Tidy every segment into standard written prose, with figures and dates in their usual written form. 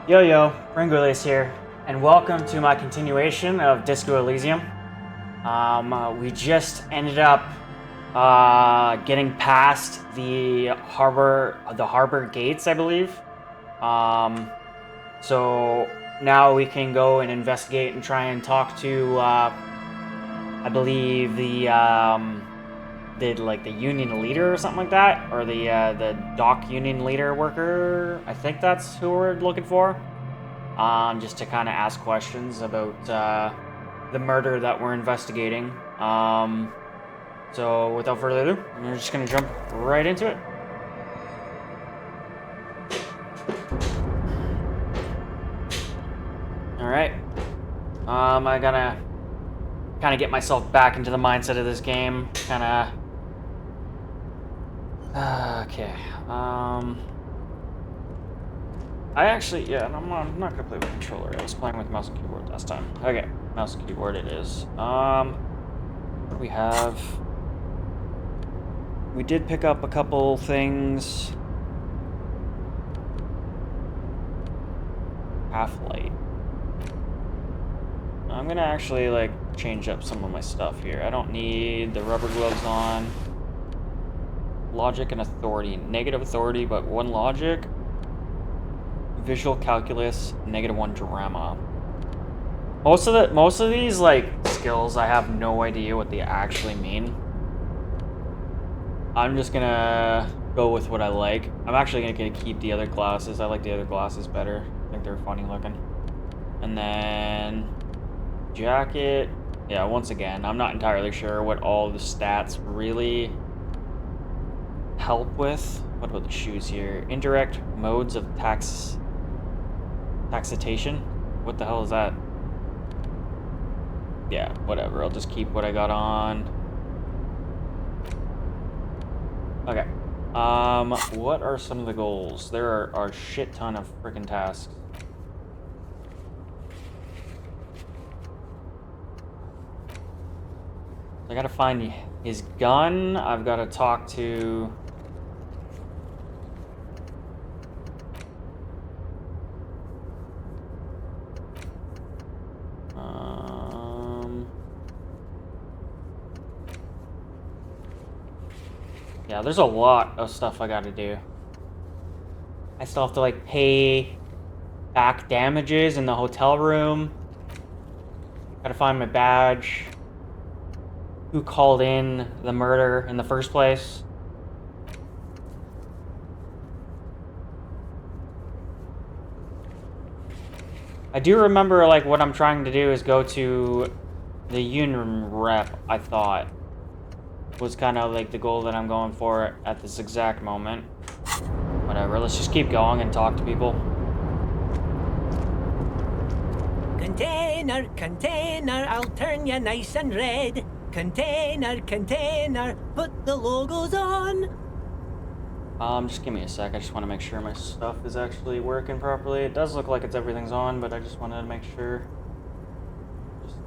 Yo yo, Renguleus here, and welcome to my continuation of Disco Elysium. We just ended up getting past the harbor gates, I believe. So now we can go and investigate and try and talk to, I believe the union leader or something like that, or the dock union leader worker. I think that's who we're looking for. Just to kind of ask questions about the murder that we're investigating. So without further ado, we're just gonna jump right into it. All right. I gotta kind of get myself back into the mindset of this game. Okay. I'm not gonna play with controller. I was playing with mouse and keyboard last time. Okay, mouse and keyboard it is. What do we have? We did pick up a couple things. Half-light. I'm gonna actually change up some of my stuff here. I don't need the rubber gloves on. Logic and authority. Negative authority, but 1 logic. Visual calculus, -1 drama. Most of these skills, I have no idea what they actually mean. I'm just gonna go with what I like. I'm actually gonna keep the other classes. I like the other classes better. I think they're funny looking. And then jacket. Yeah, once again, I'm not entirely sure what all the stats really help with. What about the shoes here? Indirect modes of taxitation? What the hell is that? Yeah, whatever. I'll just keep what I got on. Okay. What are some of the goals? There are a shit ton of freaking tasks. I gotta find his gun. I've gotta talk to... Yeah, there's a lot of stuff I gotta do. I still have to pay back damages in the hotel room. Gotta find my badge. Who called in the murder in the first place? I do remember what I'm trying to do is go to the union rep, I thought. Was kind of the goal that I'm going for at this exact moment. Whatever, let's just keep going and talk to people. Container, container, I'll turn you nice and red. Container, container, put the logos on. Just give me a sec. I just want to make sure my stuff is actually working properly. It does look like everything's on, but I just wanted to make sure. Just,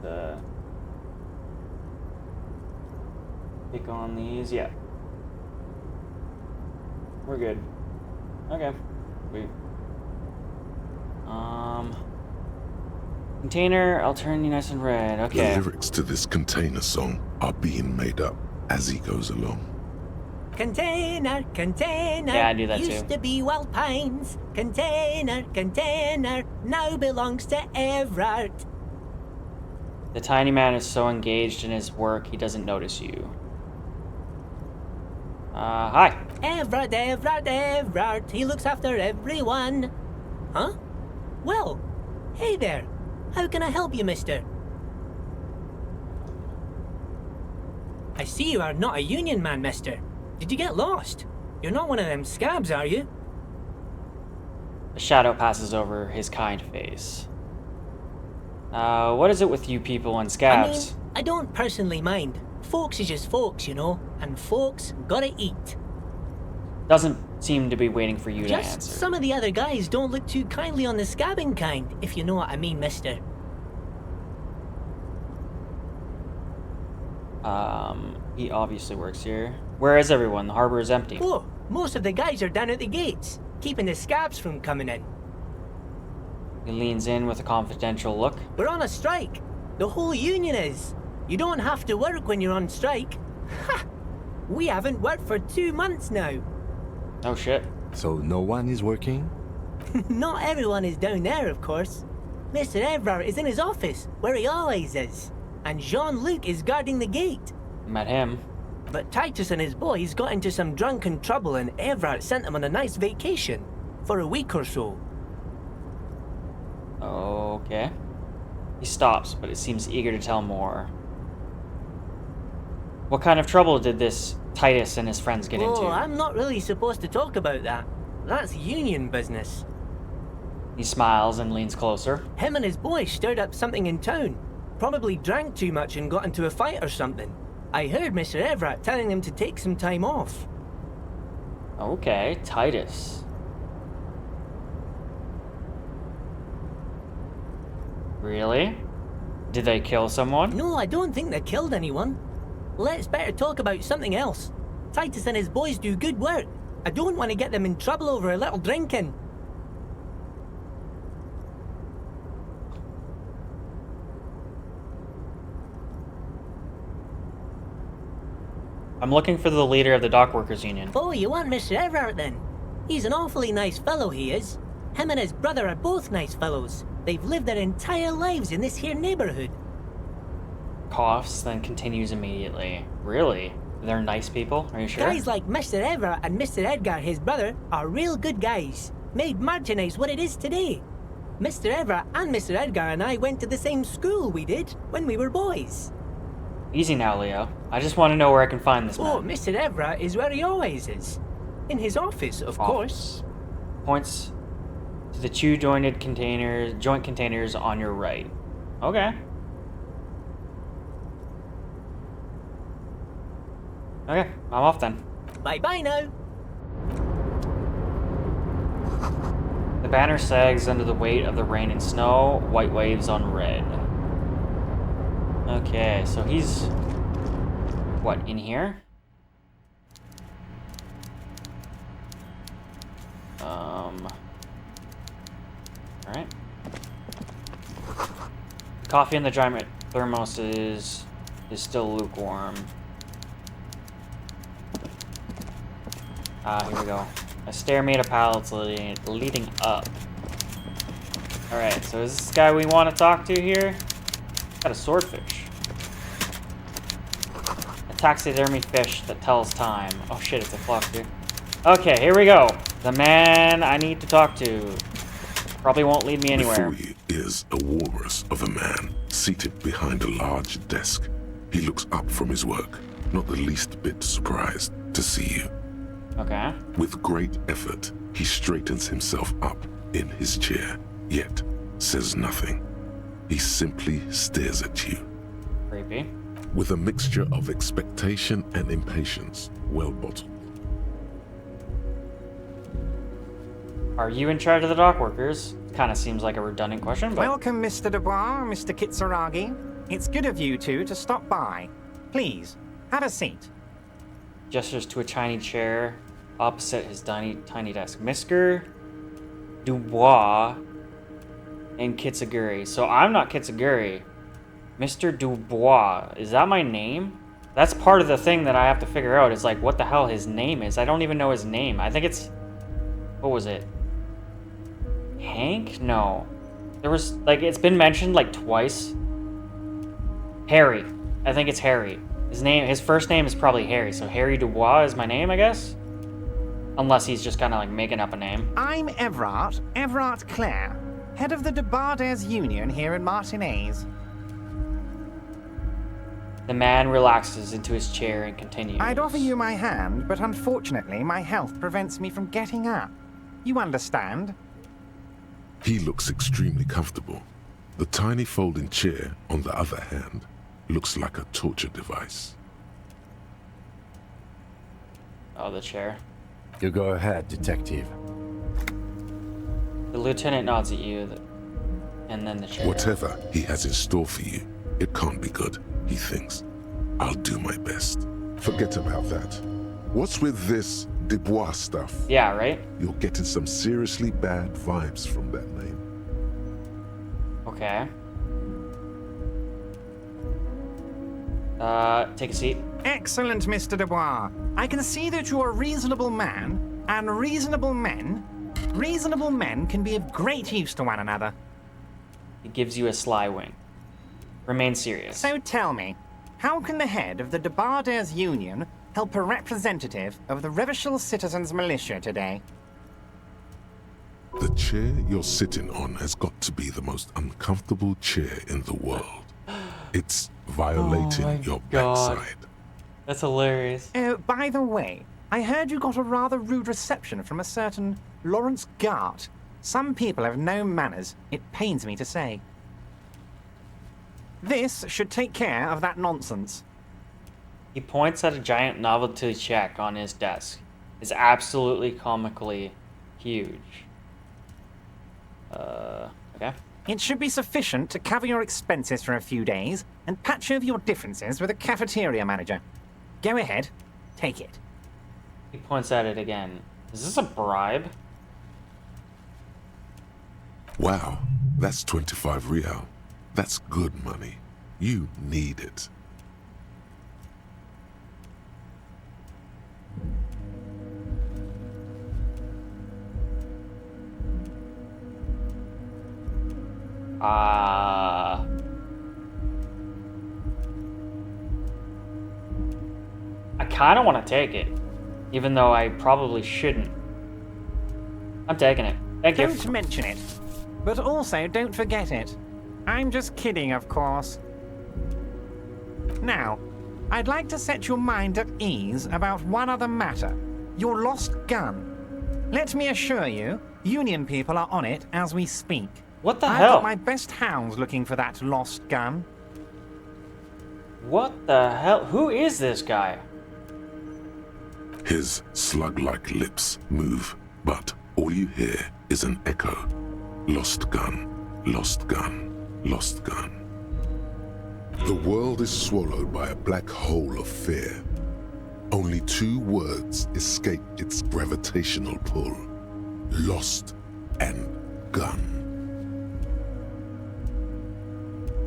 click on these. Yeah. We're good. Okay. Sweet. Container, I'll turn you nice and red. Okay. The lyrics to this container song are being made up as he goes along. Container, container, yeah, I do that used too. to be Wild Pines. Container, container, now belongs to Everard. The tiny man is so engaged in his work, he doesn't notice you. Hi. Everard, Everard, Everard, he looks after everyone. Huh? Well, hey there. How can I help you, mister? I see you are not a union man, mister. Did you get lost? You're not one of them scabs, are you? A shadow passes over his kind face. What is it with you people and scabs? I don't personally mind. Folks is just folks, you know, and folks gotta eat. Doesn't seem to be waiting for you to answer. Just some of the other guys don't look too kindly on the scabbing kind, if you know what I mean, mister. He obviously works here. Where is everyone? The harbor is empty. Oh, most of the guys are down at the gates, keeping the scabs from coming in. He leans in with a confidential look. We're on a strike. The whole union is. You don't have to work when you're on strike. Ha! We haven't worked for 2 months now. Oh shit. So no one is working? Not everyone is down there, of course. Mr. Evrard is in his office, where he always is. And Jean-Luc is guarding the gate. Met him. But Titus and his boys got into some drunken trouble and Evrard sent them on a nice vacation. For a week or so. Okay. He stops, but it seems eager to tell more. What kind of trouble did this Titus and his friends get into? Oh, I'm not really supposed to talk about that. That's union business. He smiles and leans closer. Him and his boys stirred up something in town. Probably drank too much and got into a fight or something. I heard Mr. Everett telling them to take some time off. Okay, Titus. Really? Did they kill someone? No, I don't think they killed anyone. Let's better talk about something else. Titus and his boys do good work. I don't want to get them in trouble over a little drinking. I'm looking for the leader of the dock workers union. Oh, you want Mr. Everett then? He's an awfully nice fellow, he is. Him and his brother are both nice fellows. They've lived their entire lives in this here neighborhood. Coughs, then continues immediately. Really? They're nice people? Are you sure? Guys like Mr. Everett and Mr. Edgar, his brother, are real good guys. Made Martinez what it is today. Mr. Everett and Mr. Edgar and I went to the same school we did when we were boys. Easy now, Leo. I just want to know where I can find this Oh, man. Mr. Everett is where he always is. In his office, of course. Points to the two joint containers on your right. Okay. Okay, I'm off then. Bye-bye now. The banner sags under the weight of the rain and snow, white waves on red. Okay, so he's... what, in here? Alright. Coffee in the giant thermos is still lukewarm. Here we go. A stair made of pallets leading up. Alright, so is this guy we want to talk to here? Got a swordfish. A taxidermy fish that tells time. Oh shit, it's a clock, dude. Okay, here we go. The man I need to talk to. Probably won't lead me anywhere. Before you is a walrus of a man seated behind a large desk. He looks up from his work, not the least bit surprised to see you. Okay. With great effort, he straightens himself up in his chair, yet says nothing. He simply stares at you. Creepy. With a mixture of expectation and impatience, well bottled. Are you in charge of the dock workers? Kind of seems like a redundant question, but... Welcome, Mr. Dubois, Mr. Kitsuragi. It's good of you two to stop by. Please, have a seat. Gestures to a tiny chair opposite his tiny desk. Mr. Dubois and Kitsuguri. So I'm not Kitsuguri. Mr. Dubois. Is that my name? That's part of the thing that I have to figure out. Is like what the hell his name is. I don't even know his name. I think it's... what was it? Hank? No. There was... like, it's been mentioned like twice. Harry. I think it's Harry. His first name is probably Harry, so Harry Dubois is my name, I guess? Unless he's just kind of like making up a name. I'm Everard Clare, head of the Debarders Union here in Martinez. The man relaxes into his chair and continues. I'd offer you my hand, but unfortunately my health prevents me from getting up. You understand? He looks extremely comfortable. The tiny folding chair, on the other hand, looks like a torture device. Oh, the chair. You go ahead, detective. The lieutenant nods at you, and then the chair. Whatever he has in store for you, it can't be good, he thinks. I'll do my best. Forget about that. What's with this Dubois stuff? Yeah, right? You're getting some seriously bad vibes from that name. Okay. Take a seat. Excellent, Mr. Dubois. I can see that you're a reasonable man, and reasonable men can be of great use to one another. He gives you a sly wink. Remain serious. So tell me, how can the head of the Debarders Union help a representative of the Revachol Citizens Militia today? The chair you're sitting on has got to be the most uncomfortable chair in the world. It's violating my your God. backside. That's hilarious. Oh, by the way, I heard you got a rather rude reception from a certain Lawrence Gart. Some people have no manners, it pains me to say. This should take care of that nonsense. He points at a giant novelty check on his desk. It's absolutely comically huge. Okay. It should be sufficient to cover your expenses for a few days and patch over your differences with a cafeteria manager. Go ahead, take it. He points at it again. Is this a bribe? Wow, that's 25 real. That's good money. You need it. I kind of want to take it, even though I probably shouldn't. I'm taking it. Thank you. Don't mention it, but also don't forget it. I'm just kidding, of course. Now, I'd like to set your mind at ease about one other matter. Your lost gun. Let me assure you, Union people are on it as we speak. What the I've hell? got my best hounds looking for that lost gun. What the hell? Who is this guy? His slug-like lips move, but all you hear is an echo. Lost gun, lost gun, lost gun. The world is swallowed by a black hole of fear. Only two words escape its gravitational pull. Lost and gun.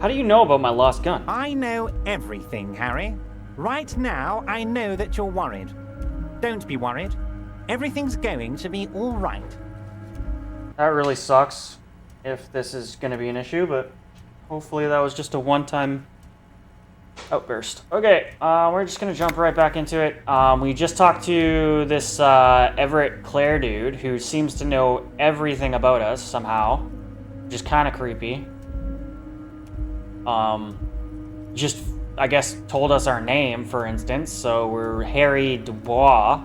How do you know about my lost gun? I know everything, Harry. Right now, I know that you're worried. Don't be worried. Everything's going to be all right. That really sucks if this is going to be an issue, but hopefully that was just a one-time outburst. Okay, we're just going to jump right back into it. We just talked to this Everett Clare dude who seems to know everything about us somehow, which is kind of creepy. Just, I guess, told us our name, for instance. So we're Harry Dubois,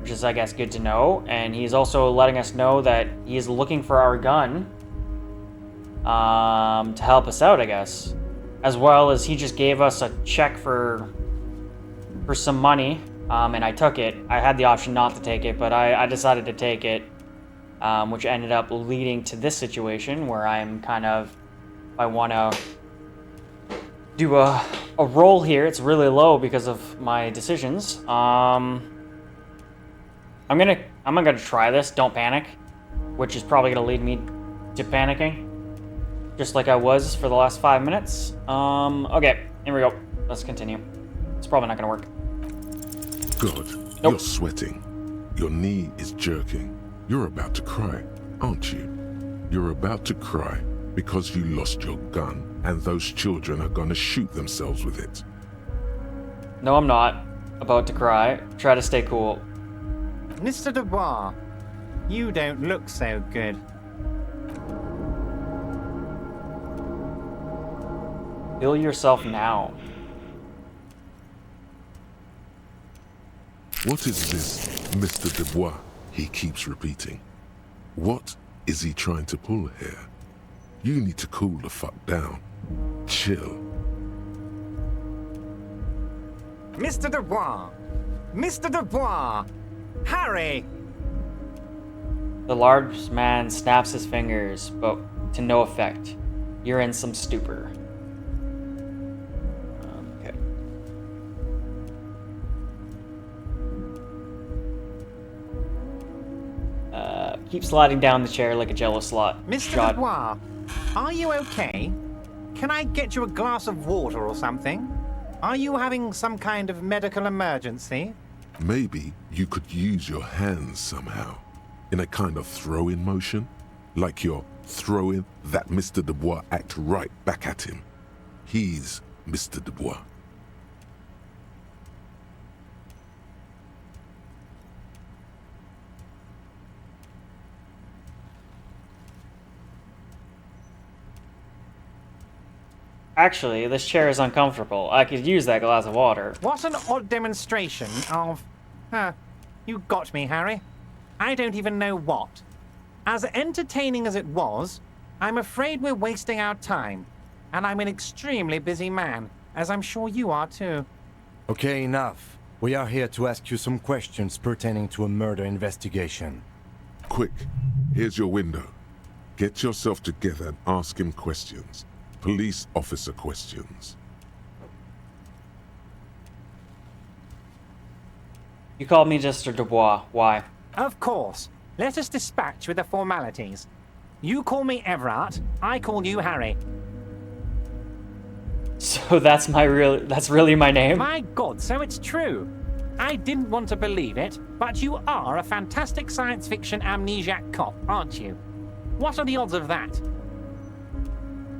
which is, I guess, good to know. And he's also letting us know that he is looking for our gun to help us out, I guess. As well as he just gave us a check for some money, and I took it. I had the option not to take it, but I decided to take it, which ended up leading to this situation where I'm kind of, I want to do a roll here. It's really low because of my decisions. I'm gonna try this. Don't panic, which is probably gonna lead me to panicking, just like I was for the last 5 minutes. Okay, here we go. Let's continue. It's probably not gonna work. Good. Nope. You're sweating. Your knee is jerking. You're about to cry, aren't you? You're about to cry because you lost your gun and those children are gonna shoot themselves with it. No, I'm not about to cry. Try to stay cool. Mr. Dubois, you don't look so good. Heal yourself now. What is this, Mr. Dubois? He keeps repeating. What is he trying to pull here? You need to cool the fuck down. Chill. Mr. Dubois! Mr. Dubois! Harry! The large man snaps his fingers, but to no effect. You're in some stupor. Okay. keep sliding down the chair like a jello slot. Mr. shot. Dubois, are you okay? Can I get you a glass of water or something? Are you having some kind of medical emergency? Maybe you could use your hands somehow, in a kind of throw-in motion, like you're throwing that Mr. Dubois act right back at him. He's Mr. Dubois. Actually, this chair is uncomfortable. I could use that glass of water. What an odd demonstration of... you got me, Harry. I don't even know what. As entertaining as it was, I'm afraid we're wasting our time. And I'm an extremely busy man, as I'm sure you are too. Okay, enough. We are here to ask you some questions pertaining to a murder investigation. Quick, here's your window. Get yourself together and ask him questions. Police officer questions. You called me Mr. Dubois. Why? Of course. Let us dispatch with the formalities. You call me Everard, I call you Harry. So that's really my name? My God, so it's true. I didn't want to believe it, but you are a fantastic science fiction amnesiac cop, aren't you? What are the odds of that?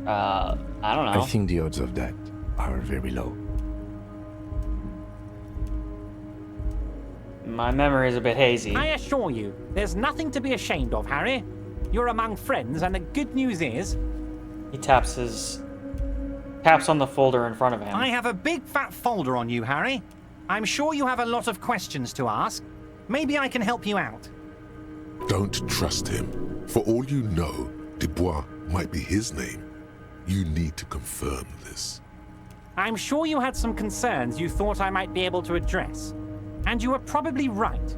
I don't know. I think the odds of that are very low. My memory is a bit hazy. I assure you, there's nothing to be ashamed of, Harry. You're among friends, and the good news is... He taps on the folder in front of him. I have a big fat folder on you, Harry. I'm sure you have a lot of questions to ask. Maybe I can help you out. Don't trust him. For all you know, Dubois might be his name. You need to confirm this. I'm sure you had some concerns you thought I might be able to address. And you are probably right.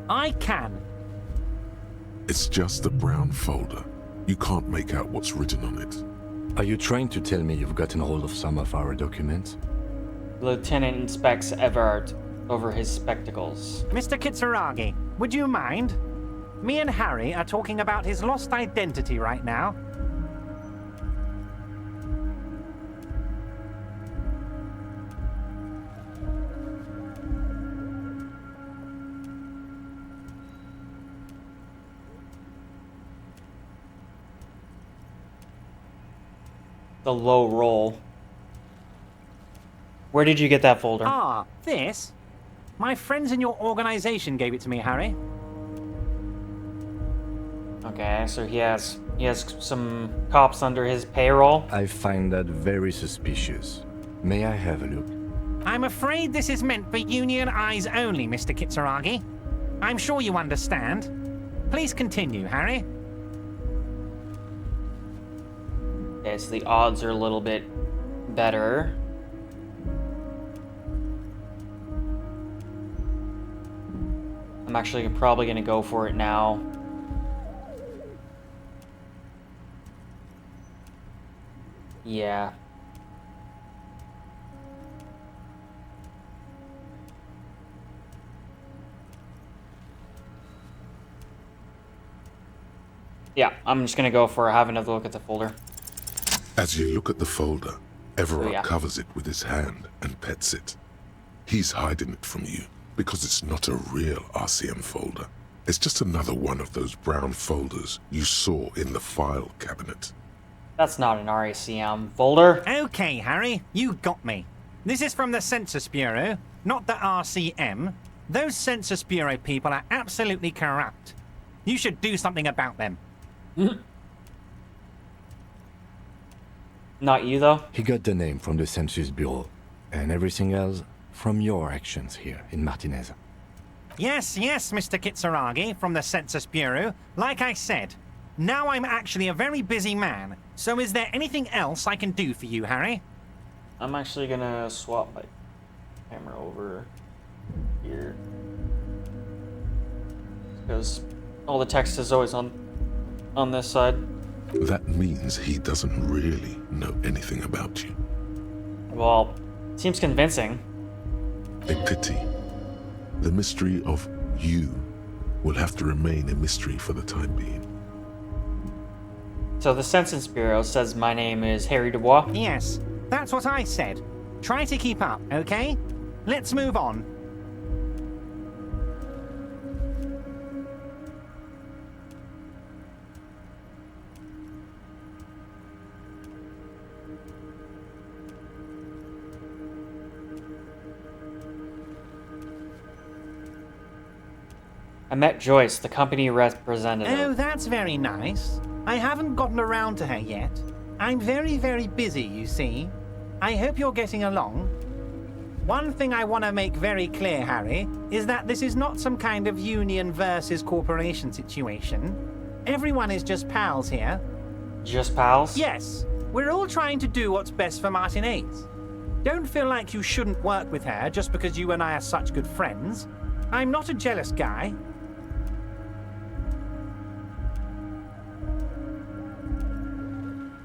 I can. It's just a brown folder. You can't make out what's written on it. Are you trying to tell me you've gotten hold of some of our documents? Lieutenant inspects Everard over his spectacles. Mr. Kitsuragi, would you mind? Me and Harry are talking about his lost identity right now. The low roll. Where did you get that folder? Ah, this? My friends in your organization gave it to me, Harry. Okay, so he has some cops under his payroll. I find that very suspicious. May I have a look? I'm afraid this is meant for Union eyes only, Mr. Kitsuragi. I'm sure you understand. Please continue, Harry. Okay, so the odds are a little bit better. I'm actually probably going to go for it now. Yeah. Yeah, I'm just going to go for have another look at the folder. As you look at the folder, Everard Oh, yeah. covers it with his hand and pets it. He's hiding it from you because it's not a real RCM folder. It's just another one of those brown folders you saw in the file cabinet. That's not an RACM folder. Okay, Harry, you got me. This is from the Census Bureau, not the RCM. Those Census Bureau people are absolutely corrupt. You should do something about them. Not you, though. He got the name from the Census Bureau, and everything else from your actions here in Martinez. Yes, Mr. Kitsuragi from the Census Bureau. Like I said, now I'm actually a very busy man. So is there anything else I can do for you, Harry? I'm actually gonna swap my camera over here because all the text is always on this side. That means he doesn't really know anything about you. Well, seems convincing. A pity. The mystery of you will have to remain a mystery for the time being. So the Census Bureau says my name is Harry Dubois. Yes, that's what I said. Try to keep up, okay? Let's move on. I met Joyce, the company representative. Oh, that's very nice. I haven't gotten around to her yet. I'm very, very busy, you see. I hope you're getting along. One thing I want to make very clear, Harry, is that this is not some kind of union versus corporation situation. Everyone is just pals here. Just pals? Yes, we're all trying to do what's best for Martinez. Don't feel like you shouldn't work with her just because you and I are such good friends. I'm not a jealous guy.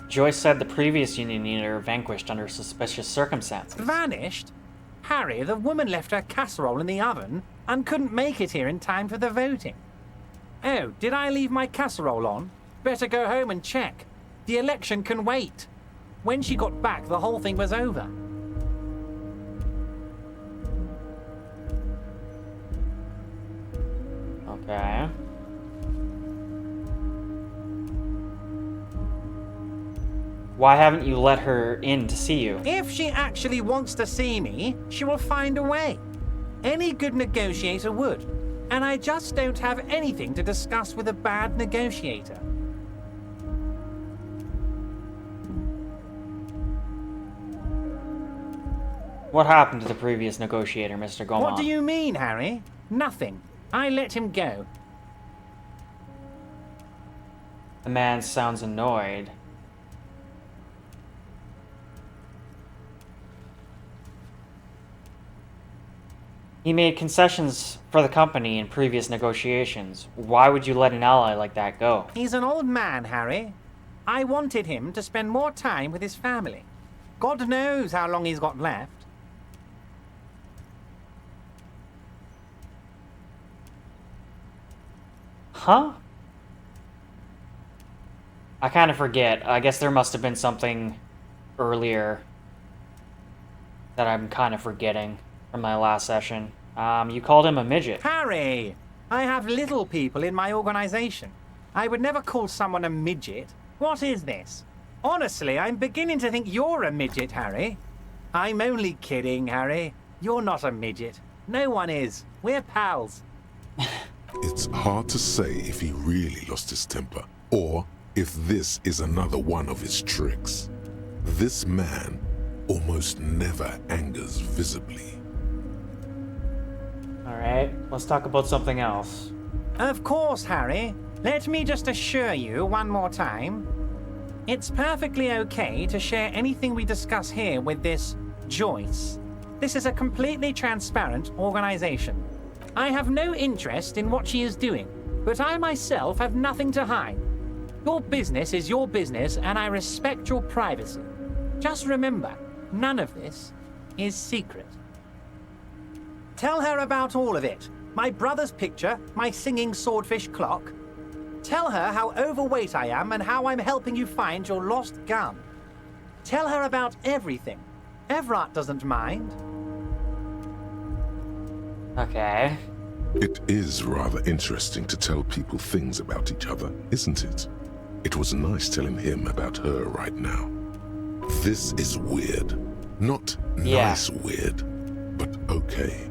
Joyce said the previous union leader vanished under suspicious circumstances. Vanished? Harry, the woman left her casserole in the oven and couldn't make it here in time for the voting. Oh, did I leave my casserole on? Better go home and check. The election can wait. When she got back, the whole thing was over. Okay. Why haven't you let her in to see you? If she actually wants to see me, she will find a way. Any good negotiator would. And I just don't have anything to discuss with a bad negotiator. What happened to the previous negotiator, Mr. Goma? What do you mean, Harry? Nothing. I let him go. The man sounds annoyed. He made concessions for the company in previous negotiations. Why would you let an ally like that go? He's an old man, Harry. I wanted him to spend more time with his family. God knows how long he's got left. Huh? I kind of forget. I guess there must have been something earlier that I'm kind of forgetting from my last session. You called him a midget. Harry! I have little people in my organization. I would never call someone a midget. What is this? Honestly, I'm beginning to think you're a midget, Harry. I'm only kidding, Harry. You're not a midget. No one is. We're pals. It's hard to say if he really lost his temper, or if this is another one of his tricks. This man almost never angers visibly. Alright, let's talk about something else. Of course, Harry. Let me just assure you one more time. It's perfectly okay to share anything we discuss here with this Joyce. This is a completely transparent organization. I have no interest in what she is doing, but I myself have nothing to hide. Your business is your business, and I respect your privacy. Just remember, none of this is secret. Tell her about all of it. My brother's picture, my singing swordfish clock. Tell her how overweight I am and how I'm helping you find your lost gun. Tell her about everything. Everett doesn't mind. Okay. It is rather interesting to tell people things about each other, isn't it? It was nice telling him about her right now. This is weird. Not nice weird, but okay.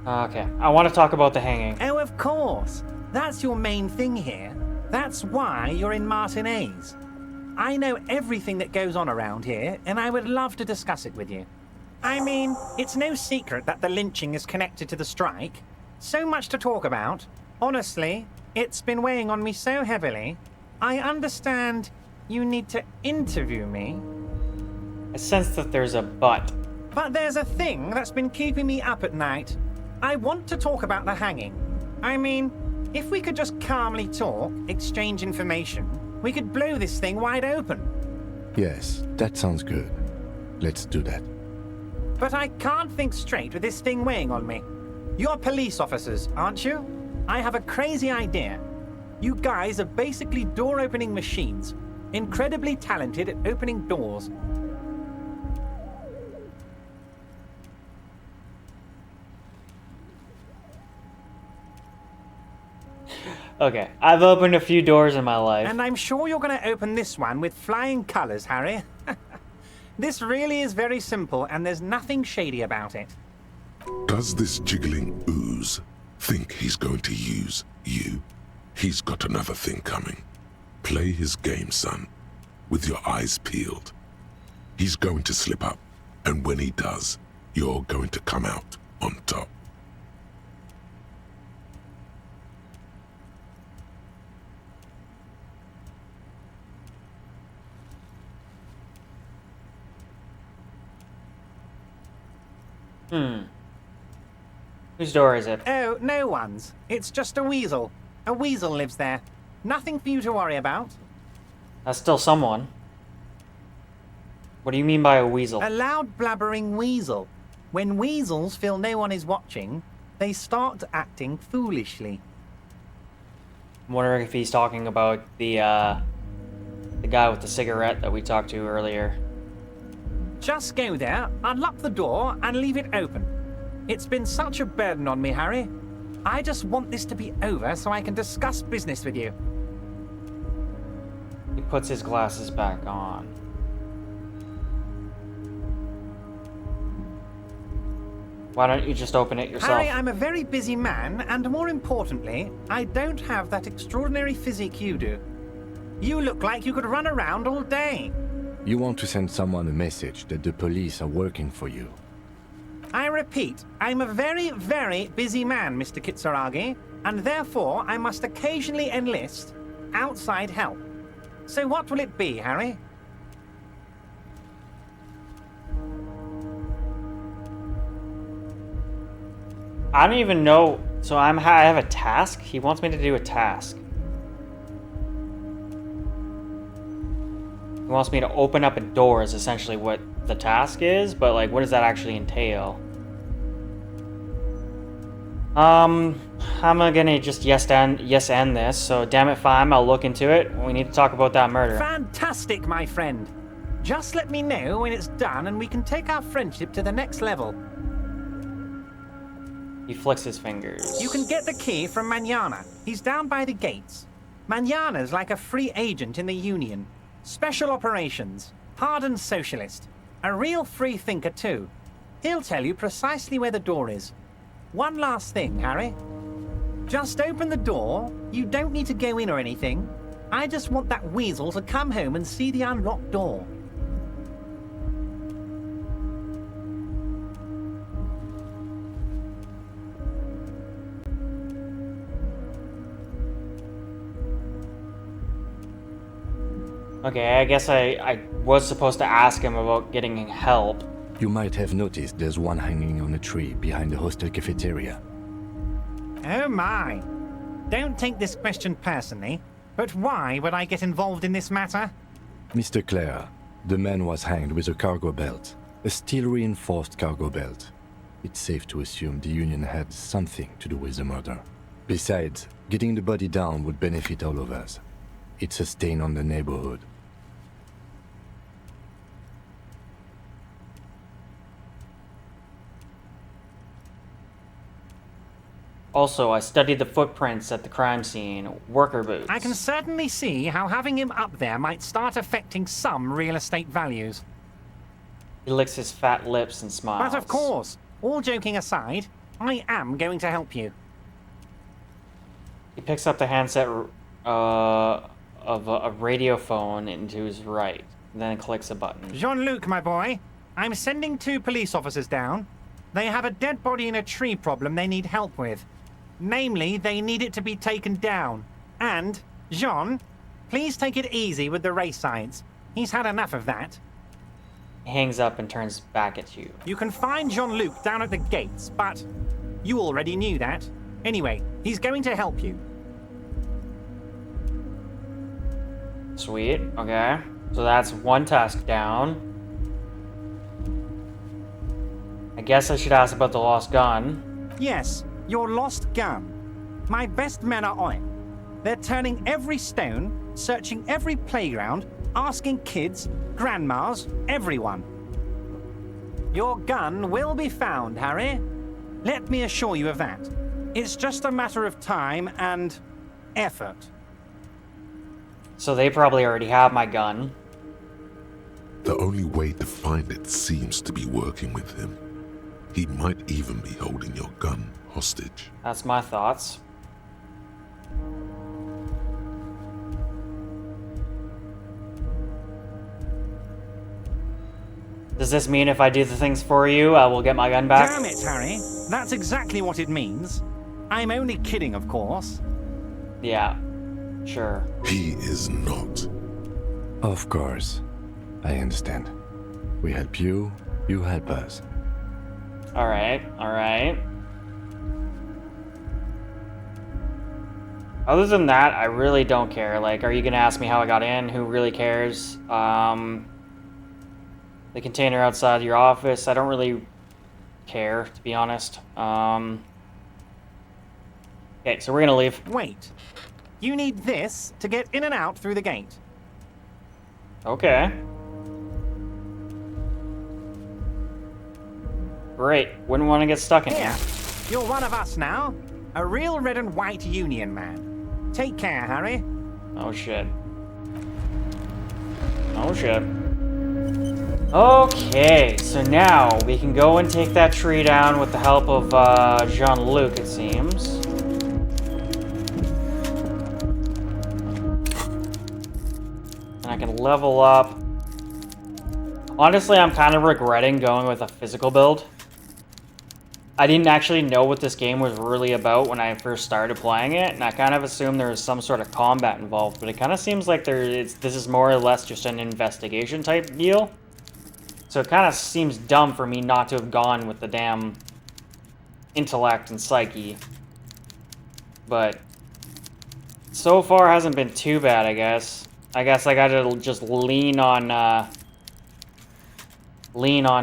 Okay, I want to talk about the hanging. Oh, of course. That's your main thing here. That's why you're in Martinez. I know everything that goes on around here, and I would love to discuss it with you. I mean, it's no secret that the lynching is connected to the strike. So much to talk about. Honestly, it's been weighing on me so heavily. I understand you need to interview me. I sense that there's a but. But there's a thing that's been keeping me up at night. I want to talk about the hanging. I mean, if we could just calmly talk, exchange information, we could blow this thing wide open. Yes, that sounds good. Let's do that. But I can't think straight with this thing weighing on me. You're police officers, aren't you? I have a crazy idea. You guys are basically door-opening machines, incredibly talented at opening doors. Okay, I've opened a few doors in my life. And I'm sure you're going to open this one with flying colors, Harry. This really is very simple, and there's nothing shady about it. Does this jiggling ooze think he's going to use you? He's got another thing coming. Play his game, son, with your eyes peeled. He's going to slip up, and when he does, you're going to come out on top. Whose door is it? Oh, no one's. It's just a weasel. A weasel lives there. Nothing for you to worry about. That's still someone. What do you mean by a weasel? A loud blabbering weasel. When weasels feel no one is watching, they start acting foolishly. I'm wondering if he's talking about the guy with the cigarette that we talked to earlier. Just go there, unlock the door, and leave it open. It's been such a burden on me, Harry. I just want this to be over so I can discuss business with you. He puts his glasses back on. Why don't you just open it yourself? Harry, I'm a very busy man, and more importantly, I don't have that extraordinary physique you do. You look like you could run around all day. You want to send someone a message that the police are working for you. I repeat, I'm a very, very busy man, Mr. Kitsuragi, and therefore I must occasionally enlist outside help. So what will it be, Harry? I don't even know. So I have a task? He wants me to do a task. He wants me to open up a door is essentially what the task is, but like, what does that actually entail? I'm gonna just yes end this, so damn it, fine, I'll look into it. We need to talk about that murder. Fantastic, my friend. Just let me know when it's done and we can take our friendship to the next level. He flicks his fingers. You can get the key from Manana. He's down by the gates. Manana's like a free agent in the Union. Special operations. Hardened socialist. A real free thinker, too. He'll tell you precisely where the door is. One last thing, Harry. Just open the door. You don't need to go in or anything. I just want that weasel to come home and see the unlocked door. Okay, I guess I was supposed to ask him about getting help. You might have noticed there's one hanging on a tree behind the hostel cafeteria. Oh my. Don't take this question personally, but why would I get involved in this matter? Mr. Clare, the man was hanged with a cargo belt. A steel-reinforced cargo belt. It's safe to assume the Union had something to do with the murder. Besides, getting the body down would benefit all of us. It's a stain on the neighborhood. Also, I studied the footprints at the crime scene. Worker boots. I can certainly see how having him up there might start affecting some real estate values. He licks his fat lips and smiles. But of course, all joking aside, I am going to help you. He picks up the handset of a radio phone into his right, then clicks a button. Jean-Luc, my boy, I'm sending 2 police officers down. They have a dead body in a tree problem they need help with. Namely, they need it to be taken down. And, Jean, please take it easy with the race science. He's had enough of that. He hangs up and turns back at you. You can find Jean-Luc down at the gates, but you already knew that. Anyway, he's going to help you. Sweet, okay. So that's one task down. I guess I should ask about the lost gun. Yes, your lost gun. My best men are on it. They're turning every stone, searching every playground, asking kids, grandmas, everyone. Your gun will be found, Harry. Let me assure you of that. It's just a matter of time and effort. So they probably already have my gun. The only way to find it seems to be working with him. He might even be holding your gun hostage. That's my thoughts. Does this mean if I do the things for you, I will get my gun back? Damn it, Harry. That's exactly what it means. I'm only kidding, of course. Yeah, sure. He is not. Of course. I understand. We help you, you help us. Alright, alright. Other than that, I really don't care. Like, are you gonna ask me how I got in? Who really cares? The container outside your office, I don't really care, to be honest. Okay, so we're gonna leave. Wait. You need this to get in and out through the gate. Okay. Great. Wouldn't want to get stuck in Here. here. You're one of us now. A real red and white union man. Take care, Harry. Oh shit. Oh shit. Okay, so now we can go and take that tree down with the help of Jean-Luc, it seems. And I can level up. Honestly, I'm kind of regretting going with a physical build. I didn't actually know what this game was really about when I first started playing it, and I kind of assumed there was some sort of combat involved, but it kind of seems like this is more or less just an investigation type deal. So it kind of seems dumb for me not to have gone with the damn intellect and psyche. But so far hasn't been too bad, I guess. I guess I gotta just lean on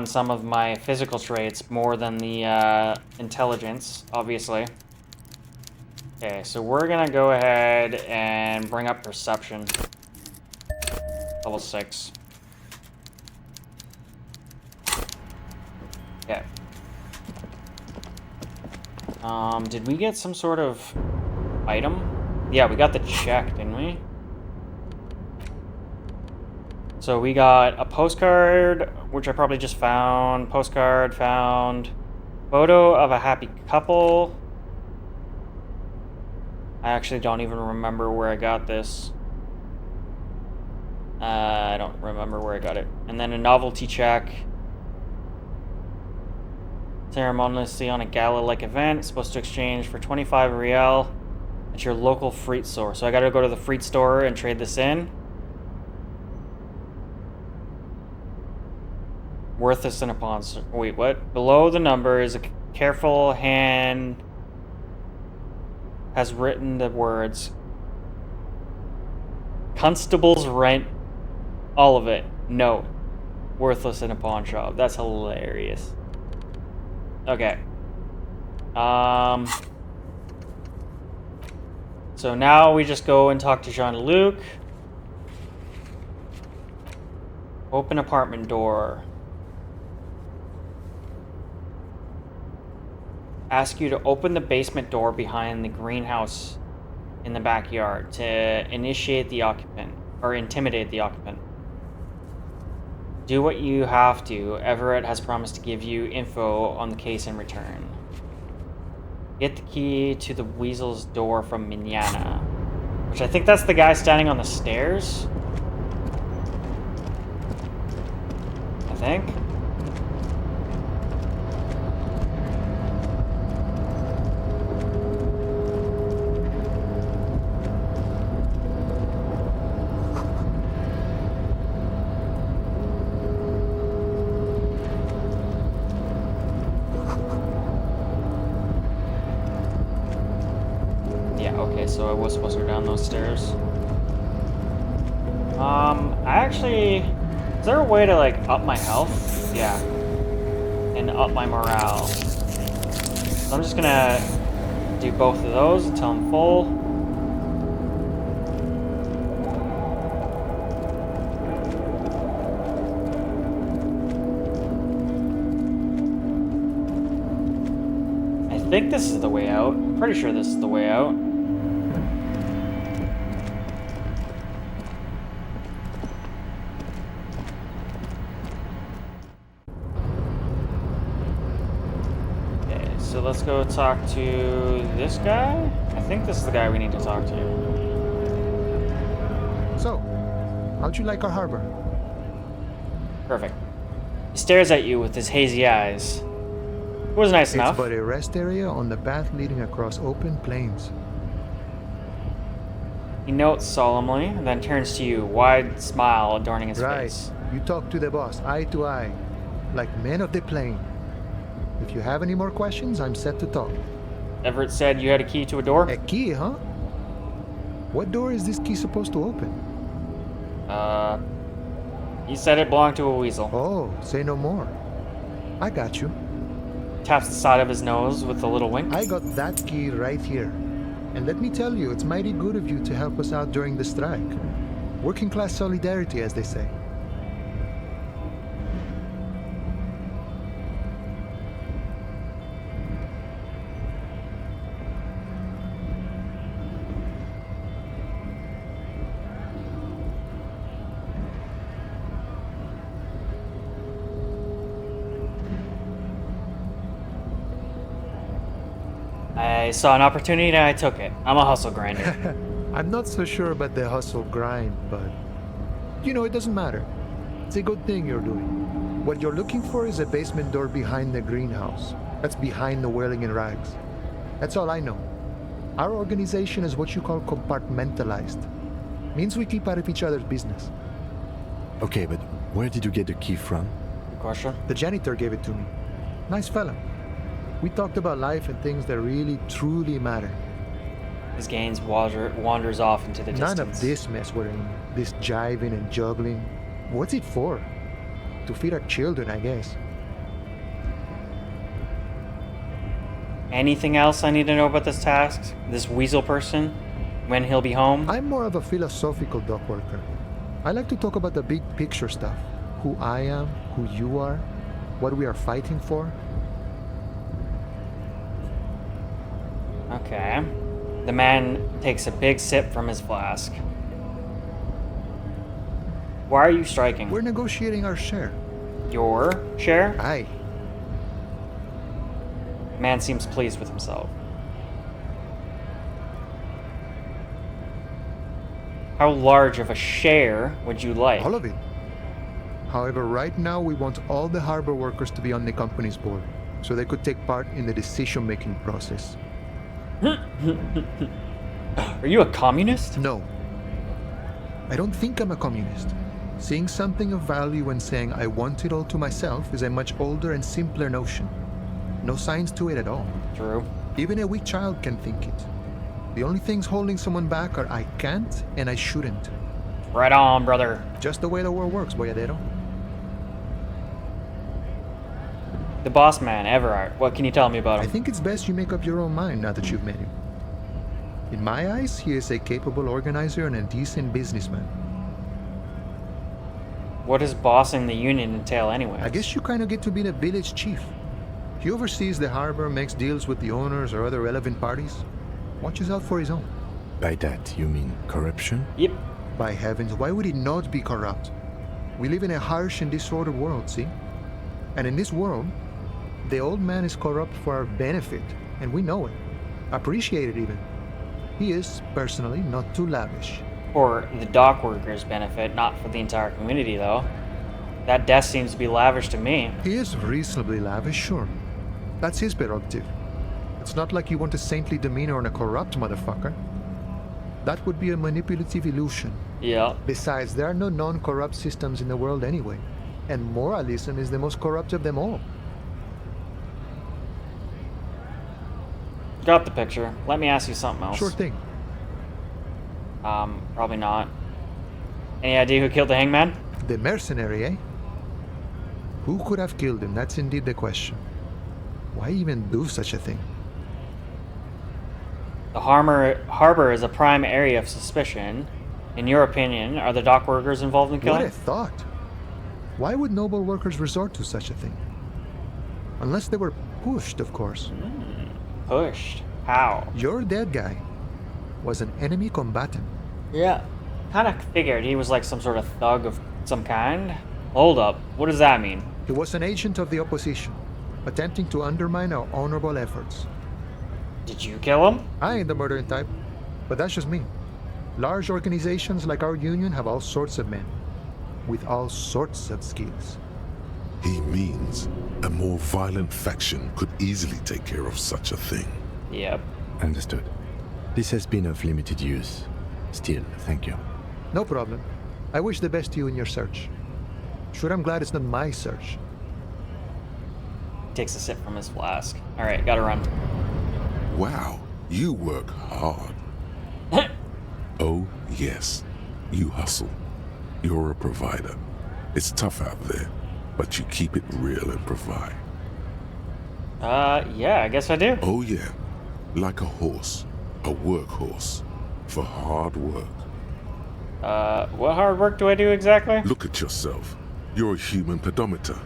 some of my physical traits more than the intelligence, obviously. Okay, so we're gonna go ahead and bring up perception. Level 6. Okay. Did we get some sort of item? Yeah, we got the check, didn't we? So we got a postcard, which I probably just found. Postcard found. Photo of a happy couple. I actually don't even remember where I got this. I don't remember where I got it. And then a novelty check. Ceremoniously on a gala-like event. Supposed to exchange for 25 real at your local fruit store. So I gotta go to the fruit store and trade this in. Worthless in a pawn. Wait, what? Below the number is a careful hand has written the words Constable's rent. All of it. No. Worthless in a pawn shop. That's hilarious. Okay. So now we just go and talk to Jean-Luc. Open apartment door. Ask you to open the basement door behind the greenhouse in the backyard to initiate the occupant, or intimidate the occupant. Do what you have to. Everett has promised to give you info on the case in return. Get the key to the weasel's door from Mignana. Which I think that's the guy standing on the stairs. I think. So I was supposed to go down those stairs. I actually... Is there a way to, like, up my health? Yeah. And up my morale. So I'm just gonna do both of those until I'm full. I think this is the way out. I'm pretty sure this is the way out. So let's go talk to this guy. I think this is the guy we need to talk to. So, how'd you like our harbor? Perfect. He stares at you with his hazy eyes. It was nice enough. It's but a rest area on the path leading across open plains. He notes solemnly, and then turns to you, wide smile adorning his face. You talk to the boss, eye to eye, like men of the plain. If you have any more questions, I'm set to talk. Everett said you had a key to a door? A key, huh? What door is this key supposed to open? He said it belonged to a weasel. Oh, say no more. I got you. Taps the side of his nose with a little wink. I got that key right here. And let me tell you, it's mighty good of you to help us out during the strike. Working class solidarity, as they say. I saw an opportunity and I took it. I'm a hustle grinder. I'm not so sure about the hustle grind, but you know, it doesn't matter. It's a good thing you're doing. What you're looking for is a basement door behind the greenhouse. That's behind the whirling in rags. That's all I know. Our organization is what you call compartmentalized. Means we keep out of each other's business. Okay, but where did you get the key from? Good question. The janitor gave it to me. Nice fella. We talked about life and things that really, truly matter. His gaze wanders off into the distance. None of this mess we're in. This jiving and juggling. What's it for? To feed our children, I guess. Anything else I need to know about this task? This weasel person? When he'll be home? I'm more of a philosophical dock worker. I like to talk about the big picture stuff. Who I am, who you are, what we are fighting for. Okay. The man takes a big sip from his flask. Why are you striking? We're negotiating our share. Your share? Aye. Man seems pleased with himself. How large of a share would you like? All of it. However, right now we want all the harbor workers to be on the company's board, so they could take part in the decision-making process. Are you a communist? No. I don't think I'm a communist. Seeing something of value and saying I want it all to myself is a much older and simpler notion. No science to it at all. True. Even a weak child can think it. The only things holding someone back are I can't and I shouldn't. Right on, brother. Just the way the world works, boyadero. The boss man, Everard. What can you tell me about I him? think it's best you make up your own mind now that you've met him. In my eyes, he is a capable organizer and a decent businessman. What does bossing the union entail anyway? I guess you kind of get to be the village chief. He oversees the harbor, makes deals with the owners or other relevant parties. Watches out for his own. By that, you mean corruption? Yep. By heavens, why would he not be corrupt? We live in a harsh and disordered world, see? And in this world, the old man is corrupt for our benefit, and we know it. Appreciate it even. He is, personally, not too lavish. For the dock workers' benefit, not for the entire community, though. That death seems to be lavish to me. He is reasonably lavish, sure. That's his prerogative. It's not like you want a saintly demeanor on a corrupt motherfucker. That would be a manipulative illusion. Yeah. Besides, there are no non-corrupt systems in the world anyway, and moralism is the most corrupt of them all. Got the picture. Let me ask you something else. Sure thing. Probably not. Any idea who killed the hangman? The mercenary, eh? Who could have killed him? That's indeed the question. Why even do such a thing? The harbor is a prime area of suspicion. In your opinion, are the dock workers involved in killing? What a thought. Why would noble workers resort to such a thing? Unless they were pushed, of course. Pushed? How? Your dead guy was an enemy combatant. Yeah. Kind of figured he was like some sort of thug of some kind. Hold up. What does that mean? He was an agent of the opposition, attempting to undermine our honorable efforts. Did you kill him? I ain't the murdering type, but that's just me. Large organizations like our union have all sorts of men, with all sorts of skills. He means a more violent faction could easily take care of such a thing. Yep. Understood. This has been of limited use. Still, thank you. No problem. I wish the best to you in your search. Sure, I'm glad it's not my search. Takes a sip from his flask. Alright, gotta run. Wow, you work hard. Oh, yes, you hustle. You're a provider. It's tough out there, but you keep it real and provide. Yeah, I guess I do. Oh, yeah, like a horse, a workhorse, for hard work. What hard work do I do exactly? Look at yourself. You're a human pedometer.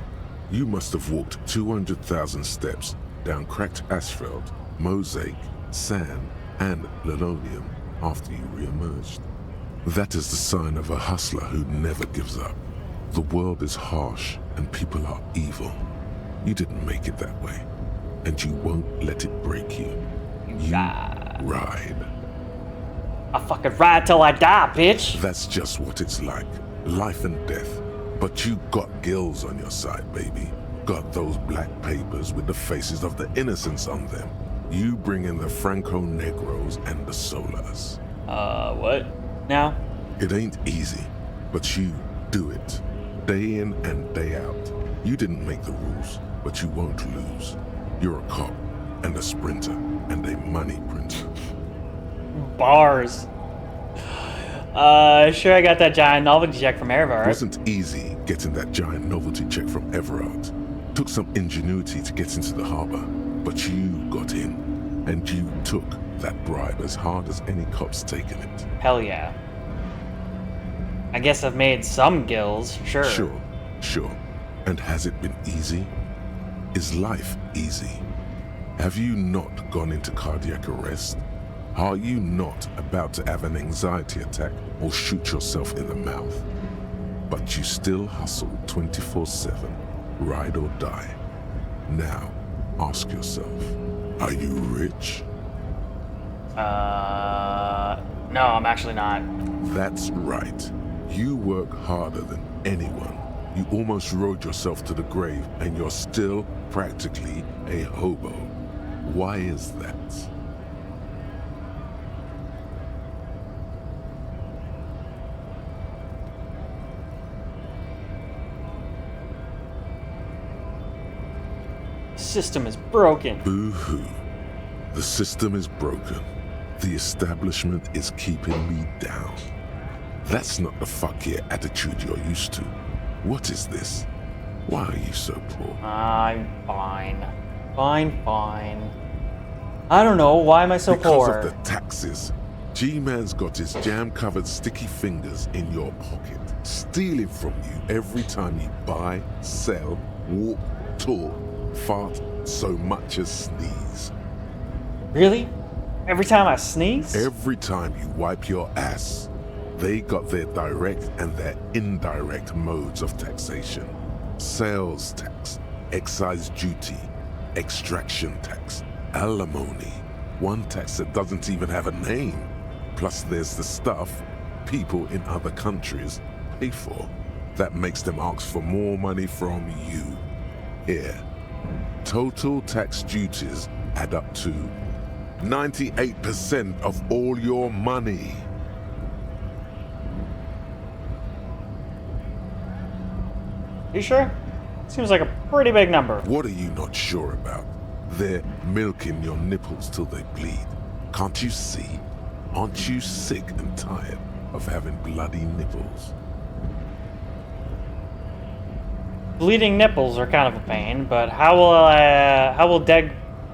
You must have walked 200,000 steps down cracked asphalt, mosaic, sand, and linoleum after you re-emerged. That is the sign of a hustler who never gives up. The world is harsh and people are evil. You didn't make it that way, and you won't let it break you. You ride. I fucking ride till I die, bitch! That's just what it's like. Life and death. But you got gills on your side, baby. Got those black papers with the faces of the innocents on them. You bring in the Franco-Negros and the Solas. What? Now? It ain't easy, but you do it. Day in and day out. You didn't make the rules, but you won't lose. You're a cop, and a sprinter, and a money printer. Bars. Sure, I got that giant novelty check from Erevar. It wasn't easy getting that giant novelty check from Everard. Took some ingenuity to get into the harbor, but you got in, and you took that bribe as hard as any cop's taken it. Hell yeah. I guess I've made some gills, sure. Sure. And has it been easy? Is life easy? Have you not gone into cardiac arrest? Are you not about to have an anxiety attack or shoot yourself in the mouth? But you still hustle 24/7, ride or die. Now, ask yourself, are you rich? No, I'm actually not. That's right. You work harder than anyone. You almost rode yourself to the grave, and you're still practically a hobo. Why is that? The system is broken. Boo-hoo. The system is broken. The establishment is keeping me down. That's not the fuck yeah attitude you're used to. What is this? Why are you so poor? I'm fine. Fine. I don't know, why am I so because poor? Because of the taxes. G-Man's got his jam-covered sticky fingers in your pocket, stealing from you every time you buy, sell, walk, talk, fart, so much as sneeze. Really? Every time I sneeze? Every time you wipe your ass. They got their direct and their indirect modes of taxation. Sales tax, excise duty, extraction tax, alimony. One tax that doesn't even have a name. Plus there's the stuff people in other countries pay for. That makes them ask for more money from you. Here. Total tax duties add up to 98% of all your money. You sure? Seems like a pretty big number. What are you not sure about? They're milking your nipples till they bleed. Can't you see? Aren't you sick and tired of having bloody nipples? bleeding nipples are kind of a pain, but how will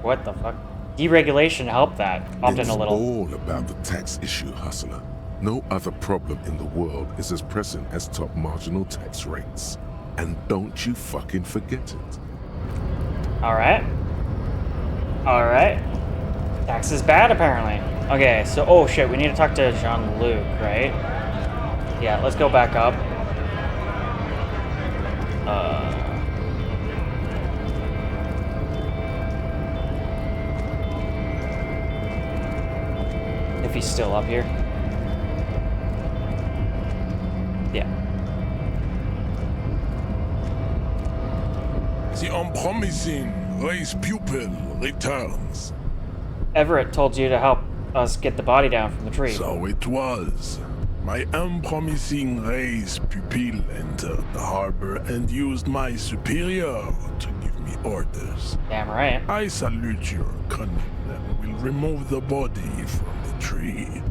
what the fuck? Deregulation help that? Often It's a little. all about the tax issue, hustler. No other problem in the world is as pressing as top marginal tax rates. And don't you fucking forget it. Alright. Alright. Tax is bad, apparently. Okay, so, oh shit, we need to talk to Jean-Luc, right? Yeah, let's go back up. If he's still up here. Yeah. The unpromising race pupil returns. Everett told you to help us get the body down from the tree. So it was. My unpromising race pupil entered the harbor and used my superior to give me orders. Damn right. I salute your cunning and will remove the body from the tree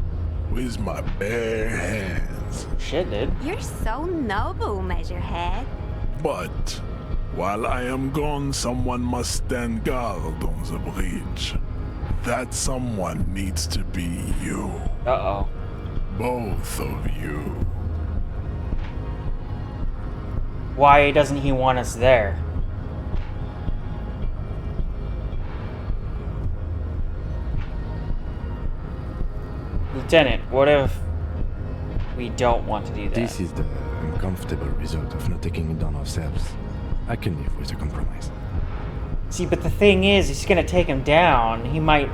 with my bare hands. Shit, dude. You're so noble, Measurehead. But while I am gone, someone must stand guard on the bridge. That someone needs to be you. Uh-oh. Both of you. Why doesn't he want us there? Lieutenant, what if we don't want to do that? This is the uncomfortable result of not taking it on ourselves. I can live with a compromise. See, but the thing is, he's gonna take him down. He might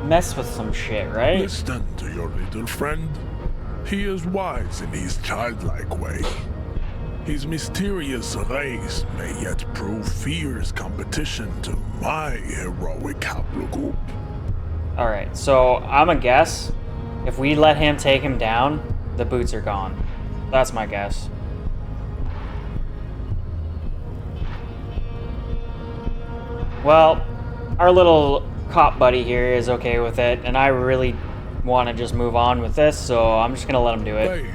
mess with some shit, right? Listen to your little friend. He is wise in his childlike way. His mysterious race may yet prove fierce competition to my heroic haplogroup. Alright, so I'm a guess. If we let him take him down, the boots are gone. That's my guess. Well, our little cop buddy here is okay with it, and I really want to just move on with this, so I'm just gonna let him do it. Babe,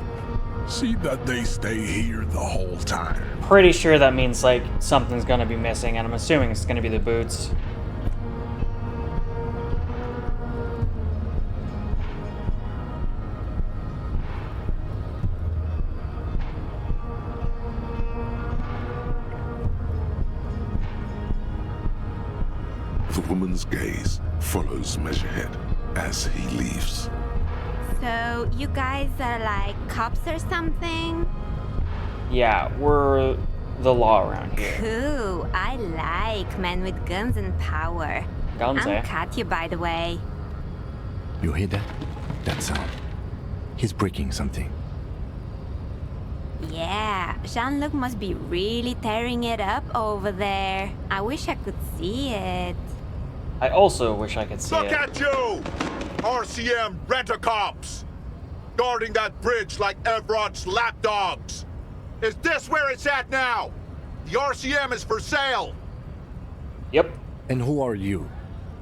see that they stay here the whole time. Pretty sure that means, like, something's gonna be missing, and I'm assuming it's gonna be the boots. The woman's gaze follows Measurehead as he leaves. So, you guys are like cops or something? Yeah, we're the law around here. Cool. I like men with guns and power. Guns, I'm eh? Katya, by the way. You hear that? That sound. He's breaking something. Yeah, Jean-Luc must be really tearing it up over there. I wish I could see it. I also wish I could see Look it. at you! RCM rent-a-cops! Guarding that bridge like Everett's lapdogs! Is this where it's at now? The RCM is for sale! Yep. And who are you?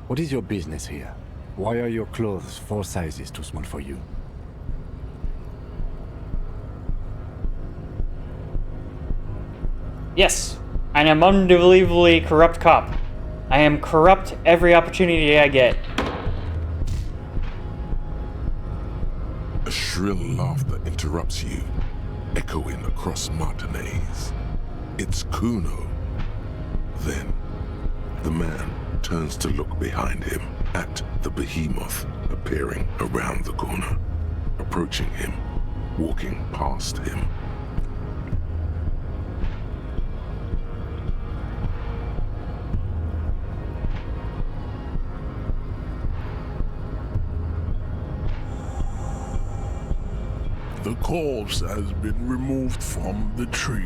What is your business here? Why are your clothes 4 sizes too small for you? Yes, I am an unbelievably corrupt cop. I am corrupt every opportunity I get. A shrill laughter interrupts you, echoing across Martinez. It's Kuno. Then, the man turns to look behind him at the behemoth appearing around the corner, approaching him, walking past him. The corpse has been removed from the tree.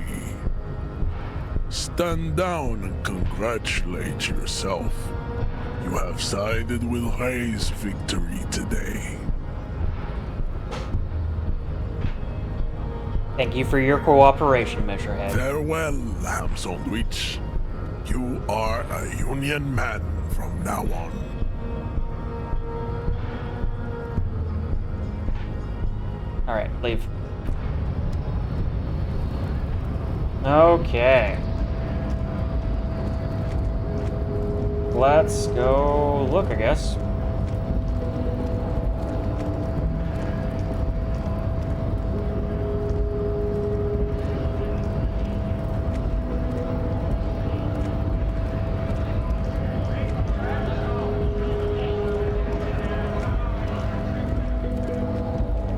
Stand down and congratulate yourself. You have sided with Ray's victory today. Thank you for your cooperation, Measurehead. Farewell, ham sandwich. You are a Union man from now on. Alright, leave. Okay. let's go look, I guess.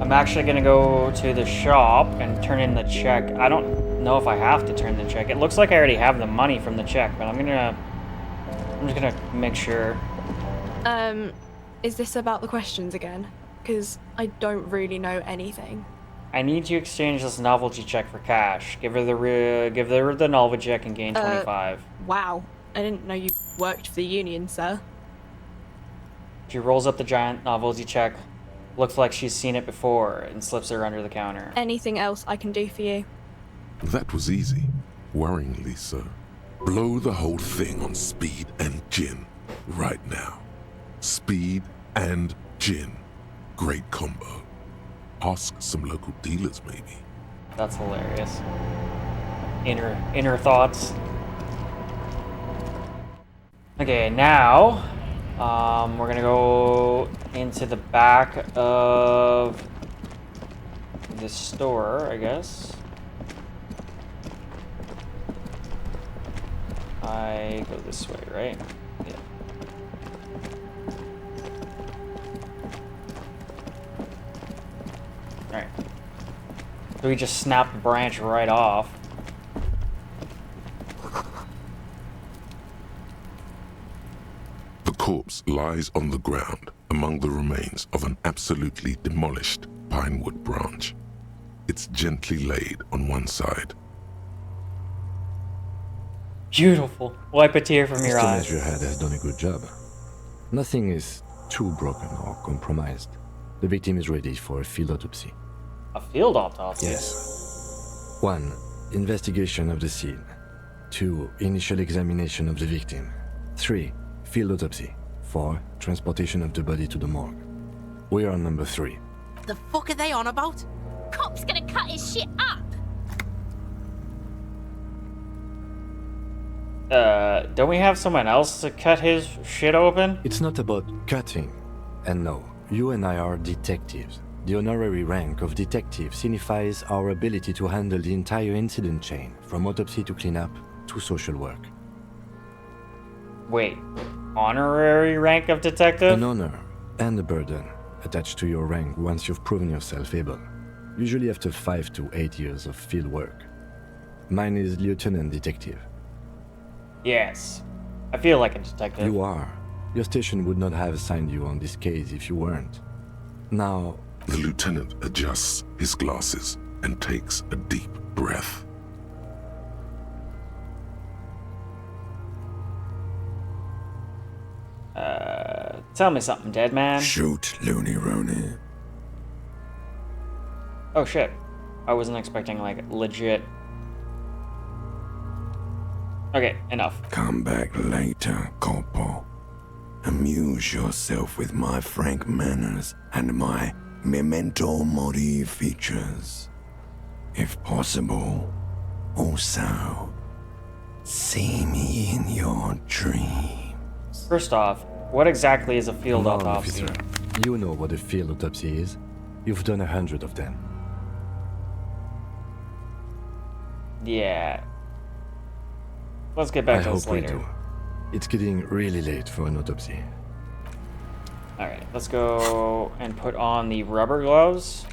I'm actually gonna go to the shop and turn in the check. I don't know if I have to turn the check. It looks like I already have the money from the check, but I'm just gonna make sure. Is this about the questions again? Because I don't really know anything. I need to exchange this novelty check for cash. Give her the novelty check and gain 25. Wow, I didn't know you worked for the union, sir. She rolls up the giant novelty check. Looks like she's seen it before and slips her under the counter. Anything else I can do for you? That was easy. Worryingly so. Blow the whole thing on speed and gin. Right now. Speed and gin. Great combo. Ask some local dealers, maybe. That's hilarious. Inner thoughts. Okay, now we're gonna go into the back of the store, I guess. I go this way, right? Yeah. Alright. So we just snap the branch right off. The corpse lies on the ground among the remains of an absolutely demolished pinewood branch. It's gently laid on one side. Beautiful. Wipe a tear from your Mr. eyes. Measurehead has done a good job. Nothing is too broken or compromised. The victim is ready for a field autopsy. A field autopsy? Yes. 1. Investigation of the scene. 2. Initial examination of the victim. 3. Field autopsy. 4. Transportation of the body to the morgue. We are on number 3. The fuck are they on about? Cop's gonna cut his shit up. Don't we have someone else to cut his shit open? It's not about cutting. And no, you and I are detectives. The honorary rank of detective signifies our ability to handle the entire incident chain, from autopsy to cleanup to social work. Wait, honorary rank of detective? An honor and a burden attached to your rank once you've proven yourself able, usually after 5 to 8 years of field work. Mine is lieutenant detective. Yes. I feel like a detective. You are. Your station would not have assigned you on this case if you weren't. Now, The lieutenant adjusts his glasses and takes a deep breath. Tell me something, dead man. Shoot, Looney Rooney. Oh shit. I wasn't expecting, like, legit. Okay, enough. Come back later, Corporal. Amuse yourself with my frank manners and my memento mori features. If possible, also, see me in your dreams. First off, what exactly is a field come on, autopsy? officer. You know what a field autopsy is. You've done 100 of them. Yeah. Let's get back I to hope this we later. do. It's getting really late for an autopsy. Alright, let's go and put on the rubber gloves.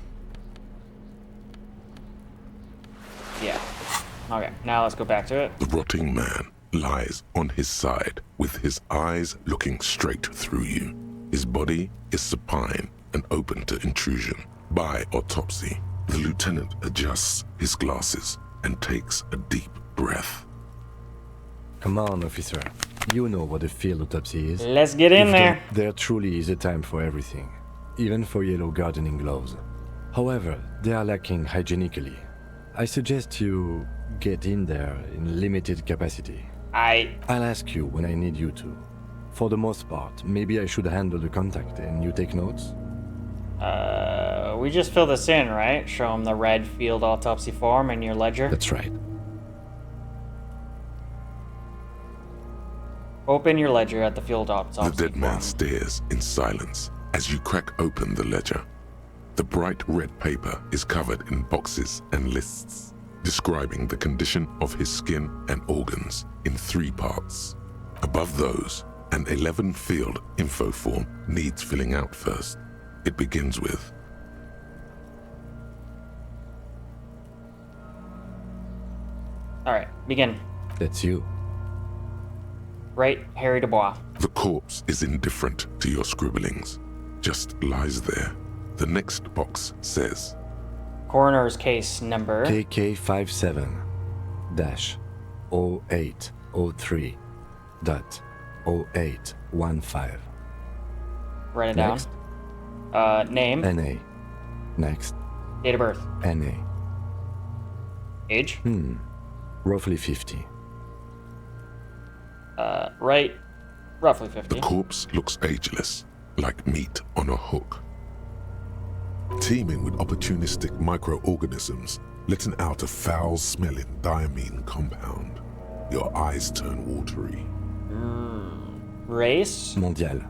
Yeah. Okay, now let's go back to it. The rotting man lies on his side with his eyes looking straight through you. His body is supine and open to intrusion. By autopsy, the lieutenant adjusts his glasses and takes a deep breath. Come on, officer. You know what a field autopsy is. Let's get in You've there. done- There truly is a time for everything, even for yellow gardening gloves. However, they are lacking hygienically. I suggest you get in there in limited capacity. I'll ask you when I need you to. For the most part, maybe I should handle the contact and you take notes? We just fill this in, right? Show him the red field autopsy form in your ledger. That's right. Open your ledger at the field autopsy. The dead man form. stares in silence as you crack open the ledger. The bright red paper is covered in boxes and lists, describing the condition of his skin and organs in 3 parts. Above those, an 11-field info form needs filling out first. It begins with, Alright, begin. That's you. Right, Harry Dubois. the corpse is indifferent to your scribblings, just lies there. The next box says, Coroner's case number. KK57-0803.0815. Write it down. Next. Name. NA. Next. Date of birth. NA. Age. Roughly 50. Right. Roughly 50. the corpse looks ageless, like meat on a hook. Teeming with opportunistic microorganisms, letting out a foul-smelling diamine compound. Your eyes turn watery. Race. Mondial.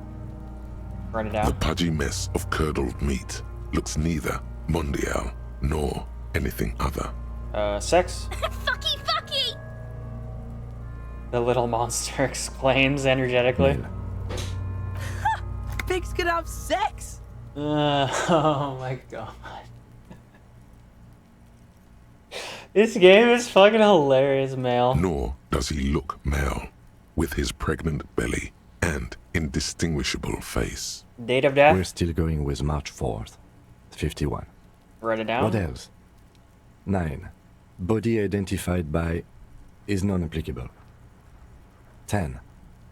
Write it The down. pudgy mess of curdled meat looks neither mondial nor anything other. Sex. Fucky, fucky! The little monster exclaims energetically. Male. Pigs can have sex! Oh my god. This game is fucking hilarious, male. Nor does he look male, with his pregnant belly and indistinguishable face. Date of death. We're still going with March 4th. 51. Write it down. What else? 9. Body identified by is non-applicable. 10.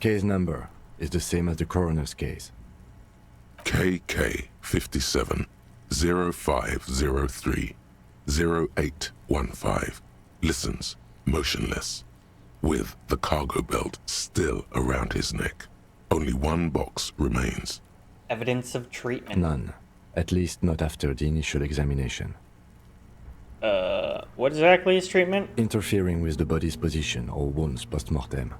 Case number is the same as the coroner's case. KK 57 0503 0815 listens motionless, with the cargo belt still around his neck. Only one box remains. Evidence of treatment. None. At least not after the initial examination. What exactly is treatment? Interfering with the body's position or wounds post-mortem.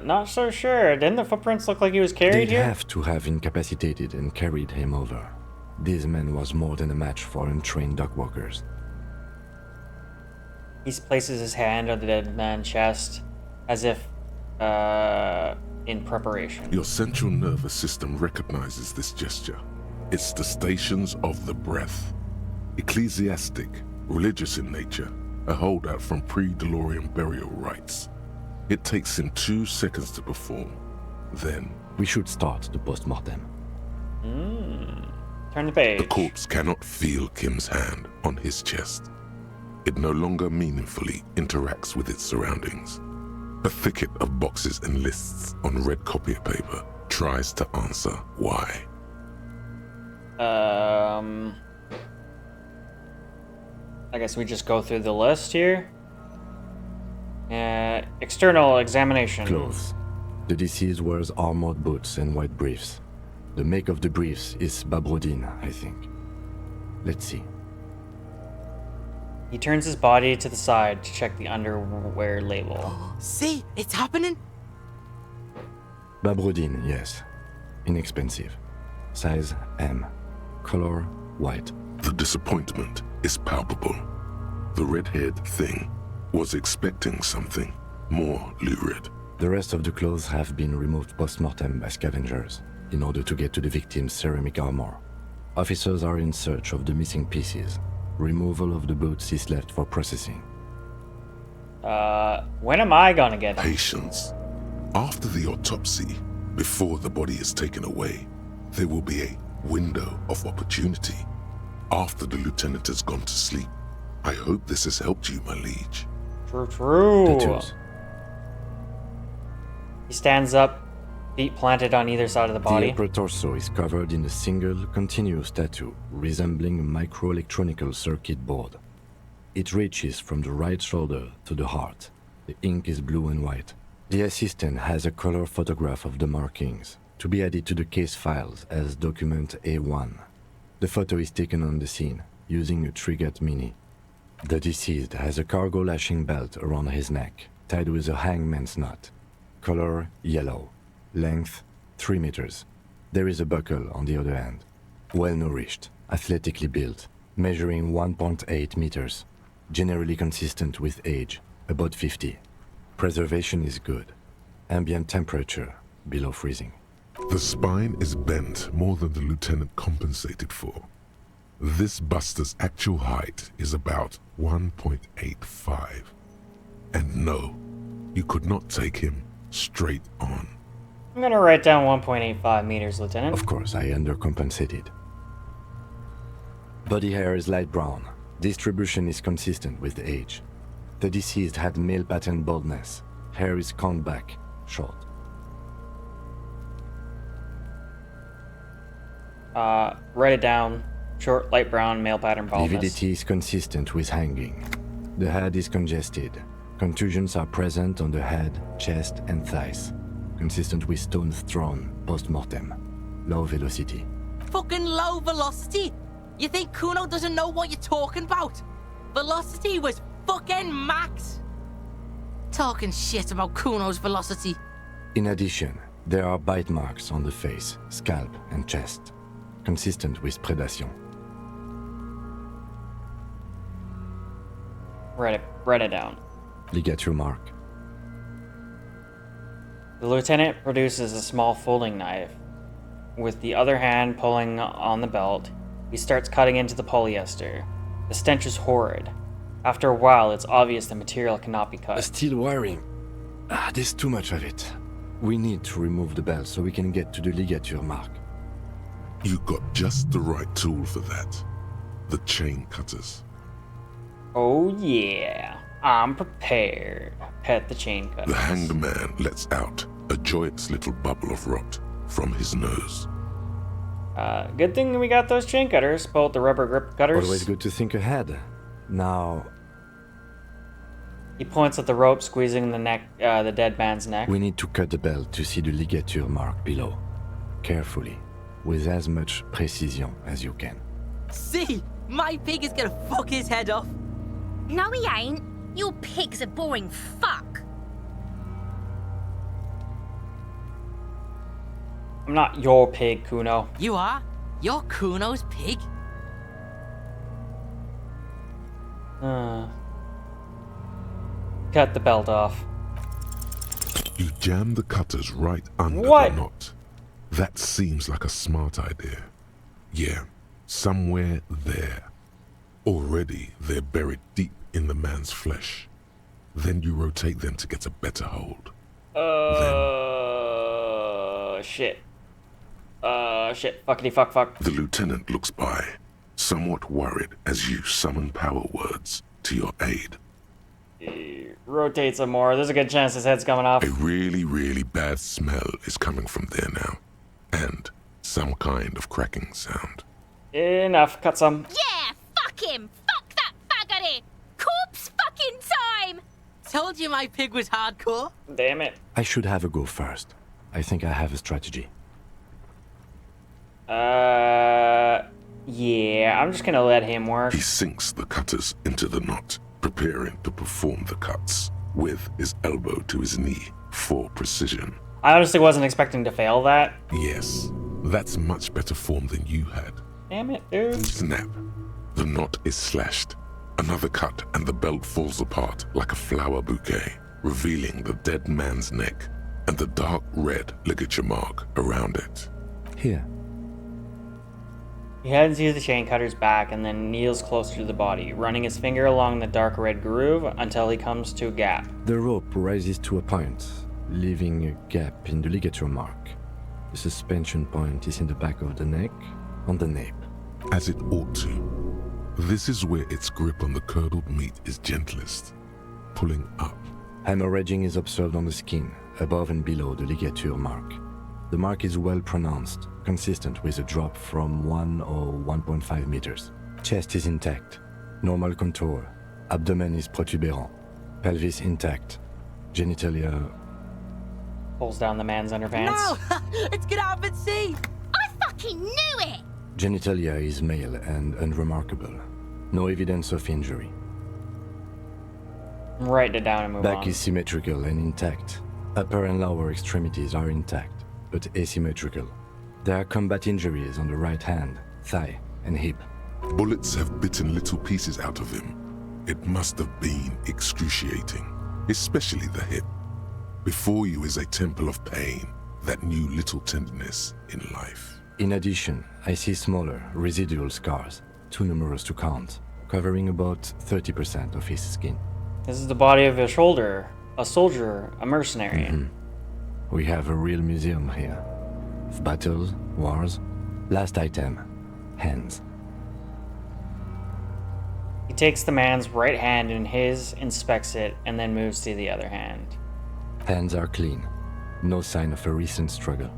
Not so sure. Didn't the footprints look like he was carried They'd here? have to have incapacitated and carried him over. This man was more than a match for untrained dog walkers. He places his hand on the dead man's chest, as if, in preparation. Your central nervous system recognizes this gesture. It's the stations of the breath. Ecclesiastic, religious in nature, a holdout from pre-DeLorean burial rites. It takes him 2 seconds to perform. Then, We should start the post-mortem. Turn the page. the corpse cannot feel Kim's hand on his chest. It no longer meaningfully interacts with its surroundings. A thicket of boxes and lists on red copier paper tries to answer why. I guess we just go through the list here. External examination. Clothes. The deceased wears armored boots and white briefs. The make of the briefs is Babrodine, I think. Let's see. He turns his body to the side to check the underwear label. See, it's happening. Babrodine, yes. Inexpensive. Size M. Color white. The disappointment is palpable. The red-haired thing was expecting something more lurid. The rest of the clothes have been removed post-mortem by scavengers in order to get to the victim's ceramic armor. Officers are in search of the missing pieces. Removal of the boots is left for processing. When am I gonna get him? Patience. After the autopsy, before the body is taken away, there will be a window of opportunity. After the lieutenant has gone to sleep. I hope this has helped you, my liege. True. Tattoos. He stands up, feet planted on either side of the The body. upper torso is covered in a single continuous tattoo resembling a microelectronical circuit board. It reaches from the right shoulder to the heart. The ink is blue and white. The assistant has a color photograph of the markings to be added to the case files as document A1. The photo is taken on the scene, using a Trigat Mini. The deceased has a cargo lashing belt around his neck, tied with a hangman's knot. Color yellow. Length 3 meters. There is a buckle on the other end. Well nourished, athletically built, measuring 1.8 meters. Generally consistent with age, about 50. Preservation is good. Ambient temperature below freezing. The spine is bent more than the lieutenant compensated for. This buster's actual height is about 1.85. And no, you could not take him straight on. I'm gonna write down 1.85 meters, Lieutenant. Of course, I undercompensated. Body hair is light brown. Distribution is consistent with age. The deceased had male pattern baldness. Hair is combed back, short. Write it down. Short, light brown, male pattern baldness. Lividity is consistent with hanging. The head is congested. Contusions are present on the head, chest, and thighs. Consistent with stones thrown post-mortem. Low velocity. Fucking low velocity? You think Kuno doesn't know what you're talking about? Velocity was fucking max. Talking shit about Kuno's velocity. In addition, there are bite marks on the face, scalp, and chest. Consistent with predation. Write it down. Ligature mark. The lieutenant produces a small folding knife. With the other hand pulling on the belt, he starts cutting into the polyester. The stench is horrid. After a while, it's obvious the material cannot be cut. Steel wiring. There's too much of it. We need to remove the belt so we can get to the ligature mark. You got just the right tool for that. The chain cutters. Oh yeah, I'm prepared. Pet the chain cutters. The hanged man lets out a joyous little bubble of rot from his nose. Good thing we got those chain cutters, both the rubber grip cutters. Always good to think ahead. Now, he points at the rope squeezing the neck, the dead man's neck. we need to cut the belt to see the ligature mark below. Carefully, with as much precision as you can. See? My pig is gonna fuck his head off. No, he ain't. Your pig's a boring fuck. I'm not your pig, Kuno. You are? You're Kuno's pig? Cut the belt off. You jam the cutters right under What? the knot. That seems like a smart idea. Yeah, somewhere there. Already they're buried deep in the man's flesh. Then you rotate them to get a better hold. Shit. Shit. Fuckity fuck. The lieutenant looks by, somewhat worried as you summon power words to your aid. Rotate some more. There's a good chance his head's coming off. A really, really bad smell is coming from there now. And some kind of cracking sound. Enough. Cut some. Yeah, fuck him. Fuck that faggoty. Corpse fucking time. Told you my pig was hardcore. Damn it. I should have a go first. I think I have a strategy. Yeah, I'm just gonna let him work. He sinks the cutters into the knot, preparing to perform the cuts, with his elbow to his knee for precision. I honestly wasn't expecting to fail that. Yes, that's much better form than you had. Damn it, dude. Snap. The knot is slashed. Another cut and the belt falls apart like a flower bouquet, revealing the dead man's neck and the dark red ligature mark around it. Here. He heads to the chain cutter's back and then kneels closer to the body, running his finger along the dark red groove until he comes to a gap. The rope rises to a point, leaving a gap in the ligature mark. The suspension point is in the back of the neck, on the nape. As it ought to. This is where its grip on the curdled meat is gentlest, pulling up. Hemorrhaging is observed on the skin, above and below the ligature mark. The mark is well pronounced, consistent with a drop from 1 or 1.5 meters. Chest is intact, normal contour. Abdomen is protuberant, pelvis intact, genitalia. Pulls down the man's underpants. No! Let's get out and see! I fucking knew it. Genitalia is male and unremarkable. No evidence of injury. I'm writing it down and move Back on. is symmetrical and intact. Upper and lower extremities are intact, but asymmetrical. There are combat injuries on the right hand, thigh, and hip. Bullets have bitten little pieces out of him. It must have been excruciating, especially the hip. Before you is a temple of pain that knew little tenderness in life. In addition, I see smaller, residual scars, too numerous to count, covering about 30% of his skin. This is the body of a soldier, a mercenary. We have a real museum here. Of battles, wars. Last item, hands. He takes the man's right hand in his, inspects it, and then moves to the other hand. Hands are clean. No sign of a recent struggle.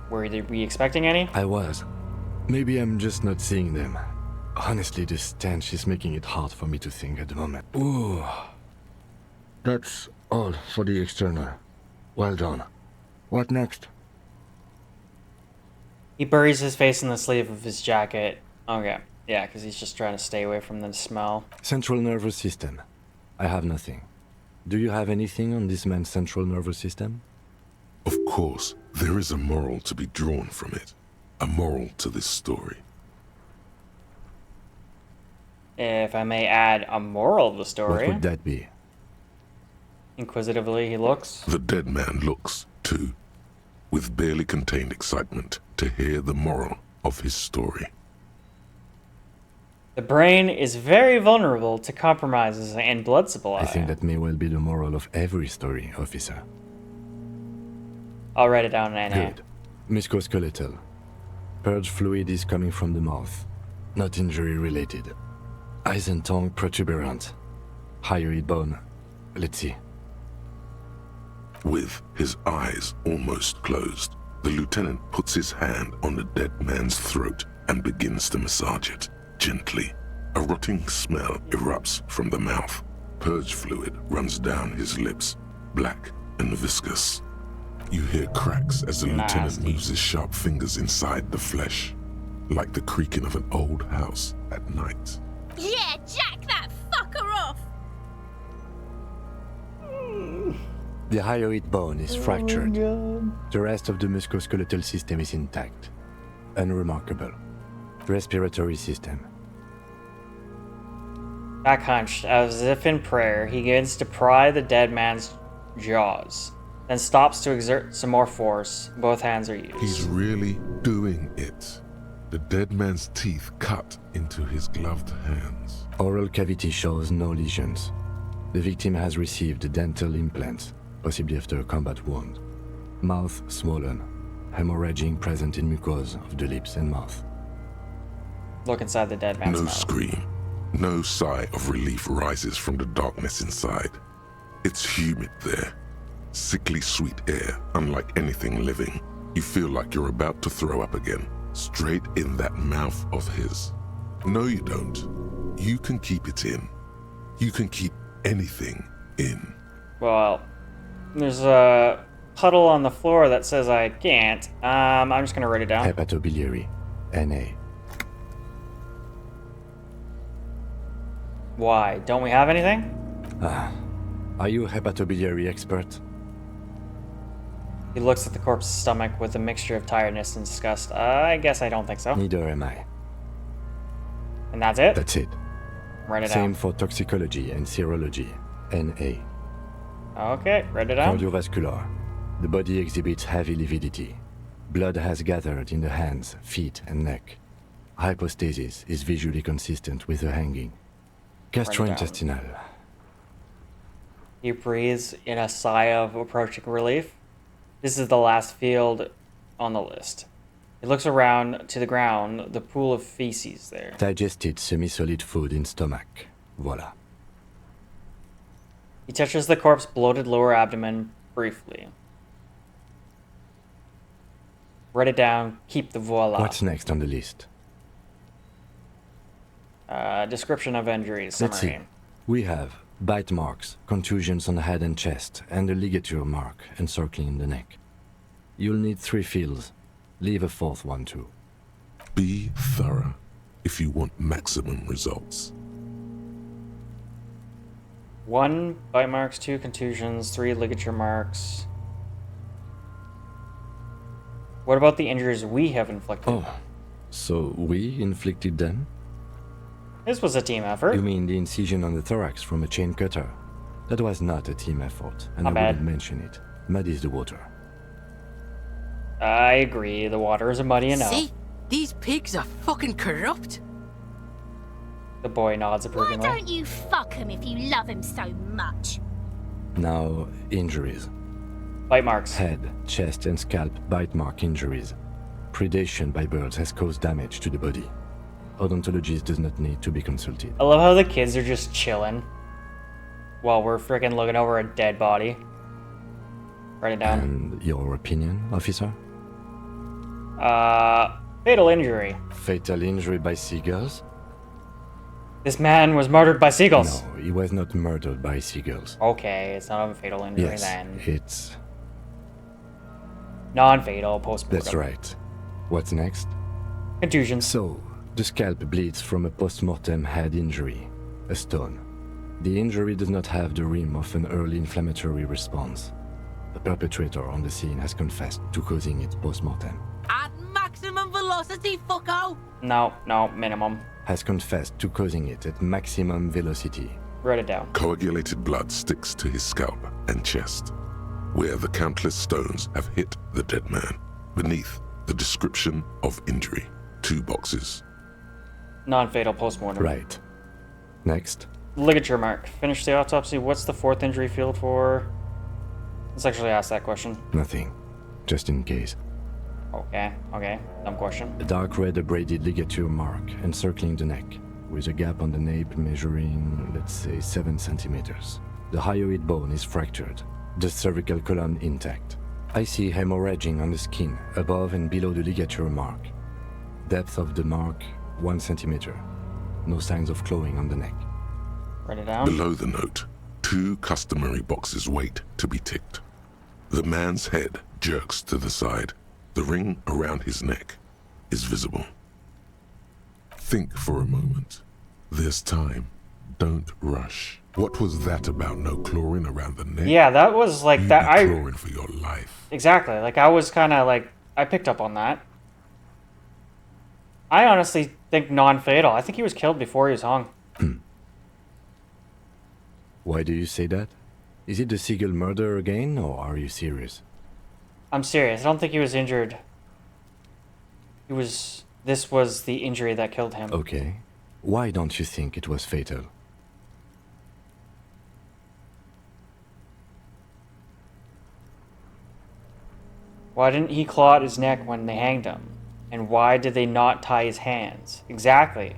Were we expecting any? I was. Maybe I'm just not seeing them. Honestly, this stench is making it hard for me to think at the moment. Ooh. That's all for the external. Well done. What next? He buries his face in the sleeve of his jacket. Okay. Yeah, because he's just trying to stay away from the smell. Central nervous system. I have nothing. Do you have anything on this man's central nervous system? Of course, there is a moral to be drawn from it. A moral to this story. If I may add a moral of the story. What would that be? Inquisitively, he looks. The dead man looks, too, with barely contained excitement to hear the moral of his story. The brain is very vulnerable to compromises and blood supply. I think that may well be the moral of every story, officer. I'll write it down in NA. Good. Musculoskeletal. Purge fluid is coming from the mouth. Not injury related. Eyes and tongue protuberant. Hyoid bone. Let's see. With his eyes almost closed, the lieutenant puts his hand on the dead man's throat and begins to massage it. Gently, a rotting smell erupts from the mouth. Purge fluid runs down his lips, black and viscous. You hear cracks as the lieutenant moves his sharp fingers inside the flesh, like the creaking of an old house at night. Yeah, jack that fucker off! The hyoid bone is fractured. The rest of the musculoskeletal system is intact. Unremarkable. Respiratory system. Back hunched, as if in prayer, he begins to pry the dead man's jaws, then stops to exert some more force. Both hands are used. He's really doing it. The dead man's teeth cut into his gloved hands. Oral cavity shows no lesions. The victim has received dental implants, possibly after a combat wound. Mouth swollen, hemorrhaging present in mucosa of the lips and mouth. Look inside the dead man's No mouth. scream, no sigh of relief rises from the darkness inside. It's humid there. Sickly sweet air, unlike anything living. You feel like you're about to throw up again, straight in that mouth of his. No, you don't. You can keep it in. You can keep anything in. Well, there's a puddle on the floor that says I can't. I'm just gonna write it down. Hepatobiliary. NA. Why? Don't we have anything? Are you a hepatobiliary expert? He looks at the corpse's stomach with a mixture of tiredness and disgust. I guess I don't think so. Neither am I. And that's it? That's it. Write it Same down. for toxicology and serology. NA. Okay, write it down. Cardiovascular. The body exhibits heavy lividity. Blood has gathered in the hands, feet, and neck. Hypostasis is visually consistent with the hanging. Gastrointestinal. He breathes in a sigh of approaching relief. This is the last field on the list. He looks around to the ground, the pool of feces there. Digested semi-solid food in stomach. Voila. He touches the corpse's bloated lower abdomen briefly. Write it down, keep the voila. What's next on the list? Description of injuries, Let's see. summary. We have bite marks, contusions on the head and chest, and a ligature mark encircling the neck. You'll need 3 fields. Leave a 4th one too. Be thorough. if you want maximum results. 1 bite marks, 2 contusions, 3 ligature marks. What about the injuries we have inflicted? Oh, so we inflicted them? This was a team effort. You mean the incision on the thorax from a chain cutter? That was not a team effort, and Not I bad. wouldn't mention it. Muddies the water. I agree. The water is muddy enough. See? These pigs are fucking corrupt. The boy nods Why approvingly. don't you fuck him if you love him so much? Now, injuries. Bite marks. Head, chest, and scalp bite mark injuries. Predation by birds has caused damage to the body. Odontologist does not need to be consulted. I love how the kids are just chilling while we're freaking looking over a dead body. Write it down. And your opinion, officer? Fatal injury. Fatal injury by seagulls? This man was murdered by seagulls. No, he was not murdered by seagulls. Okay, it's not a fatal injury Yes, then. it's... Non-fatal, post-mortem. That's right. What's next? Contusions. So, the scalp bleeds from a post-mortem head injury, a stone. The injury does not have the rim of an early inflammatory response. The perpetrator on the scene has confessed to causing it post-mortem. At maximum velocity, fucko! No, minimum. Has confessed to causing it at maximum velocity. Write it down. Coagulated blood sticks to his scalp and chest, where the countless stones have hit the dead man. Beneath, the description of injury. 2 boxes. Non-fatal post-mortem. Right. Next. Ligature mark. Finish the autopsy. What's the 4th injury field for? Let's actually ask that question. Nothing. Just in case. Okay. Dumb question. A dark red abraded ligature mark encircling the neck, with a gap on the nape measuring, let's say, 7 centimeters. The hyoid bone is fractured, the cervical column intact. I see hemorrhaging on the skin, above and below the ligature mark. Depth of the mark, 1 centimeter. No signs of clawing on the neck. Write it down. Below the note, 2 customary boxes wait to be ticked. The man's head jerks to the side. The ring around his neck is visible. Think for a moment. There's time. Don't rush. What was that about? No clawing around the neck? Yeah, that was like You'd that. be clawing for your life. Exactly. Like I was kind of like I picked up on that. I honestly think non-fatal. I think he was killed before he was hung. Why do you say that? Is it the seagull murder again, or are you serious? I'm serious. I don't think he was injured. This was the injury that killed him. Okay. Why don't you think it was fatal? Why didn't he claw at his neck when they hanged him? And why did they not tie his hands? Exactly.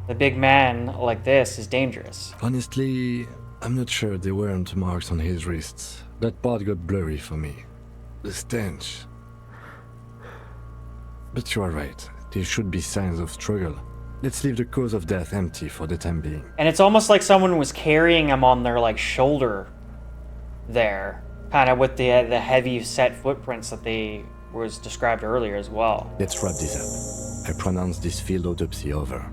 The big man like this is dangerous. Honestly, I'm not sure there weren't marks on his wrists. That part got blurry for me. The stench. But you are right. There should be signs of struggle. Let's leave the cause of death empty for the time being. And it's almost like someone was carrying him on their like shoulder there. Kind of with the heavy set footprints that they was described earlier as well. Let's wrap this up. I pronounce this field autopsy over.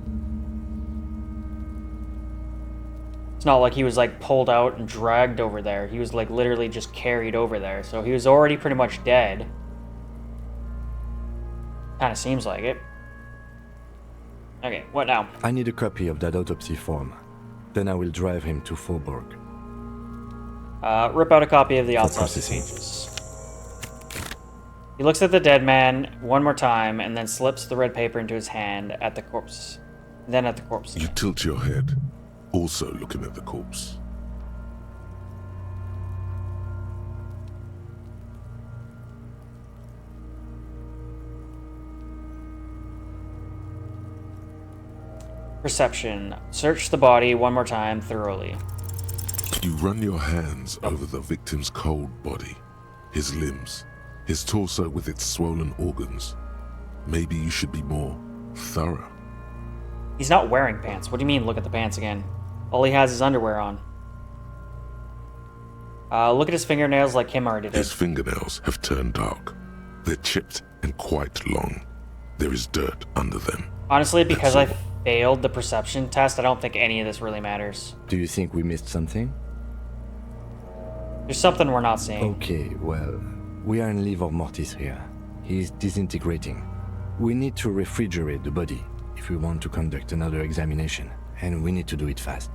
It's not like he was like pulled out and dragged over there. He was like literally just carried over there. So he was already pretty much dead. Kind of seems like it. Okay, what now? I need a copy of that autopsy form. Then I will drive him to Faubourg. Rip out a copy of the For autopsy processing. pages. He looks at the dead man one more time and then slips the red paper into his hand at the corpse. Then at the corpse. You tilt your head, also looking at the corpse. Perception. Search the body one more time thoroughly. You run your hands over the victim's cold body, his limbs, his torso with its swollen organs. Maybe you should be more thorough. He's not wearing pants. What do you mean, look at the pants again? All he has is underwear on. Look at his fingernails like him already did. His fingernails have turned dark. They're chipped and quite long. There is dirt under them. Honestly, because That's failed the perception test, I don't think any of this really matters. Do you think we missed something? There's something we're not seeing. Okay, well, we are in livor mortis here. He is disintegrating. We need to refrigerate the body if we want to conduct another examination, and we need to do it fast.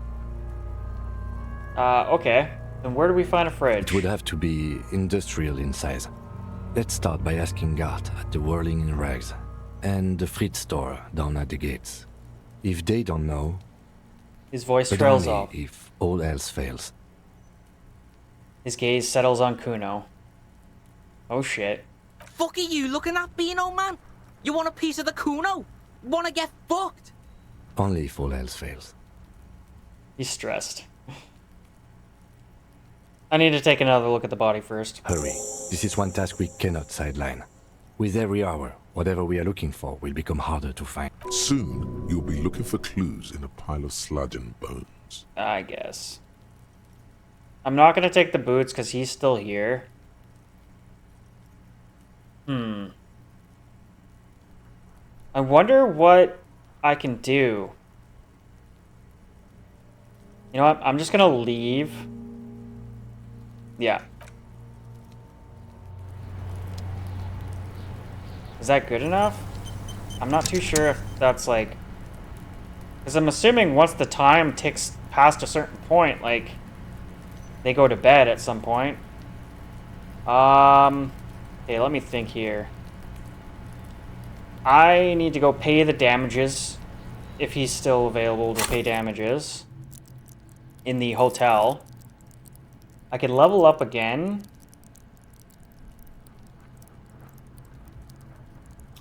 Okay. Then where do we find a fridge? It would have to be industrial in size. Let's start by asking Gart at the Whirling in Rags and the Fritz store down at the gates. If they don't know, His voice but trails only off. if all else fails. His gaze settles on Kuno. Oh shit. Fuck are you looking at, Beano, man? You want a piece of the Kuno? Wanna get fucked? Only if all else fails. He's stressed. I need to take another look at the body first. Hurry. This is one task we cannot sideline. With every hour, whatever we are looking for will become harder to find. Soon, you'll be looking for clues in a pile of sludge and bones. I guess. I'm not gonna take the boots because he's still here. I wonder what I can do. You know what? I'm just gonna leave. Yeah. Is that good enough? I'm not too sure if that's like... Because I'm assuming once the time ticks past a certain point, like, they go to bed at some point. Okay, let me think here. I need to go pay the damages, if he's still available to pay damages, in the hotel. I could level up again.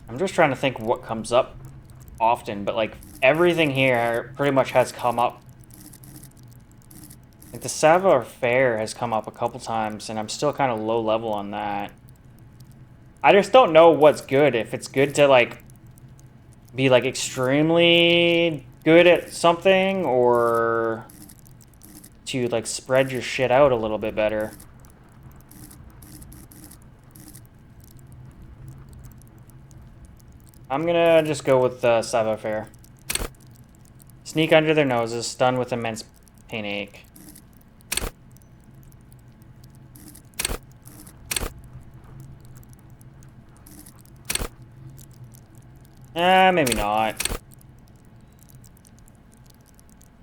I'm just trying to think what comes up often, but like everything here pretty much has come up. Like the Savoir Faire has come up a couple times, and I'm still kind of low level on that. I just don't know what's good. If it's good to like be like extremely good at something, or to like spread your shit out a little bit better. I'm gonna just go with Savoir Faire. Sneak under their noses, stun with immense pain ache. Maybe not.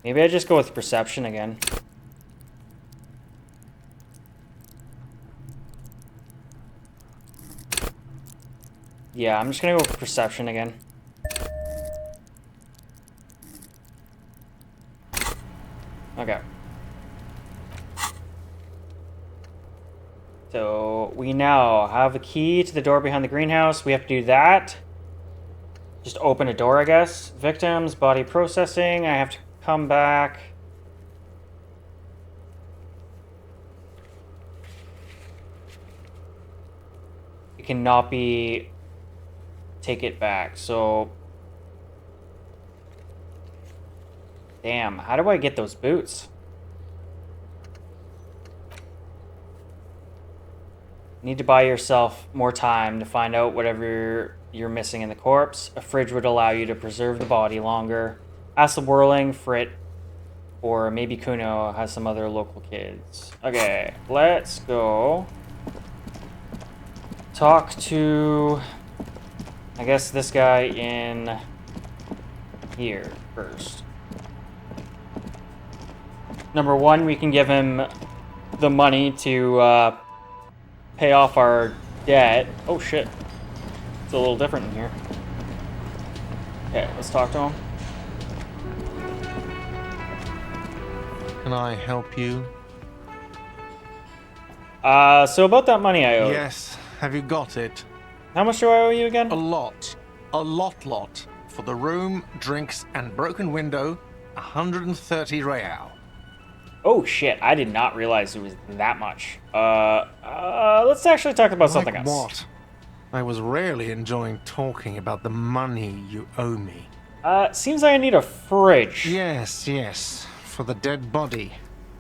Maybe I just go with perception again. Yeah, I'm just gonna go with perception again. Okay. So, we now have a key to the door behind the greenhouse. We have to do that. Just open a door, I guess. Victims, body processing. I have to come back. It cannot be... Take it back, so... Damn, how do I get those boots? You need to buy yourself more time to find out whatever you're missing in the corpse. A fridge would allow you to preserve the body longer. Ask the Whirling, Frit, or maybe Kuno has some other local kids. Okay, let's go talk to, I guess, this guy in here first. Number one, we can give him the money to pay off our debt. Oh shit. It's a little different in here. Okay, let's talk to him. Can I help you? So about that money I owe. Yes. Have you got it? How much do I owe you again? A lot. A lot. For the room, drinks, and broken window, 130 real. Oh shit, I did not realize it was that much. Let's actually talk about something else. What? I was rarely enjoying talking about the money you owe me. Seems like I need a fridge. Yes. For the dead body.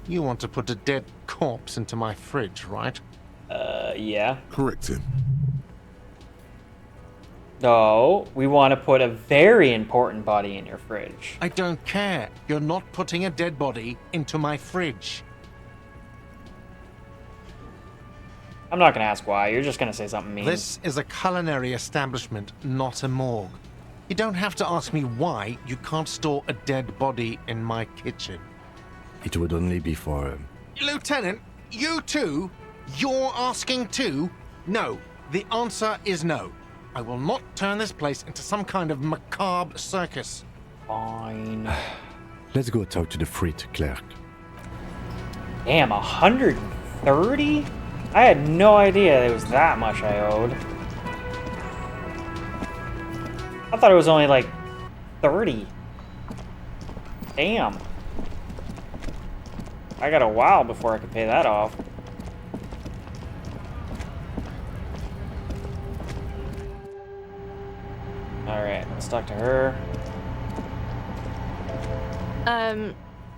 You want to put a dead corpse into my fridge, right? Yeah. Correct him. No, we want to put a very important body in your fridge. I don't care. You're not putting a dead body into my fridge. I'm not going to ask why. You're just going to say something mean. This is a culinary establishment, not a morgue. You don't have to ask me why you can't store a dead body in my kitchen. It would only be for... Lieutenant, you too? You're asking too? No. The answer is no. I will not turn this place into some kind of macabre circus. Fine. Let's go talk to the freight clerk. Damn, 130? I had no idea it was that much I owed. I thought it was only like 30. Damn. I got a while before I could pay that off. Alright, let's talk to her.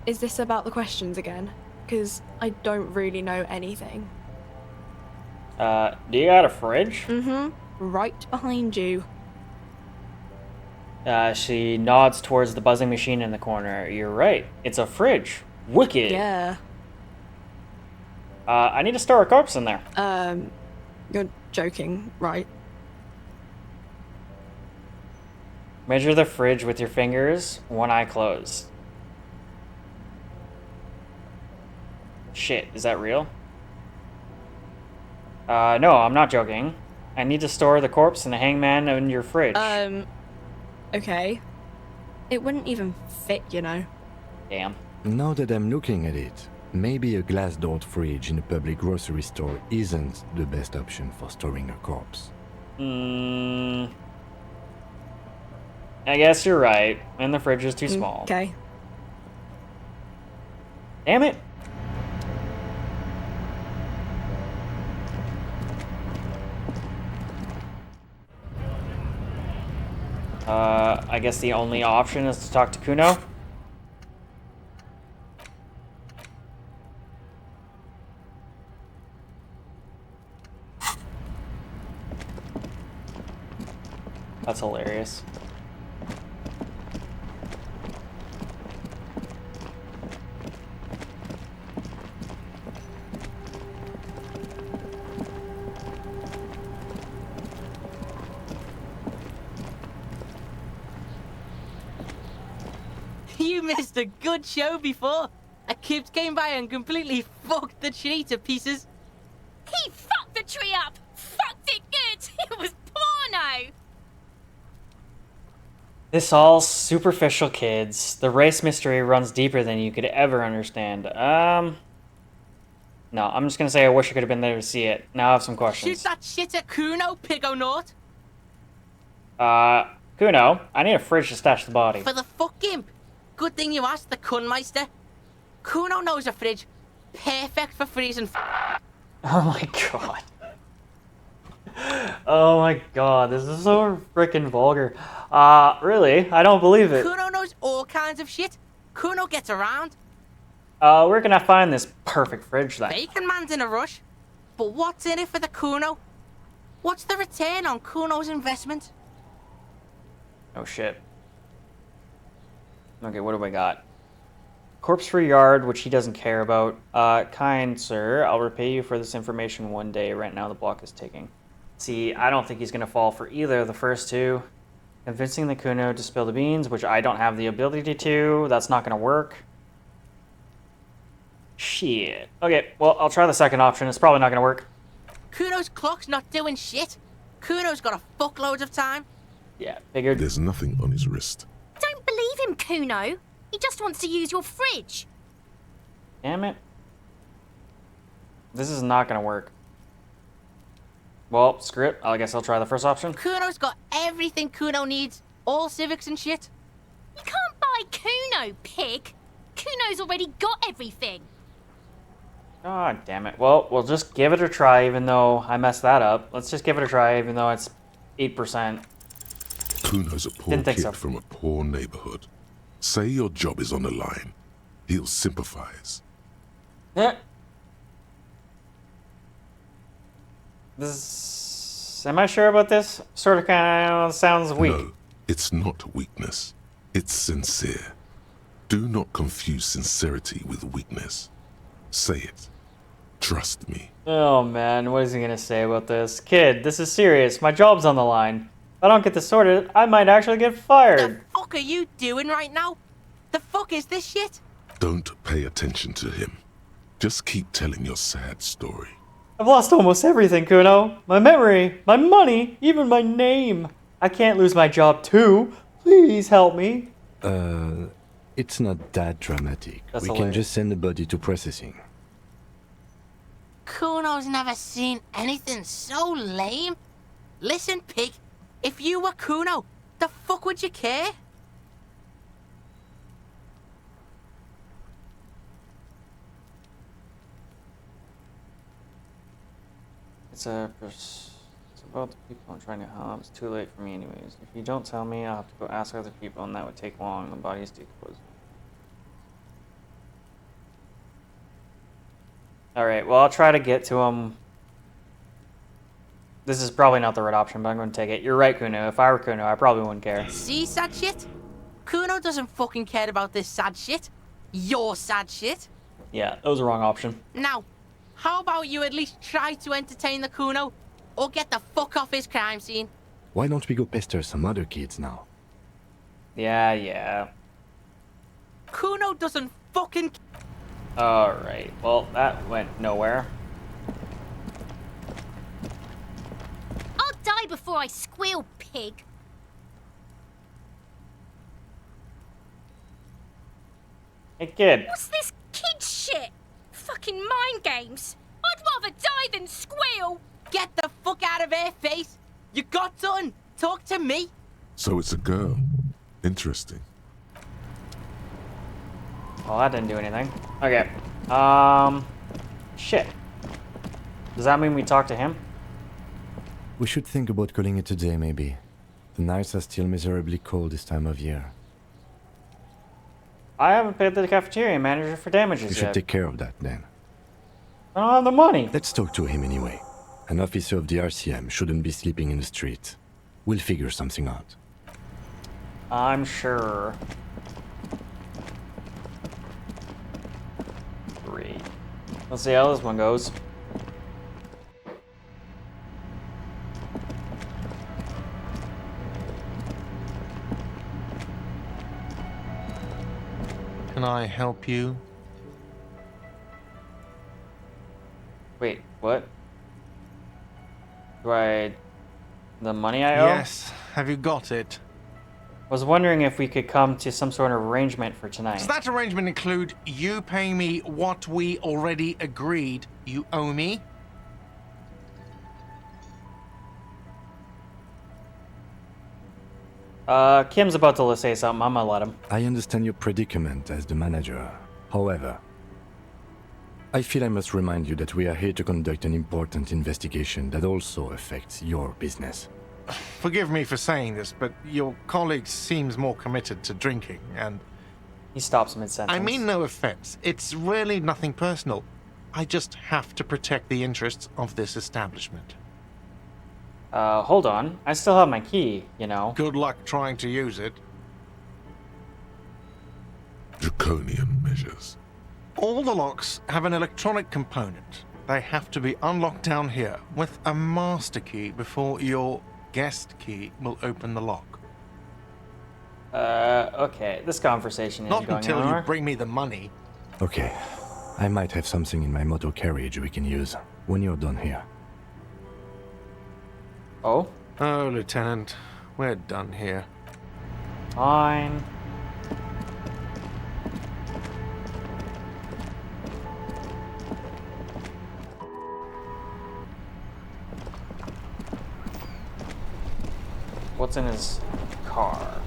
Is this about the questions again? Because I don't really know anything. Do you got a fridge? Mm-hmm. Right behind you. She nods towards the buzzing machine in the corner. You're right. It's a fridge. Wicked. Yeah. I need to store a corpse in there. You're joking, right? Measure the fridge with your fingers, one eye closed. Shit, is that real? No, I'm not joking. I need to store the corpse and the hangman in your fridge. Okay. It wouldn't even fit, you know. Damn. Now that I'm looking at it, maybe a glass-doored fridge in a public grocery store isn't the best option for storing a corpse. I guess you're right. And the fridge is too small. Okay. Damn it. I guess the only option is to talk to Kuno. That's hilarious. You missed a good show before. A kid came by and completely fucked the tree to pieces. He fucked the tree up! Fucked it good! It was porno! This all superficial, kids. The race mystery runs deeper than you could ever understand. No, I'm just gonna say I wish I could have been there to see it. Now I have some Shoot questions. that shit at Kuno, Pigonaut. Kuno, I need a fridge to stash the body. For the fuck imp. Good thing you asked the Kunmeister. Kuno knows a fridge. Perfect for freezing. Oh my god. Oh my god, this is so freaking vulgar. Really? I don't believe it. Kuno knows all kinds of shit. Kuno gets around. We're gonna find this perfect fridge then. Bacon Man's in a rush. But what's in it for the Kuno? What's the return on Kuno's investment? Oh shit. Okay, what do we got? Corpse-free yard, which he doesn't care about. Kind sir, I'll repay you for this information one day. Right now the block is ticking. See, I don't think he's gonna fall for either of the first two. Convincing the Kuno to spill the beans, which I don't have the ability to. That's not gonna work. Shit. Okay, well, I'll try the second option. It's probably not gonna work. Kuno's clock's not doing shit. Kuno's got a fuckload of time. Yeah, figured. There's nothing on his wrist. Don't believe him, Kuno. He just wants to use your fridge. Damn it. This is not gonna work. Well, screw it. I guess I'll try the first option. Kuno's got everything Kuno needs. All civics and shit. You can't buy Kuno, pig. Kuno's already got everything. God damn it. Well, we'll just give it a try, even though I messed that up. Let's just give it a try, even though it's 8%. Kuno's a poor Didn't think kid so. from a poor neighborhood. Say your job is on the line. He'll sympathize. This weakness. Am I sure about this? Sort of kind of sounds weak. No, it's not weakness. It's sincere. Do not confuse sincerity with weakness. Say it. Trust me. Oh man, what is he gonna say about this? Kid, this is serious. My job's on the line. If I don't get this sorted, I might actually get fired. The fuck are you doing right now? The fuck is this shit? Don't pay attention to him. Just keep telling your sad story. I've lost almost everything, Kuno. My memory, my money, even my name. I can't lose my job too. Please help me. It's not that dramatic. That's we can hilarious. just send the body to processing. Kuno's never seen anything so lame. Listen, pig, if you were Kuno, the fuck would you care? It's about the people I'm trying to help. It's too late for me anyways. If you don't tell me, I'll have to go ask other people, and that would take long. The body's decomposing. Alright, well, I'll try to get to him. This is probably not the right option, but I'm going to take it. You're right, Kuno. If I were Kuno, I probably wouldn't care. See, sad shit? Kuno doesn't fucking care about this sad shit. Your sad shit. Yeah, that was the wrong option. Now, how about you at least try to entertain the Kuno, or get the fuck off his crime scene? Why don't we go pester some other kids now? Yeah. Kuno doesn't fucking... Alright, well, that went nowhere. I'll die before I squeal, pig. Hey, kid. What's this kid shit? Fucking mind games. I'd rather die than squeal. Get the fuck out of here, face! You got done! Talk to me! So it's a girl. Interesting. Well, that didn't do anything. Okay. Shit. Does that mean we talk to him? We should think about calling it a day, maybe. The nights are still miserably cold this time of year. I haven't paid the cafeteria manager for damages We should yet. take care of that then. I don't have the money. Let's talk to him anyway. An officer of the RCM shouldn't be sleeping in the street. We'll figure something out. I'm sure. Great. Let's see how this one goes. Can I help you? Wait, what? The money I owe? Yes. Have you got it? Was wondering if we could come to some sort of arrangement for tonight. Does that arrangement include you paying me what we already agreed you owe me? Kim's about to say something. I'm gonna let him. I understand your predicament as the manager. However, I feel I must remind you that we are here to conduct an important investigation that also affects your business. Forgive me for saying this, but your colleague seems more committed to drinking, and... He stops mid-sentence. I mean no offense. It's really nothing personal. I just have to protect the interests of this establishment. Hold on. I still have my key, you know. Good luck trying to use it. Draconian measures. All the locks have an electronic component. They have to be unlocked down here with a master key before your guest key will open the lock. Okay. This conversation isn't Not going until anywhere. you bring me the money. Okay, I might have something in my motor carriage we can use when you're done here. Oh? Oh, Lieutenant, we're done here. Fine. What's in his car?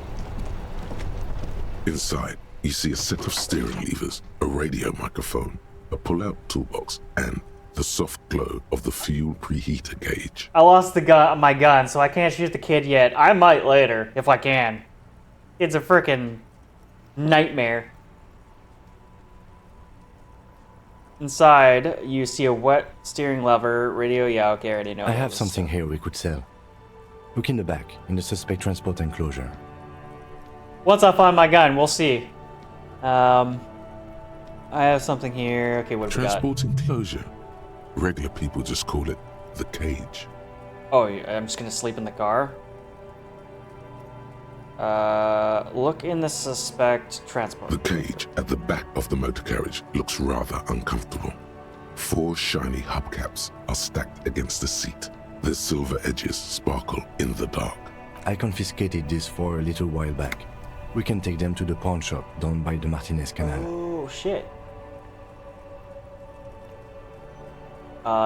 Inside, you see a set of steering levers, a radio microphone, a pull-out toolbox, and the soft glow of the fuel preheater gauge. I lost my gun, so I can't shoot the kid yet. I might later, if I can. It's a frickin' nightmare. Inside, you see a wet steering lever, radio. Yeah, okay, I already know. I have those. something here we could sell. Look in the back, in the suspect transport enclosure. Once I find my gun, we'll see. I have something here. Okay, what do we got? Transport enclosure. Regular people just call it the cage. Oh, I'm just gonna sleep in the car. Look in the suspect transport. The cage at the back of the motor carriage looks rather uncomfortable. 4 shiny hubcaps are stacked against the seat. Their silver edges sparkle in the dark. I confiscated these 4 a little while back. We can take them to the pawn shop down by the Martinez Canal. Oh, shit.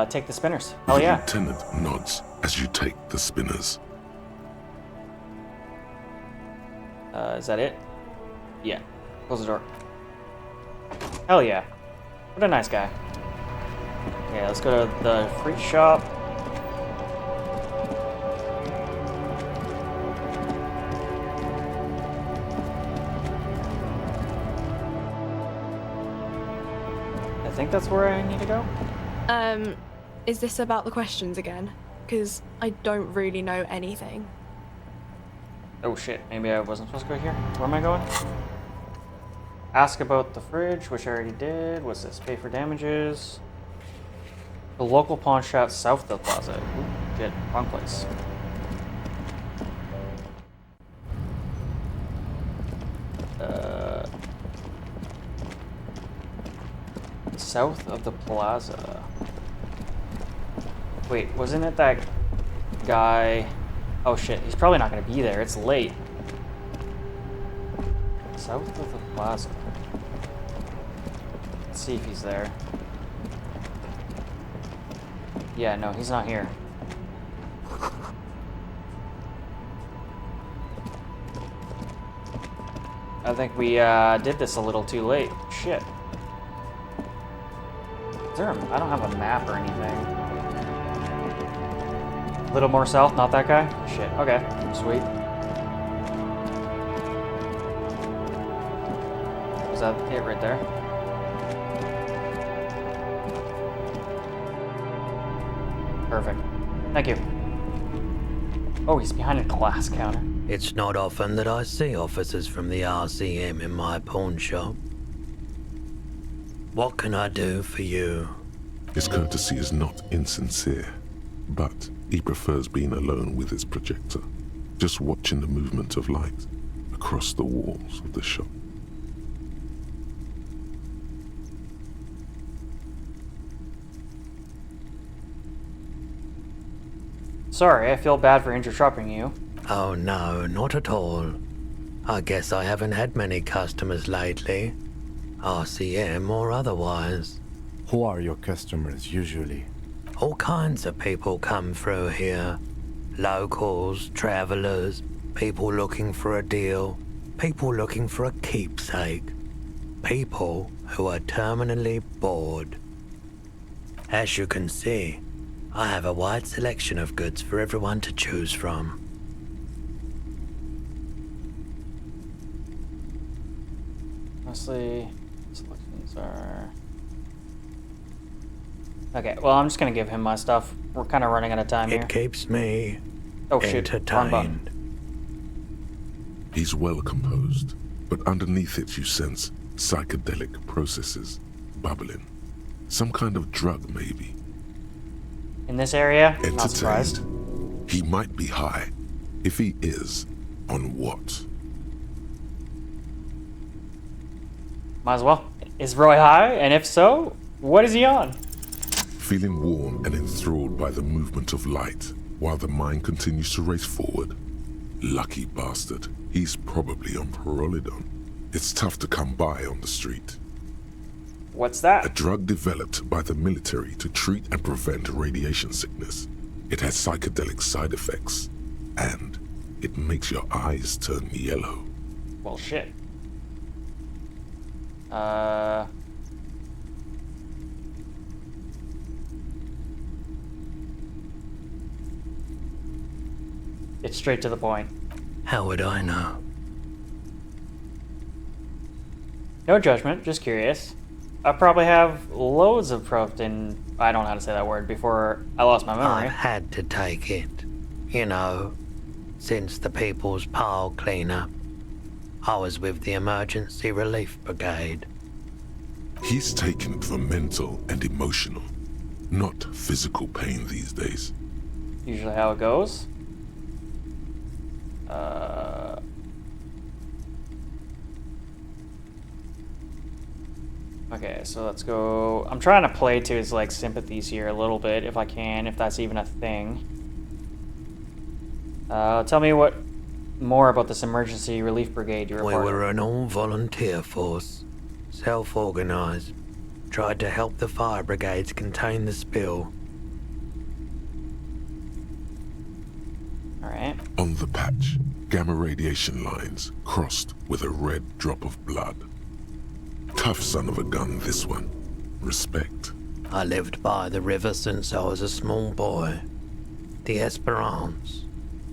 Take the spinners. Oh, The yeah. lieutenant nods as you take the spinners. Is that it? Yeah. Close the door. Hell yeah. What a nice guy. Yeah, let's go to the fruit shop. I think that's where I need to go. Is this about the questions again? Because I don't really know anything. Oh shit, maybe I wasn't supposed to go here. Where am I going? Ask about the fridge, which I already did. What's this? Pay for damages. The local pawn shop south of the plaza. Ooh, shit, wrong place. South of the plaza. Wait, wasn't it that guy? Oh shit, he's probably not gonna be there. It's late. South of the plaza. Let's see if he's there. Yeah, no, he's not here. I think we did this a little too late. Shit. Is there I don't have a map or anything. A little more south, not that guy? Shit, okay, sweet. Was that it right there? Perfect. Thank you. Oh, he's behind a glass counter. It's not often that I see officers from the RCM in my pawn shop. What can I do for you? His courtesy is not insincere, but he prefers being alone with his projector, just watching the movement of light across the walls of the shop. Sorry, I feel bad for interrupting you. Oh no, not at all. I guess I haven't had many customers lately. RCM or otherwise. Who are your customers usually? All kinds of people come through here. Locals, travelers, people looking for a deal, people looking for a keepsake. People who are terminally bored. As you can see, I have a wide selection of goods for everyone to choose from. Mostly, selections are... Okay, well, I'm just gonna give him my stuff. We're kind of running out of time here. It keeps me entertained. He's well composed, but underneath it you sense psychedelic processes bubbling. Some kind of drug, maybe. In this area? Not surprised. Entertained. He might be high. If he is, on what? Might as well. Is Roy high? And if so, what is he on? Feeling warm and enthralled by the movement of light, while the mind continues to race forward. Lucky bastard. He's probably on Pyrrolidon. It's tough to come by on the street. What's that? A drug developed by the military to treat and prevent radiation sickness. It has psychedelic side effects, and it makes your eyes turn yellow. Well, shit. It's straight to the point. How would I know? No judgment, just curious. I probably have loads of proof in... I don't know how to say that word before I lost my memory. I've had to take it. You know, since the People's Pile cleanup. I was with the Emergency Relief Brigade. He's taken it for mental and emotional, not physical pain these days. Usually how it goes. Okay, so let's go. I'm trying to play to his like sympathies here a little bit, if I can, if that's even a thing. Tell me what more about this emergency relief brigade you're a We part were of. an all-volunteer force, self-organized. Tried to help the fire brigades contain the spill. Alright. On the patch, gamma radiation lines crossed with a red drop of blood. Tough son of a gun, this one. Respect. I lived by the river since I was a small boy. The Esperance.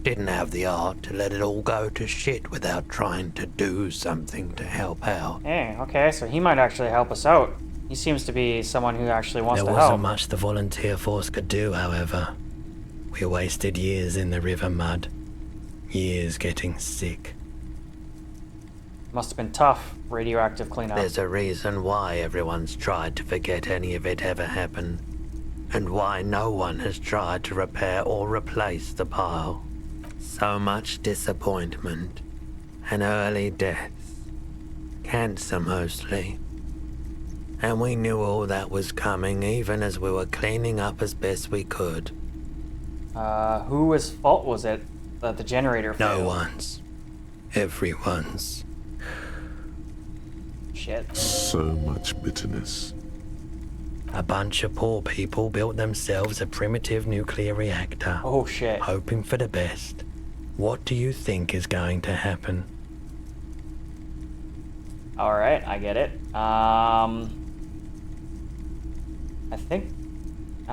Didn't have the art to let it all go to shit without trying to do something to help out. Hey, okay, so he might actually help us out. He seems to be someone who actually wants There to wasn't help. much the volunteer force could do, however. We wasted years in the river mud. Years getting sick. Must have been tough, radioactive cleanup. There's a reason why everyone's tried to forget any of it ever happened. And why no one has tried to repair or replace the pile. So much disappointment. And early deaths. Cancer mostly. And we knew all that was coming even as we were cleaning up as best we could. Whose fault was it that the generator failed? No one's. Everyone's. Shit. So much bitterness. A bunch of poor people built themselves a primitive nuclear reactor. Oh shit. Hoping for the best. What do you think is going to happen? Alright, I get it. I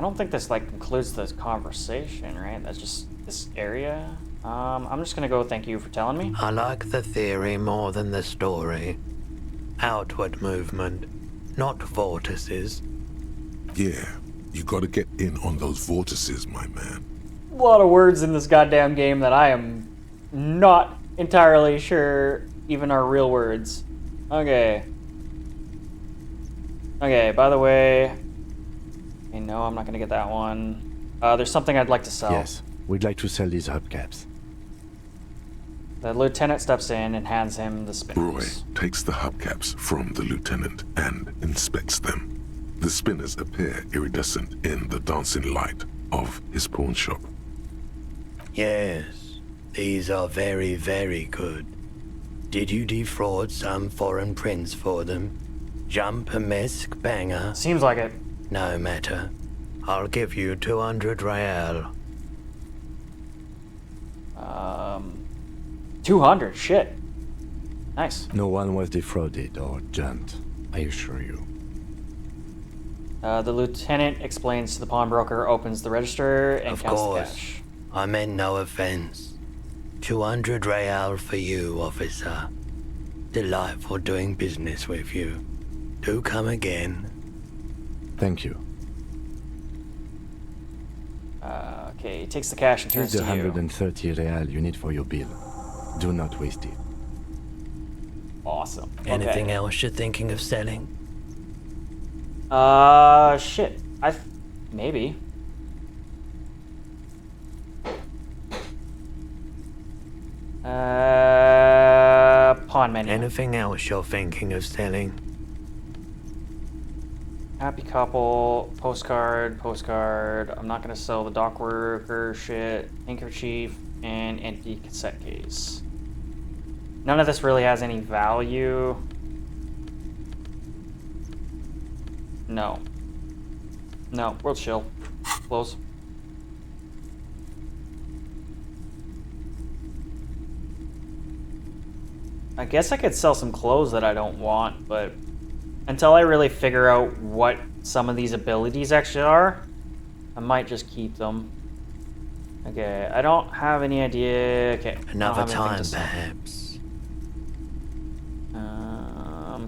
don't think this like concludes this conversation, right? That's just this area. I'm just gonna go thank you for telling me. I like the theory more than the story. Outward movement, not vortices. Yeah, you gotta get in on those vortices, my man. A lot of words in this goddamn game that I am not entirely sure even are real words. Okay. Okay, by the way... Okay, no, I'm not gonna get that one. There's something I'd like to sell. Yes, we'd like to sell these hubcaps. The lieutenant steps in and hands him the Roy spinners. takes the hubcaps from the lieutenant and inspects them. The spinners appear iridescent in the dancing light of his pawn shop. Yes, these are very, very good. Did you defraud some foreign prince for them? Jump-a-mesk banger? Seems like it. No matter. I'll give you 200 real. 200, shit. Nice. No one was defrauded or jumped, I assure you. The lieutenant explains to the pawnbroker, opens the register, and Of counts the course. cash. I meant no offense. 200 real for you, officer. Delightful doing business with you. Do come again. Thank you. Okay, he takes the cash and turns Here's the to you. 130 real you need for your bill. Do not waste it. Awesome. Anything Okay. else you're thinking of selling? Shit. Maybe. Pawn menu. Anything else you're thinking of selling? Happy couple, postcard. I'm not gonna sell the dock worker shit, handkerchief, and empty cassette case. None of this really has any value. No. No, we'll chill. Close. I guess I could sell some clothes that I don't want, but until I really figure out what some of these abilities actually are, I might just keep them. Okay, I don't have any idea. Okay, I don't Another have anything time, to sell. perhaps.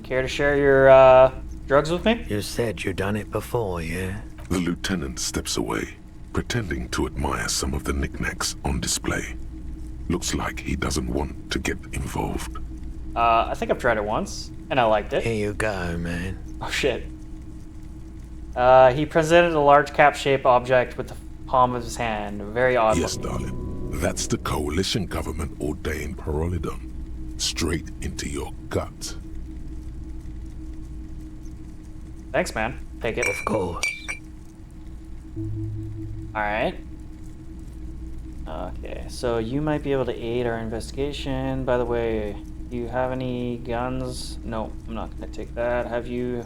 Care to share your drugs with me? You said you done it before, yeah? The lieutenant steps away, pretending to admire some of the knickknacks on display. Looks like he doesn't want to get involved. I think I've tried it once, and I liked it. Here you go, man. Oh shit. He presented a large cap-shaped object with the palm of his hand. Very odd. Yes, darling. That's the coalition government ordained Parolidon. Straight into your gut. Thanks, man. Take it. Of course. Alright. Okay, so you might be able to aid our investigation. By the way, do you have any guns? No, I'm not gonna take that. Have you...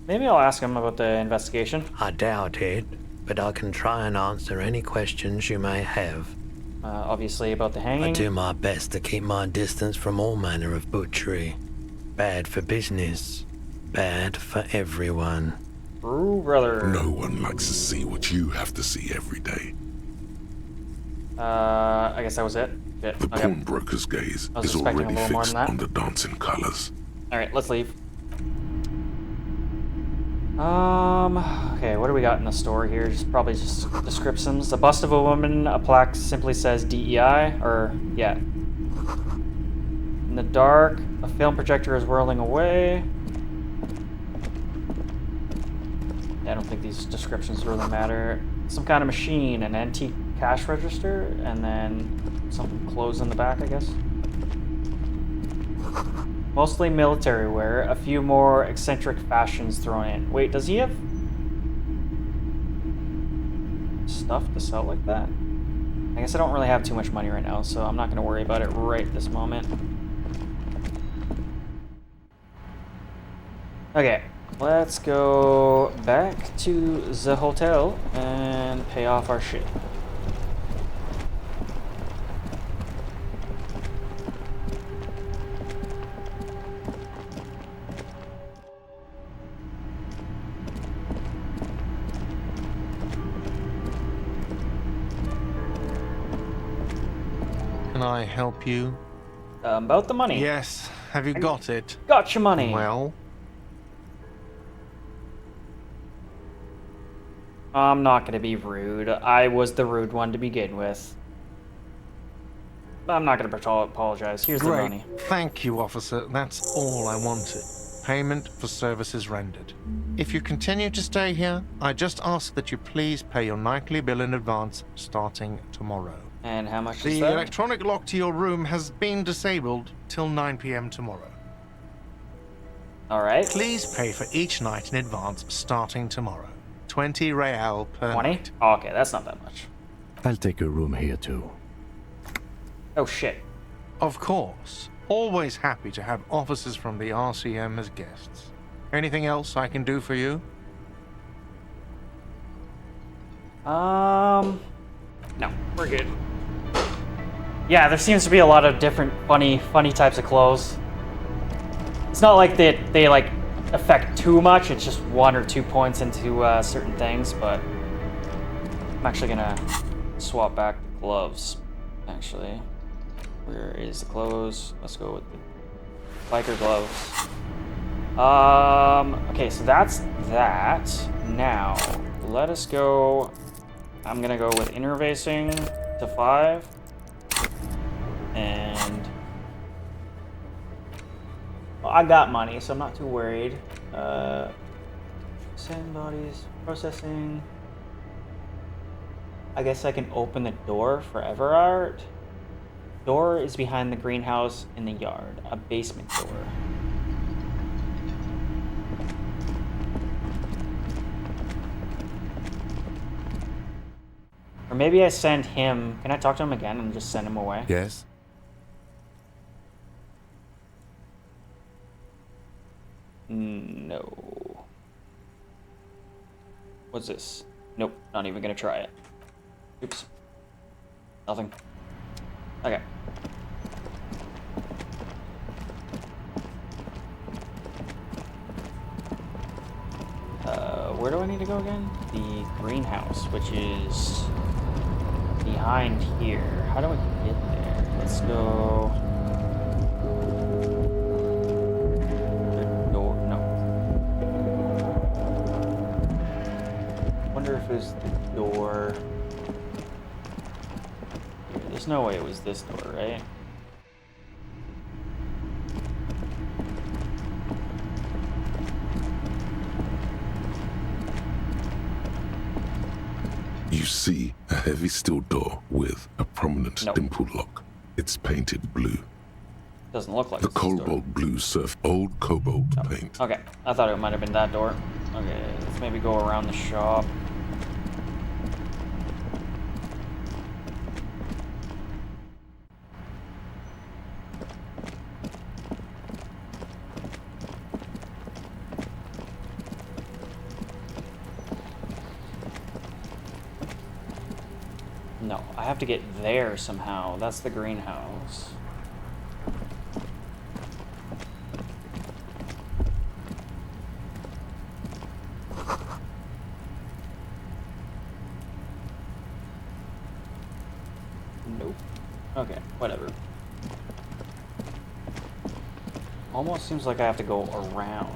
Maybe I'll ask him about the investigation. I doubt it, but I can try and answer any questions you may have. Obviously about the hanging. I do my best to keep my distance from all manner of butchery. Bad for business. Bad for everyone. True, brother. No one likes to see what you have to see every day. I guess that was it. Shit. The pawnbroker's gaze is already fixed on the dancing colors. Alright, let's leave. Okay, what do we got in the store here? Probably just descriptions. A bust of a woman, a plaque simply says DEI, or, yeah. In the dark, a film projector is whirling away. Yeah, I don't think these descriptions really matter. Some kind of machine, an antique cash register, and then some clothes in the back, I guess. Mostly military wear, a few more eccentric fashions thrown in. Wait, does he have stuff to sell like that? I guess I don't really have too much money right now, so I'm not going to worry about it right this moment. Okay, let's go back to the hotel and pay off our shit. Can I help you? About the money. Yes. Have you got it? Got your money. Well? I'm not going to be rude. I was the rude one to begin with. I'm not going to apologize. Here's the money. Thank you, officer. That's all I wanted. Payment for services rendered. If you continue to stay here, I just ask that you please pay your nightly bill in advance starting tomorrow. And how much is The that? electronic lock to your room has been disabled till 9 p.m. tomorrow. Alright. Please pay for each night in advance starting tomorrow. 20 real per 20? night. Oh, okay, that's not that much. I'll take a room here too. Oh shit. Of course. Always happy to have officers from the RCM as guests. Anything else I can do for you? No, we're good. Yeah, there seems to be a lot of different funny types of clothes. It's not like they like affect too much, it's just 1 or 2 points into certain things, but I'm actually gonna swap back the gloves, actually. Where is the clothes? Let's go with the biker gloves. Okay, so that's that. Now, let us go. I'm gonna go with interfacing to 5. And well, I got money, so I'm not too worried. Send bodies, processing. I guess I can open the door for Everard. Door is behind the greenhouse in the yard, a basement door. Or maybe I send him, can I talk to him again and just send him away? Yes? No. What's this? Nope, not even gonna try it. Oops. Nothing. Okay. Where do I need to go again? The greenhouse, which is behind here. How do I get there? Let's go. wonder if it was the door. There's no way it was this door, right? You see a heavy steel door with a prominent dimple lock. It's painted blue. Doesn't look like the it's this door. cobalt blue surf old cobalt paint. Okay, I thought it might have been that door. Okay, let's maybe go around the shop. No, I have to get there somehow. That's the greenhouse. Nope. Okay, whatever. Almost seems like I have to go around.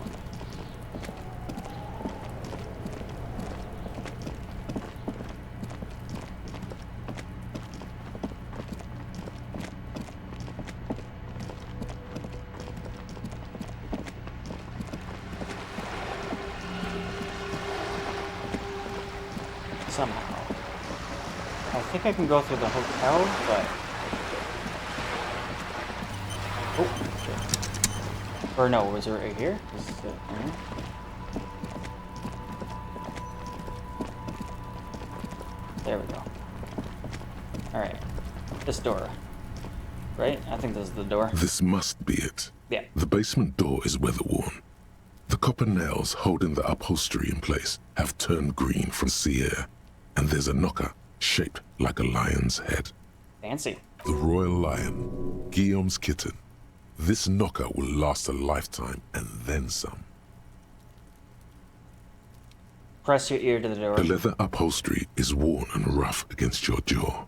Somehow. I think I can go through the hotel, but... Oh, shit. Or no, was it right here? Is it here? There we go. Alright. This door. Right? I think this is the door. This must be it. Yeah. The basement door is weather-worn. The copper nails holding the upholstery in place have turned green from sea air, and there's a knocker shaped like a lion's head. Fancy. The royal lion, Guillaume's kitten. This knocker will last a lifetime and then some. Press your ear to the door. The leather upholstery is worn and rough against your jaw.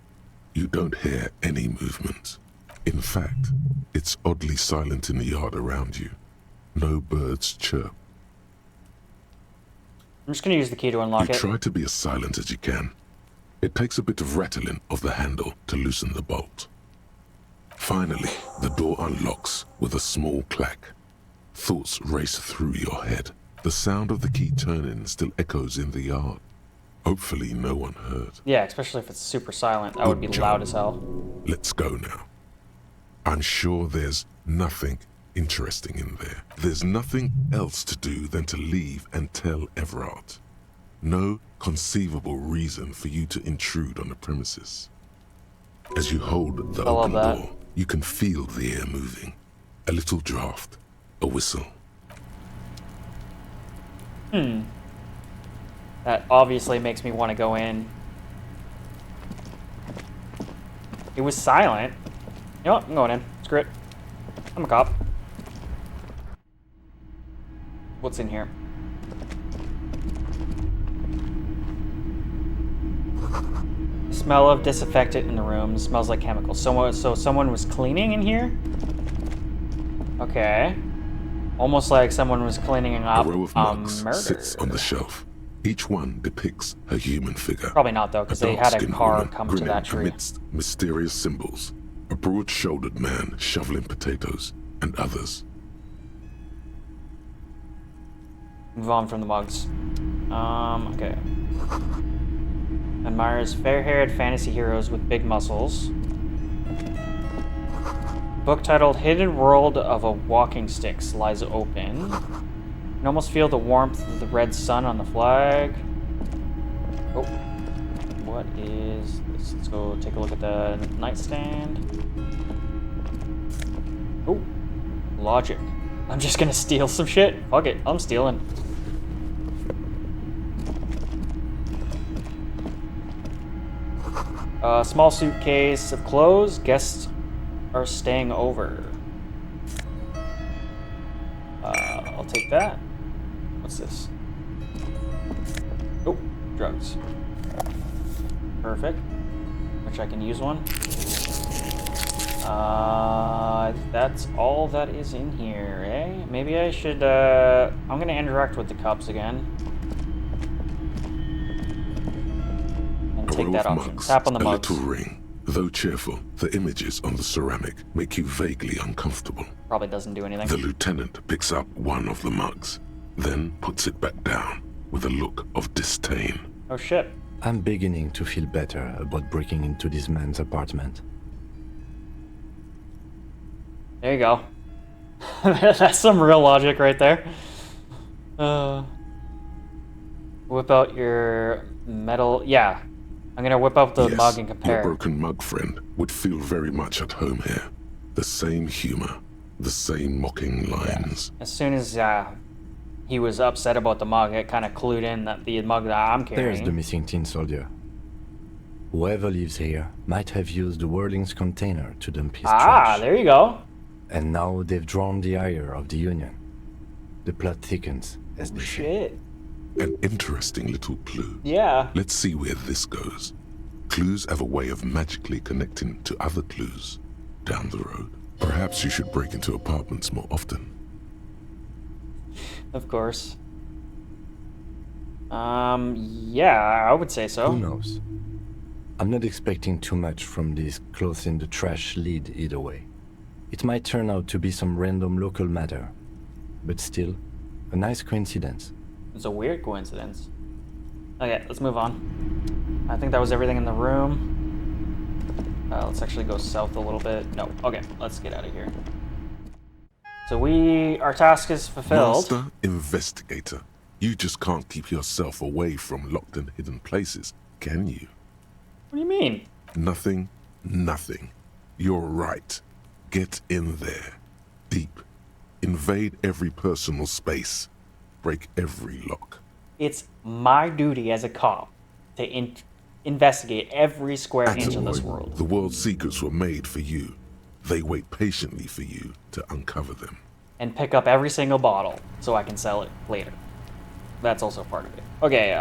You don't hear any movement. In fact, it's oddly silent in the yard around you. No birds chirp. I'm just gonna use the key to unlock it. Try to be as silent as you can. It takes a bit of rattling of the handle to loosen the bolt. Finally, the door unlocks with a small clack. Thoughts race through your head. The sound of the key turning still echoes in the yard. Hopefully no one heard. Yeah, especially if it's super silent. That would be loud as hell. Let's go now. I'm sure there's nothing interesting in there. There's nothing else to do than to leave and tell Everard. No conceivable reason for you to intrude on the premises. As you hold the open door, you can feel the air moving. A little draft, a whistle. That obviously makes me want to go in. It was silent. You know what? I'm going in. Screw it. I'm a cop. What's in here? Smell of disinfectant in the room. Smells like chemicals. So someone was cleaning in here? Okay. Almost like someone was cleaning up a row of mugs murder. sits on the shelf. Each one depicts a human figure. Probably not though, because they had a dark-skinned car woman come to grinning that tree. amidst mysterious symbols. A broad-shouldered man shoveling potatoes, and others. Move on from the mugs. Okay. Admires fair-haired fantasy heroes with big muscles. Book titled Hidden World of a Walking Sticks lies open. You can almost feel the warmth of the red sun on the flag. Oh. What is this? Let's go take a look at the nightstand. Oh. Logic. I'm just gonna steal some shit. Fuck it. I'm stealing. Small suitcase of clothes. Guests are staying over. I'll take that. What's this? Oh, drugs. Perfect. Which I can use one. That's all that is in here, eh? Maybe I should, I'm gonna interact with the cops again. take row that of option. mugs, Tap on the a mugs. little ring. Though cheerful, the images on the ceramic make you vaguely uncomfortable. Probably doesn't do anything. The lieutenant picks up one of the mugs, then puts it back down with a look of disdain. Oh shit. I'm beginning to feel better about breaking into this man's apartment. There you go. That's some real logic right there. Whip out your metal. Yeah. I'm gonna whip out the Yes, mug and your compare. broken mug friend would feel very much at home here. The same humor, the same mocking lines. As soon as he was upset about the mug, it kind of clued in that the mug that I'm carrying. There's the missing tin soldier. Whoever lives here might have used the Whirling's container to dump his trash. There you go. And now they've drawn the ire of the Union. The plot thickens, as they say. Shit. An interesting little clue. Yeah. Let's see where this goes. Clues have a way of magically connecting to other clues down the road. Perhaps you should break into apartments more often. Of course. Yeah, I would say so. Who knows? I'm not expecting too much from this clothes in the trash lead either way. It might turn out to be some random local matter, but still, a nice coincidence. It's a weird coincidence. Okay, let's move on. I think that was everything in the room. Let's actually go south a little bit. No, okay, let's get out of here. So our task is fulfilled. Master Investigator, you just can't keep yourself away from locked and hidden places, can you? What do you mean? Nothing. You're right. Get in there. Deep. Invade every personal space. Break every lock. It's my duty as a cop to investigate every square inch of this Attaboy. world. The world's secrets were made for you. They wait patiently for you to uncover them. And pick up every single bottle so I can sell it later. That's also part of it. Okay,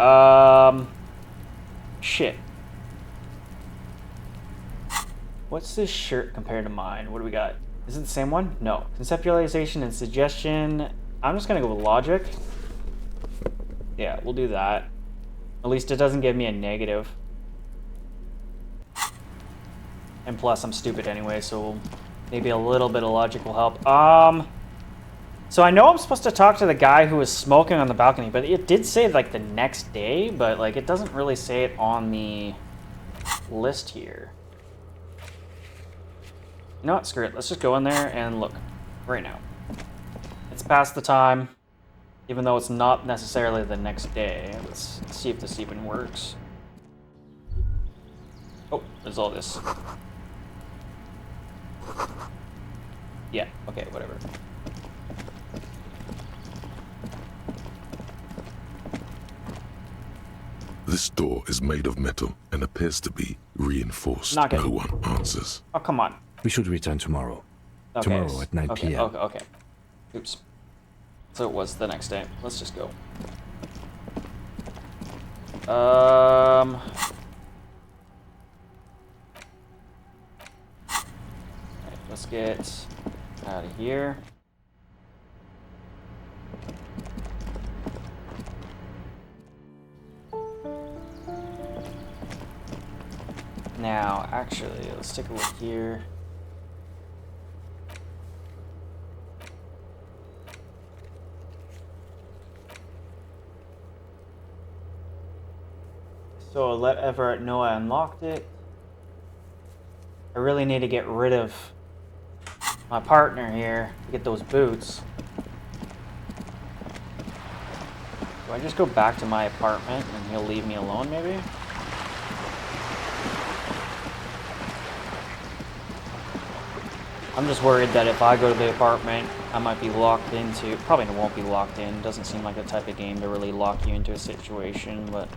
shit. What's this shirt compared to mine? What do we got? Is it the same one? No. Conceptualization and suggestion. I'm just gonna go with logic. Yeah, we'll do that. At least it doesn't give me a negative. And plus, I'm stupid anyway, so maybe a little bit of logic will help. So I know I'm supposed to talk to the guy who was smoking on the balcony, but it did say like the next day, but like it doesn't really say it on the list here. You know what? Screw it. Let's just go in there and look right now. It's past the time, even though it's not necessarily the next day. Let's see if this even works. Oh, there's all this. Yeah, okay, whatever. This door is made of metal and appears to be reinforced. Not good. No one answers. Oh, come on. We should return tomorrow. Okay. Tomorrow at 9 Okay, p.m. okay. Oops. So it was the next day. Let's just go. Alright, let's get out of here. Now, actually, let's take a look here. So let Everett know I unlocked it. I really need to get rid of my partner here to get those boots. Do I just go back to my apartment and he'll leave me alone, maybe? I'm just worried that if I go to the apartment, I might be locked into... Probably won't be locked in. Doesn't seem like the type of game to really lock you into a situation, but...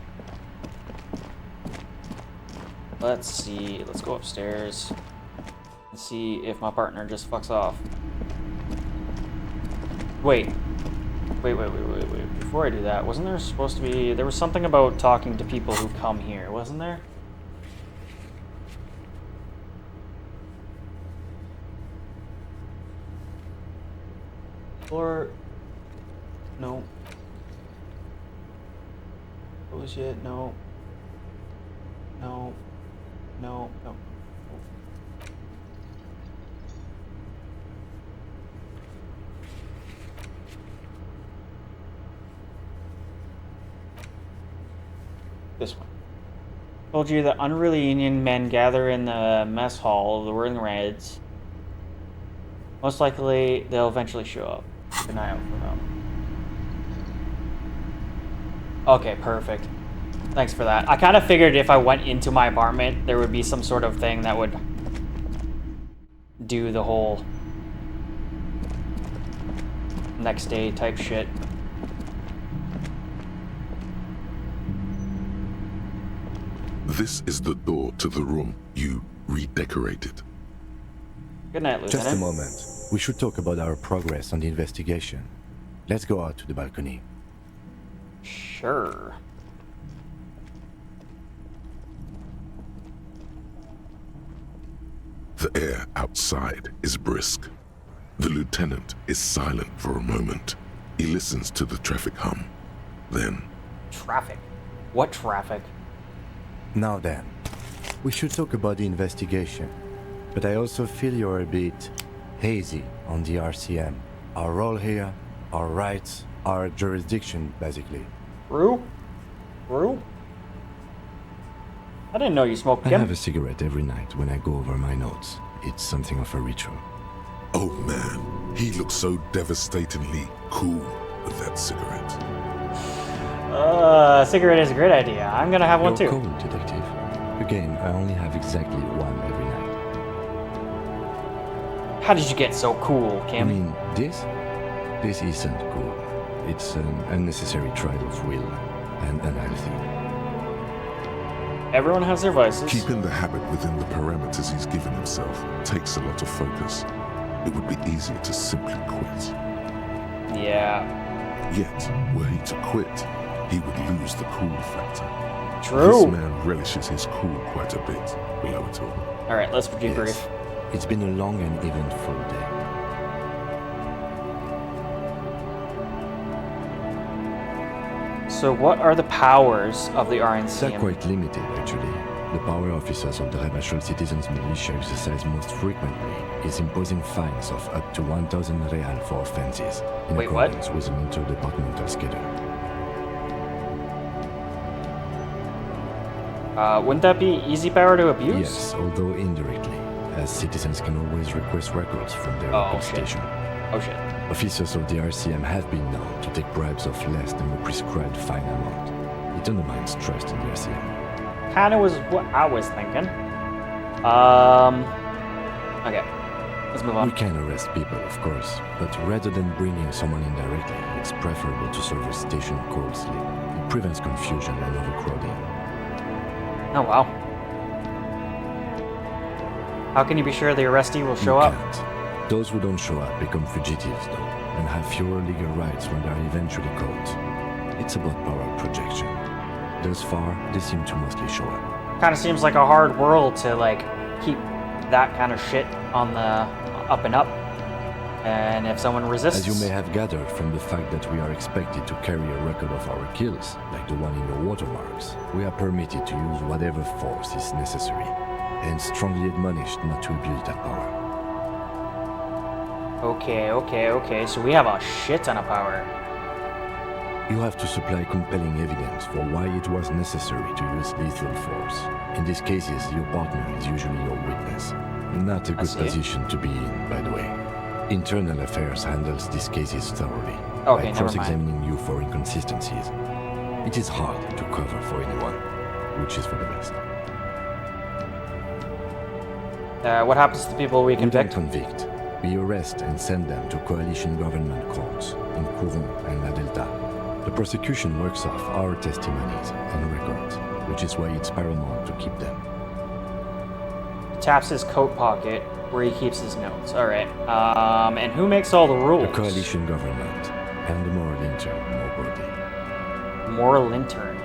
Let's see. Let's go upstairs and see if my partner just fucks off. Wait. Before I do that, wasn't there supposed to be... There was something about talking to people who come here, wasn't there? Or... No. Bullshit, no. No. No. No. This one. Told you that unruly Union men gather in the mess hall of the Whirling Reds. Most likely, they'll eventually show up. Keep an eye out for them. Okay, perfect. Thanks for that. I kind of figured if I went into my apartment, there would be some sort of thing that would do the whole next day type shit. This is the door to the room you redecorated. Good night, Lieutenant. Just a moment. We should talk about our progress on the investigation. Let's go out to the balcony. Sure. The air outside is brisk. The lieutenant is silent for a moment. He listens to the traffic hum. Then... Traffic? What traffic? Now then, we should talk about the investigation. But I also feel you're a bit hazy on the RCM. Our role here, our rights, our jurisdiction, basically. Rue? Rue? I didn't know you smoked I Kim. have a cigarette every night when I go over my notes. It's something of a ritual. Oh man, he looks so devastatingly cool with that cigarette. Cigarette is a great idea. I'm gonna have one too. You're cool, detective. Again, I only have exactly one every night. How did you get so cool, Kim? I mean, this isn't cool. It's an unnecessary trial of will and unhealthy. Everyone has their vices. Keeping the habit within the parameters he's given himself takes a lot of focus. It would be easier to simply quit. Yeah. Yet, were he to quit, he would lose the cool factor. True. This man relishes his cool quite a bit below it all. Alright, let's debrief. Yes. It's been a long and eventful day. So what are the powers of the RNC? They're quite limited, actually. The power officers of the Rebachol Citizens Militia exercise most frequently is imposing fines of up to 1,000 real for offenses, in Wait, what? accordance with an interdepartmental schedule. Wouldn't that be easy power to abuse? Yes, although indirectly, as citizens can always request records from their local station. Oh shit. Officers of the RCM have been known to take bribes of less than the prescribed fine amount. It undermines trust in the RCM. Kinda was what I was thinking. Okay. Let's move on. We can arrest people, of course, but rather than bringing someone in directly, it's preferable to serve a station coldly. It prevents confusion and overcrowding. Oh wow. How can you be sure the arrestee will show up? Can't. Those who don't show up become fugitives, though, and have fewer legal rights when they are eventually caught. It's about power projection. Thus far, they seem to mostly show up. Kinda seems like a hard world to, like, keep that kind of shit on the up and up. And if someone resists... As you may have gathered from the fact that we are expected to carry a record of our kills, like the one in your watermarks, we are permitted to use whatever force is necessary, and strongly admonished not to abuse that power. Okay, so we have a shit ton of power. You have to supply compelling evidence for why it was necessary to use lethal force. In these cases, your partner is usually your witness. Not a good position to be in, by the way. Internal Affairs handles these cases thoroughly, Okay, by cross-examining you for inconsistencies. It is hard to cover for anyone, which is for the best. What happens to the people we convict? We don't convict. We arrest and send them to coalition government courts in Courron and La Delta. The prosecution works off our testimonies and records, which is why it's paramount to keep them. Taps his coat pocket where he keeps his notes. Alright. And who makes all the rules? The coalition government and the moral intern, more broadly. Moral intern.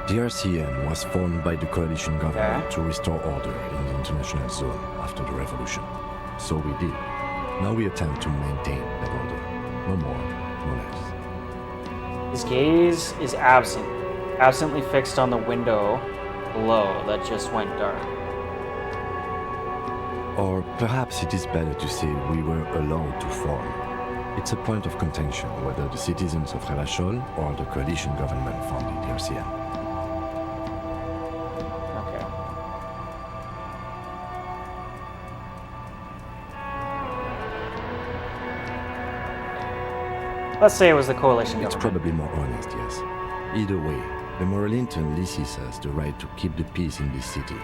The RCM was formed by the coalition government to restore order in the international zone after the revolution. So we did. Now we attempt to maintain that order. No more, no less. His gaze is absent. Absently fixed on the window glow that just went dark. Or perhaps it is better to say we were allowed to form. It's a point of contention whether the citizens of Revachol or the coalition government founded the RCM. Okay. Let's say it was the coalition It's government. probably more honest, yes. Either way, the Moralintern leases us the right to keep the peace in this city,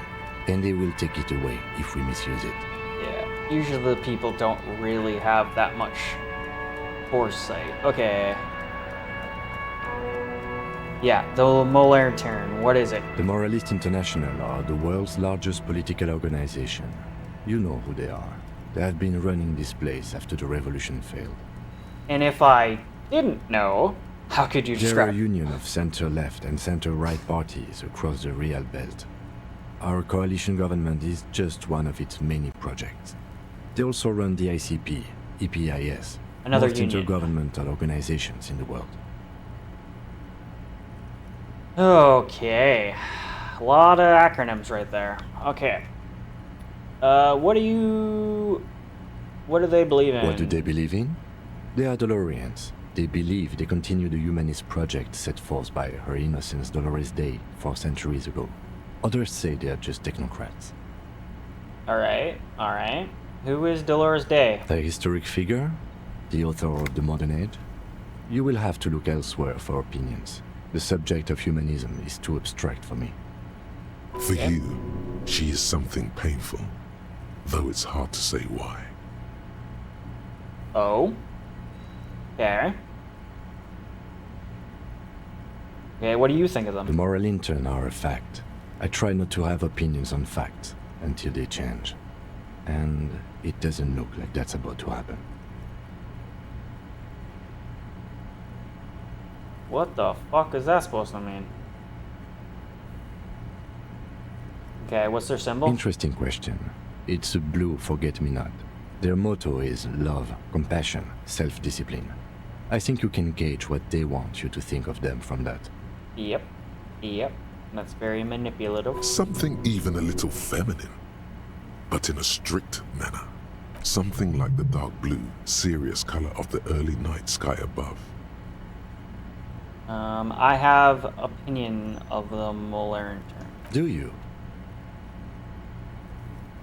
and they will take it away if we misuse it. Yeah, usually the people don't really have that much foresight. Okay. Yeah, the Moralintern, what is it? The Moralist International are the world's largest political organization. You know who they are. They have been running this place after the revolution failed. And if I didn't know, how could you They're describe a union of center-left and center-right parties across the Real Belt. Our coalition government is just one of its many projects. They also run the ICP, EPIS, Another most union. intergovernmental organizations in the world. Okay. A lot of acronyms right there. Okay. What do they believe in? What do they believe in? They are Dolorians. They believe they continue the humanist project set forth by Her Innocence Dolores Day 4 centuries ago. Others say they are just technocrats. Alright. Who is Dolores Day? A historic figure? The author of the modern age? You will have to look elsewhere for opinions. The subject of humanism is too abstract for me. For you, she is something painful, though it's hard to say why. Oh? Okay. Okay, what do you think of them? The Moralintern are a fact. I try not to have opinions on facts until they change. And it doesn't look like that's about to happen. What the fuck is that supposed to mean? Okay, what's their symbol? Interesting question. It's a blue forget-me-not. Their motto is love, compassion, self-discipline. I think you can gauge what they want you to think of them from that. Yep. That's very manipulative. Something even a little feminine, but in a strict manner. Something like the dark blue, serious color of the early night sky above. I have opinion of the Moralintern. Do you?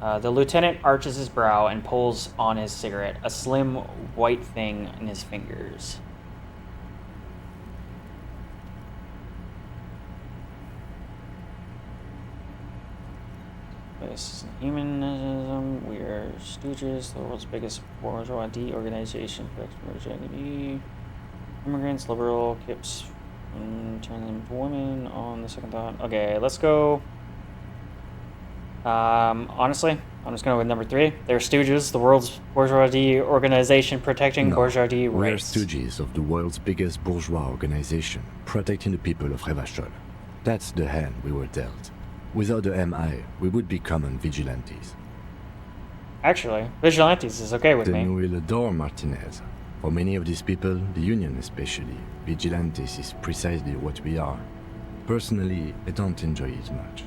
The lieutenant arches his brow and pulls on his cigarette, a slim white thing in his fingers. This is humanism. We are stooges, the world's biggest bourgeoisie organization for exploitation. Immigrants, liberal, kips, and turn them to women on the second thought. Okay, let's go. Honestly, I'm just going with number 3. They're stooges, the world's bourgeoisie organization protecting bourgeoisie we are rights. stooges of the world's biggest bourgeois organization, protecting the people of Revachol. That's the hand we were dealt. Without the MI, we would be common vigilantes. Actually, vigilantes is okay with Then me. you will adore Martinez. For many of these people, the Union especially, vigilantes is precisely what we are. Personally, I don't enjoy it much.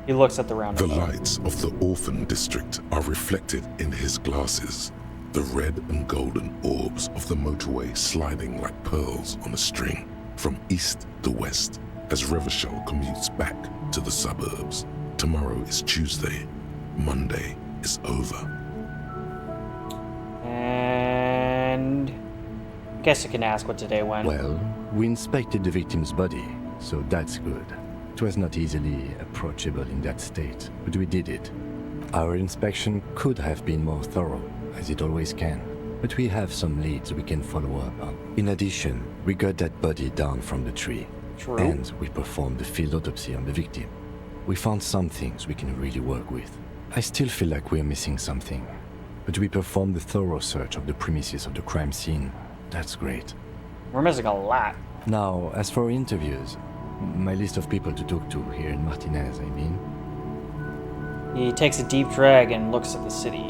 He looks at the round. The lights of the orphan district are reflected in his glasses. The red and golden orbs of the motorway sliding like pearls on a string from east to west as Revachol commutes back to the suburbs. Tomorrow is Tuesday. Monday is over. And I guess you can ask what today went. Well, we inspected the victim's body, so that's good. It was not easily approachable in that state, but we did it. Our inspection could have been more thorough, as it always can, but we have some leads we can follow up on. In addition, we got that body down from the tree. True. And we performed the field autopsy on the victim. We found some things we can really work with. I still feel like we're missing something, but we performed the thorough search of the premises of the crime scene. That's great. We're missing a lot. Now, as for interviews, my list of people to talk to here in Martinez, I mean. He takes a deep drag and looks at the city.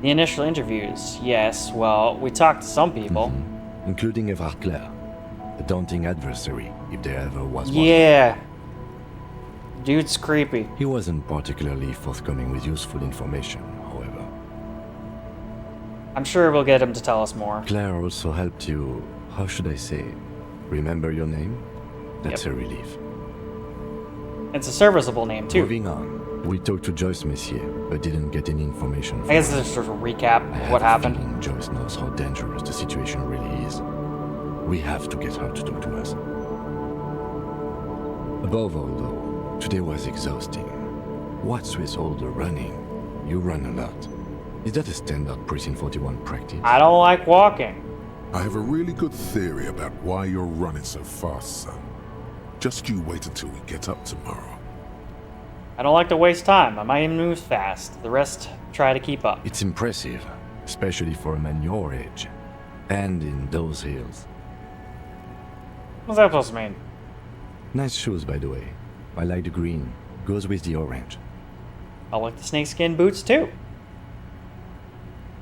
The initial interviews, yes. Well, we talked to some people. Including Evrard Clare, a daunting adversary, if there ever was one. Yeah. Dude's creepy. He wasn't particularly forthcoming with useful information, however. I'm sure we'll get him to tell us more. Claire also helped you, how should I say, remember your name? That's a relief. It's a serviceable name, too. Moving on. We talked to Joyce Messier, but didn't get any information from I guess her. this is sort of a recap of what happened. I have a feeling Joyce knows how dangerous the situation really is. We have to get her to talk to us. Above all, though, today was exhausting. What's with all the running? You run a lot. Is that a standard Precinct 41 practice? I don't like walking. I have a really good theory about why you're running so fast, son. Just you wait until we get up tomorrow. I don't like to waste time. I might even move fast. The rest try to keep up. It's impressive, especially for a man your age. And in those hills. What's that supposed to mean? Nice shoes, by the way. I like the green. Goes with the orange. I like the snakeskin boots, too.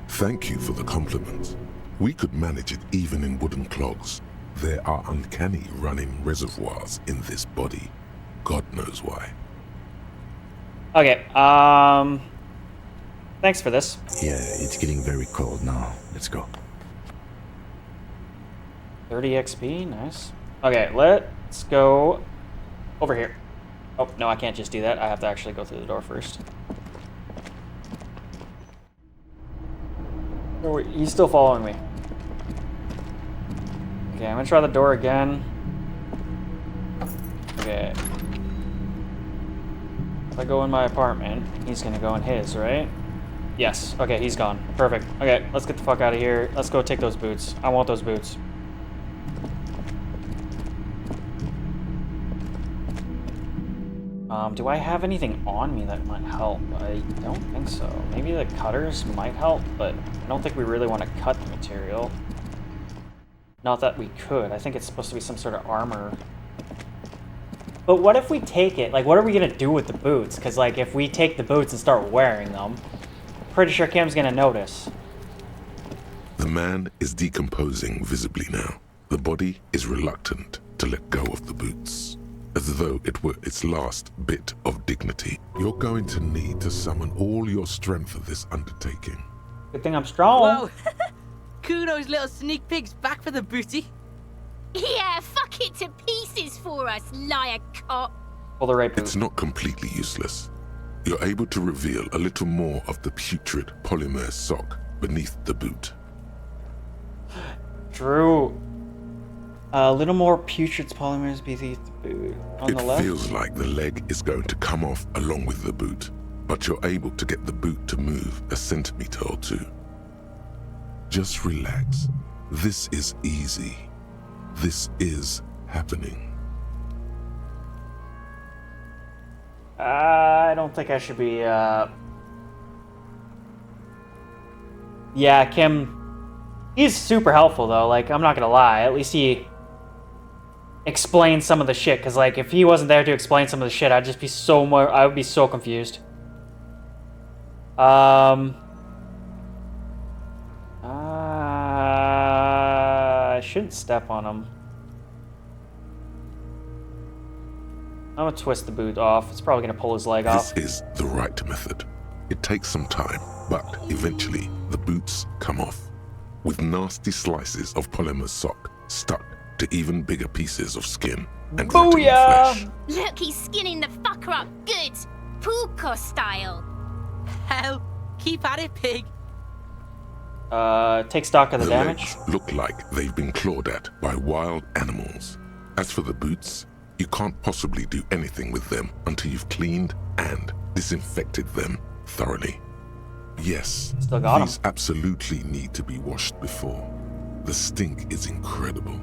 Thank you for the compliment. We could manage it even in wooden clogs. There are uncanny running reservoirs in this body. God knows why. Okay, thanks for this. Yeah, it's getting very cold now. Let's go. 30 XP, nice. Okay, let's go over here. Oh, no, I can't just do that. I have to actually go through the door first. Oh, wait, he's still following me. Okay, I'm gonna try the door again. Okay. If I go in my apartment, he's gonna go in his, right? Yes. Okay, he's gone. Perfect. Okay, let's get the fuck out of here. Let's go take those boots. I want those boots. Do I have anything on me that might help? I don't think so. Maybe the cutters might help, but I don't think we really want to cut the material. Not that we could. I think it's supposed to be some sort of armor. But what if we take it? Like, what are we going to do with the boots? Because, like, if we take the boots and start wearing them, pretty sure Kim's going to notice. The man is decomposing visibly now. The body is reluctant to let go of the boots, as though it were its last bit of dignity. You're going to need to summon all your strength for this undertaking. Good thing I'm strong. Whoa. Kuno's little sneak pig's back for the booty. Yeah, fuck it to pieces for us, liar cop. Pull the right boot. It's not completely useless. You're able to reveal a little more of the putrid polymer sock beneath the boot. True. A little more putrid polymers beneath the boot. On the left? It feels like the leg is going to come off along with the boot, but you're able to get the boot to move a centimeter or two. Just relax. This is easy. This is happening. I don't think I should be, Yeah, Kim, he's super helpful, though. Like, I'm not gonna lie. At least he explained some of the shit. Because, like, if he wasn't there to explain some of the shit, I'd just be so more... I would be so confused. I shouldn't step on him. I'm gonna twist the boot off. It's probably gonna pull his leg off. This is the right method. It takes some time, but eventually the boots come off, with nasty slices of polymer sock stuck to even bigger pieces of skin and rotting flesh. Look, he's skinning the fucker up good. Puka style. Hell, keep at it, pig. Take stock of the damage. Legs look like they've been clawed at by wild animals. As for the boots, you can't possibly do anything with them until you've cleaned and disinfected them thoroughly. Yes, Still got these absolutely need to be washed before. The stink is incredible.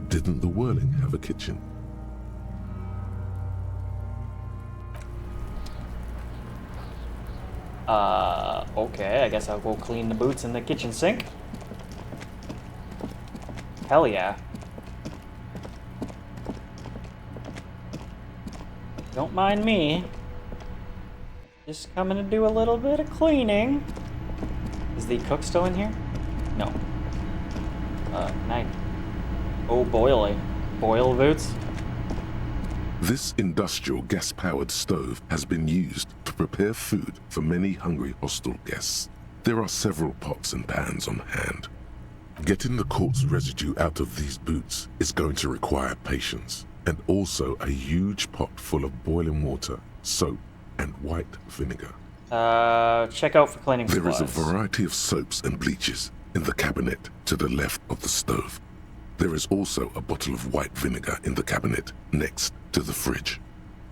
Didn't the Whirling have a kitchen? Okay, I guess I'll go clean the boots in the kitchen sink. Hell yeah. Don't mind me. Just coming to do a little bit of cleaning. Is the cook still in here? No. Night. Oh, boily. Boil boots? This industrial gas-powered stove has been used to prepare food for many hungry hostel guests. There are several pots and pans on hand. Getting the corpse residue out of these boots is going to require patience, and also a huge pot full of boiling water, soap, and white vinegar. Check out for cleaning There supplies. is a variety of soaps and bleaches in the cabinet to the left of the stove. There is also a bottle of white vinegar in the cabinet next to the fridge.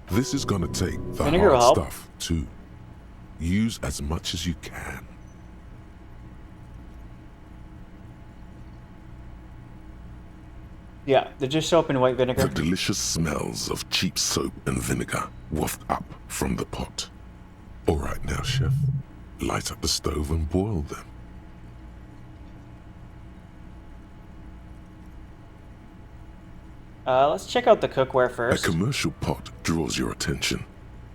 This is gonna take the Vinegar will hard help. stuff too. Use as much as you can. Yeah, the dish soap and white vinegar. The delicious smells of cheap soap and vinegar waft up from the pot. All right now, chef. Light up the stove and boil them. Let's check out the cookware A first. commercial pot draws your attention.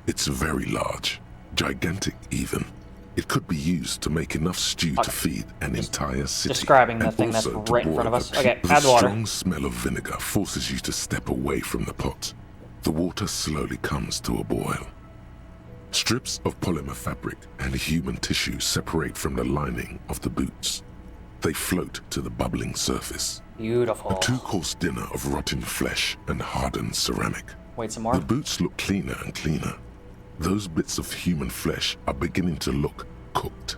It's very large, gigantic even. It could be used to make enough stew to feed an entire city. Describing the and thing that's also to right in front boil of us. a Okay, peat. add The water. strong smell of vinegar forces you to step away from the pot. The water slowly comes to a boil. Strips of polymer fabric and human tissue separate from the lining of the boots. They float to the bubbling surface. Beautiful. A two-course dinner of rotten flesh and hardened ceramic. Wait, some more? The boots look cleaner and cleaner. Those bits of human flesh are beginning to look cooked.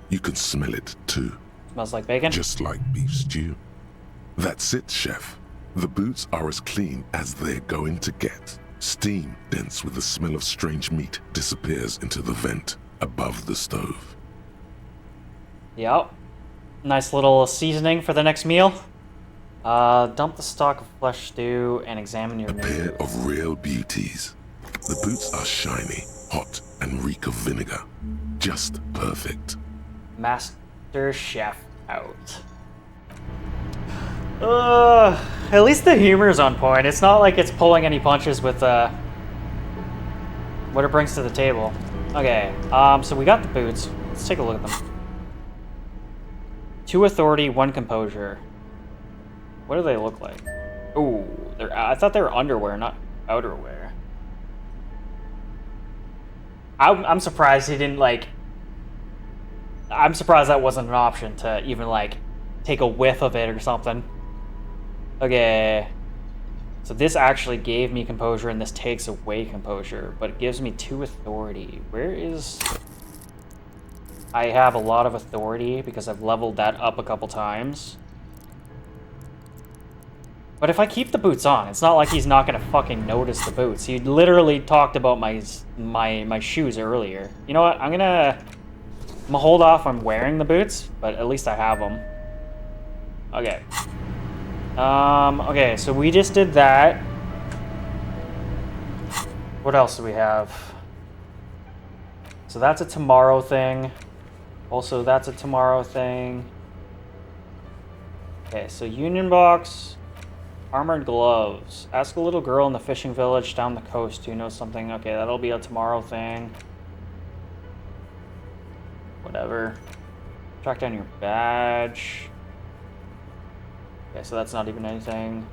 You can smell it too. Smells like bacon? Just like beef stew. That's it, chef. The boots are as clean as they're going to get. Steam, dense with the smell of strange meat, disappears into the vent above the stove. Yep. Nice little seasoning for the next meal. Dump the stock of flesh stew and examine your A pair of real beauties. The boots are shiny, hot, and reek of vinegar. Just perfect. Master Chef out. At least the humor's on point. It's not like it's pulling any punches with what it brings to the table. Okay, so we got the boots. Let's take a look at them. 2 authority, 1 composure. What do they look like? Ooh, I thought they were underwear, not outerwear. I'm surprised he didn't like. I'm surprised that wasn't an option to even like take a whiff of it or something. Okay. So this actually gave me composure and this takes away composure, but it gives me 2 authority. Where is... I have a lot of authority because I've leveled that up a couple times. But if I keep the boots on, it's not like he's not gonna fucking notice the boots. He literally talked about my shoes earlier. You know what? I'm gonna hold off on wearing the boots, but at least I have them. Okay. Okay, so we just did that. What else do we have? So that's a tomorrow thing. Also, that's a tomorrow thing. Okay, so Union Box, armored gloves. Ask a little girl in the fishing village down the coast who knows something. Okay, that'll be a tomorrow thing. Whatever. Track down your badge. Okay, so that's not even anything.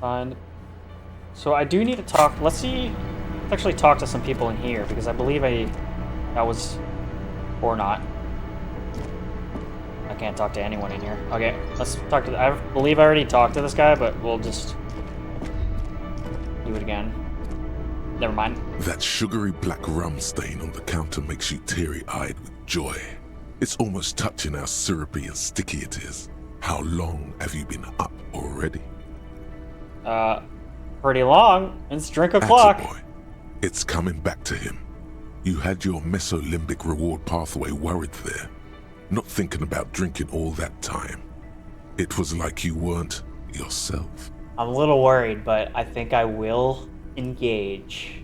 Fine. So I do need to talk. Let's see. Let's actually talk to some people in here because I believe that was, or not. I can't talk to anyone in here. Okay, let's talk to. I believe I already talked to this guy, but we'll just do it again. Never mind. That sugary black rum stain on the counter makes you teary-eyed with joy. It's almost touching how syrupy and sticky it is. How long have you been up already? Pretty long. It's drink o'clock. Attaboy. It's coming back to him. You had your mesolimbic reward pathway worried there, not thinking about drinking all that time. It was like you weren't yourself. I'm a little worried, but I think I will engage.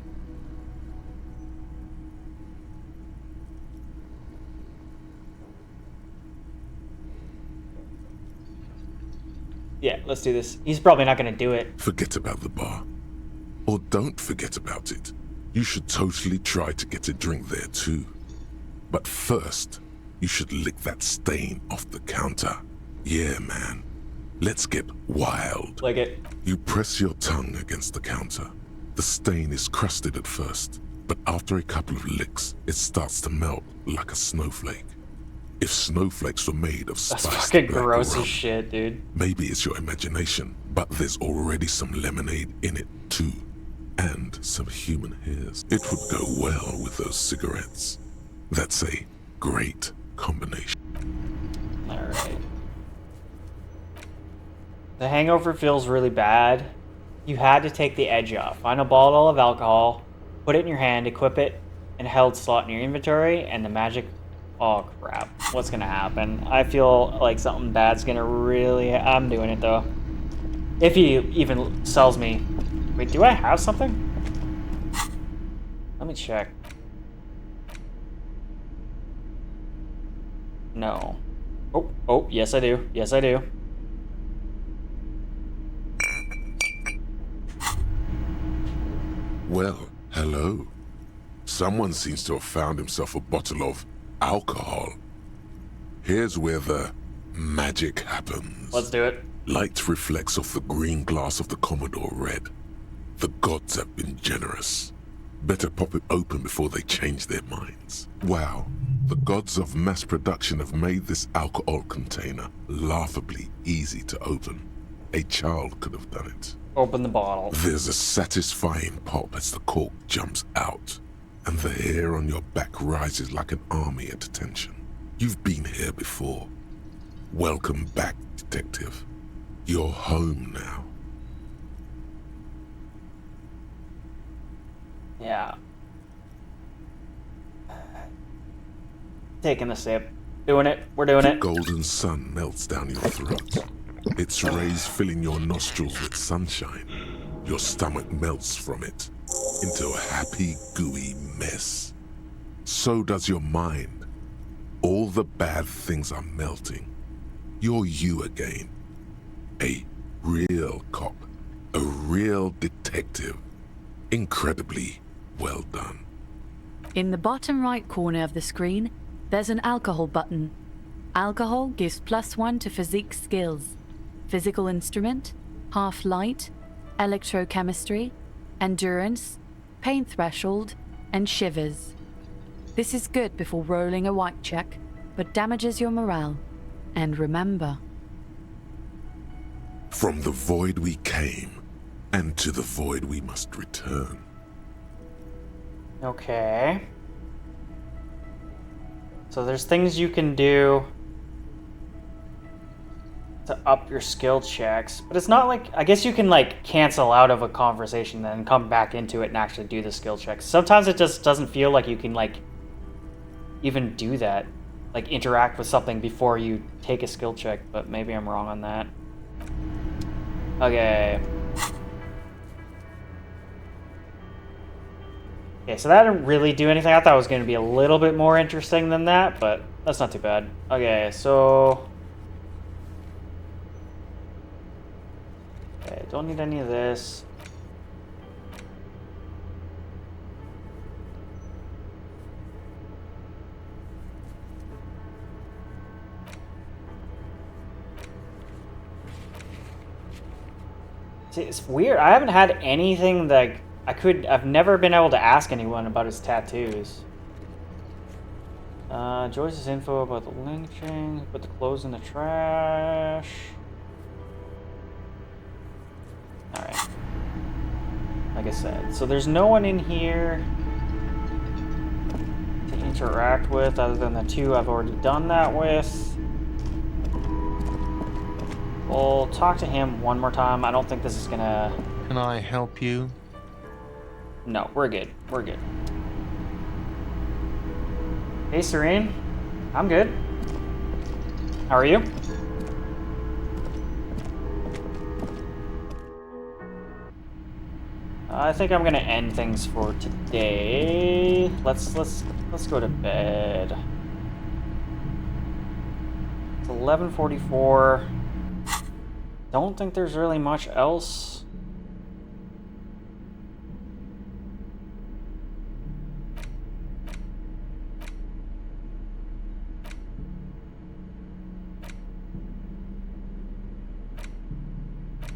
Yeah, let's do this. He's probably not going to do it. Forget about the bar. Or don't forget about it. You should totally try to get a drink there too. But first, you should lick that stain off the counter. Yeah, man. Let's get wild. Like it. You press your tongue against the counter. The stain is crusted at first, but after a couple of licks, it starts to melt like a snowflake. If snowflakes were made of That's spiced fucking black gross rum, as shit, dude. maybe it's your imagination, but there's already some lemonade in it too. And some human hairs. It would go well with those cigarettes. That's a great combination. Alright. The hangover feels really bad. You had to take the edge off. Find a bottle of alcohol, put it in your hand, equip it, and held slot in your inventory, and the magic... Oh, crap. What's gonna happen? I feel like something bad's gonna really... I'm doing it, though. If he even sells me... Wait, do I have something? Let me check. No. Oh, yes I do. Yes I do. Well, hello. Someone seems to have found himself a bottle of alcohol. Here's where the magic happens. Let's do it. Light reflects off the green glass of the Commodore Red. The gods have been generous. Better pop it open before they change their minds. Wow, the gods of mass production have made this alcohol container laughably easy to open. A child could have done it. Open the bottle. There's a satisfying pop as the cork jumps out, and the hair on your back rises like an army at attention. You've been here before. Welcome back, detective. You're home now. Yeah. Taking a sip. Doing it. We're doing The it. golden sun melts down your throat. Its rays filling your nostrils with sunshine. Your stomach melts from it into a happy, gooey mess. So does your mind. All the bad things are melting. You're you again. A real cop. A real detective. Incredibly well done. In the bottom right corner of the screen, there's an alcohol button. Alcohol gives +1 to physique skills. Physical instrument, half light, electrochemistry, endurance, pain threshold, and shivers. This is good before rolling a white check, but damages your morale. And remember... From the void we came, and to the void we must return. Okay. So there's things you can do to up your skill checks, but it's not like, I guess you can like cancel out of a conversation then come back into it and actually do the skill checks. Sometimes it just doesn't feel like you can like even do that, like interact with something before you take a skill check, but maybe I'm wrong on that. Okay. Okay, so that didn't really do anything. I thought it was going to be a little bit more interesting than that, but that's not too bad. Okay, so... Okay, don't need any of this. See, it's weird. I haven't had anything that I've never been able to ask anyone about his tattoos. Joyce's info about the lynching, put the clothes in the trash. Alright. Like I said, so there's no one in here to interact with other than the two I've already done that with. We'll talk to him one more time. I don't think this is gonna... Can I help you? No, we're good. We're good. Hey, Serene. I'm good. How are you? I think I'm gonna end things for today. Let's go to bed. It's 11:44. Don't think there's really much else.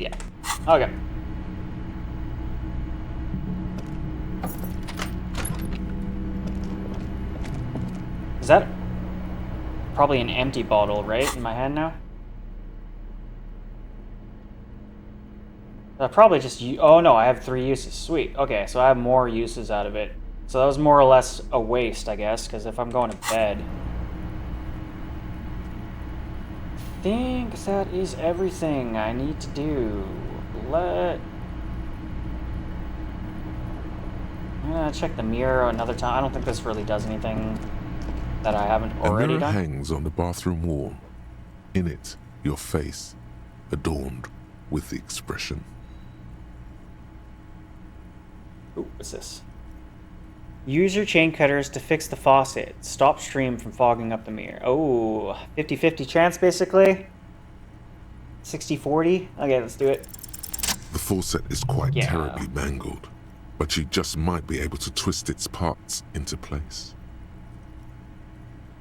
Yeah. Okay. Is that probably an empty bottle, right, in my hand now? Probably just... Oh, no, I have 3 uses. Sweet. Okay, so I have more uses out of it. So that was more or less a waste, I guess, because if I'm going to bed... I think that is everything I need to do. I'm gonna check the mirror another time. I don't think this really does anything that I haven't already a mirror done. hangs on the bathroom wall. In it, your face, adorned with the expression. Ooh, what's this? Use your chain cutters to fix the faucet. Stop stream from fogging up the mirror. Oh, 50-50 chance, basically. 60-40. Okay, let's do it. The faucet is quite terribly mangled, but you just might be able to twist its parts into place.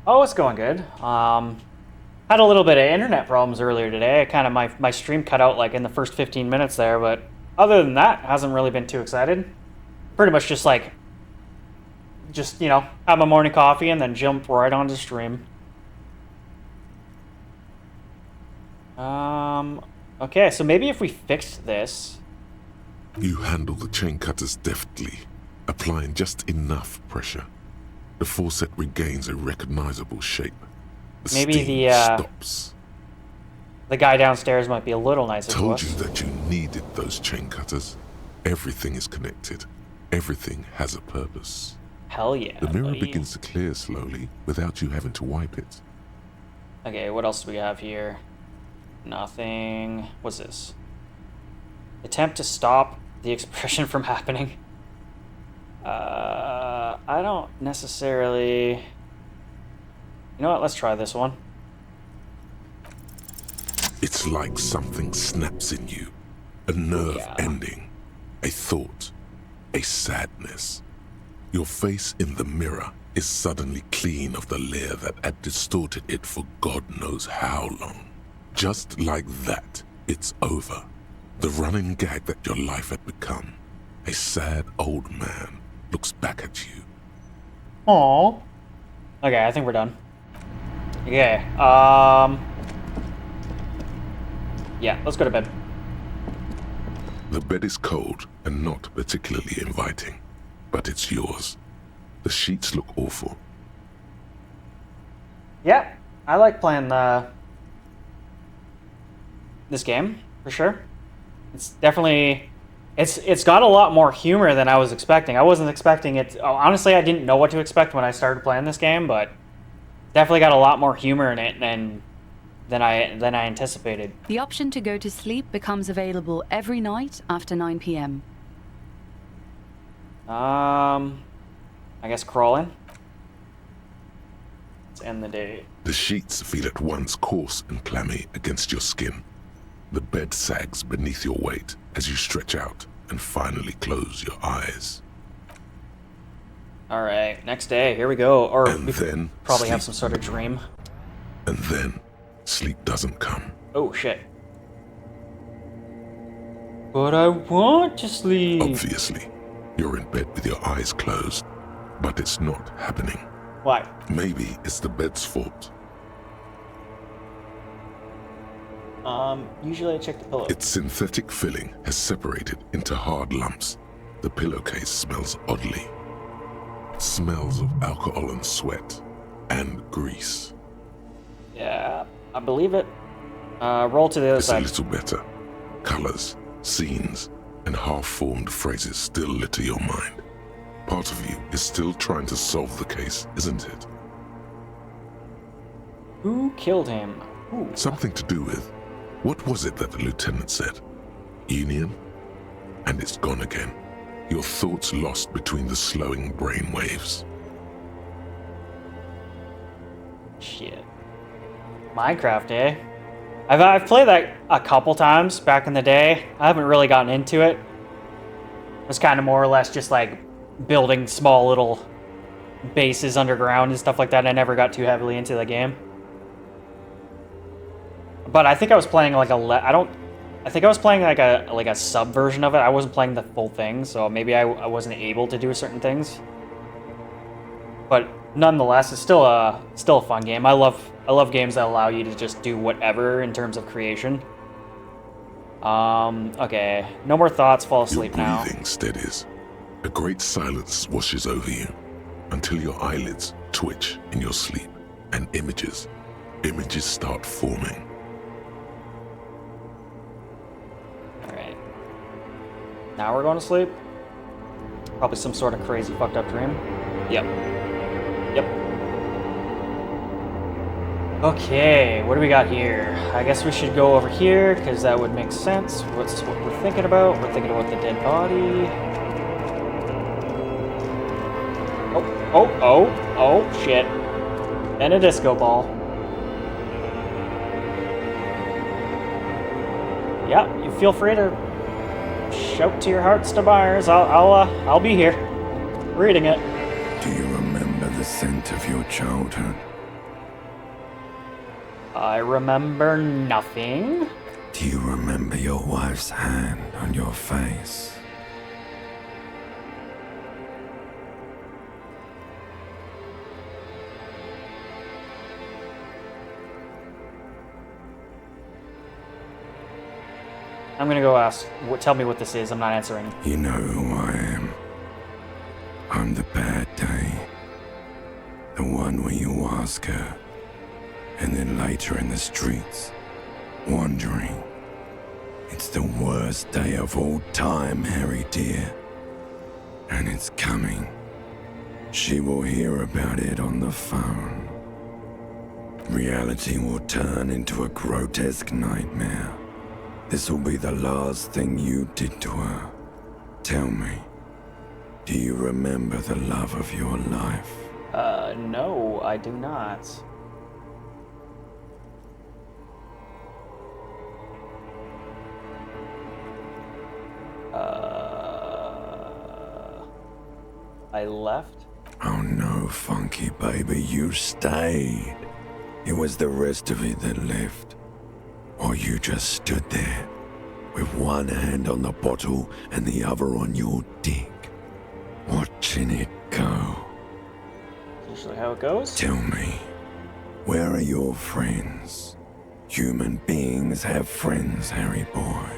Oh, it's going good. Had a little bit of internet problems earlier today. Kind of my stream cut out like in the first 15 minutes there, but other than that, hasn't really been too excited. Pretty much just like, you know, have my morning coffee and then jump right onto stream. Okay, so maybe if we fixed this... You handle the chain cutters deftly, applying just enough pressure. The faucet regains a recognizable shape. The maybe steam stops. The guy downstairs might be a little nicer to Told us. you that you needed those chain cutters. Everything is connected. Everything has a purpose. Hell yeah, The mirror buddy. begins to clear slowly without you having to wipe it. Okay, what else do we have here? Nothing. What's this? Attempt to stop the expression from happening. I don't necessarily... You know what? Let's try this one. It's like something snaps in you. A nerve ending. A thought. A sadness. Your face in the mirror is suddenly clean of the layer that had distorted it for God knows how long. Just like that, it's over. The running gag that your life had become. A sad old man looks back at you. Aww. Okay, I think we're done. Okay, yeah, let's go to bed. The bed is cold and not particularly inviting, but it's yours. The sheets look awful. Yeah, I like playing this game, for sure. It's definitely... It's got a lot more humor than I was expecting. I wasn't expecting it... honestly, I didn't know what to expect when I started playing this game, but definitely got a lot more humor in it than I anticipated. The option to go to sleep becomes available every night after 9 p.m. I guess crawling. Let's end the day. The sheets feel at once coarse and clammy against your skin. The bed sags beneath your weight as you stretch out and finally close your eyes. Alright, next day, here we go. Or and then probably have sleep. some sort of dream. And then sleep doesn't come. Oh, shit. But I want to sleep. Obviously, you're in bed with your eyes closed, but it's not happening. Why? Maybe it's the bed's fault. Usually I check the pillow. Its synthetic filling has separated into hard lumps. The pillowcase smells oddly. Smells of alcohol and sweat and grease. Yeah, I believe it. Roll to the other It's side. a little better. Colors, scenes, and half-formed phrases still litter your mind. Part of you is still trying to solve the case, isn't it? Who killed him? Ooh. Something to do with... What was it that the lieutenant said? Union? And it's gone again. Your thoughts lost between the slowing brain waves. Shit. Minecraft, eh? I've played that a couple times back in the day. I haven't really gotten into it. It was kind of more or less just like building small little bases underground and stuff like that. I never got too heavily into the game. But I think I was playing like I think I was playing like a sub version of it. I wasn't playing the full thing, so maybe I wasn't able to do certain things. But nonetheless, it's still a fun game. I love games that allow you to just do whatever in terms of creation. Okay, no more thoughts. Fall asleep now. Your breathing steadies. A great silence washes over you until your eyelids twitch in your sleep, and images start forming. All right. Now we're going to sleep. Probably some sort of crazy fucked up dream. Yep. Yep. Okay, what do we got here? I guess we should go over here, because that would make sense. What's what we're thinking about? We're thinking about the dead body. Oh, shit. And a disco ball. Yeah, you feel free to shout to your heart's desires. I'll be here, reading it. Do you remember the scent of your childhood? I remember nothing. Do you remember your wife's hand on your face? I'm gonna go ask. Tell me what this is. I'm not answering. You know who I am. I'm the bad day. The one where you ask her, and then later in the streets, wandering. It's the worst day of all time, Harry dear. And it's coming. She will hear about it on the phone. Reality will turn into a grotesque nightmare. This will be the last thing you did to her. Tell me, do you remember the love of your life? No, I do not. I left? Oh no, funky baby, you stayed. It was the rest of it that left. Or you just stood there, with one hand on the bottle and the other on your dick, watching it go. Usually how it goes. Tell me, where are your friends? Human beings have friends, Harry boy.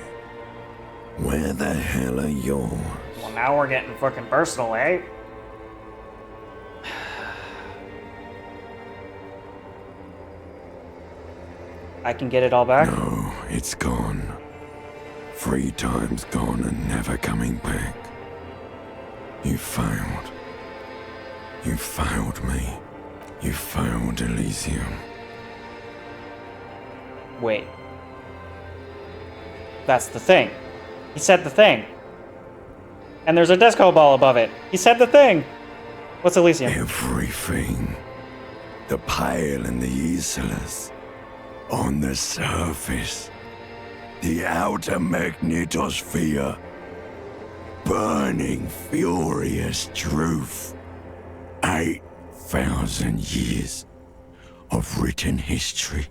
Where the hell are yours? Well, now we're getting fucking personal, eh? I can get it all back? No, it's gone. 3 times gone and never coming back. You failed. You failed me. You failed Elysium. Wait. That's the thing. He said the thing. And there's a disco ball above it. He said the thing. What's Elysium? Everything. The pale and the useless. On the surface. The outer magnetosphere. Burning, furious truth. 8,000 years of written history.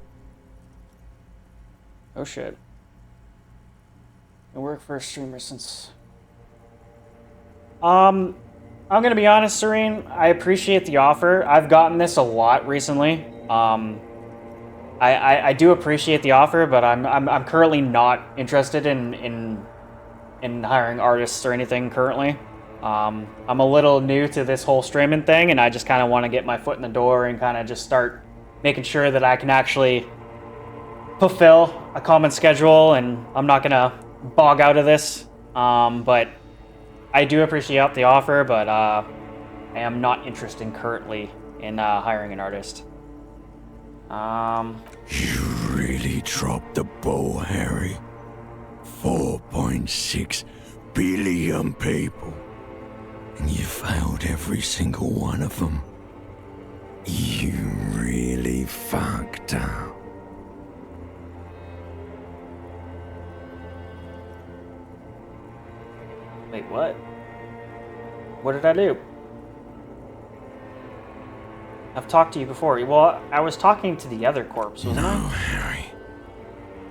Oh shit. I work for a streamer since... I'm gonna be honest, Serene. I appreciate the offer. I've gotten this a lot recently. I do appreciate the offer, but I'm currently not interested in hiring artists or anything currently. I'm a little new to this whole streaming thing, and I just kind of want to get my foot in the door and kind of just start making sure that I can actually fulfill a common schedule, and I'm not gonna bog out of this. But I do appreciate the offer, but I am not interested currently in hiring an artist. You really dropped the ball, Harry. 4.6 billion people. And you failed every single one of them. You really fucked up. Wait, what? What did I do? I've talked to you before. Well, I was talking to the other corpse, wasn't I? No, Harry.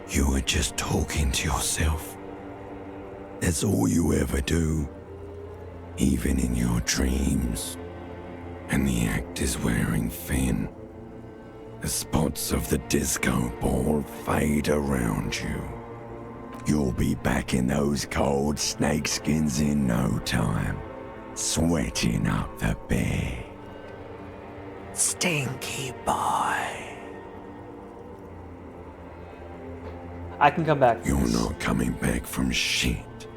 You were just talking to yourself. That's all you ever do, even in your dreams. And the act is wearing thin. The spots of the disco ball fade around you. You'll be back in those cold snakeskins in no time, sweating up the bed. Stinky boy. I can come back. You're not coming back from shit,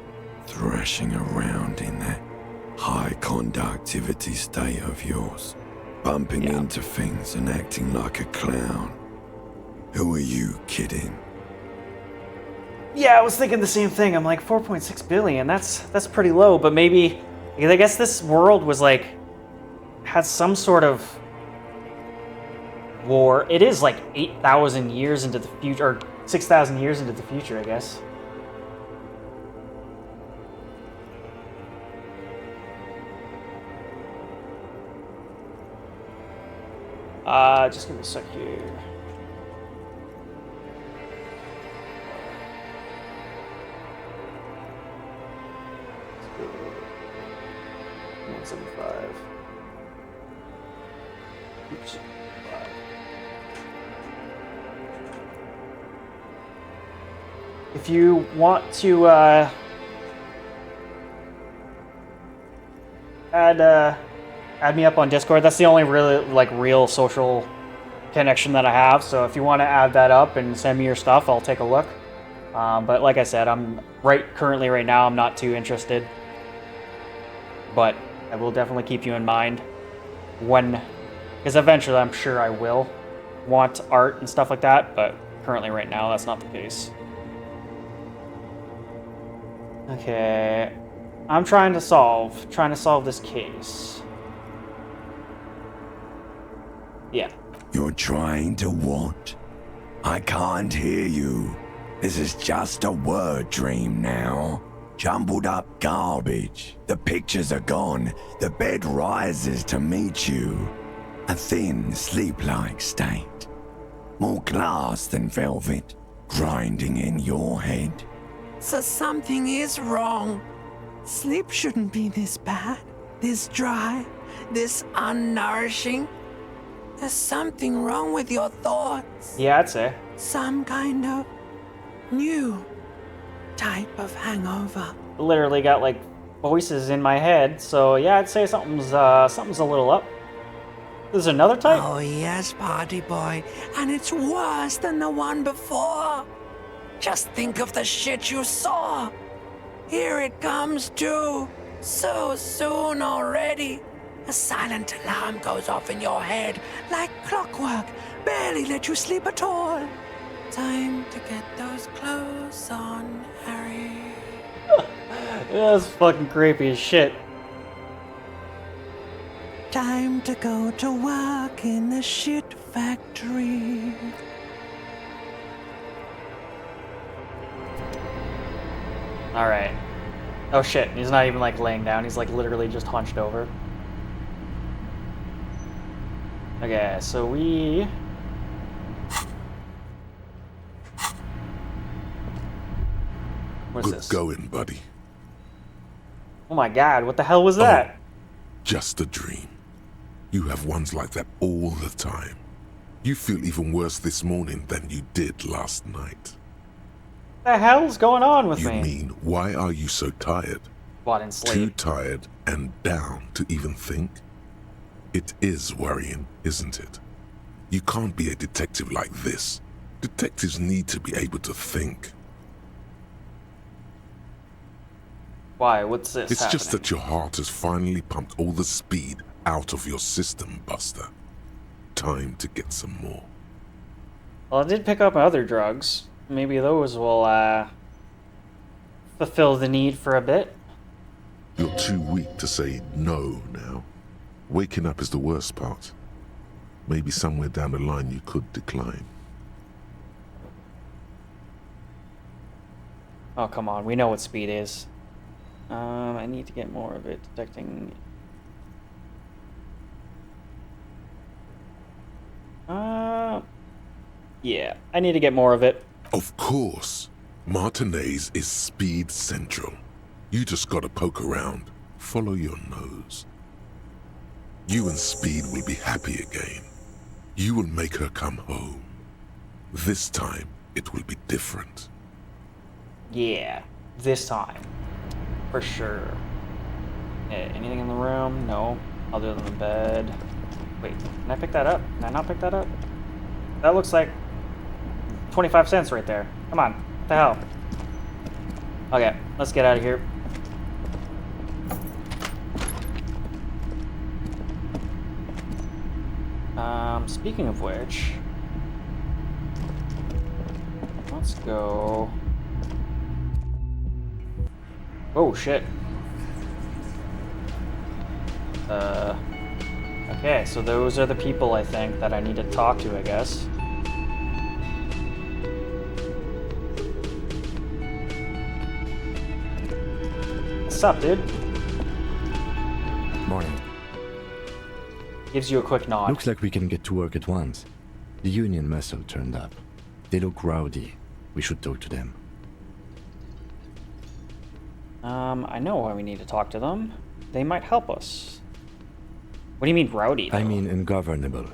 thrashing around in that high conductivity state of yours, bumping into things and acting like a clown. Who are you kidding? Yeah, I was thinking the same thing. I'm like, 4.6 billion, that's pretty low, but maybe, I guess this world was like, had some sort of war. It is like 8,000 years into the future, or 6,000 years into the future, I guess. Just give me a sec here. Let's go 175. Oops. 5. If you want to add me up on Discord, that's the only really real social connection that I have. So if you want to add that up and send me your stuff, I'll take a look. But like I said, I'm currently right now I'm not too interested. But I will definitely keep you in mind because eventually I'm sure I will want art and stuff like that. But currently right now that's not the case. Okay, I'm trying to solve this case. Yeah. You're trying to what? I can't hear you. This is just a word dream now. Jumbled up garbage. The pictures are gone. The bed rises to meet you. A thin, sleep-like state. More glass than velvet, grinding in your head. So something is wrong. Sleep shouldn't be this bad, this dry, this unnourishing. There's something wrong with your thoughts. Yeah, I'd say. Some kind of new type of hangover. Literally got voices in my head, so yeah, I'd say something's a little up. There's another type? Oh yes, party boy, and it's worse than the one before. Just think of the shit you saw. Here it comes too. So soon already. A silent alarm goes off in your head like clockwork. Barely let you sleep at all. Time to get those clothes on, Harry. That's fucking creepy as shit. Time to go to work in the shit factory. Alright. Oh shit, he's not even laying down, he's literally just hunched over. Okay, so we... What's this? Good going, buddy. Oh my god, what the hell was that? Just a dream. You have ones like that all the time. You feel even worse this morning than you did last night. What the hell's going on with me? You mean, why are you so tired? What, in sleep? Too tired and down to even think? It is worrying, isn't it? You can't be a detective like this. Detectives need to be able to think. Why? What's this It's happening? just that your heart has finally pumped all the speed out of your system, Buster. Time to get some more. Well, I did pick up other drugs. Maybe those will, fulfill the need for a bit. You're too weak to say no now. Waking up is the worst part. Maybe somewhere down the line you could decline. Oh, come on. We know what speed is. I need to get more of it. Detecting... Yeah, I need to get more of it. Of course. Martinez is speed central. You just gotta poke around. Follow your nose. You and Speed will be happy again. You will make her come home. This time, it will be different. Yeah, this time. For sure. Anything in the room? No. Other than the bed. Wait, can I pick that up? Can I not pick that up? That looks like 25 cents right there. Come on. What the hell? Okay, let's get out of here. Speaking of which, let's go. Oh shit. Okay, so those are the people I think that I need to talk to, I guess. What's up, dude? Morning. Gives you a quick nod. Looks like we can get to work at once. The Union muscle turned up. They look rowdy. We should talk to them. I know why we need to talk to them. They might help us. What do you mean rowdy, though? I mean ungovernable.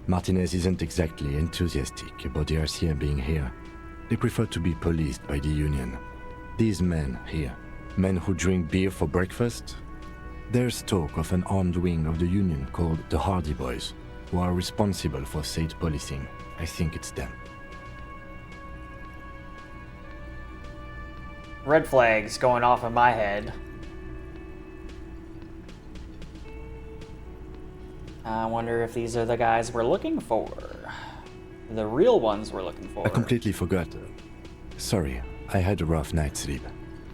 Martinez isn't exactly enthusiastic about the RCM being here. They prefer to be policed by the Union. These men here, men who drink beer for breakfast, there's talk of an armed wing of the Union called the Hardy Boys, who are responsible for state policing. I think it's them. Red flags going off in my head. I wonder if these are the guys we're looking for. The real ones we're looking for. I completely forgot. Sorry, I had a rough night's sleep.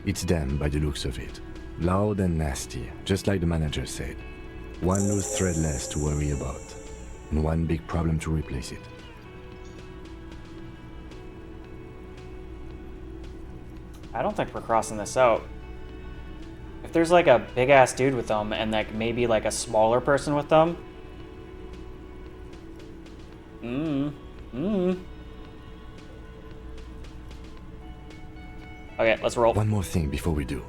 It's them by the looks of it. Loud and nasty, just like the manager said. One loose thread less to worry about, and one big problem to replace it. I don't think we're crossing this out. If there's like a big ass dude with them and like maybe like a smaller person with them. Okay, let's roll. One more thing before we do.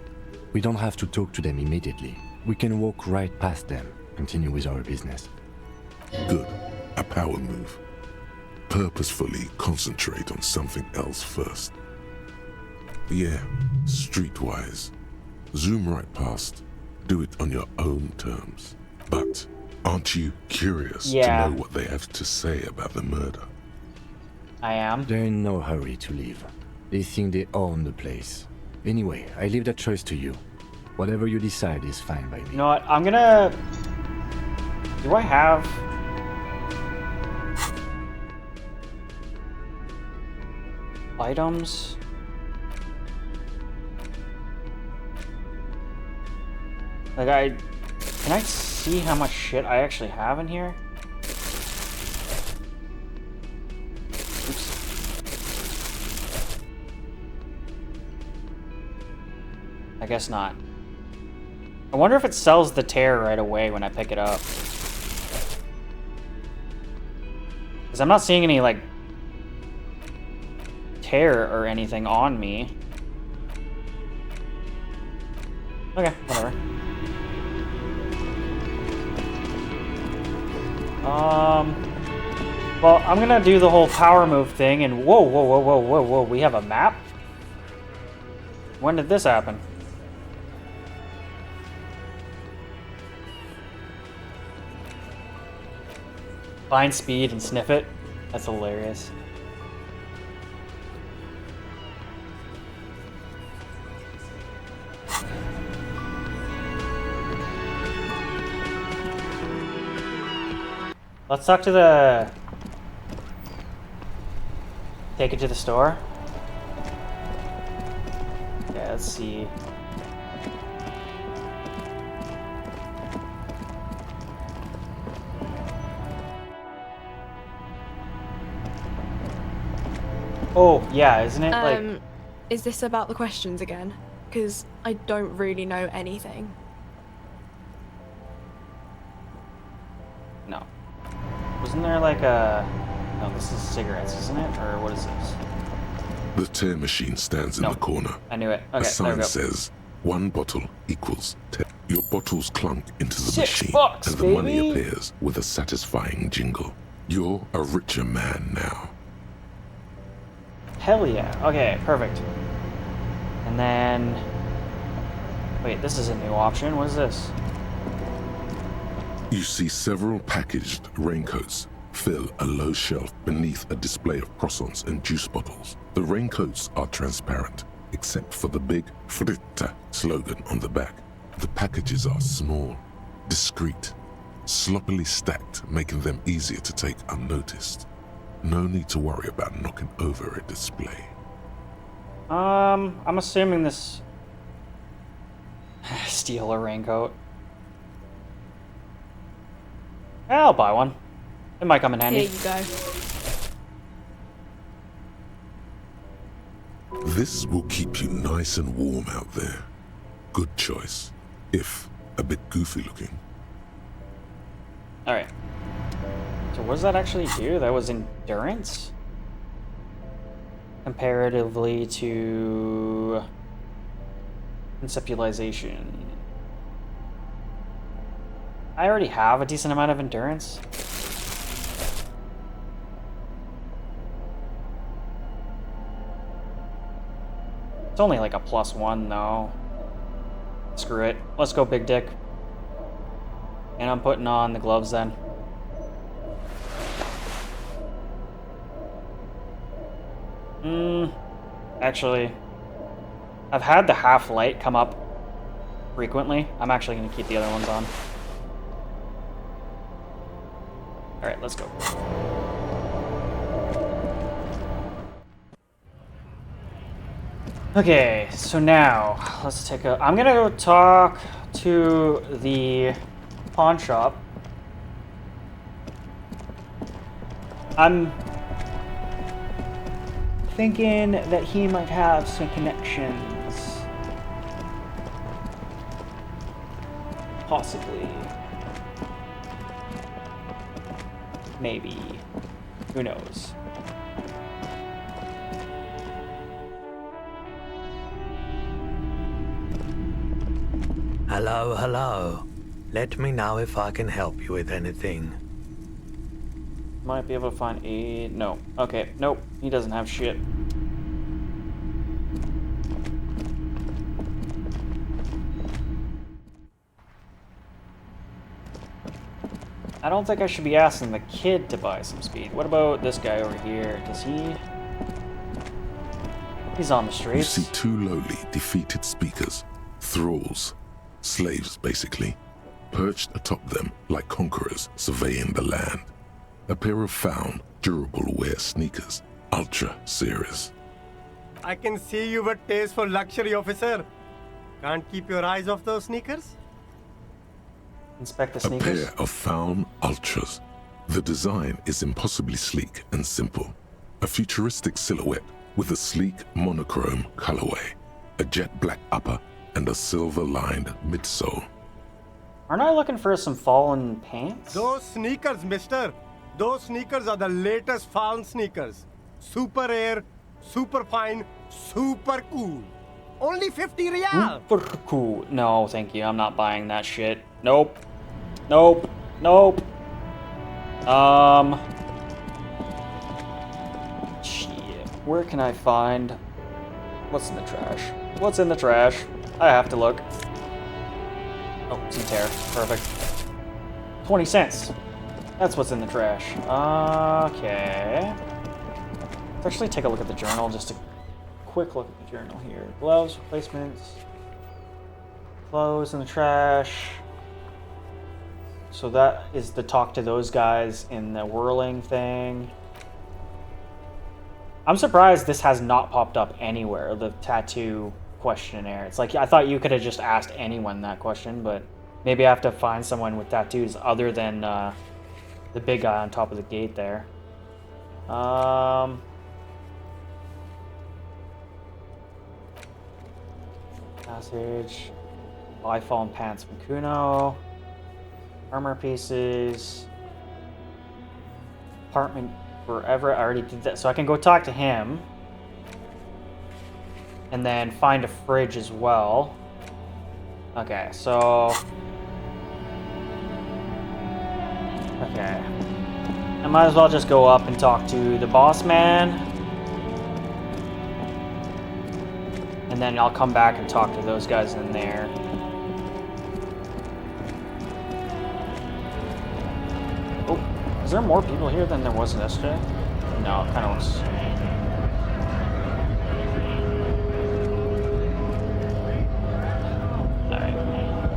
We don't have to talk to them immediately. We can walk right past them, continue with our business. Good. A power move. Purposefully concentrate on something else first. Yeah, streetwise. Zoom right past. Do it on your own terms. But aren't you curious to know what they have to say about the murder? I am. They're in no hurry to leave. They think they own the place. Anyway, I leave that choice to you. Whatever you decide is fine by me. You know what? I'm gonna... Do I have... items? Like can I see how much shit I actually have in here? Oops. I guess not. I wonder if it sells the tear right away when I pick it up. Because I'm not seeing any, like, tear or anything on me. Okay, whatever. Well, I'm gonna do the whole power move thing and whoa, we have a map? When did this happen? Find Speed and sniff it? That's hilarious. Let's talk to the... Take it to the store? Yeah, let's see. Oh, yeah, isn't it like... Is this about the questions again? Because I don't really know anything. No. Wasn't there like a... No, this is cigarettes, isn't it? Or what is this? The tear machine stands in the corner. I knew it. Okay, A sign there we go. says 1 bottle equals 10. Your bottles clunk into the $6, machine, and the money appears with a satisfying jingle. You're a richer man now. Hell yeah. Okay, perfect. And then... Wait, this is a new option. What is this? You see several packaged raincoats fill a low shelf beneath a display of croissants and juice bottles. The raincoats are transparent, except for the big Fritta slogan on the back. The packages are small, discreet, sloppily stacked, making them easier to take unnoticed. No need to worry about knocking over a display. I'm assuming this... Steal a raincoat. I'll buy one. It might come in handy. Here you go. This will keep you nice and warm out there. Good choice, if a bit goofy looking. Alright. So what does that actually do? That was endurance? Comparatively to... conceptualization. I already have a decent amount of endurance. It's only like a +1 though. Screw it. Let's go big dick. And I'm putting on the gloves then. Actually, I've had the half light come up frequently. I'm actually going to keep the other ones on. Alright, let's go. Okay, so now, let's take a... I'm gonna go talk to the pawn shop. I'm thinking that he might have some connections. Possibly. Maybe. Who knows? Hello, hello. Let me know if I can help you with anything. Might be able to find a... No. Okay, nope. He doesn't have shit. I don't think I should be asking the kid to buy some speed. What about this guy over here? Does he... He's on the streets. You see 2 lowly, defeated speakers, thralls, slaves basically, perched atop them like conquerors surveying the land. A pair of found, durable wear sneakers, Ultra Series. I can see you've a taste for luxury, officer. Can't keep your eyes off those sneakers? Inspect the A sneakers. pair of found Ultras. The design is impossibly sleek and simple. A futuristic silhouette with a sleek monochrome colorway, a jet black upper, and a silver-lined midsole. Aren't I looking for some fallen pants? Those sneakers, mister. Those sneakers are the latest found sneakers. Super air, super fine, super cool. Only 50 real. Super cool. No, thank you. I'm not buying that shit. Nope. Nope. Nope. Shit. Where can I find... What's in the trash? What's in the trash? I have to look. Oh, some tear. Perfect. 20 cents. That's what's in the trash. Okay. Let's actually take a look at the journal. Just a quick look at the journal here. Gloves, replacements. Clothes in the trash. So that is the talk to those guys in the whirling thing. I'm surprised this has not popped up anywhere, the tattoo questionnaire. It's like, I thought you could have just asked anyone that question, but maybe I have to find someone with tattoos other than the big guy on top of the gate there. Passage. Buy fallen pants from Kuno. Armor pieces. Apartment forever. I already did that, so I can go talk to him. And then find a fridge as well. Okay, so... Okay. I might as well just go up and talk to the boss man. And then I'll come back and talk to those guys in there. Oh, is there more people here than there was yesterday? No, it kind of looks... Alright,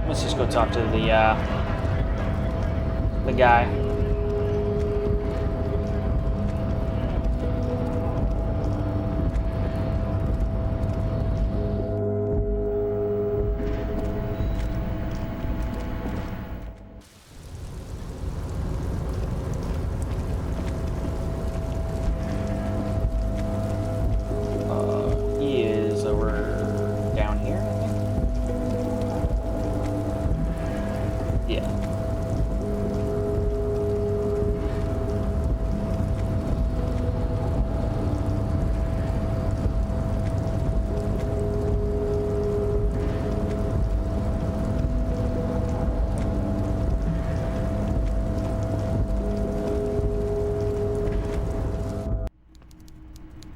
let's just go talk to the guy. He is over down here, I think. Yeah.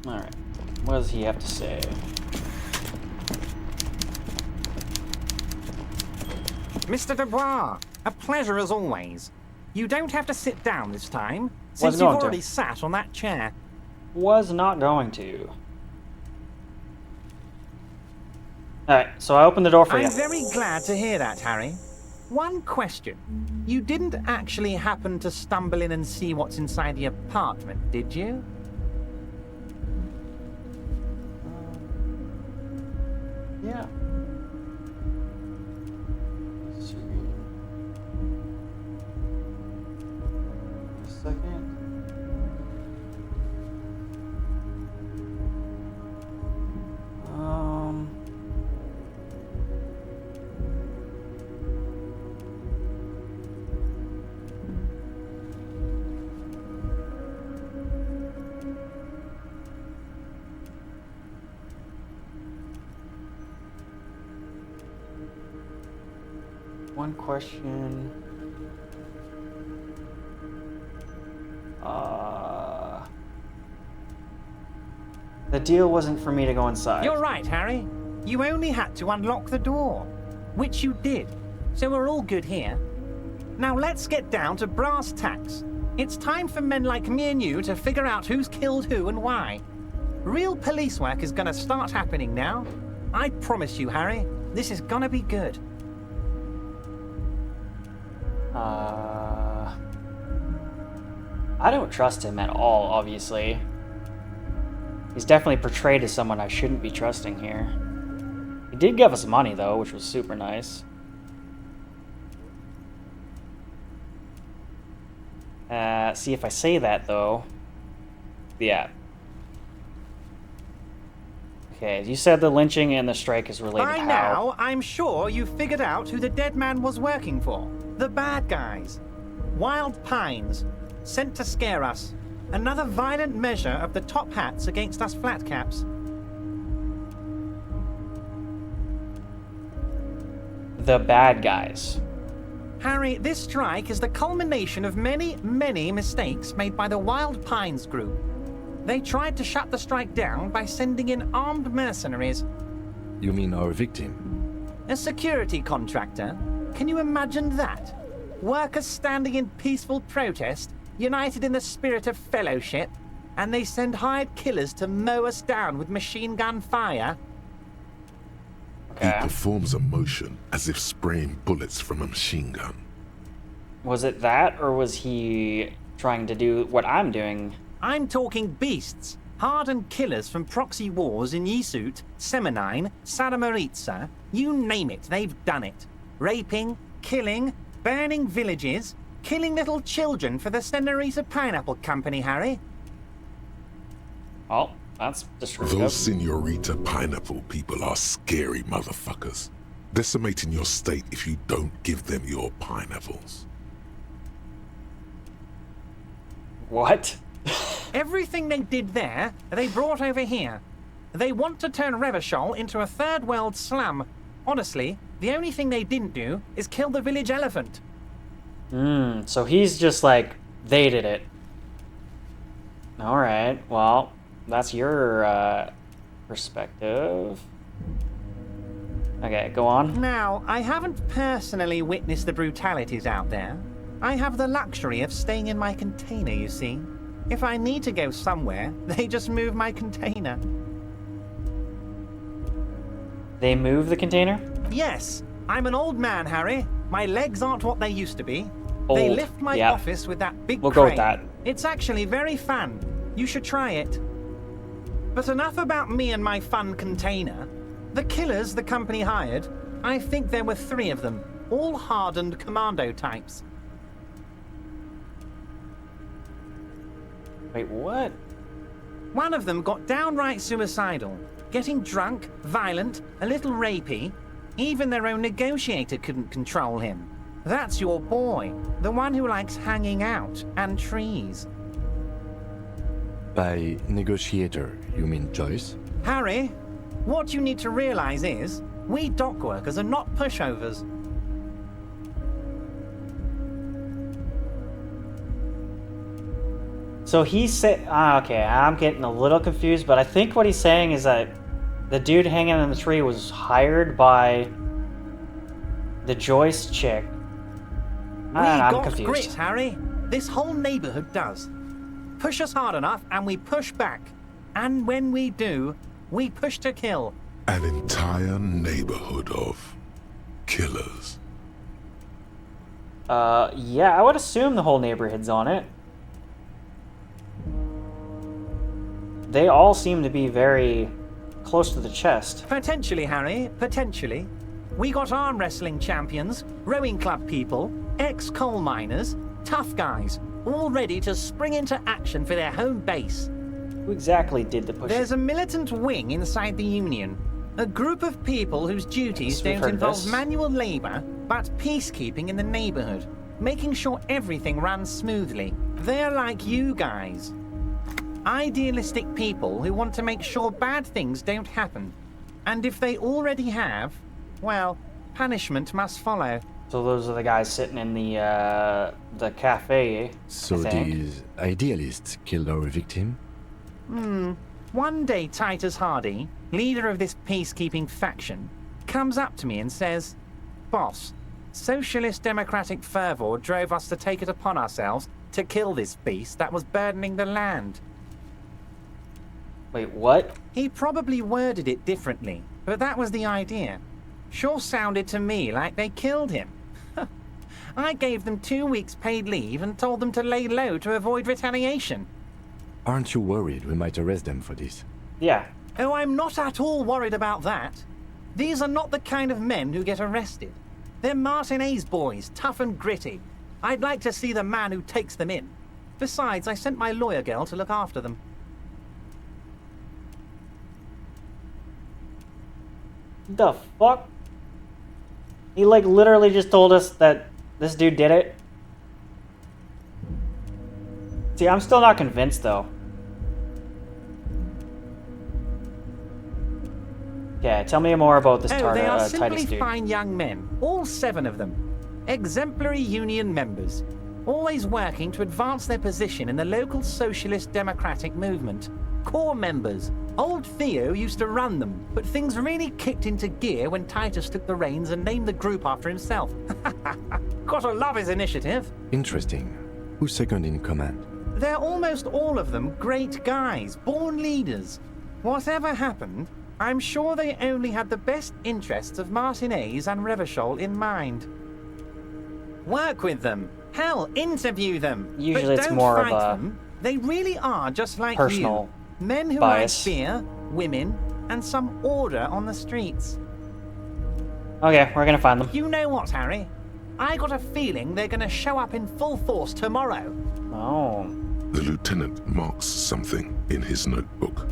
Alright, what does he have to say? Mr. Dubois, a pleasure as always. You don't have to sit down this time, Was since you've going already to. sat on that chair. Was not going to. Alright, so I opened the door for you. I'm very glad to hear that, Harry. One question. You didn't actually happen to stumble in and see what's inside the apartment, did you? Yeah. A second. One question. The deal wasn't for me to go inside. You're right, Harry. You only had to unlock the door, which you did. So we're all good here. Now let's get down to brass tacks. It's time for men like me and you to figure out who's killed who and why. Real police work is gonna start happening now. I promise you, Harry, this is gonna be good. I don't trust him at all, obviously. He's definitely portrayed as someone I shouldn't be trusting here. He did give us money, though, which was super nice. See, if I say that, though... Yeah. Okay, you said the lynching and the strike is related. By How? now, I'm sure you've figured out who the dead man was working for. The bad guys. Wild Pines. Sent to scare us. Another violent measure of the top hats against us flatcaps. The bad guys. Harry, this strike is the culmination of many, many mistakes made by the Wild Pines group. They tried to shut the strike down by sending in armed mercenaries. You mean our victim? A security contractor? Can you imagine that? Workers standing in peaceful protest, united in the spirit of fellowship, and they send hired killers to mow us down with machine gun fire? He performs a motion as if spraying bullets from a machine gun. Was it that, or was he trying to do what I'm doing? I'm talking beasts. Hardened killers from proxy wars in Yisut, Semenine, Sadamoritsa, you name it, they've done it. Raping, killing, burning villages, killing little children for the Senorita Pineapple Company, Harry. Oh, that's destructive. Those Senorita Pineapple people are scary motherfuckers. Decimating your state if you don't give them your pineapples. What? Everything they did there, they brought over here. They want to turn Revachol into a third world slum. Honestly, the only thing they didn't do is kill the village elephant. So he's just like, they did it. Alright, well, that's your perspective. Okay, go on. Now, I haven't personally witnessed the brutalities out there. I have the luxury of staying in my container, you see. If I need to go somewhere, they just move my container. They move the container? Yes, I'm an old man, Harry. My legs aren't what they used to be. They Old, lift my yeah. office with that big We'll crane. go with that. It's actually very fun. You should try it. But enough about me and my fun container. The killers the company hired, I think there were 3 of them, all hardened commando types. Wait, what? One of them got downright suicidal, getting drunk, violent, a little rapey. Even their own negotiator couldn't control him. That's your boy, the one who likes hanging out and trees. By negotiator, you mean Joyce? Harry, what you need to realize is, we dock workers are not pushovers. So he said, okay, I'm getting a little confused, but I think what he's saying is that the dude hanging in the tree was hired by the Joyce chick. I'm got confused. grit, Harry. This whole neighborhood does. Push us hard enough and we push back. And when we do, we push to kill. An entire neighborhood of killers. Yeah, I would assume the whole neighborhood's on it. They all seem to be very close to the chest. Potentially, Harry, potentially. We got arm wrestling champions, rowing club people, ex-coal miners, tough guys, all ready to spring into action for their home base. Who exactly did the pushing? There's a militant wing inside the Union. A group of people whose duties don't involve manual labor, but peacekeeping in the neighborhood, making sure everything runs smoothly. They're like you guys. Idealistic people who want to make sure bad things don't happen. And if they already have, well, punishment must follow. So those are the guys sitting in the cafe. So these idealists killed our victim? One day Titus Hardy, leader of this peacekeeping faction, comes up to me and says, "Boss, socialist democratic fervor drove us to take it upon ourselves to kill this beast that was burdening the land." Wait, what? He probably worded it differently, but that was the idea. Sure sounded to me like they killed him. I gave them 2 weeks paid leave and told them to lay low to avoid retaliation. Aren't you worried we might arrest them for this? Yeah. Oh, I'm not at all worried about that. These are not the kind of men who get arrested. They're Martinez boys, tough and gritty. I'd like to see the man who takes them in. Besides, I sent my lawyer girl to look after them. The fuck? He like literally just told us that this dude did it. See, I'm still not convinced though. Okay, tell me more about this they are Titus simply dude. fine young men, all 7 of them. Exemplary union members, always working to advance their position in the local socialist democratic movement. Core members. Old Theo used to run them, but things really kicked into gear when Titus took the reins and named the group after himself. Gotta love his initiative. Interesting. Who's second in command? They're almost all of them great guys, born leaders. Whatever happened, I'm sure they only had the best interests of Martinez and Revachol in mind. Work with them. Hell, interview them. Usually but it's don't more of fight a them. They really are just like personal you. Men who bias. like beer, women, and some order on the streets. Okay, we're gonna find them. You know what, Harry? I got a feeling they're gonna show up in full force tomorrow. Oh. The lieutenant marks something in his notebook.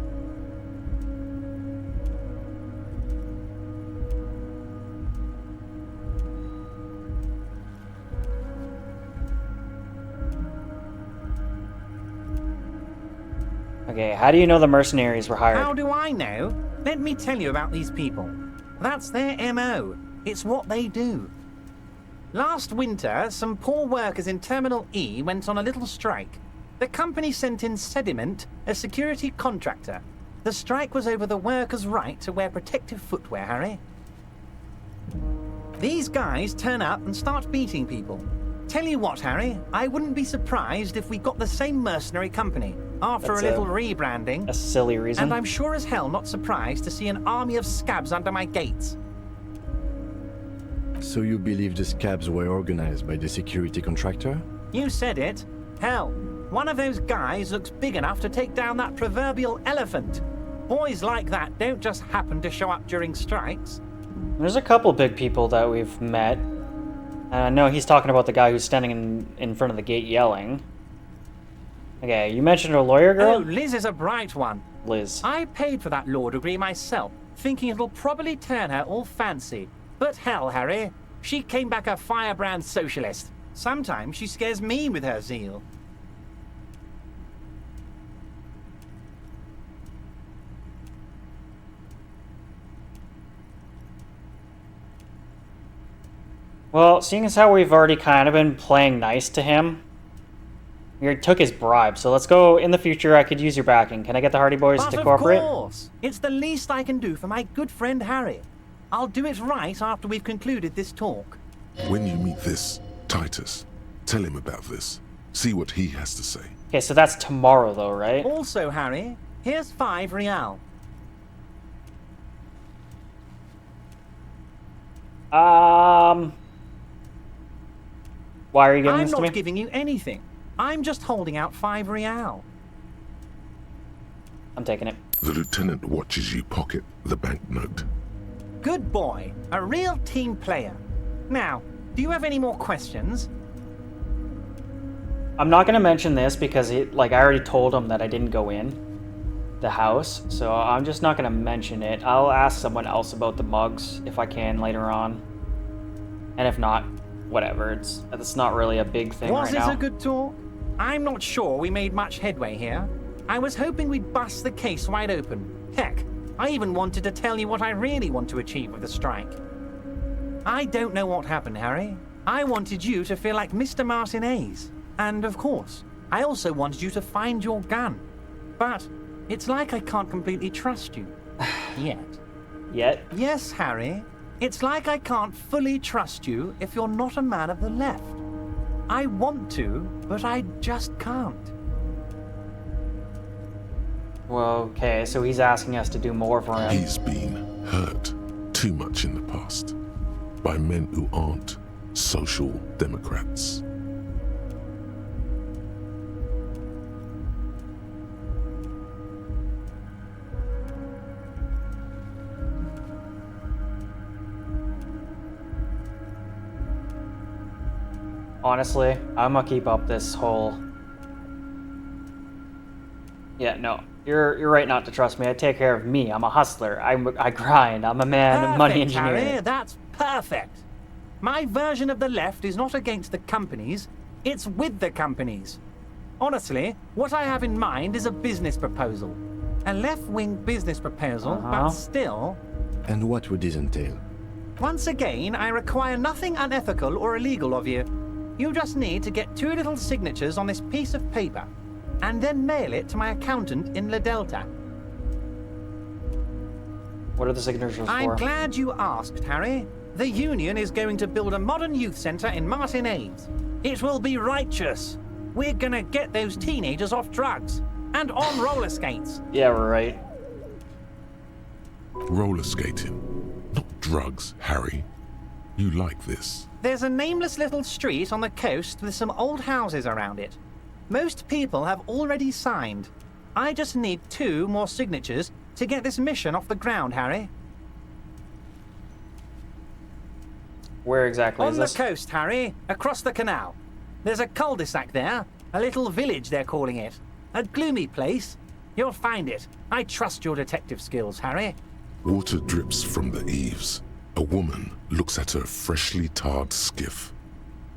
Okay, how do you know the mercenaries were hired? How do I know? Let me tell you about these people. That's their MO. It's what they do. Last winter, some poor workers in Terminal E went on a little strike. The company sent in Sediment, a security contractor. The strike was over the workers' right to wear protective footwear, Harry. These guys turn up and start beating people. Tell you what, Harry, I wouldn't be surprised if we got the same mercenary company after That's a little rebranding. A silly reason. And I'm sure as hell not surprised to see an army of scabs under my gates. So you believe the scabs were organized by the security contractor? You said it. Hell, one of those guys looks big enough to take down that proverbial elephant. Boys like that don't just happen to show up during strikes. There's a couple big people that we've met. No, he's talking about the guy who's standing in front of the gate yelling. Okay, you mentioned a lawyer girl? Oh, Liz is a bright one. Liz. I paid for that law degree myself, thinking it'll probably turn her all fancy. But hell, Harry, she came back a firebrand socialist. Sometimes she scares me with her zeal. Well, seeing as how we've already kind of been playing nice to him, we took his bribe, so let's go. In the future, I could use your backing. Can I get the Hardy Boys to cooperate? Of course! It's the least I can do for my good friend Harry. I'll do it right after we've concluded this talk. When you meet this Titus, tell him about this. See what he has to say. Okay, so that's tomorrow, though, right? Also, Harry, here's 5 real. Why are you giving I'm this to me? not giving you anything. I'm just holding out 5 real. I'm taking it. The lieutenant watches you pocket the banknote. Good boy. A real team player. Now, do you have any more questions? I'm not going to mention this because I already told him that I didn't go in the house, so I'm just not going to mention it. I'll ask someone else about the mugs if I can later on. And if not, whatever. It's not really a big thing right now. Was it a good talk? I'm not sure we made much headway here. I was hoping we'd bust the case wide open. Heck, I even wanted to tell you what I really want to achieve with the strike. I don't know what happened, Harry. I wanted you to feel like Mr. Martinez. And of course, I also wanted you to find your gun. But it's like I can't completely trust you. Yet. Yet? Yes, Harry. It's like I can't fully trust you if you're not a man of the left. I want to, but I just can't. Well, okay, so he's asking us to do more for him. He's been hurt too much in the past by men who aren't social democrats. Honestly, I'm gonna keep up this whole... Yeah, no. You're right not to trust me. I take care of me. I'm a hustler. I grind. I'm a man of money engineer. Harry, that's perfect. My version of the left is not against the companies. It's with the companies. Honestly, what I have in mind is a business proposal. A left-wing business proposal, but still... And what would this entail? Once again, I require nothing unethical or illegal of you. You just need to get 2 little signatures on this piece of paper, and then mail it to my accountant in La Delta. What are the signatures for? I'm glad you asked, Harry. The Union is going to build a modern youth center in Martinez. It will be righteous. We're gonna get those teenagers off drugs and on roller skates. Yeah, we're right. Roller skating, not drugs, Harry. You like this. There's a nameless little street on the coast with some old houses around it. Most people have already signed. I just need 2 more signatures to get this mission off the ground, Harry. Where exactly is this? On the coast, Harry. Across the canal. There's a cul-de-sac there. A little village, they're calling it. A gloomy place. You'll find it. I trust your detective skills, Harry. Water drips from the eaves. A woman looks at her freshly tarred skiff.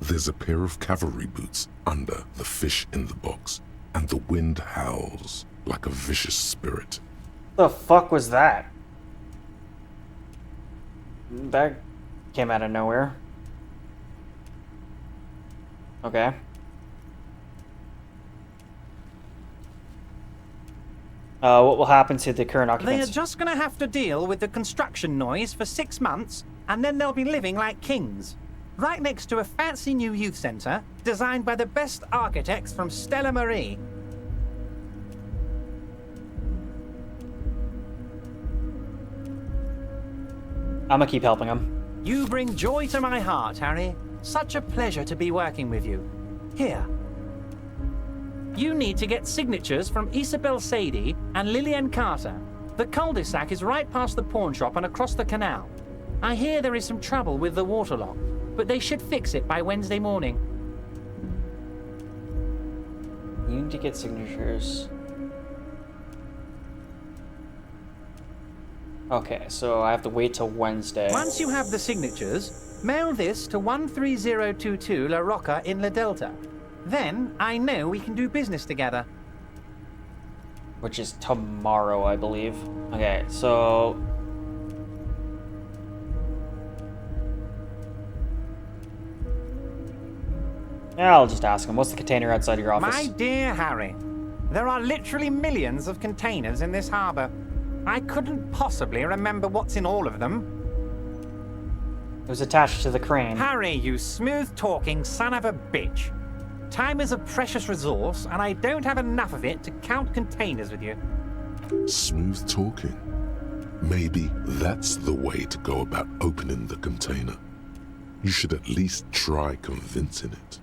There's a pair of cavalry boots under the fish in the box, and the wind howls. like a vicious spirit. The fuck was that? That came out of nowhere. Okay. What will happen to the current They occupants? are just gonna have to deal with the construction noise for 6 months, and then they'll be living like kings. Right next to a fancy new youth centre, designed by the best architects from Stella Marie. I'm gonna keep helping them. You bring joy to my heart, Harry. Such a pleasure to be working with you. Here. You need to get signatures from Isabel Sadie and Lillian Carter. The cul-de-sac is right past the pawn shop and across the canal. I hear there is some trouble with the waterlock, but they should fix it by Wednesday morning. You need to get signatures. Okay, so I have to wait till Wednesday. Once you have the signatures, mail this to 13022 La Rocca in La Delta. Then I know we can do business together. Which is tomorrow, I believe. Okay, so... yeah, I'll just ask him. What's the container outside your office? My dear Harry, there are literally millions of containers in this harbour. I couldn't possibly remember what's in all of them. It was attached to the crane. Harry, you smooth-talking son of a bitch. Time is a precious resource, and I don't have enough of it to count containers with you. Smooth talking. Maybe that's the way to go about opening the container. You should at least try convincing it.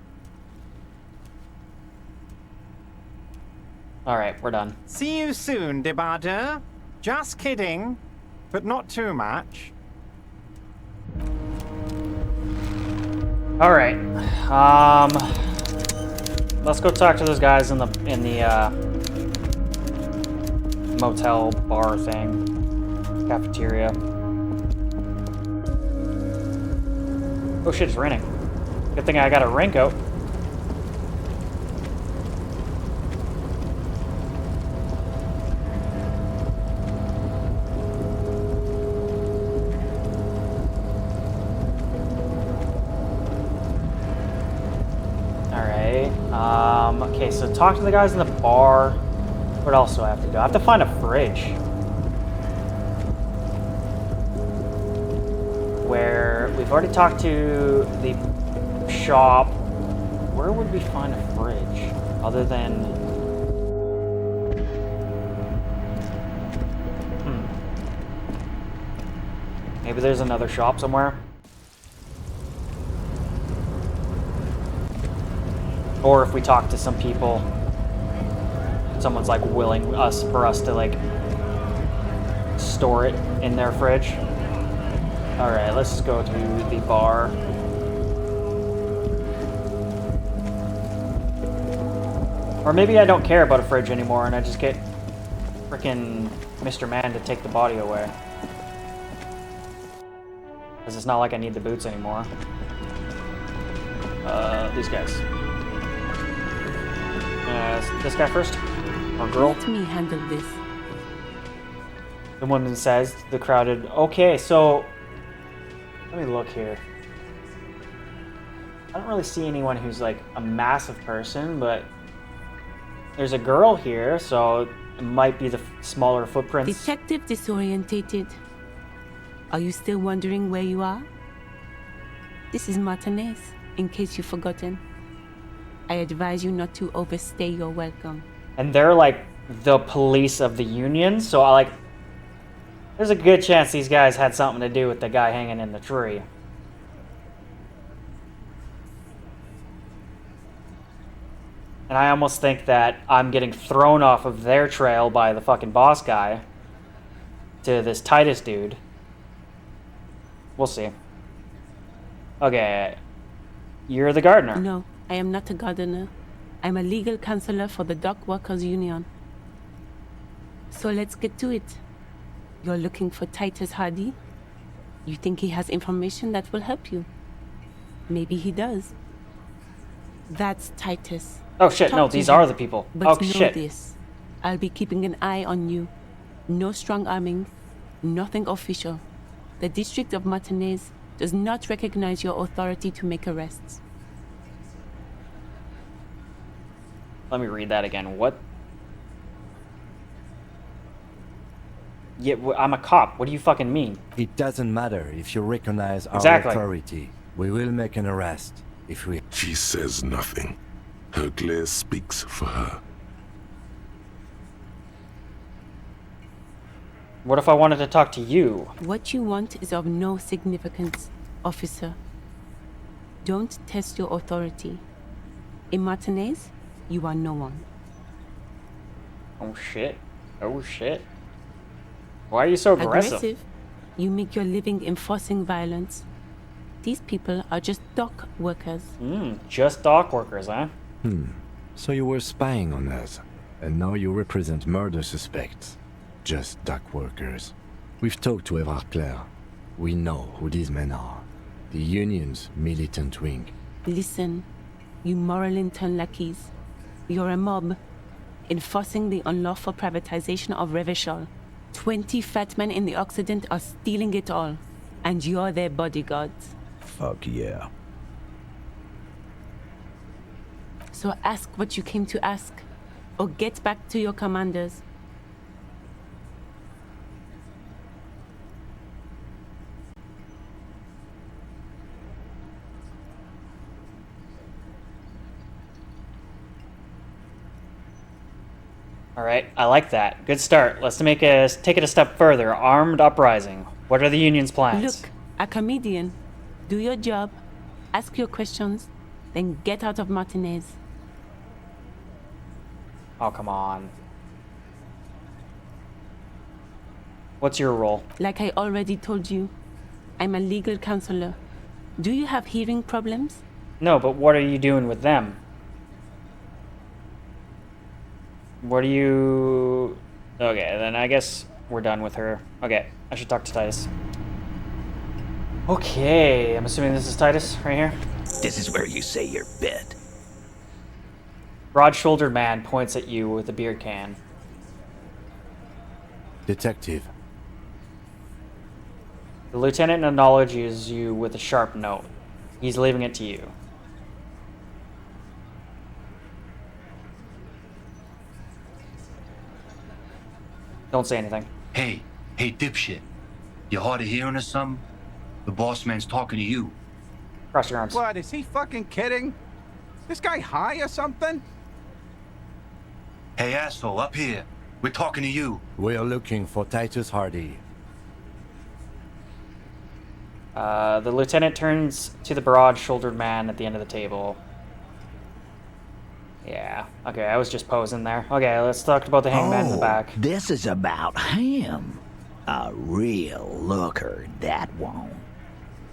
Alright, we're done. See you soon, débardeur. Just kidding, but not too much. Alright. Let's go talk to those guys in the motel bar thing. Cafeteria. Oh shit, it's raining. Good thing I got a raincoat. Okay, so talk to the guys in the bar. What else do I have to do? I have to find a fridge. Where we've already talked to the shop. Where would we find a fridge? Other than... maybe there's another shop somewhere. Or if we talk to some people, someone's like willing for us to like store it in their fridge. All right, let's just go to the bar. Or maybe I don't care about a fridge anymore and I just get frickin' Mr. Man to take the body away. Because it's not like I need the boots anymore. These guys. This guy first? Or girl? Let me handle this. The woman says, the crowded... okay, so... let me look here. I don't really see anyone who's like a massive person, but... there's a girl here, so it might be the smaller footprints. Detective disorientated. Are you still wondering where you are? This is Martinez, in case you've forgotten. I advise you not to overstay your welcome. And they're like the police of the union, so I like... there's a good chance these guys had something to do with the guy hanging in the tree. And I almost think that I'm getting thrown off of their trail by the fucking boss guy to this Titus dude. We'll see. Okay. You're the gardener. No, I am not a gardener. I'm a legal counselor for the Dock Workers Union. So let's get to it. You're looking for Titus Hardy? You think he has information that will help you? Maybe he does. That's Titus. Oh shit, Talk no, to these him. are the people. But Oh know shit. this. I'll be keeping an eye on you. No strong arming, nothing official. The District of Martinez does not recognize your authority to make arrests. Let me read that again. What? Yeah, I'm a cop. What do you fucking mean? It doesn't matter if you recognize our Exactly. authority. We will make an arrest if we... She says nothing. Her glare speaks for her. What if I wanted to talk to you? What you want is of no significance, officer. Don't test your authority. In Martinez, you are no one. Oh shit. Oh shit. Why are you so aggressive? You make your living enforcing violence. These people are just dock workers. Just dock workers, huh? So you were spying on us, and now you represent murder suspects. Just dock workers. We've talked to Everard Clare. We know who these men are. The Union's militant wing. Listen, you moral intern lackeys. You're a mob, enforcing the unlawful privatization of Revachol. 20 fat men in the Occident are stealing it all, and you're their bodyguards. Fuck yeah. So ask what you came to ask, or get back to your commanders. All right, I like that. Good start. Let's take it a step further. Armed uprising. What are the Union's plans? Look, a comedian. Do your job, ask your questions, then get out of Martinez. Oh, come on. What's your role? Like I already told you, I'm a legal counselor. Do you have hearing problems? No, but what are you doing with them? What are you... Okay, then I guess we're done with her. Okay, I should talk to Titus. Okay, I'm assuming this is Titus right here. This is where you say your bit. Broad-shouldered man points at you with a beer can. Detective. The lieutenant acknowledges you with a sharp note. He's leaving it to you. Don't say anything. Hey, dipshit. You hard of hearing or something? The boss man's talking to you. Cross your arms. What, is he fucking kidding? This guy high or something? Hey, asshole, up here. We're talking to you. We're looking for Titus Hardy. The lieutenant turns to the broad-shouldered man at the end of the table. Yeah, okay, I was just posing there. Okay, let's talk about the hangman in the back. This is about him. A real looker, that won't.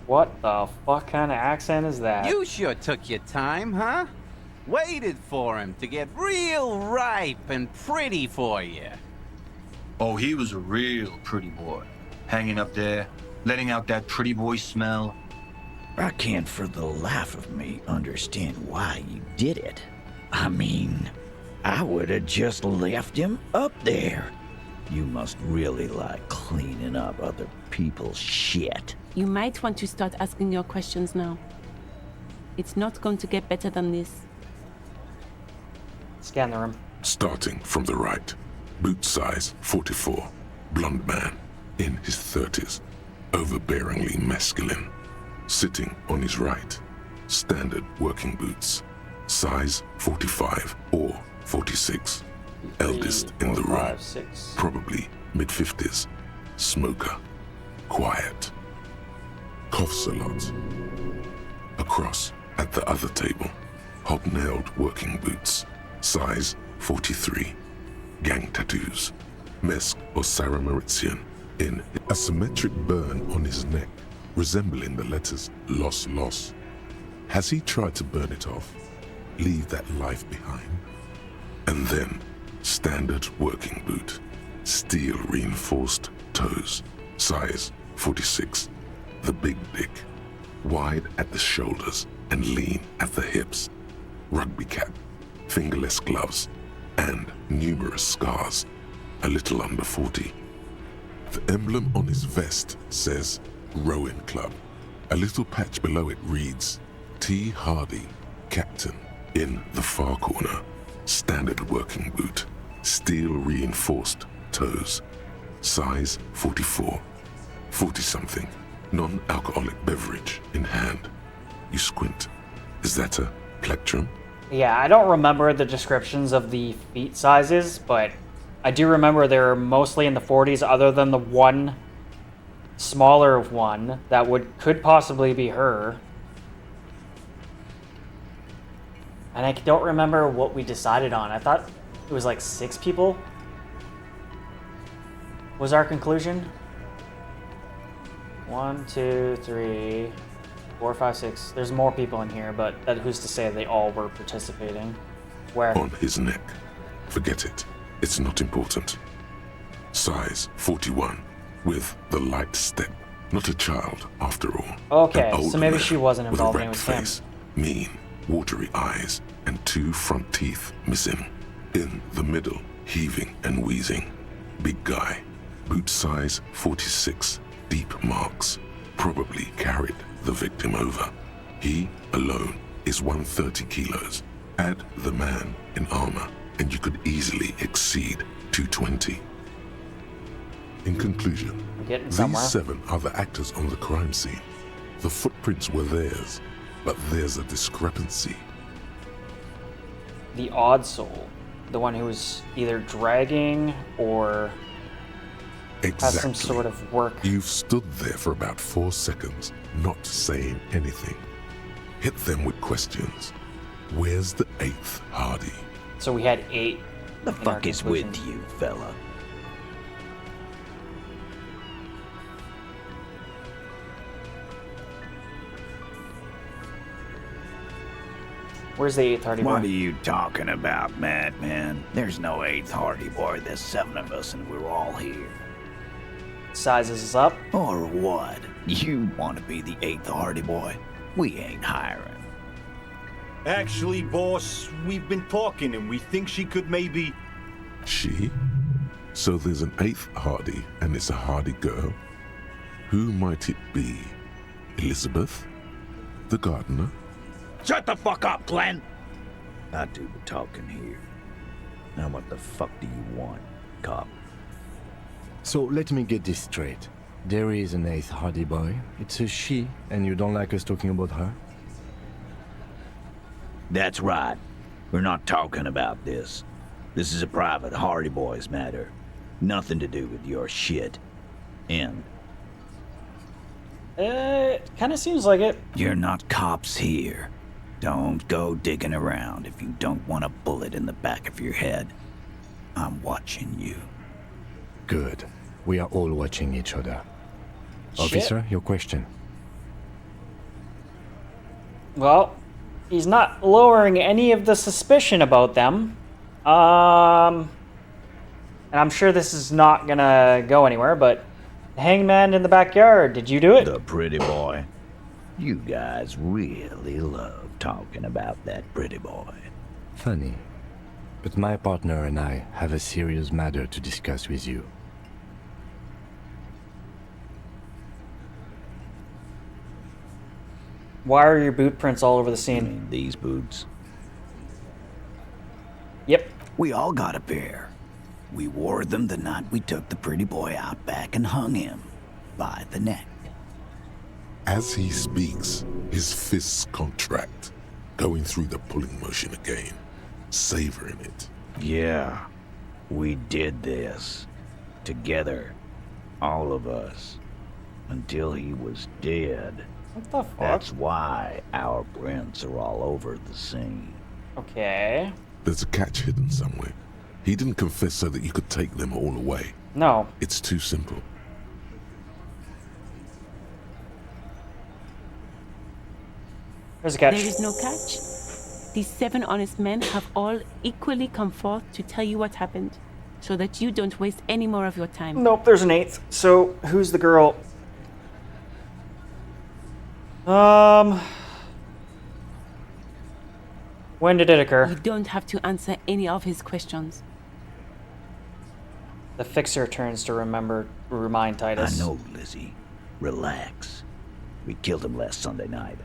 What the fuck kind of accent is that? You sure took your time, huh? Waited for him to get real ripe and pretty for you. Oh, he was a real pretty boy. Hanging up there, letting out that pretty boy smell. I can't for the life of me understand why you did it. I mean, I would have just left him up there. You must really like cleaning up other people's shit. You might want to start asking your questions now. It's not going to get better than this. Scan the room. Starting from the right. Boot size 44. Blonde man. In his 30s. Overbearingly masculine. Sitting on his right. Standard working boots. Size 45 or 46. Eldest in the room. Probably mid-50s. Smoker. Quiet. Coughs a lot. Across at the other table. Hobnailed working boots. Size 43. Gang tattoos. Mesk or Sarah Mauritian. In a symmetric burn on his neck, resembling the letters Loss Loss. Has he tried to burn it off? Leave that life behind? And then, standard working boot. Steel reinforced toes. Size 46. The big dick. Wide at the shoulders and lean at the hips. Rugby cap. Fingerless gloves. and numerous scars, a little under 40. The emblem on his vest says Rowing Club. A little patch below it reads T. Hardy, Captain. In the far corner, standard working boot, steel reinforced toes, size 44, 40-something, non-alcoholic beverage in hand. You squint. Is that a plectrum? Yeah, I don't remember the descriptions of the feet sizes, but I do remember they're mostly in the 40s, other than the one smaller one that could possibly be her. And I don't remember what we decided on. I thought it was like 6 people was our conclusion. 1, 2, 3, 4, 5, 6. There's more people in here, but who's to say they all were participating? Where? On his neck. Forget it. It's not important. Size 41, with the light step. Not a child, after all. Okay, so maybe she wasn't involved with a in it red with him. face, mean, watery eyes, and 2 front teeth missing. In the middle, heaving and wheezing. Big guy. Boot size 46. Deep marks. Probably carried the victim over. He, alone, is 130 kilos. Add the man in armor, and you could easily exceed 220. In conclusion, these 7 are the actors on the crime scene. The footprints were theirs, but there's a discrepancy. The odd soul. The one who was either dragging or has some sort of work. You've stood there for about 4 seconds, not saying anything. Hit them with questions. Where's the 8th Hardy? So we had 8. The fuck is with you, fella? Where's the 8th Hardy boy? What are you talking about, madman? There's no 8th Hardy boy. There's 7 of us and we're all here. Sizes is up. Or what? You want to be the 8th Hardy boy? We ain't hiring. Actually, boss, we've been talking and we think she could maybe... She? So there's an 8th Hardy, and it's a Hardy girl? Who might it be? Elizabeth? The gardener? Shut the fuck up, Glenn! I do the talking here. Now what the fuck do you want, cop? So let me get this straight. There is an 8th Hardy boy. It's a she, and you don't like us talking about her? That's right. We're not talking about this. This is a private Hardy Boys matter. Nothing to do with your shit. End. It kind of seems like it. You're not cops here. Don't go digging around if you don't want a bullet in the back of your head. I'm watching you. Good. We are all watching each other. Shit. Officer, your question. Well, he's not lowering any of the suspicion about them. And I'm sure this is not gonna go anywhere, but the hangman in the backyard, did you do it? The pretty boy. You guys really love talking about that pretty boy. Funny. But my partner and I have a serious matter to discuss with you. Why are your boot prints all over the scene? You mean these boots? Yep. We all got a pair. We wore them the night we took the pretty boy out back and hung him by the neck. As he speaks, his fists contract, going through the pulling motion again, savoring it. Yeah, we did this. Together. All of us. Until he was dead. What the fuck? That's why our prints are all over the scene. Okay. There's a catch hidden somewhere. He didn't confess so that you could take them all away. No. It's too simple. There's a catch. There is no catch. These 7 honest men have all equally come forth to tell you what happened, so that you don't waste any more of your time. Nope, there's an 8th. So, who's the girl? When did it occur? You don't have to answer any of his questions. The fixer turns to remind Titus. I know, Lizzie. Relax. We killed him last Sunday night.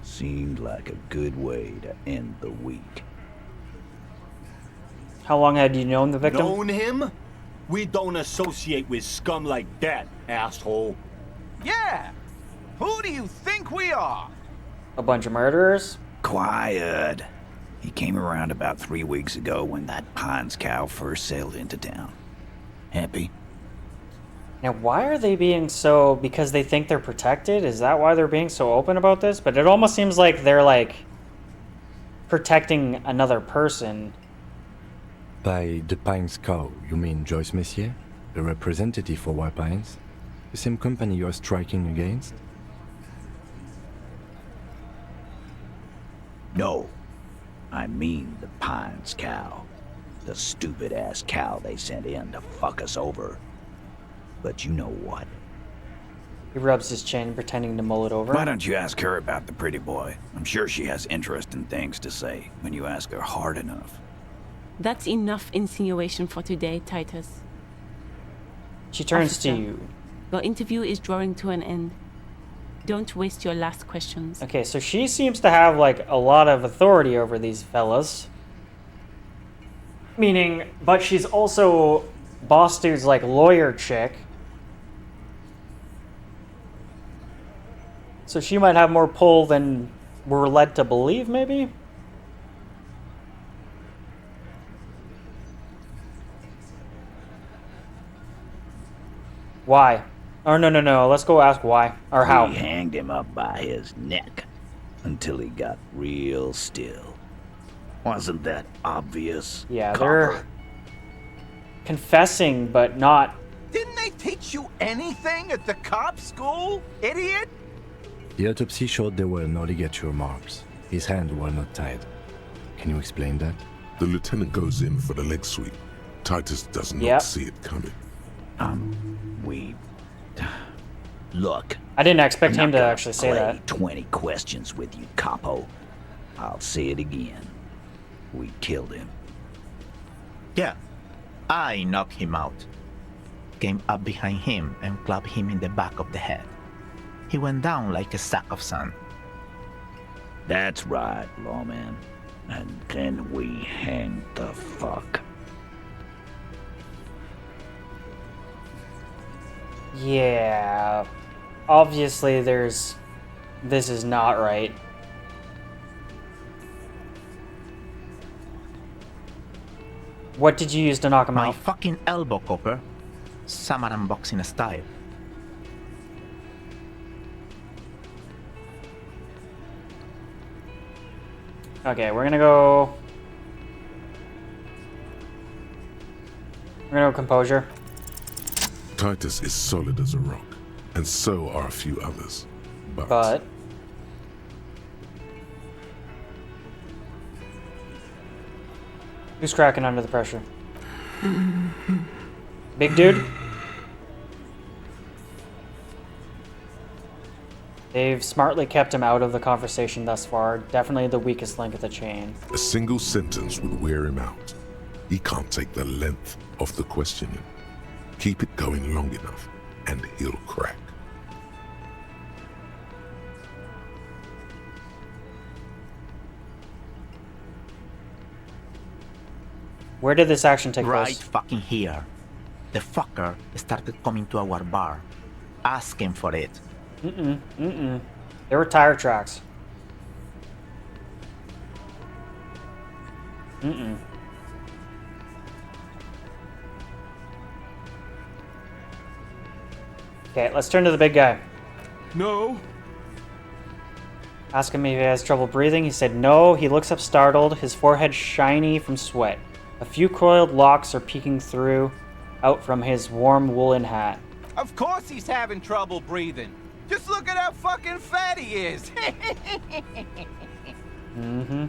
Seemed like a good way to end the week. How long had you known the victim? Known him? We don't associate with scum like that, asshole. Yeah! Who do you think we are? A bunch of murderers? Quiet. He came around about 3 weeks ago when that Pines cow first sailed into town. Happy? Now, why are they being so... Because they think they're protected? Is that why they're being so open about this? But it almost seems like they're, like, protecting another person. By the Pines cow, you mean Joyce Messier? A representative for White Pines? The same company you're striking against? No. I mean the Pines cow. The stupid-ass cow they sent in to fuck us over. But you know what? He rubs his chin, pretending to mull it over. Why don't you ask her about the pretty boy? I'm sure she has interesting things to say when you ask her hard enough. That's enough insinuation for today, Titus. She turns Officer, to you. Your interview is drawing to an end. Don't waste your last questions. Okay, so she seems to have, like, a lot of authority over these fellas. Meaning, but she's also boss dude's, like, lawyer chick. So she might have more pull than we're led to believe, maybe? Why? Oh, no. Let's go ask why. Or how. We hanged him up by his neck until he got real still. Wasn't that obvious? Yeah, Copper? they're confessing, but not... Didn't they teach you anything at the cop school, idiot? The autopsy showed there were no ligature marks. His hands were not tied. Can you explain that? The lieutenant goes in for the leg sweep. Titus does not see it coming. We... Look. I didn't expect I'm him not to gonna actually say play that. 20 questions with you, capo. I'll say it again. We killed him. Yeah, I knocked him out. Came up behind him and clapped him in the back of the head. He went down like a sack of sand. That's right, lawman. And then we hanged the fuck. Yeah. Obviously, this is not right. What did you use to knock him My out? fucking elbow, Copper. Samaran boxing style. Okay, we're gonna go composure. Titus is solid as a rock, and so are a few others. But who's cracking under the pressure? Big dude? They've smartly kept him out of the conversation thus far. Definitely the weakest link of the chain. A single sentence would wear him out. He can't take the length of the questioning. Keep it going long enough, and he'll crack. Where did this action take Right place? fucking here. The fucker started coming to our bar, asking for it. There were tire tracks. Okay, let's turn to the big guy. No. Ask him if he has trouble breathing. He said no. He looks up startled, his forehead shiny from sweat. A few coiled locks are peeking out from his warm woolen hat. Of course he's having trouble breathing. Just look at how fucking fat he is.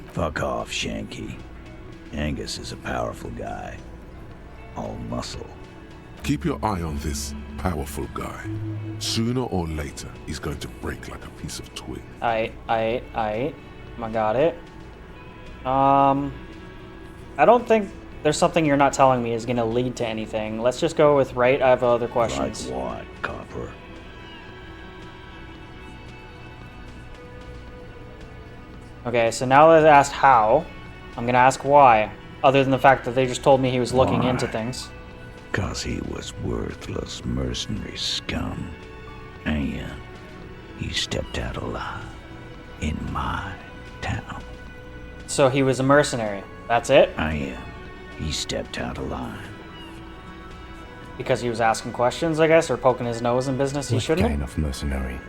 Fuck off, Shanky. Angus is a powerful guy. All muscle. Keep your eye on this powerful guy. Sooner or later, he's going to break like a piece of twig. I got it. I don't think there's something you're not telling me is going to lead to anything. Let's just go with right. I have other questions. Like what, Copper? Okay, so now that I asked how, I'm going to ask why. Other than the fact that they just told me he was looking Why? into things. 'Cause he was worthless mercenary scum. And he stepped out alive in my town. So he was a mercenary. That's it? I am. He stepped out alive. Because he was asking questions, I guess, or poking his nose in business he shouldn't? What kind of mercenary?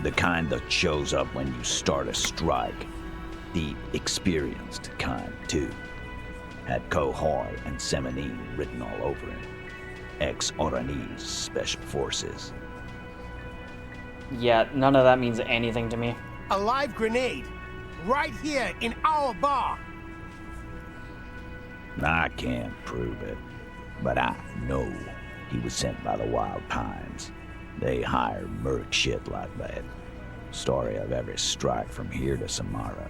The kind that shows up when you start a strike. The experienced kind, too. Had Kohoi and Seminine written all over him. Ex-Oranese Special Forces. Yeah, none of that means anything to me. A live grenade. Right here in our bar. I can't prove it, but I know he was sent by the Wild Pines. They hire merc shit like that. Story of every strike from here to Samara.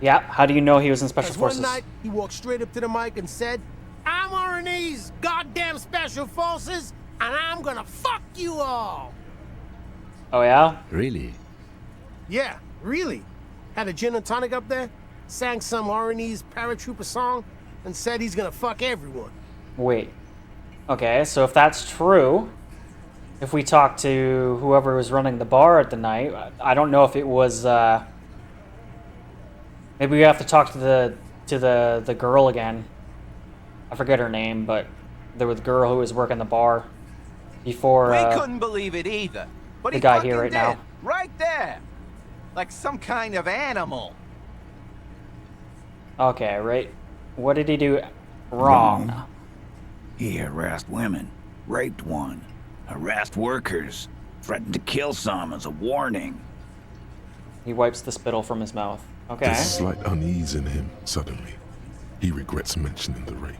Yeah, how do you know he was in Special 'Cause Forces? one night, he walked straight up to the mic and said, I'm RNA's goddamn Special Forces, and I'm gonna fuck you all. Oh, yeah? Really? Yeah, really. Had a gin and tonic up there, sang some RNA's paratrooper song, and said he's gonna fuck everyone. Wait. Okay, so if that's true, if we talk to whoever was running the bar at the night, I don't know if it was, maybe we have to talk to the girl again. I forget her name, but there was the girl who was working the bar before, We couldn't believe it either. But the he guy fucking here right did. now. Right there. Like some kind of animal. Okay, right. What did he do wrong? He harassed women, raped one, harassed workers, threatened to kill some as a warning. He wipes the spittle from his mouth. Okay. There's slight unease in him suddenly. He regrets mentioning the rape.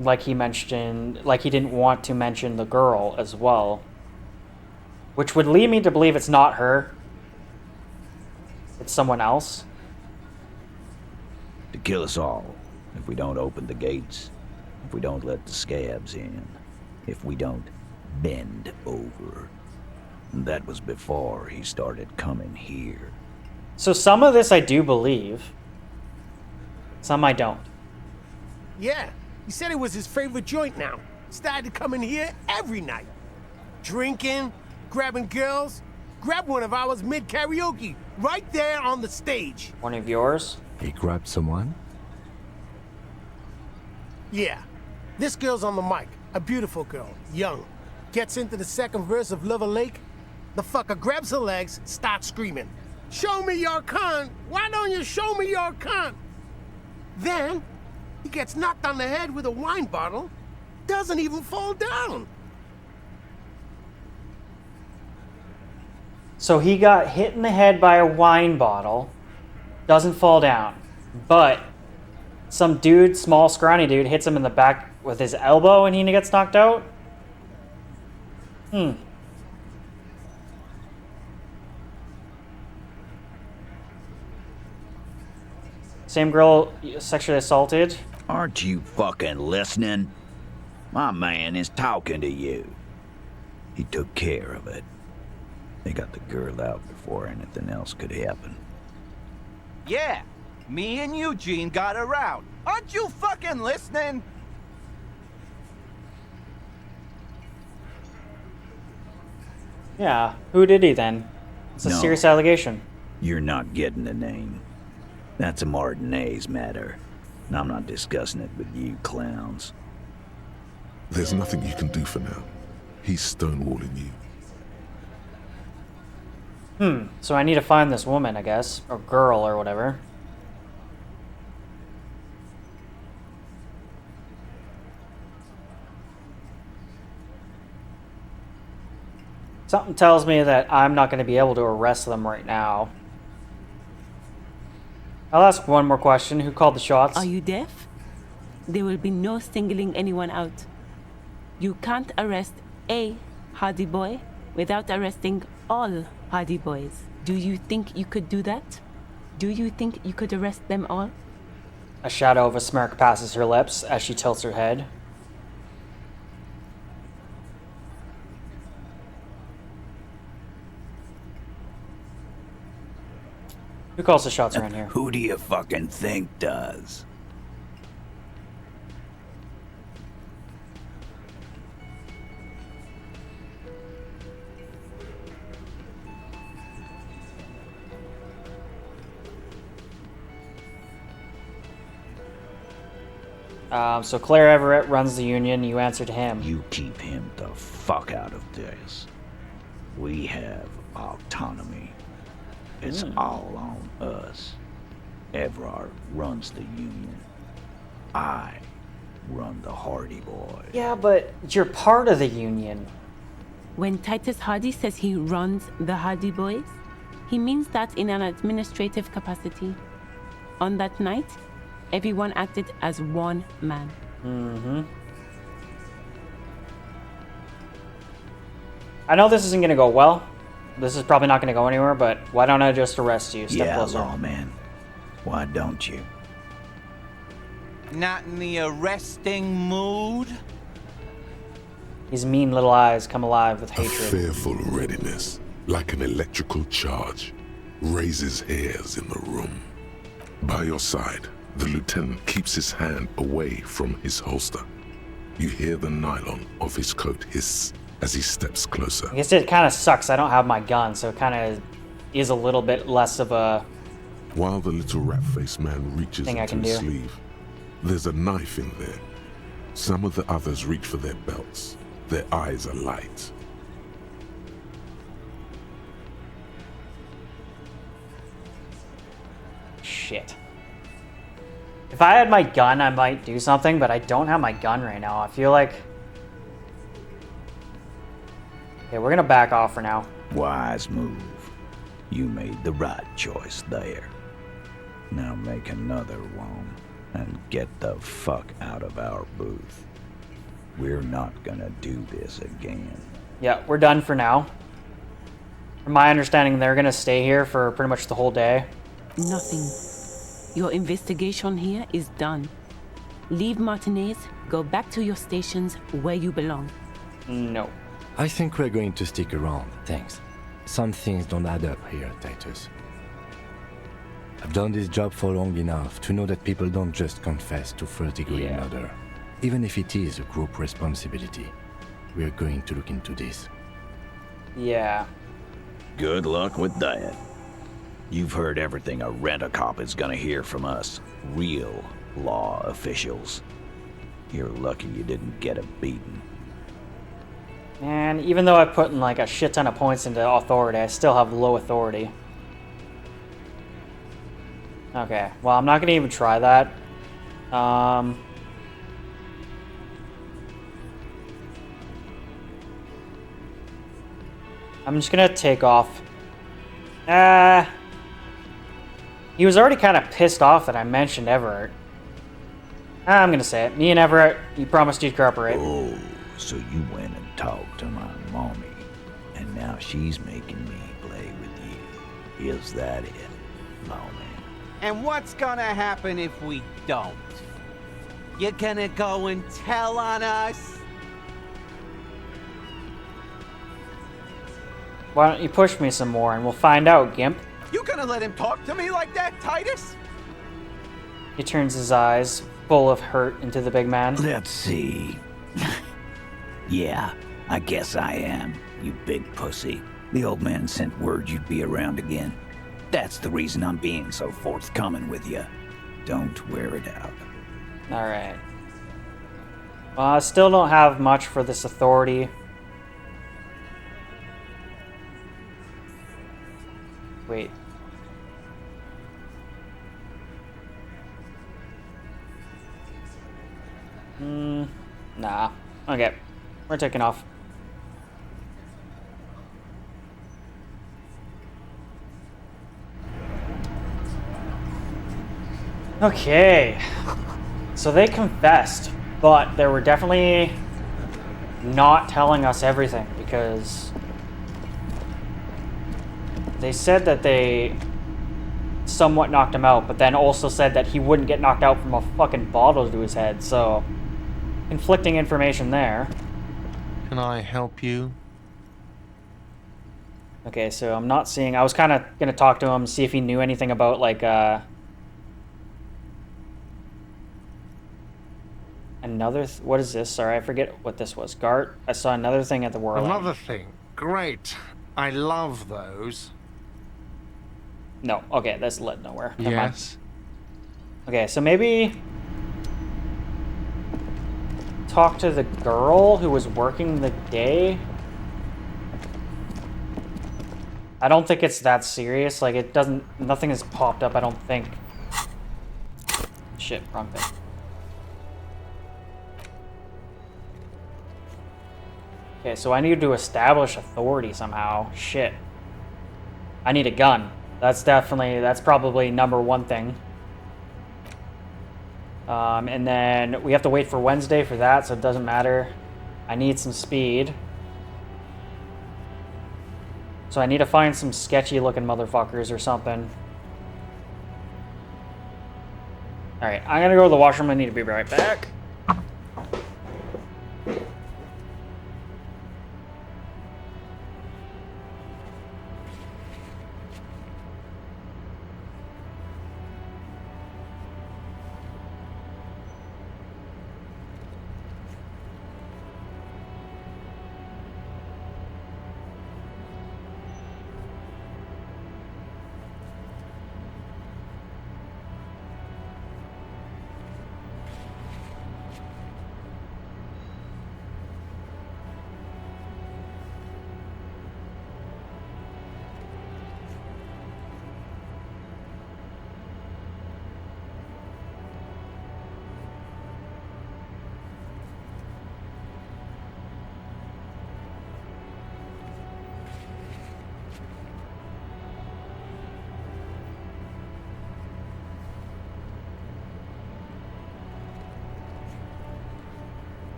Like he mentioned, like he didn't want to mention the girl as well. Which would lead me to believe it's not her. It's someone else. To kill us all, if we don't open the gates, if we don't let the scabs in, if we don't bend over. And that was before he started coming here. So some of this I do believe. Some I don't. Yeah, he said it was his favorite joint now. Started coming here every night. Drinking, grabbing girls. Grabbed one of ours mid-karaoke, right there on the stage. One of yours? He grabbed someone? Yeah. This girl's on the mic. A beautiful girl. Young. Gets into the second verse of Lover Lake. The fucker grabs her legs, starts screaming. Show me your cunt! Why don't you show me your cunt? Then, he gets knocked on the head with a wine bottle. Doesn't even fall down. So he got hit in the head by a wine bottle, doesn't fall down, but some dude, small scrawny dude, hits him in the back with his elbow and he gets knocked out? Same girl sexually assaulted? Aren't you fucking listening? My man is talking to you. He took care of it. They got the girl out before anything else could happen. Yeah, me and Eugene got her out. Aren't you fucking listening? Yeah, who did he then? It's a No. serious allegation. You're not getting the name. That's a Martinez matter. And I'm not discussing it with you clowns. There's nothing you can do for now. He's stonewalling you. So I need to find this woman, I guess, or girl or whatever. Something tells me that I'm not going to be able to arrest them right now. I'll ask one more question. Who called the shots? Are you deaf? There will be no singling anyone out. You can't arrest a hardy boy without arresting all hardy boys. Do you think you could do that? Do you think you could arrest them all? A shadow of a smirk passes her lips as she tilts her head. Who calls the shots around here? Who do you fucking think does? So Claire Everett runs the union. You answer to him. You keep him the fuck out of this. We have autonomy. It's all on us. Everard runs the union. I run the Hardy Boys. Yeah, but you're part of the union. When Titus Hardy says he runs the Hardy Boys, he means that in an administrative capacity. On that night, everyone acted as one man. Mm-hmm. I know this isn't going to go well. This is probably not going to go anywhere, but why don't I just arrest you? Step closer. Lawman. Why don't you? Not in the arresting mood? His mean little eyes come alive with A hatred. fearful readiness, like an electrical charge, raises hairs in the room. By your side, the lieutenant keeps his hand away from his holster. You hear the nylon of his coat hiss as he steps closer. I guess it kind of sucks I don't have my gun, so it kind of is a little bit less of a While the little rat-faced man reaches thing I into can his do. sleeve, there's a knife in there. Some of the others reach for their belts. Their eyes are light. Shit. If I had my gun, I might do something, but I don't have my gun right now. I feel like... Okay, we're gonna back off for now. Wise move. You made the right choice there. Now make another one and get the fuck out of our booth. We're not gonna do this again. Yeah, we're done for now. From my understanding, they're gonna stay here for pretty much the whole day. Nothing. Your investigation here is done. Leave Martinez, go back to your stations where you belong. No. I think we're going to stick around, thanks. Some things don't add up here, Titus. I've done this job for long enough to know that people don't just confess to first-degree murder. Even if it is a group responsibility, we're going to look into this. Yeah. Good luck with that. You've heard everything a rent-a-cop is gonna hear from us, real law officials. You're lucky you didn't get a beating. And even though I put in like a shit ton of points into authority, I still have low authority. Okay, well, I'm not gonna even try that. I'm just gonna take off. He was already kind of pissed off that I mentioned Everett. I'm gonna say it. Me and Everett, you promised you'd cooperate. Oh, so you went and talked to my mommy, and now she's making me play with you. Is that it, Lawman? And what's gonna happen if we don't? You're gonna go and tell on us? Why don't you push me some more and we'll find out, Gimp. You gonna let him talk to me like that, Titus? He turns his eyes, full of hurt, into the big man. Let's see. Yeah, I guess I am, you big pussy. The old man sent word you'd be around again. That's the reason I'm being so forthcoming with you. Don't wear it out. Alright. Well, I still don't have much for this authority. Wait. Nah. Okay. We're taking off. Okay. So they confessed, but there were definitely not telling us everything, because they said that they somewhat knocked him out, but then also said that he wouldn't get knocked out from a fucking bottle to his head, so conflicting information there. Can I help you? Okay, so I'm not seeing... I was kind of going to talk to him, see if he knew anything about, like, another... what is this? Sorry, I forget what this was. Gart? I saw another thing at the Whirling. Another thing. Great. I love those. No. Okay, that's led nowhere. Never mind. Yes. Okay, so maybe... talk to the girl who was working the day? I don't think it's that serious. Like, it doesn't... nothing has popped up, I don't think. Shit, wrong thing. Okay, so I need to establish authority somehow. Shit. I need a gun. That's definitely... that's probably number one thing. And then we have to wait for Wednesday for that, so it doesn't matter. I need some speed. So I need to find some sketchy looking motherfuckers or something. Alright, I'm gonna go to the washroom. I need to be right back.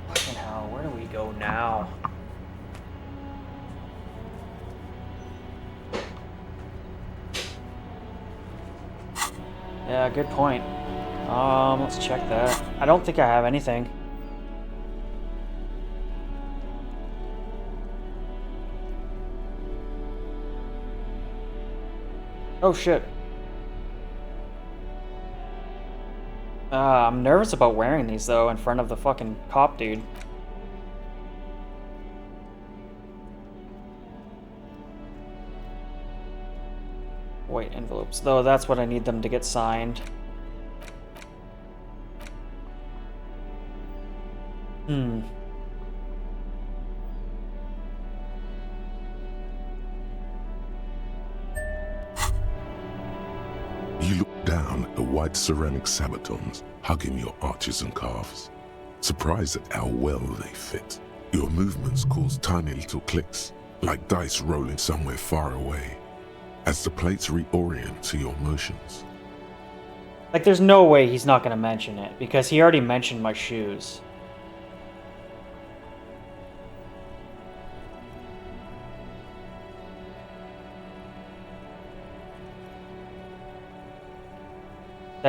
Fucking hell, where do we go now? Yeah, good point. Let's check that. I don't think I have anything. Oh shit. I'm nervous about wearing these though in front of the fucking cop dude. White envelopes, though that's what I need them to get signed. You look down at the white ceramic sabatons hugging your arches and calves, surprised at how well they fit. Your movements cause tiny little clicks, like dice rolling somewhere far away, as the plates reorient to your motions. Like, there's no way he's not gonna mention it, because he already mentioned my shoes.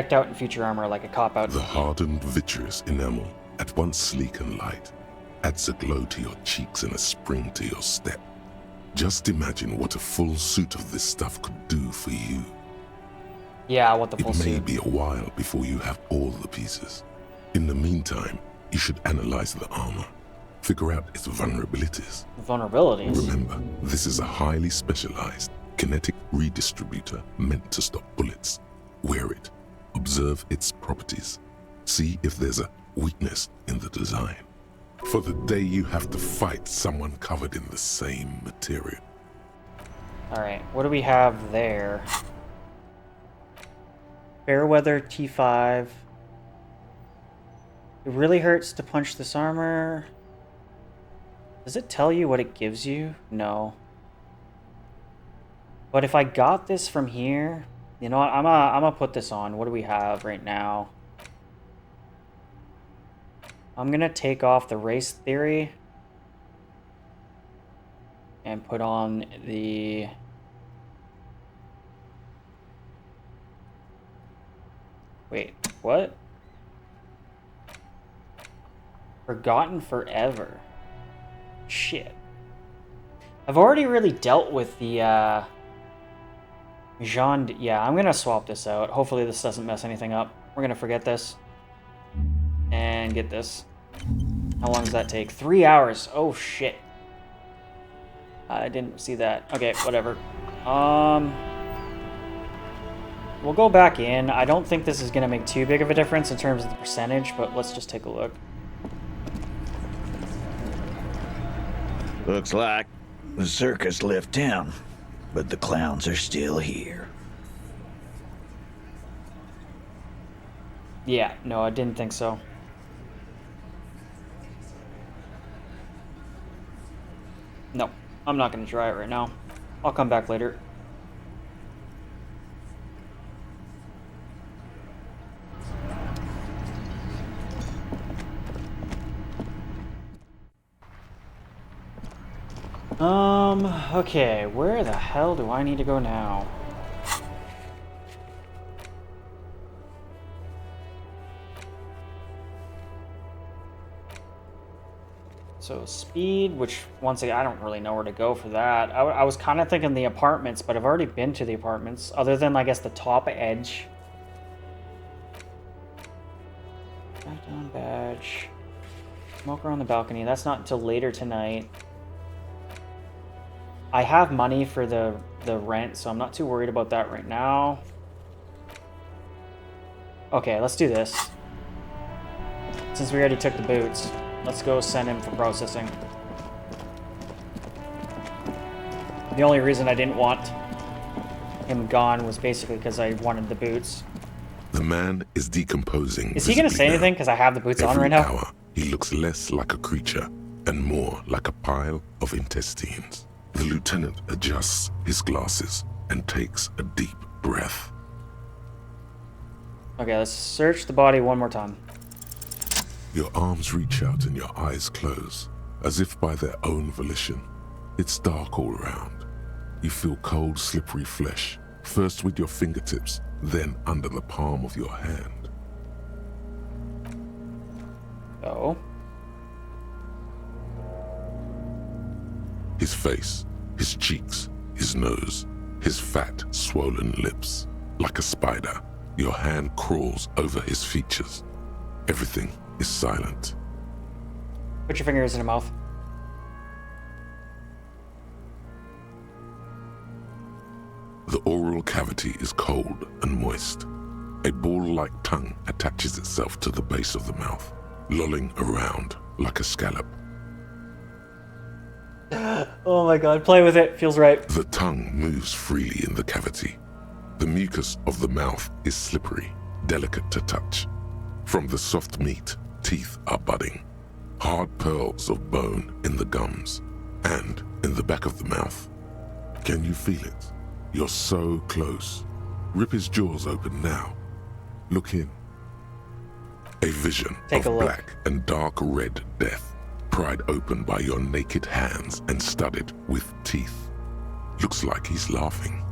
Decked out in future armor like a cop-out. The hardened vitreous enamel, at once sleek and light, adds a glow to your cheeks and a spring to your step. Just imagine what a full suit of this stuff could do for you. Yeah, I want the full suit. It may suit. be a while before you have all the pieces. In the meantime, you should analyze the armor. Figure out its vulnerabilities. Vulnerabilities? Remember, this is a highly specialized kinetic redistributor meant to stop bullets. Wear it. Observe its properties. See if there's a weakness in the design. For the day you have to fight someone covered in the same material. Alright, what do we have there? Fairweather T5. It really hurts to punch this armor. Does it tell you what it gives you? No. But if I got this from here, you know what? I'm gonna put this on. What do we have right now? I'm gonna take off the race theory and put on the wait, what? Forgotten Forever. Shit. I've already really dealt with the Jean. Yeah, I'm gonna swap this out. Hopefully this doesn't mess anything up. We're gonna forget this and get this. How long does that take? 3 hours. Oh shit. I didn't see that. Okay, whatever. We'll go back in. I don't think this is gonna make too big of a difference in terms of the percentage, but let's just take a look. Looks like the circus left town, but the clowns are still here. Yeah, no, I didn't think so. No, I'm not going to try it right now. I'll come back later. Okay, where the hell do I need to go now? So speed, which once again, I don't really know where to go for that. I was kind of thinking the apartments, but I've already been to the apartments, other than, I guess, the top edge. Back down badge. Smoker on the balcony. That's not until later tonight. I have money for the rent, so I'm not too worried about that right now. Okay, let's do this. Since we already took the boots, let's go send him for processing. The only reason I didn't want him gone was basically because I wanted the boots. The man is decomposing. Is he going to say anything because I have the boots on right now? Every hour, he looks less like a creature and more like a pile of intestines. The lieutenant adjusts his glasses and takes a deep breath. Okay, let's search the body one more time. Your arms reach out and your eyes close, as if by their own volition. It's dark all around. You feel cold, slippery flesh, first with your fingertips, then under the palm of your hand. Oh. His face, his cheeks, his nose, his fat, swollen lips. Like a spider, your hand crawls over his features. Everything is silent. Put your fingers in your mouth. The oral cavity is cold and moist. A ball-like tongue attaches itself to the base of the mouth, lolling around like a scallop. Oh my god, play with it. Feels right. The tongue moves freely in the cavity. The mucus of the mouth is slippery, delicate to touch. From the soft meat, teeth are budding. Hard pearls of bone in the gums and in the back of the mouth. Can you feel it? You're so close. Rip his jaws open now. Look in. A vision of black and dark red death, pried open by your naked hands and studded with teeth. Looks like he's laughing.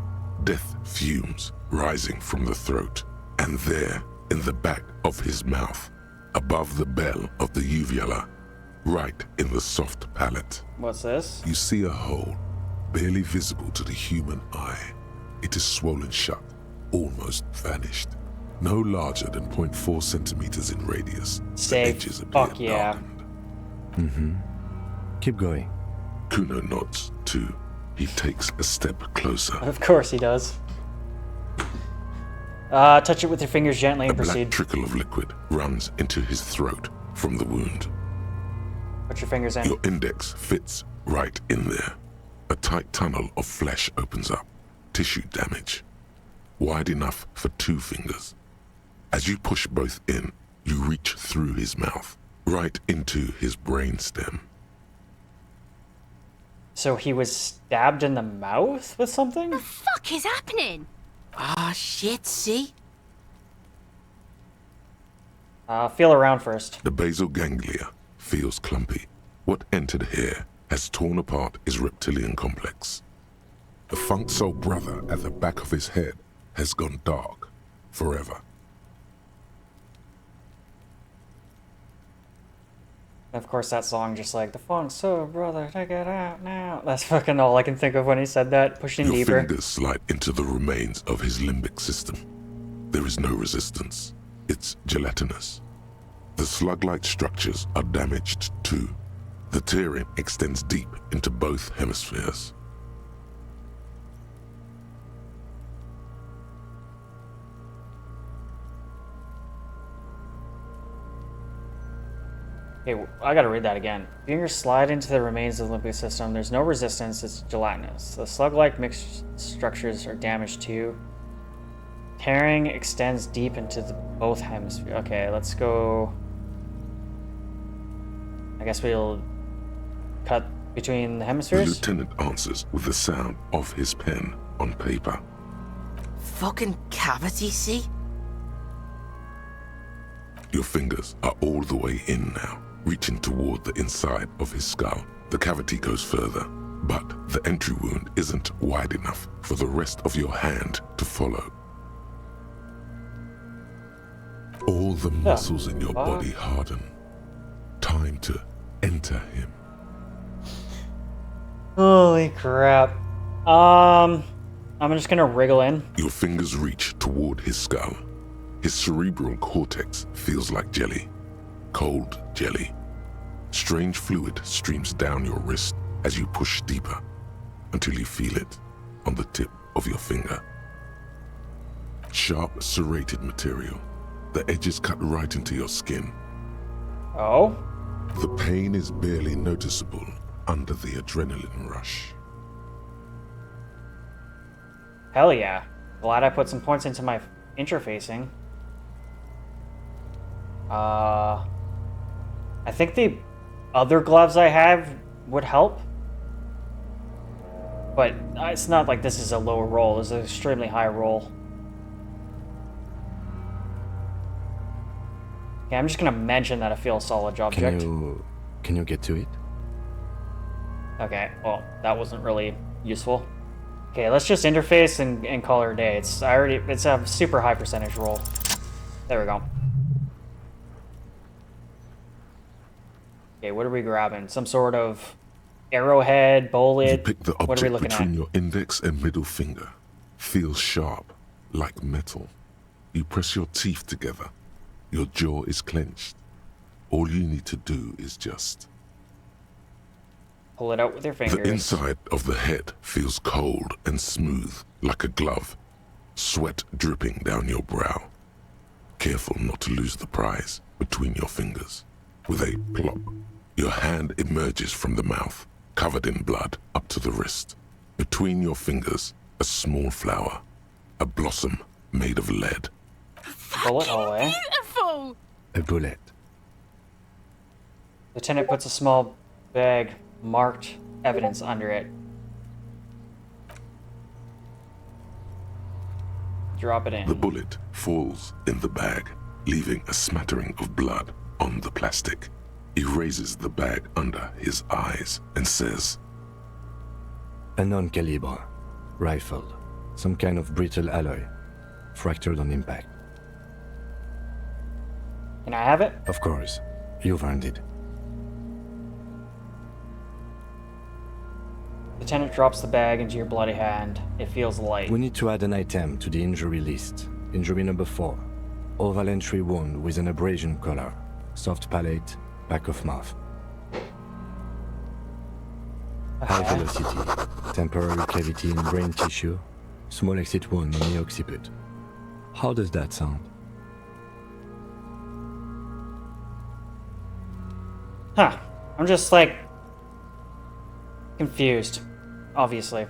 Death fumes rising from the throat, And there, in the back of his mouth, above the bell of the uvula, right in the soft palate, What's this? you see a hole, barely visible to the human eye. It is swollen shut, almost vanished. No larger than 0.4 centimeters in radius. Say The edges appear fuck yeah. darkened. Mm-hmm. Keep going. Kuno nods, too. He takes a step closer. Of course he does. Touch it with your fingers gently and A black proceed. trickle of liquid runs into his throat from the wound. Put your fingers in. Your index fits right in there. A tight tunnel of flesh opens up. Tissue damage. Wide enough for 2 fingers. As you push both in, you reach through his mouth, right into his brainstem. So he was stabbed in the mouth with something? The fuck is happening? Ah, shit, see? Feel around first. The basal ganglia feels clumpy. What entered here has torn apart his reptilian complex. The funk soul brother at the back of his head has gone dark forever. Of course, that song just like, the funk soul brother, take it out now. That's fucking all I can think of when he said that, pushing Your deeper. fingers slide into the remains of his limbic system. There is no resistance. It's gelatinous. The slug-like structures are damaged too. The tearing extends deep into both hemispheres. Okay, I gotta read that again. Fingers slide into the remains of the limbic system. There's no resistance, it's gelatinous. The slug-like mixed structures are damaged too. Tearing extends deep into both hemispheres. Okay, let's go. I guess we'll cut between the The hemispheres. lieutenant answers with the sound of his pen on paper. Fucking cavity, see? Your fingers are all the way in now, reaching toward the inside of his skull. The cavity goes further, but the entry wound isn't wide enough for the rest of your hand to follow. All the muscles in your body harden. Time to enter him. Holy crap. I'm just gonna wriggle in. Your fingers reach toward his skull. His cerebral cortex feels like jelly. Cold jelly. Strange fluid streams down your wrist as you push deeper until you feel it on the tip of your finger. Sharp, serrated material. The edges cut right into your skin. Oh? The pain is barely noticeable under the adrenaline rush. Hell yeah. Glad I put some points into my interfacing. I think the other gloves I have would help. But it's not like this is a low roll. This is an extremely high roll. Okay, I'm just gonna mention that I feel a solid object. Can you get to it? Okay, well, that wasn't really useful. Okay, let's just interface and call her a day. It's a super high percentage roll. There we go. Okay, what are we grabbing? Some sort of arrowhead, bullet? You pick the What are we object looking between at? your index and middle finger. Feels sharp, like metal. You press your teeth together. Your jaw is clenched. All you need to do is just... Pull it out with your fingers. The inside of the head feels cold and smooth, like a glove. Sweat dripping down your brow. Careful not to lose the prize between your fingers. With a plop, your hand emerges from the mouth, covered in blood up to the wrist. Between your fingers, a small flower. A blossom made of lead. Bullet away. Beautiful! A bullet. Lieutenant puts a small bag marked evidence under it. Drop it in. The bullet falls in the bag, leaving a smattering of blood on the plastic. He raises the bag under his eyes and says, A non-caliber rifle. Some kind of brittle alloy. Fractured on impact. Can I have it? Of course. You've earned it. Lieutenant drops the bag into your bloody hand. It feels light. We need to add an item to the injury list. Injury number 4. Oval entry wound with an abrasion color. Soft palate, back of mouth. High velocity. Temporary cavity in brain tissue. Small exit wound on the occiput. How does that sound? Huh. I'm just like confused, obviously.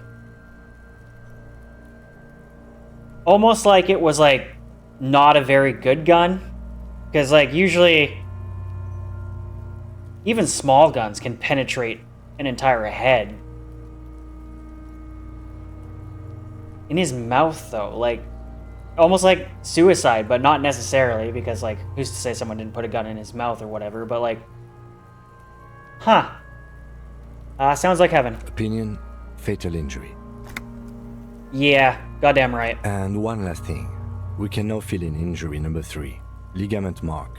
Almost like it was like not a very good gun, because like usually even small guns can penetrate an entire head. In his mouth though, like almost like suicide, but not necessarily, because like who's to say someone didn't put a gun in his mouth or whatever, but like huh. Sounds like heaven. Opinion, fatal injury. Yeah, goddamn right. And one last thing. We can now fill in injury number 3. Ligament mark.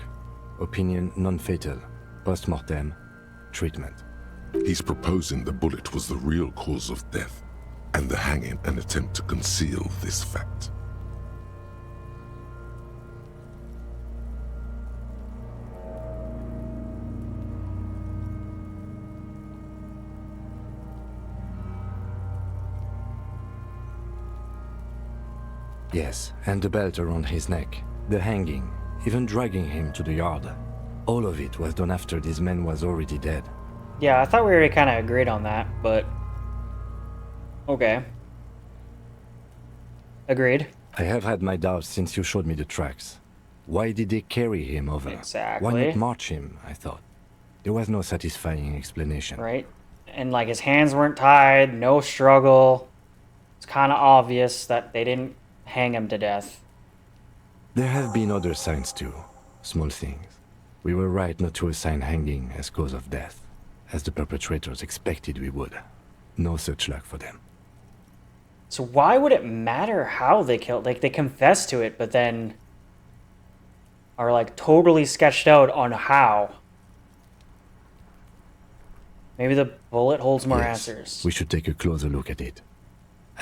Opinion, non-fatal. Post-mortem. Treatment. He's proposing the bullet was the real cause of death, and the hanging an attempt to conceal this fact. Yes, and the belt around his neck, the hanging, even dragging him to the yard. All of it was done after this man was already dead. Yeah, I thought we already kind of agreed on that, but okay. Agreed. I have had my doubts since you showed me the tracks. Why did they carry him over? Exactly. Why not march him, I thought. There was no satisfying explanation. Right? And like his hands weren't tied, no struggle. It's kind of obvious that they didn't hang him to death. There have been other signs too. Small things. We were right not to assign hanging as cause of death, as the perpetrators expected we would. No such luck for them. So why would it matter how they killed? Like, they confess to it, but then are like totally sketched out on how. Maybe the bullet holds more answers. We should take a closer look at it.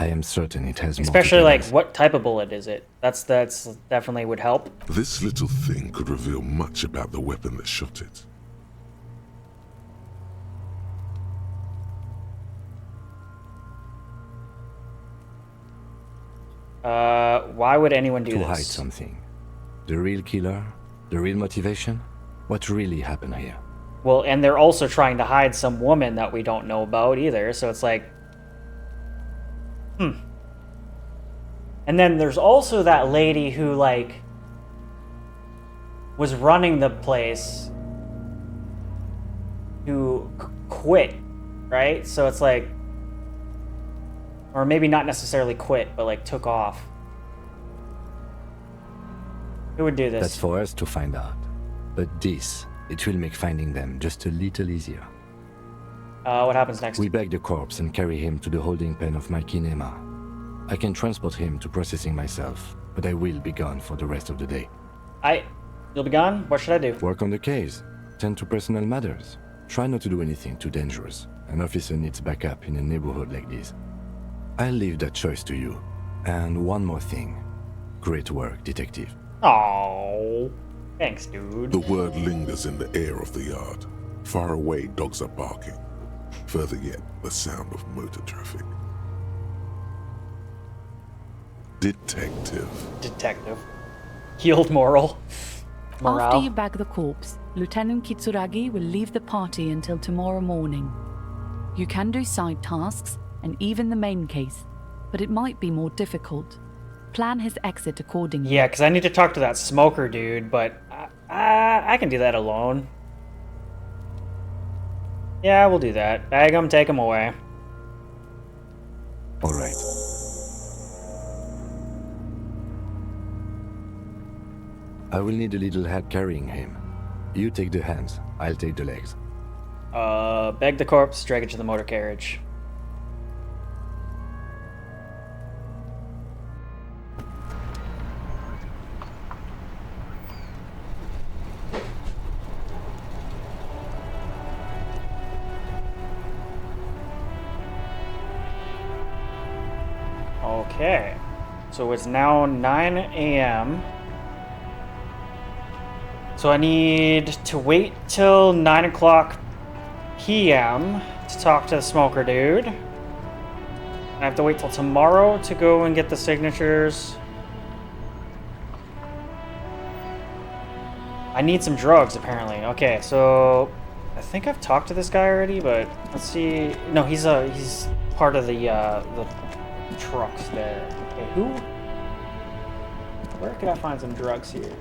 I am certain it has more. Especially like, what type of bullet is it? That's definitely would help. This little thing could reveal much about the weapon that shot it. Why would anyone do to this? hide something. The real killer? The real motivation? What really happened here? Well, and they're also trying to hide some woman that we don't know about either, so it's like... And then there's also that lady who, like, was running the place who quit, right? So it's like... Or maybe not necessarily quit, but, like, took off. Who would do this? That's for us to find out. But this, it will make finding them just a little easier. What happens next? We bag the corpse and carry him to the holding pen of my kinema. I can transport him to processing myself, but I will be gone for the rest of the day. You'll be gone? What should I do? Work on the case. Tend to personal matters. Try not to do anything too dangerous. An officer needs backup in a neighborhood like this. I'll leave that choice to you. And one more thing. Great work, detective. Oh, thanks, dude. The word lingers in the air of the yard. Far away, dogs are barking. Further yet, the sound of motor traffic. Detective. Healed morale. After you bag the corpse, Lieutenant Kitsuragi will leave the party until tomorrow morning. You can do side tasks and even the main case, but it might be more difficult. Plan his exit accordingly. Yeah, because I need to talk to that smoker dude, but I can do that alone. Yeah, we'll do that. Bag him, take him away. All right. I will need a little help carrying him. You take the hands, I'll take the legs. Bag the corpse, drag it to the motor carriage. Okay. So it's now 9 a.m. So I need to wait till 9 o'clock p.m. to talk to the smoker dude. I have to wait till tomorrow to go and get the signatures. I need some drugs, apparently. Okay, so I think I've talked to this guy already, but let's see. No, he's part of the trucks there. Okay, who? Where can I find some drugs here?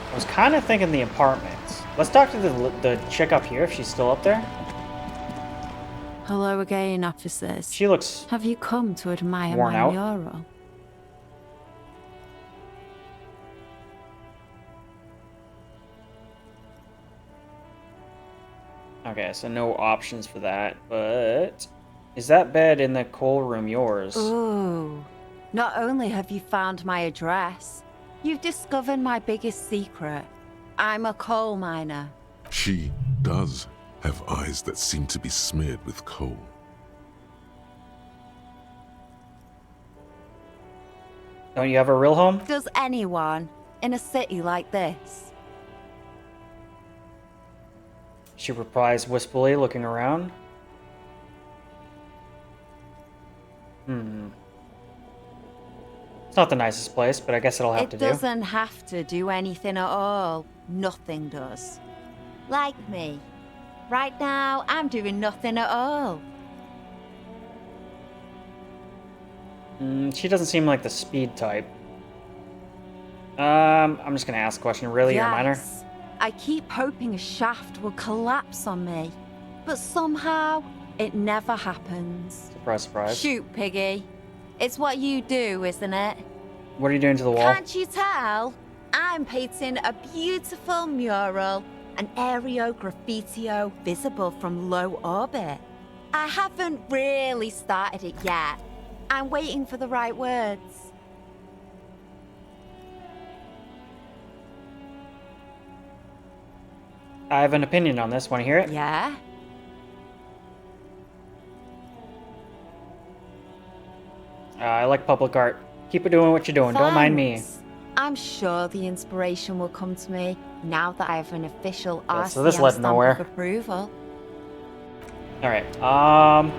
I was kind of thinking the apartments. Let's talk to the chick up here if she's still up there. Hello again, officers. She looks Have you come to admire worn my out. mural? Okay, so no options for that, but is that bed in the coal room yours? Ooh. Not only have you found my address, you've discovered my biggest secret. I'm a coal miner. She does have eyes that seem to be smeared with coal. Don't you have a real home? Does anyone in a city like this? She replies wistfully, looking around. It's not the nicest place, but I guess it'll have to It do. doesn't have to do anything at all. Nothing does. Like me. Right now, I'm doing nothing at all. She doesn't seem like the speed type. I'm just gonna ask a question. Really, you're a miner? Yes. I keep hoping a shaft will collapse on me, but somehow it never happens. Surprise, surprise. Shoot, Piggy. It's what you do, isn't it? What are you doing to the wall? Can't you tell? I'm painting a beautiful mural, an aereo graffitio visible from low orbit. I haven't really started it yet. I'm waiting for the right words. I have an opinion on this. Want to hear it? Yeah? I like public art. Keep it doing what you're doing. Don't mind me. Thanks. I'm sure the inspiration will come to me now that I have an official RCM so this led stamp nowhere. of approval. All right. I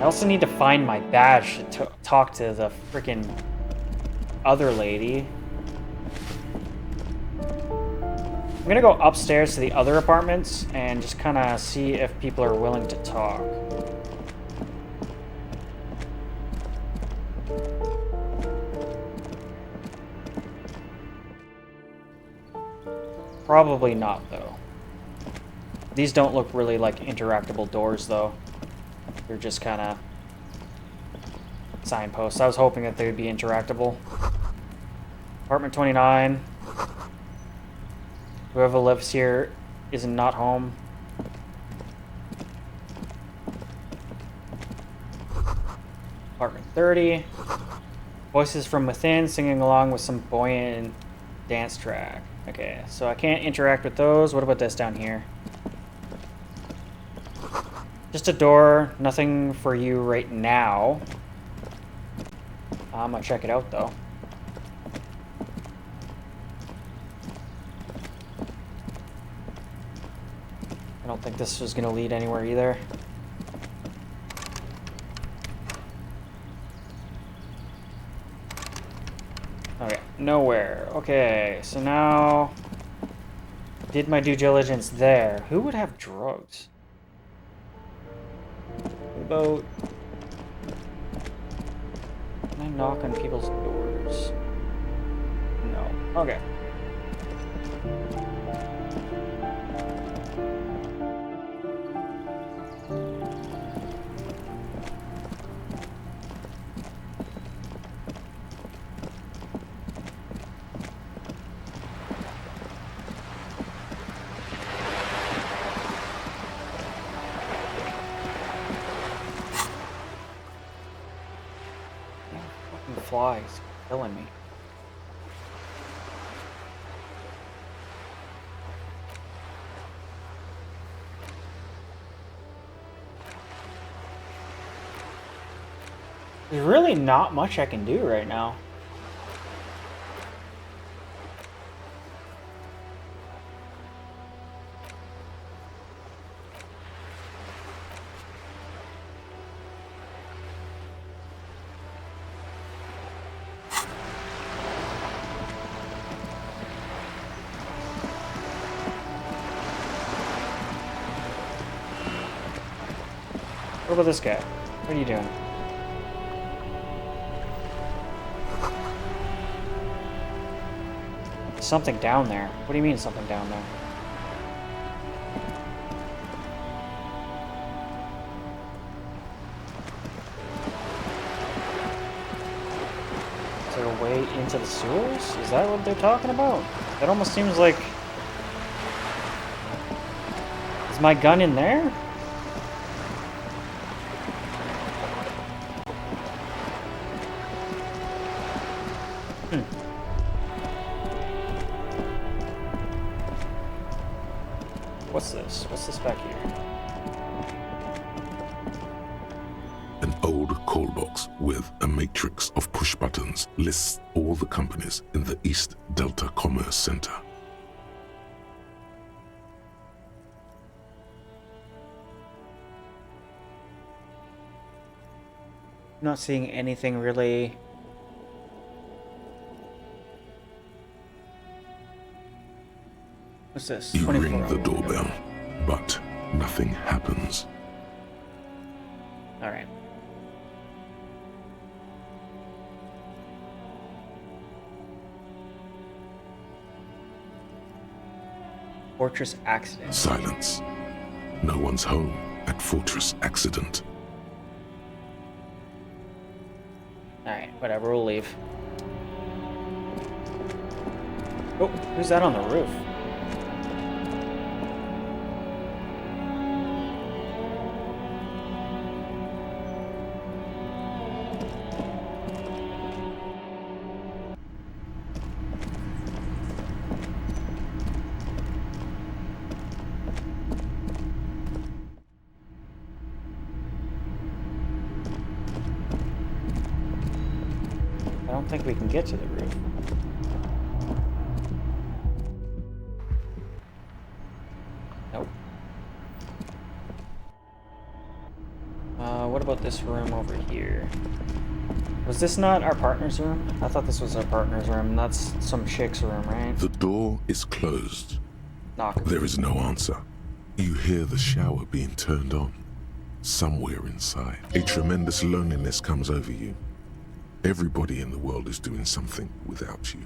also need to find my badge to talk to the freaking other lady. I'm gonna go upstairs to the other apartments and just kind of see if people are willing to talk. Probably not, though. These don't look really like interactable doors, though. They're just kind of signposts. I was hoping that they would be interactable. Apartment 29. Whoever lives here is not home. Apartment 30. Voices from within singing along with some buoyant dance track. Okay, so I can't interact with those. What about this down here? Just a door. Nothing for you right now. I'm gonna check it out, though. I don't think this was gonna lead anywhere either. Okay, nowhere. Okay, so now did my due diligence there. Who would have drugs? What about... Can I knock on people's doors? No. Okay. flies killing me. There's really not much I can do right now. What about this guy? What are you doing? Something down there. What do you mean something down there? Is there a way into the sewers? Is that what they're talking about? That almost seems like... Is my gun in there? What's this? What's this back here? An old call box with a matrix of push buttons lists all the companies in the East Delta Commerce Center. Not seeing anything really. What's this? You 24 ring the hour. doorbell, but nothing happens. All right. Fortress accident. Silence. No one's home at Fortress accident. All right, whatever. We'll leave. Oh, who's that on the roof? I don't think we can get to the roof. Nope. What about this room over here? Was this not our partner's room? I thought this was our partner's room. That's some chick's room, right? The door is closed. Knock. There is no answer. You hear the shower being turned on. Somewhere inside, a tremendous loneliness comes over you. Everybody in the world is doing something without you.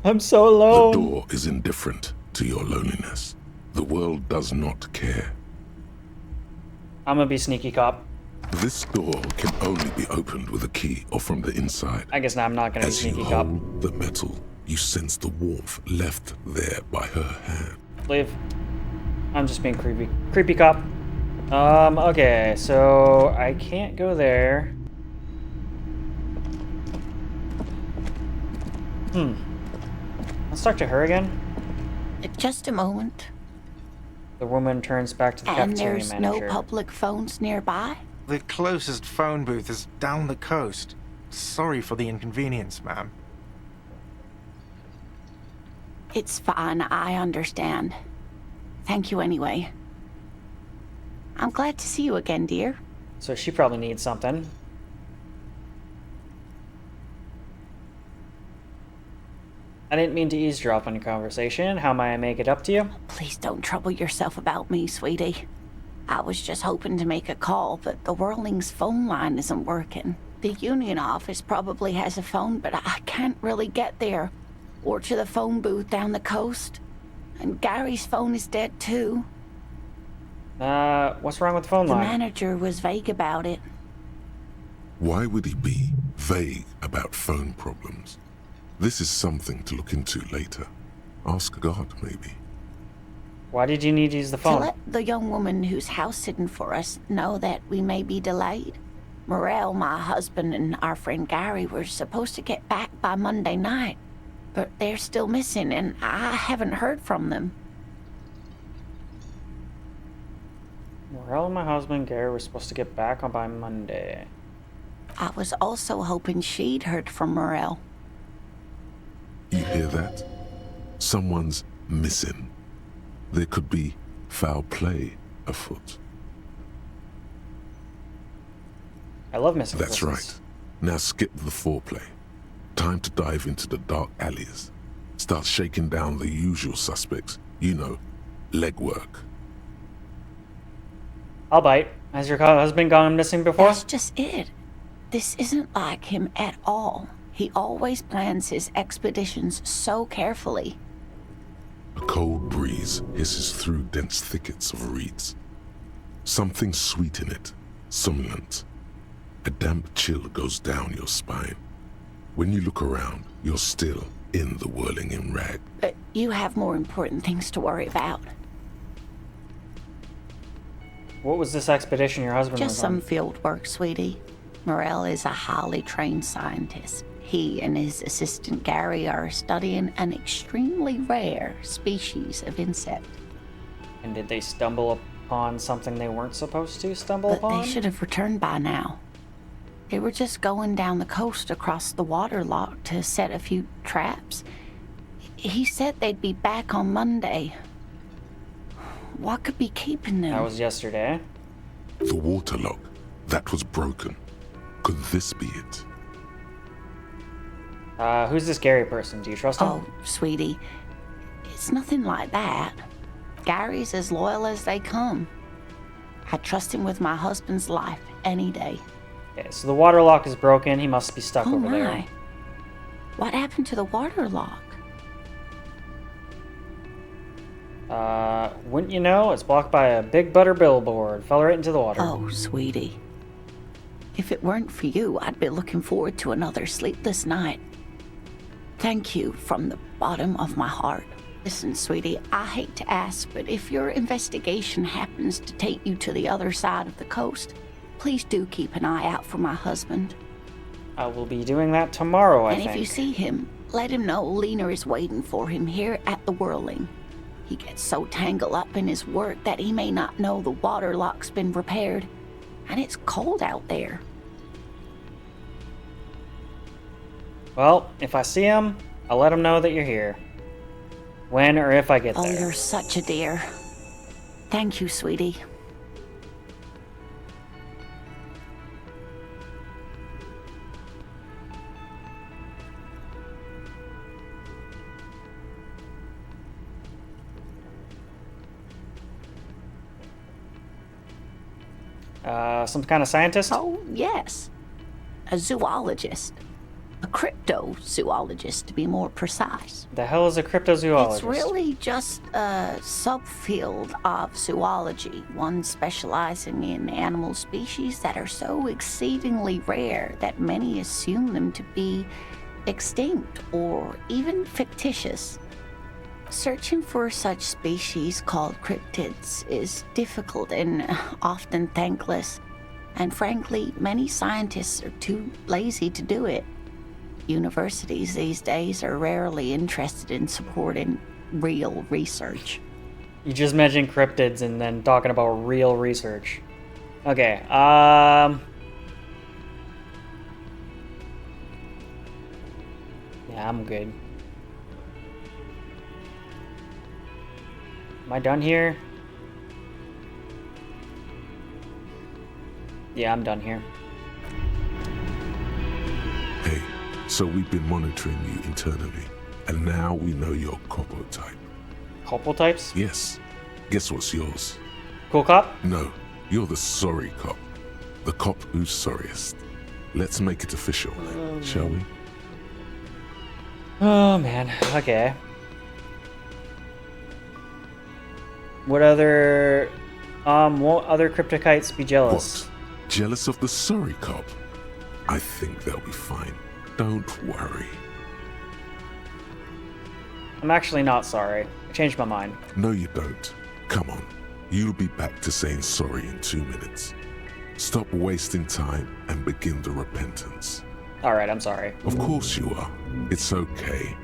I'm so alone. The door is indifferent to your loneliness. The world does not care. I'm gonna be sneaky cop. This door can only be opened with a key or from the inside. I guess now I'm not gonna be As you sneaky cop. hold the metal, you sense the warmth left there by her hand. Leave. I'm just being creepy. Creepy cop. Okay, so I can't go there. Let's talk to her again. Just a moment. The woman turns back to the And cafeteria there's manager. no public phones nearby? The closest phone booth is down the coast. Sorry for the inconvenience, ma'am. It's fine, I understand. Thank you anyway. I'm glad to see you again, dear. So she probably needs something. I didn't mean to eavesdrop on your conversation. How may I make it up to you? Please don't trouble yourself about me, sweetie. I was just hoping to make a call, but the Whirling's phone line isn't working. The union office probably has a phone, but I can't really get there. Or to the phone booth down the coast. And Gary's phone is dead too. What's wrong with the phone The line? manager was vague about it. Why would he be vague about phone problems? This is something to look into later. Ask God, maybe. Why did you need to use the To phone? let the young woman who's house sitting for us know that we may be delayed. Morel, my husband, and our friend Gary were supposed to get back by Monday night, but they're still missing, and I haven't heard from them. Morel and my husband Gary were supposed to get back on by Monday. I was also hoping she'd heard from Morel. You hear that? Someone's missing. There could be foul play afoot. I love missing That's persons. right. Now skip the foreplay. Time to dive into the dark alleys. Start shaking down the usual suspects. You know, legwork. I'll bite. Has your husband gone missing before? That's just it. This isn't like him at all. He always plans his expeditions so carefully. A cold breeze hisses through dense thickets of reeds. Something sweet in it, somnolent. A damp chill goes down your spine. When you look around, you're still in the whirling in rag. But you have more important things to worry about. What was this expedition your husband Just was some on? field work, sweetie. Morel is a highly trained scientist. He and his assistant Gary are studying an extremely rare species of insect. And did they stumble upon something they weren't supposed to stumble upon? They should have returned by now. They were just going down the coast across the water lock to set a few traps. He said they'd be back on Monday. What could be keeping them? That was yesterday. The water lock, that was broken. Could this be it? Who's this Gary person? Do you trust him? Oh, sweetie, it's nothing like that. Gary's as loyal as they come. I trust him with my husband's life any day. Okay, so the water lock is broken. He must be stuck over there. My. What happened to the water lock? Wouldn't you know? It's blocked by a big butter billboard. Fell right into the water. Oh, sweetie. If it weren't for you, I'd be looking forward to another sleepless night. Thank you from the bottom of my heart. Listen, sweetie, I hate to ask, but if your investigation happens to take you to the other side of the coast, please do keep an eye out for my husband. I will be doing that tomorrow, I think. And if you see him, let him know Lena is waiting for him here at the Whirling. He gets so tangled up in his work that he may not know the water lock's been repaired. And it's cold out there. Well, if I see him, I'll let him know that you're here. When or if I get there. Oh, you're such a dear. Thank you, sweetie. Some kind of scientist? Oh, yes. A zoologist. A cryptozoologist, to be more precise. The hell is a cryptozoologist? It's really just a subfield of zoology, one specializing in animal species that are so exceedingly rare that many assume them to be extinct or even fictitious. Searching for such species called cryptids is difficult and often thankless, and frankly, many scientists are too lazy to do it. Universities these days are rarely interested in supporting real research. You just mentioned cryptids and then talking about real research. Okay, yeah, I'm good. Am I done here? Yeah, I'm done here. Hey, so we've been monitoring you internally, and now we know your Copo type. Copo types? Yes. Guess what's yours? Cool cop? No, you're the sorry cop. The cop who's sorriest. Let's make it official, shall we? Oh, man. Okay. Won't other cryptokites be jealous? What? Jealous of the sorry cop? I think they'll be fine. Don't worry. I'm actually not sorry. I changed my mind. No, you don't. Come on. You'll be back to saying sorry in 2 minutes. Stop wasting time and begin the repentance. Alright, I'm sorry. Of course you are. It's okay.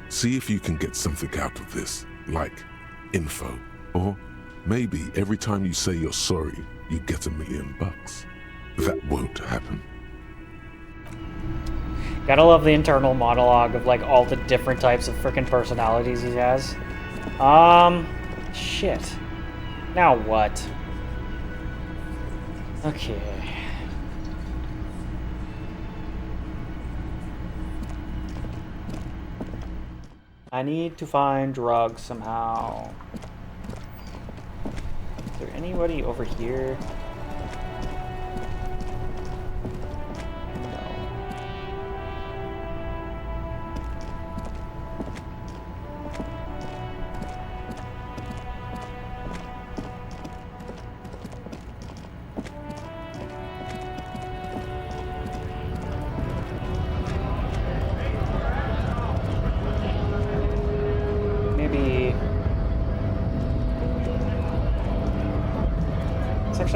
See if you can get something out of this, like info. Or maybe every time you say you're sorry, you get $1 million. That won't happen. Gotta love the internal monologue of like all the different types of freaking personalities he has. Shit. Now what? Okay. I need to find drugs somehow. Is there anybody over here?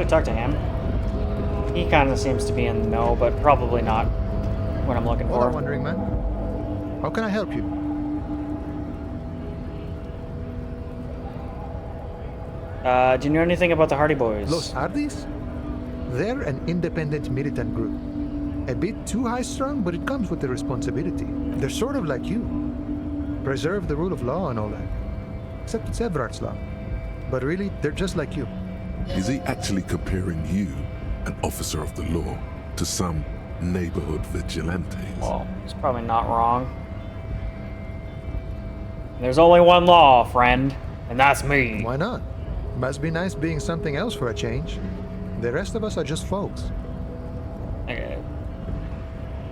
Talk to him. He kind of seems to be in the know, but probably not what I'm looking for. I'm wondering, man. How can I help you? Do you know anything about the Hardy Boys? Los Hardys? They're an independent militant group. A bit too high-strung, but it comes with the responsibility. They're sort of like you. Preserve the rule of law and all that. Except it's Everard's law. But really, they're just like you. Is he actually comparing you, an officer of the law, to some neighborhood vigilantes? Well, he's probably not wrong. There's only one law, friend, and that's me. Why not? Must be nice being something else for a change. The rest of us are just folks. Okay.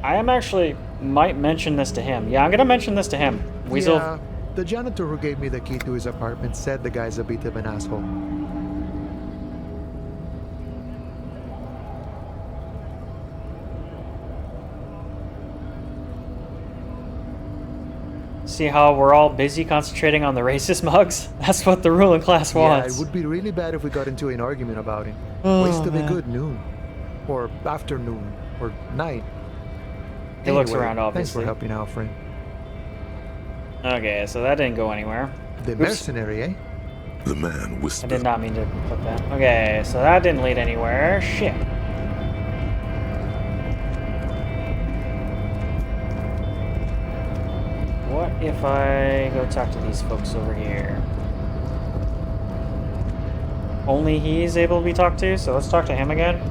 I am actually might mention this to him. Yeah, I'm gonna mention this to him. Weasel. Yeah, the janitor who gave me the key to his apartment said the guy's a bit of an asshole. See how we're all busy concentrating on the racist mugs? That's what the ruling class wants. Yeah, it would be really bad if we got into an argument about it. Oh, Waste of a man. good noon. Or afternoon. Or night. He looks around, obviously. Thanks for helping out, friend. Okay, so that didn't go anywhere. The Oops. mercenary, eh? The man I whispered. did not mean to put that. Okay, so that didn't lead anywhere. Shit. What if I go talk to these folks over here? Only he's able to be talked to, so let's talk to him again.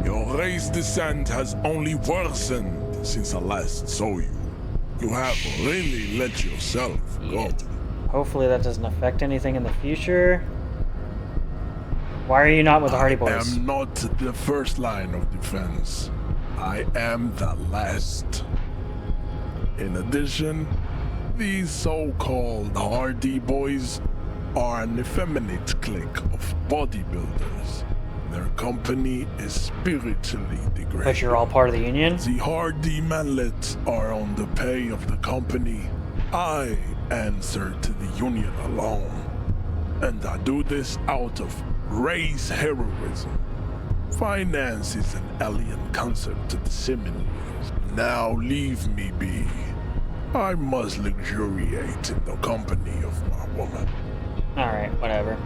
Your race descent has only worsened since I last saw you. You have really let yourself go. Hopefully that doesn't affect anything in the future. Why are you not with the Hardy Boys? I am not the first line of defense. I am the last. In addition, these so-called Hardy Boys are an effeminate clique of bodybuilders. Their company is spiritually degraded. But you're all part of the union? The Hardy manlets are on the pay of the company. I answer to the union alone. And I do this out of race heroism. Finance is an alien concept to the Simons. Now leave me be. I must luxuriate in the company of my woman. Alright, whatever.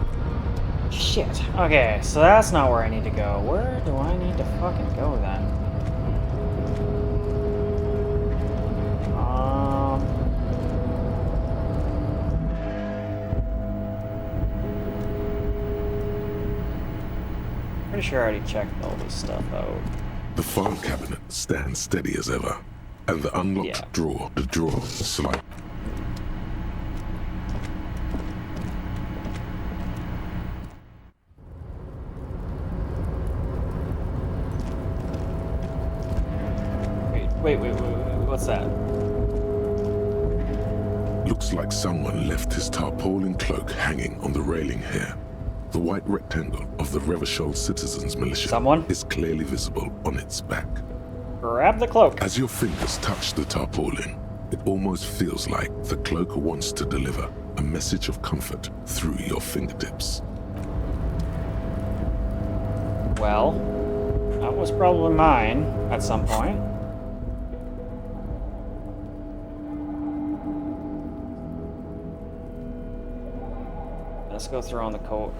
Shit. Okay, so that's not where I need to go. Where do I need to fucking go then? Pretty sure I already checked all this stuff out. The file cabinet stands steady as ever, and the unlocked drawer, the drawer slide. Wait, what's that? Looks like someone left his tarpaulin cloak hanging on the railing here. The white rectangle of the Revachol Citizens Militia is clearly visible on its back. Grab the cloak. As your fingers touch the tarpaulin, it almost feels like the cloak wants to deliver a message of comfort through your fingertips. Well, was probably mine at some point. Let's go throw on the coat.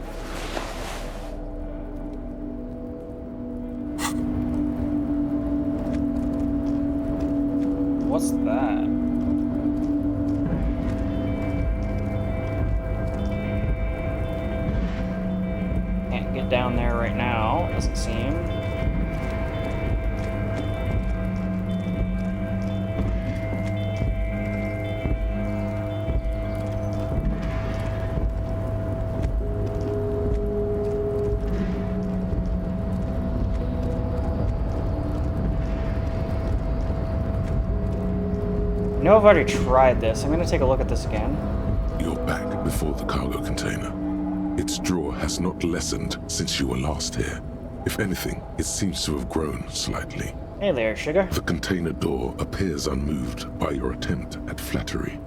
What's that? Can't get down there right now, doesn't seem. I know I've already tried this. I'm going to take a look at this again. You're back before the cargo container. Its draw has not lessened since you were last here. If anything, it seems to have grown slightly. Hey there, sugar. The container door appears unmoved by your attempt at flattery.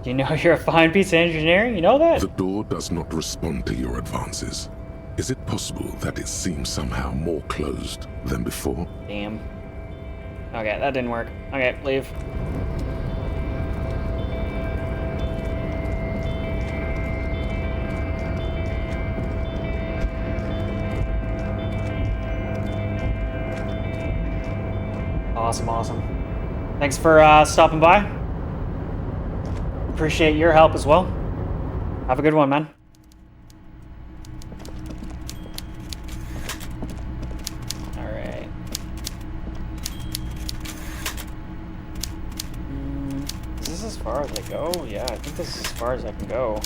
Do you know you're a fine piece of engineering? You know that? The door does not respond to your advances. Is it possible that it seems somehow more closed than before? Damn. Okay, that didn't work. Okay, leave. Awesome, awesome. Thanks for stopping by. Appreciate your help as well. Have a good one, man. Alright. Is this as far as I go? Yeah, I think this is as far as I can go.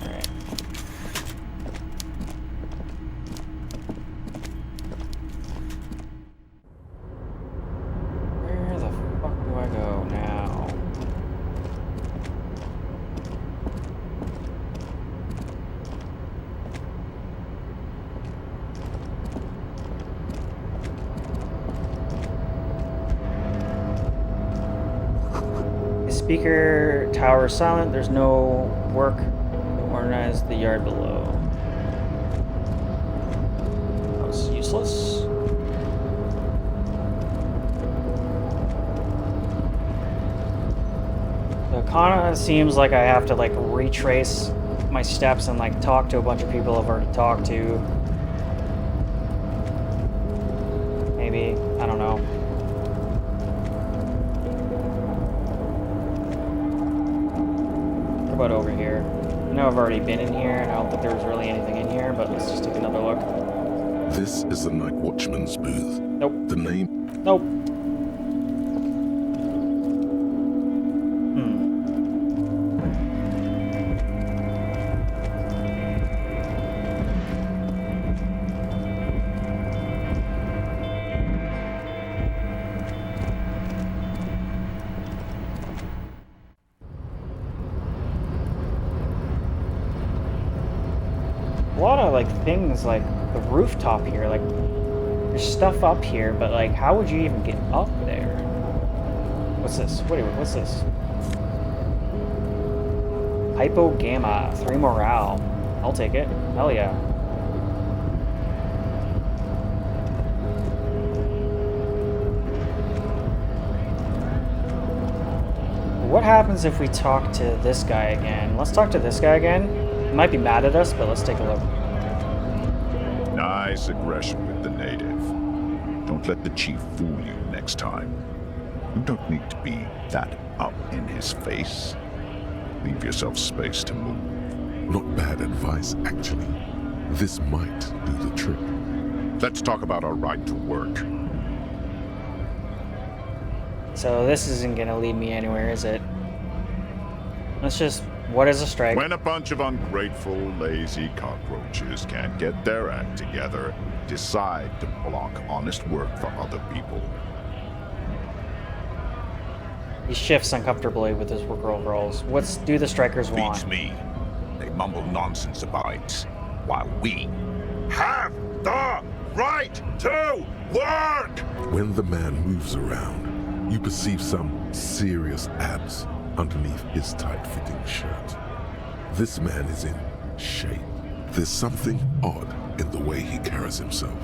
Alright. Where the fuck do I go now? The speaker tower is silent. There's no work to organize the yard below. That was useless. So it kind of seems like I have to like retrace my steps and like talk to a bunch of people I've already talked to. Maybe, I don't know. What about over here? I know I've already been in here, and I don't think there was really anything in here, but let's just take another look. This is the night watchman's booth. Nope. The name? Nope. A lot of like things like the rooftop here, like there's stuff up here, but like how would you even get up there? What's this? What's this? Hypo Gamma, 3 morale. I'll take it. Hell yeah. What happens if we talk to this guy again? Let's talk to this guy again. He might be mad at us, but let's take a look. Nice aggression with the native. Don't let the chief fool you next time. You don't need to be that up in his face. Leave yourself space to move. Not bad advice, actually. This might do the trick. Let's talk about our right to work. So this isn't gonna lead me anywhere, is it? Let's just... What is a strike? When a bunch of ungrateful, lazy cockroaches can't get their act together, decide to block honest work for other people. He shifts uncomfortably with his work overalls. What do the strikers want? Beats me. They mumble nonsense about it, while we have the right to work! When the man moves around, you perceive some serious abs underneath his tight-fitting shirt. This man is in shape, There's something odd in the way he carries himself.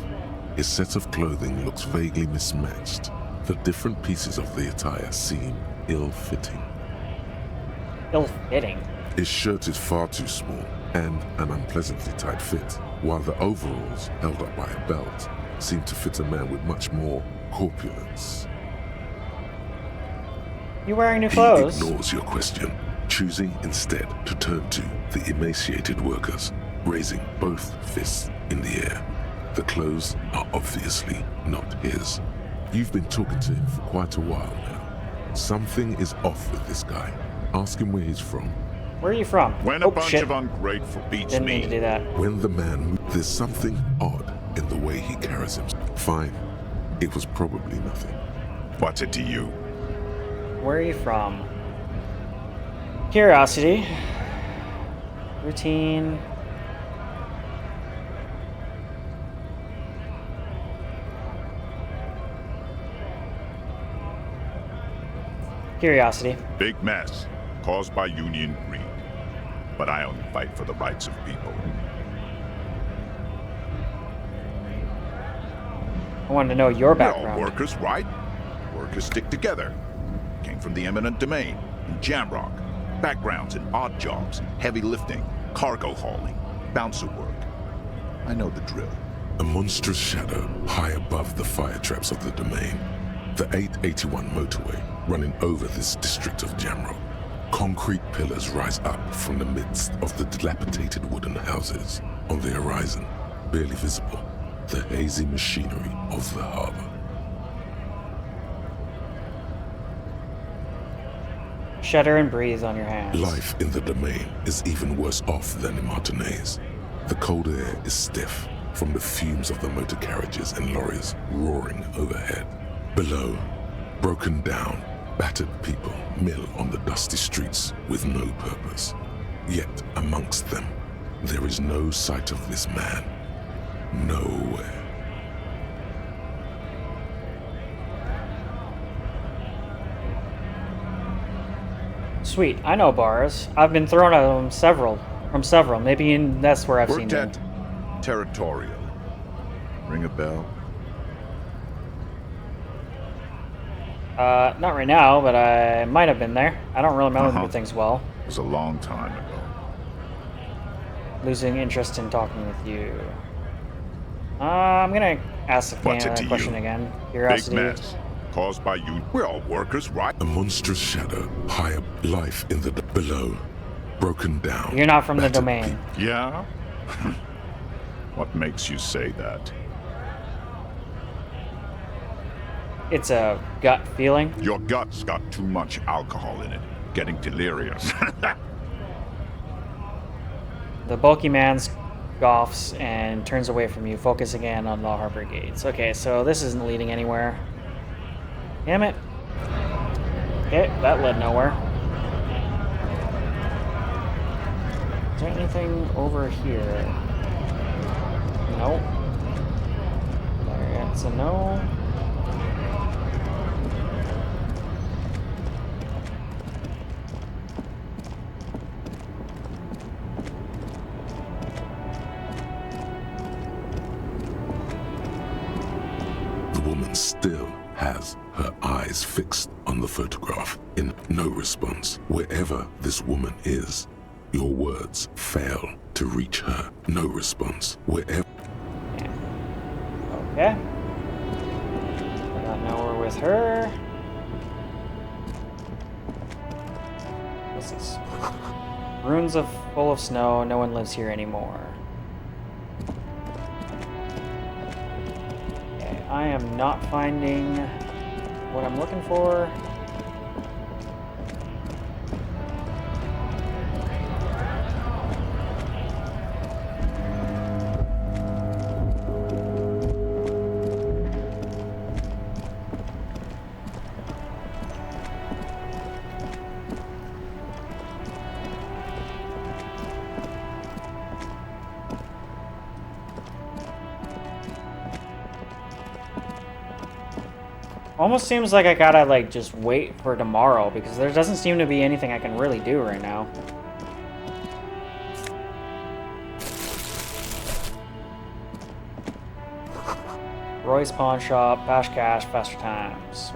His set of clothing looks vaguely mismatched. The different pieces of the attire seem ill-fitting. Ill-fitting? His shirt is far too small and an unpleasantly tight fit, while the overalls, held up by a belt, seem to fit a man with much more corpulence. You wearing new clothes? He ignores your question, choosing instead to turn to the emaciated workers, raising both fists in the air. The clothes are obviously not his. You've been talking to him for quite a while now. Something is off with this guy. Ask him where he's from. Where are you from? When a bunch of ungrateful beats Didn't mean me. to do that. When the man, there's something odd in the way he carries himself. Fine. It was probably nothing. What's it to you? Where are you from? Curiosity. Routine. Curiosity. Big mess, caused by union greed. But I only fight for the rights of people. I wanted to know your We're background. all workers, right? Workers stick together. Came from the eminent domain, in Jamrock. Backgrounds in odd jobs, heavy lifting, cargo hauling, bouncer work. I know the drill. A monstrous shadow high above the fire traps of the domain. The 881 motorway running over this district of Jamrock. Concrete pillars rise up from the midst of the dilapidated wooden houses. On the horizon, barely visible, the hazy machinery of the harbor. Shudder and breathe on your hands. Life in the domain is even worse off than in Martinez. The cold air is stiff from the fumes of the motor carriages and lorries roaring overhead. Below, broken down, battered people mill on the dusty streets with no purpose. Yet amongst them, there is no sight of this man. Nowhere. Sweet, I know bars. I've been thrown at them from several. Maybe that's where I've seen them. Territorial. Ring a bell? Not right now, but I might have been there. I don't really remember things well. It was a long time ago. Losing interest in talking with you. I'm gonna ask the question again. Curiosity. Big mess, caused by you. We're all workers, right? A monstrous shadow high up, life in the below, broken down. You're not from the domain. Yeah? What makes you say that? It's a gut feeling. Your gut's got too much alcohol in it. Getting delirious. The bulky man scoffs and turns away from you, focus again on the harbor gates. Okay, so this isn't leading anywhere. Damn it. Okay, that led nowhere. Is there anything over here? Nope. That's a no. Still has her eyes fixed on the photograph in no response. Wherever this woman is, your words fail to reach her. No response. Wherever. Okay. I got nowhere with her. What's this? Ruins full of snow. No one lives here anymore. I am not finding what I'm looking for. Almost seems like I gotta, like, just wait for tomorrow, because there doesn't seem to be anything I can really do right now. Roy's Pawn Shop, Bash Cash, Faster Times.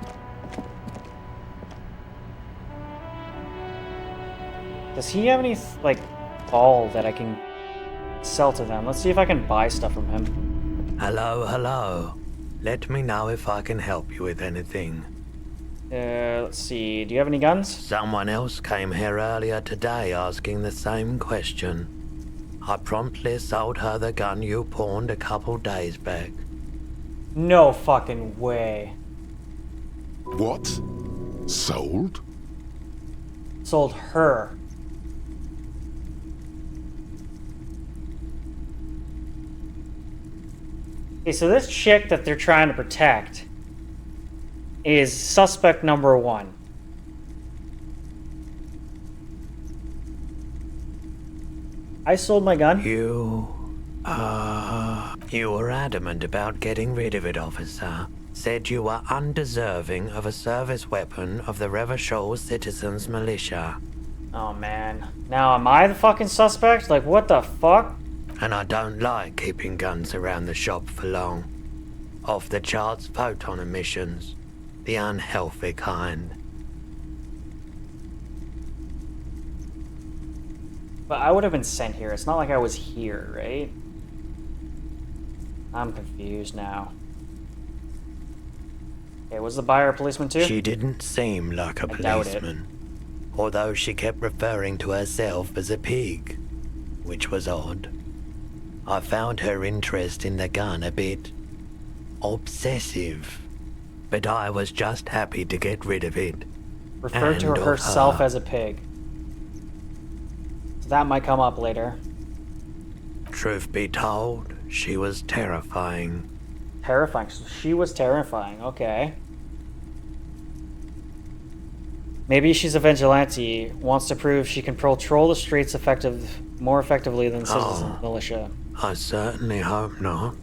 Does he have any, like, ball that I can sell to them? Let's see if I can buy stuff from him. Hello, hello. Let me know if I can help you with anything. Let's see. Do you have any guns? Someone else came here earlier today asking the same question. I promptly sold her the gun you pawned a couple days back. No fucking way. What? Sold? Sold her. Okay, so this chick that they're trying to protect is suspect number 1. I sold my gun. You were adamant about getting rid of it, officer. Said you were undeserving of a service weapon of the Revachol Citizens Militia. Oh man. Now am I the fucking suspect? Like what the fuck? And I don't like keeping guns around the shop for long. Off the charts photon emissions. The unhealthy kind. But I would have been sent here. It's not like I was here, right? I'm confused now. Okay, was the buyer a policeman too? She didn't seem like a policeman. Although she kept referring to herself as a pig. Which was odd. I found her interest in the gun a bit obsessive, but I was just happy to get rid of it. Referred to herself as a pig. So that might come up later. Truth be told, she was terrifying. Terrifying. So she was terrifying. Okay. Maybe she's a vigilante, wants to prove she can patrol the streets more effectively than citizen militia. I certainly hope not.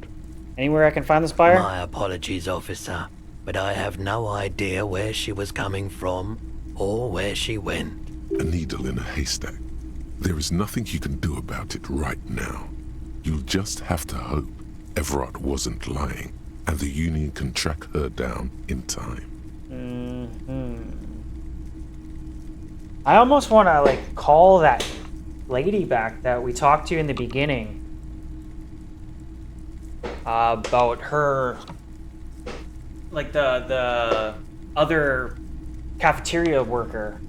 Anywhere I can find this buyer? My apologies, officer, but I have no idea where she was coming from or where she went. A needle in a haystack. There is nothing you can do about it right now. You'll just have to hope Everard wasn't lying, and the Union can track her down in time. I almost want to, like, call that lady back that we talked to in the beginning. About her, like, the other cafeteria worker.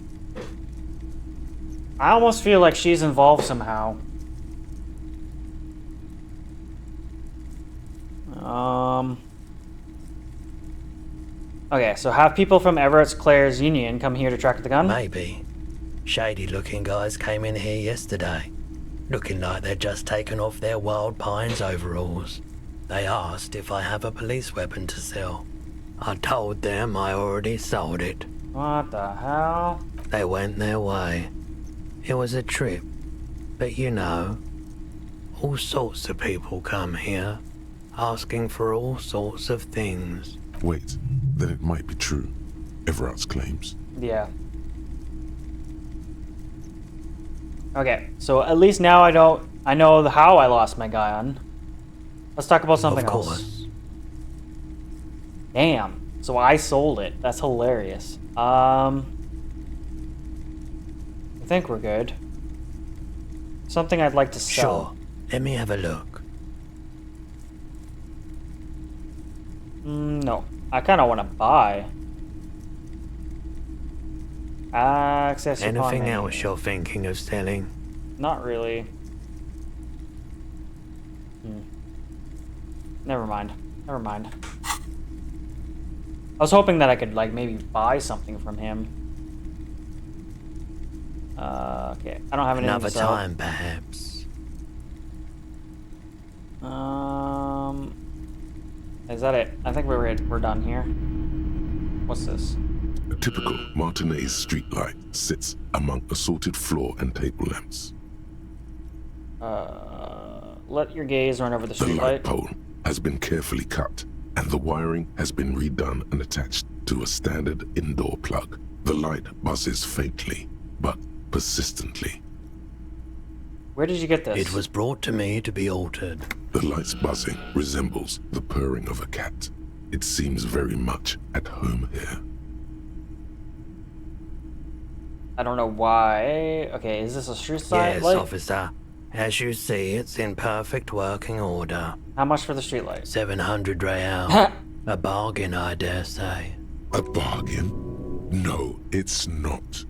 I almost feel like she's involved somehow. Okay, so have people from Everett's Claire's Union come here to track the gun? Maybe. Shady-looking guys came in here yesterday, looking like they'd just taken off their Wild Pines overalls. They asked if I have a police weapon to sell. I told them I already sold it. What the hell? They went their way. It was a trip, but you know, all sorts of people come here, asking for all sorts of things. Wait, then it might be true. Everard's claims. Yeah. Okay, so at least now I know how I lost my gun. Let's talk about something else. Of course. Damn. So I sold it. That's hilarious. I think we're good. Something I'd like to sell. Sure. Let me have a look. No. I kind of want to buy. Access Anything else you're thinking of selling? Not really. Never mind. Never mind. I was hoping that I could, like, maybe buy something from him. Okay. I don't have anything Another to sell. time, perhaps. Is that it? I think we're done here. What's this? A typical Martinez streetlight sits among assorted floor and table lamps. Let your gaze run over the The streetlight. light pole has been carefully cut, and the wiring has been redone and attached to a standard indoor plug. The light buzzes faintly, but persistently. Where did you get this? It was brought to me to be altered. The light's buzzing resembles the purring of a cat. It seems very much at home here. I don't know why. Okay, is this a street side Yes, light? officer. As you see, it's in perfect working order. How much for the street light? 700 real. A bargain, I dare say. A bargain? No, it's not.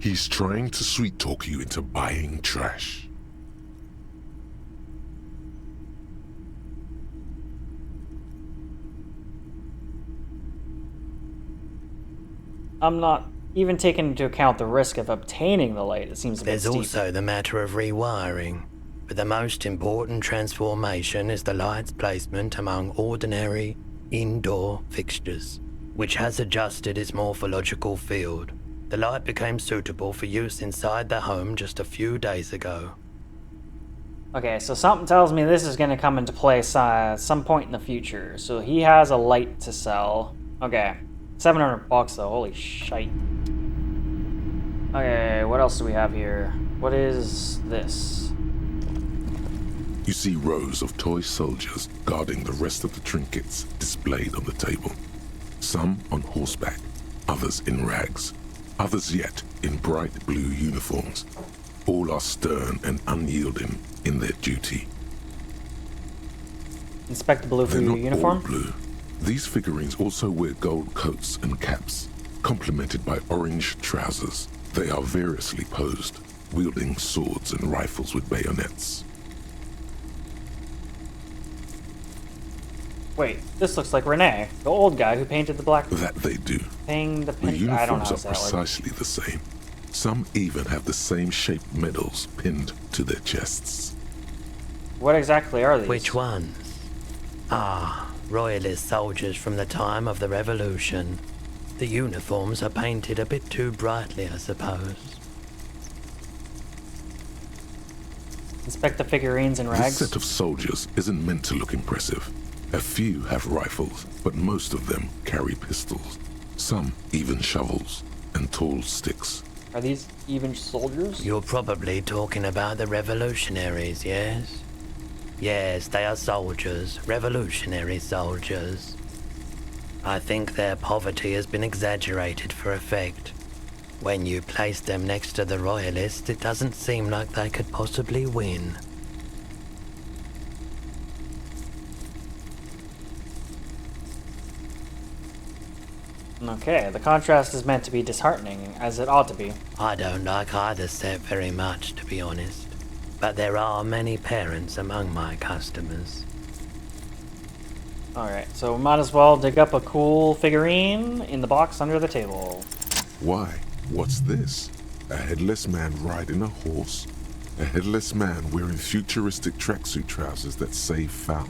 He's trying to sweet-talk you into buying trash. I'm not even taking into account the risk of obtaining the light. It seems a bit There's steep. also the matter of rewiring. But the most important transformation is the light's placement among ordinary indoor fixtures, which has adjusted its morphological field. The light became suitable for use inside the home just a few days ago. Okay, so something tells me this is going to come into play some point in the future. So he has a light to sell. Okay, $700 though. Holy shite. Okay, what else do we have here? What is this? You see rows of toy soldiers guarding the rest of the trinkets displayed on the table. Some on horseback, others in rags, others yet in bright blue uniforms. All are stern and unyielding in their duty. Inspect the blue for They're your not uniform? all blue. These figurines also wear gold coats and caps, complemented by orange trousers. They are variously posed, wielding swords and rifles with bayonets. Wait, this looks like Rene, the old guy who painted the black. That they do. Paying the The pin. I don't know uniforms how are to say that word. precisely the same. Some even have the same shaped medals pinned to their chests. What exactly are these? Which ones? Ah, royalist soldiers from the time of the Revolution. The uniforms are painted a bit too brightly, I suppose. Inspect the figurines and This rags. set of soldiers isn't meant to look impressive. A few have rifles, but most of them carry pistols. Some even shovels and tall sticks. Are these even soldiers? You're probably talking about the revolutionaries, yes? Yes, they are soldiers, revolutionary soldiers. I think their poverty has been exaggerated for effect. When you place them next to the royalists, it doesn't seem like they could possibly win. Okay, the contrast is meant to be disheartening, as it ought to be. I don't like either set very much, to be honest. But there are many parents among my customers. Alright, so we might as well dig up a cool figurine in the box under the table. Why? What's this? A headless man riding a horse? A headless man wearing futuristic tracksuit trousers that say foul.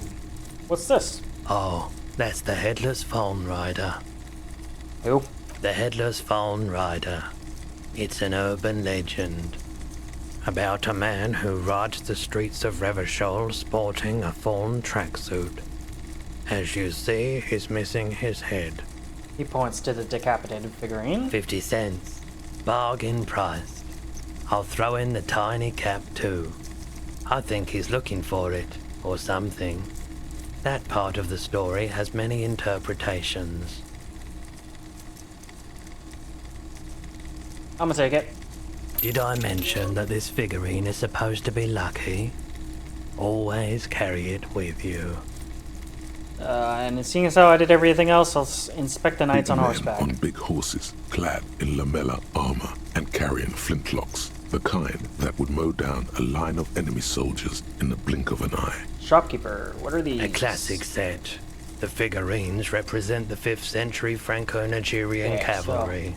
What's this? Oh, that's the Headless Phone Rider. Who? The Headless Phone Rider. It's an urban legend about a man who rides the streets of Revachol sporting a fawn tracksuit. As you see, he's missing his head. He points to the decapitated figurine. 50 cents. Bargain priced. I'll throw in the tiny cap too. I think he's looking for it, or something. That part of the story has many interpretations. I'm gonna take it. Did I mention that this figurine is supposed to be lucky? Always carry it with you. And seeing as how I did everything else, I'll inspect the knights on Men horseback. on big horses, clad in lamella armor and carrying flintlocks, the kind that would mow down a line of enemy soldiers in the blink of an eye. Shopkeeper, what are these? A classic set. The figurines represent the 5th century Franco-Nigerian Okay, cavalry.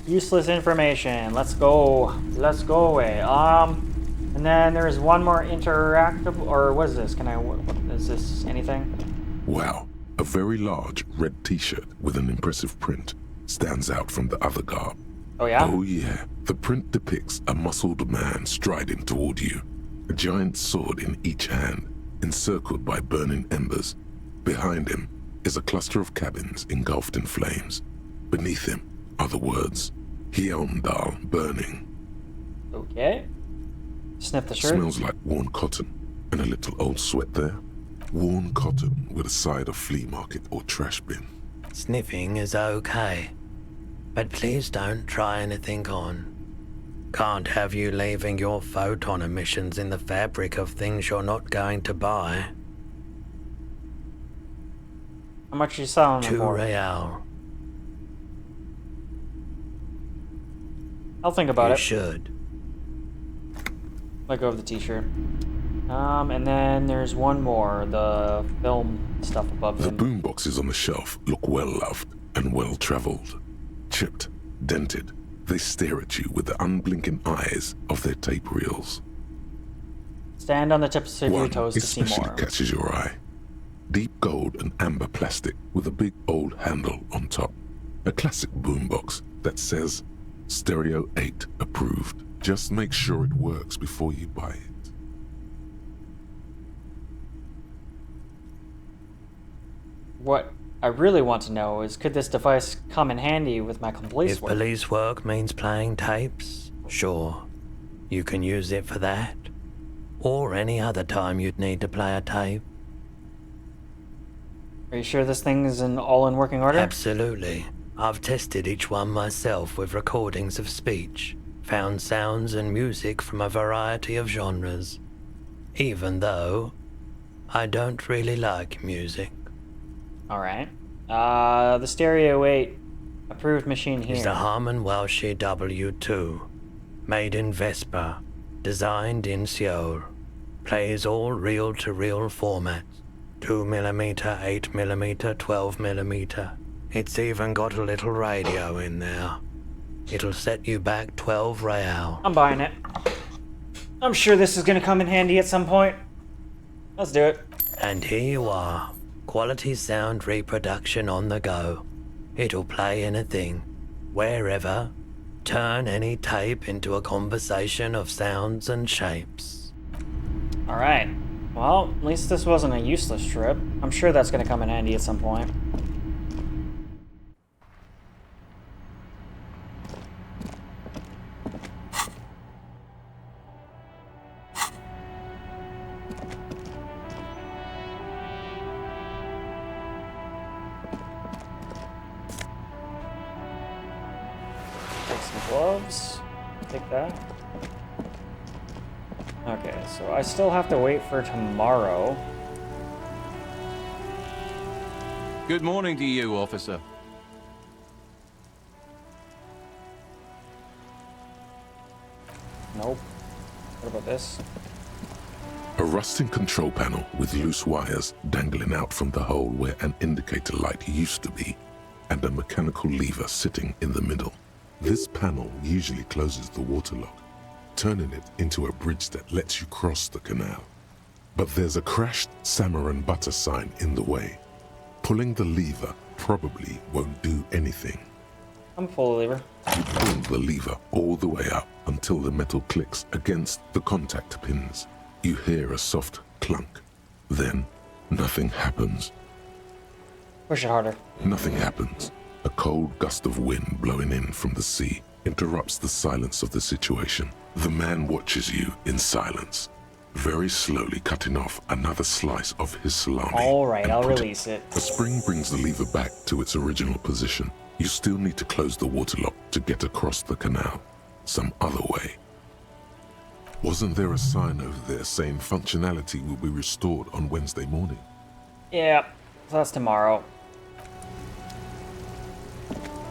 Useless information. Let's go. Let's go away. And then there's one more interactive, or what is this? What is this? Anything? Wow, a very large red t-shirt with an impressive print stands out from the other garb. Oh yeah? Oh yeah, the print depicts a muscled man striding toward you, a giant sword in each hand, encircled by burning embers. Behind him is a cluster of cabins engulfed in flames. Beneath him are the words, Hyundal burning. Okay. Sniff the shirt. Smells like worn cotton and a little old sweat there. Worn cotton with a side of flea market or trash bin. Sniffing is okay, but please don't try anything on. Can't have you leaving your photon emissions in the fabric of things you're not going to buy. How much are you selling them 2 for? real. I'll think about You it. should. Let go of the t-shirt. And then there's one more, the film stuff above The him. boomboxes on the shelf look well loved and well traveled. Chipped, dented, they stare at you with the unblinking eyes of their tape reels. Stand on the tips of your One toes to see especially more. catches your eye. Deep gold and amber plastic with a big old handle on top. A classic boombox that says Stereo 8 approved. Just make sure it works before you buy it. What I really want to know is, could this device come in handy with my police If work? police work means playing tapes, sure. You can use it for that. Or any other time you'd need to play a tape. Are you sure this thing is all in working order? Absolutely. I've tested each one myself with recordings of speech, found sounds and music from a variety of genres. Even though I don't really like music. Alright. The Stereo 8 approved machine here. Is the Harman Welsh W2, made in Vespa, designed in Seoul, plays all reel-to-reel formats, 2mm, 8mm, 12mm. It's even got a little radio in there. It'll set you back 12 real. I'm buying it. I'm sure this is gonna come in handy at some point. Let's do it. And here you are. Quality sound reproduction on the go. It'll play anything, wherever. Turn any tape into a conversation of sounds and shapes. Alright. Well, at least this wasn't a useless trip. I'm sure that's gonna come in handy at some point. Take some gloves. Take that. Okay, so I still have to wait for tomorrow. Good morning to you, officer. Nope. What about this? A rusting control panel with loose wires dangling out from the hole where an indicator light used to be, and a mechanical lever sitting in the middle. This panel usually closes the water lock, turning it into a bridge that lets you cross the canal. But there's a crashed salmon and butter sign in the way. Pulling the lever probably won't do anything. I'm full lever. You pull the lever all the way up until the metal clicks against the contact pins. You hear a soft clunk. Then, nothing happens. Push it harder. Nothing happens. A cold gust of wind blowing in from the sea interrupts the silence of the situation. The man watches you in silence, very slowly cutting off another slice of his salami. Alright, I'll release it. A spring brings the lever back to its original position. You still need to close the water lock to get across the canal. Some other way. Wasn't there a sign over there saying functionality will be restored on Wednesday morning? Yeah, so that's tomorrow.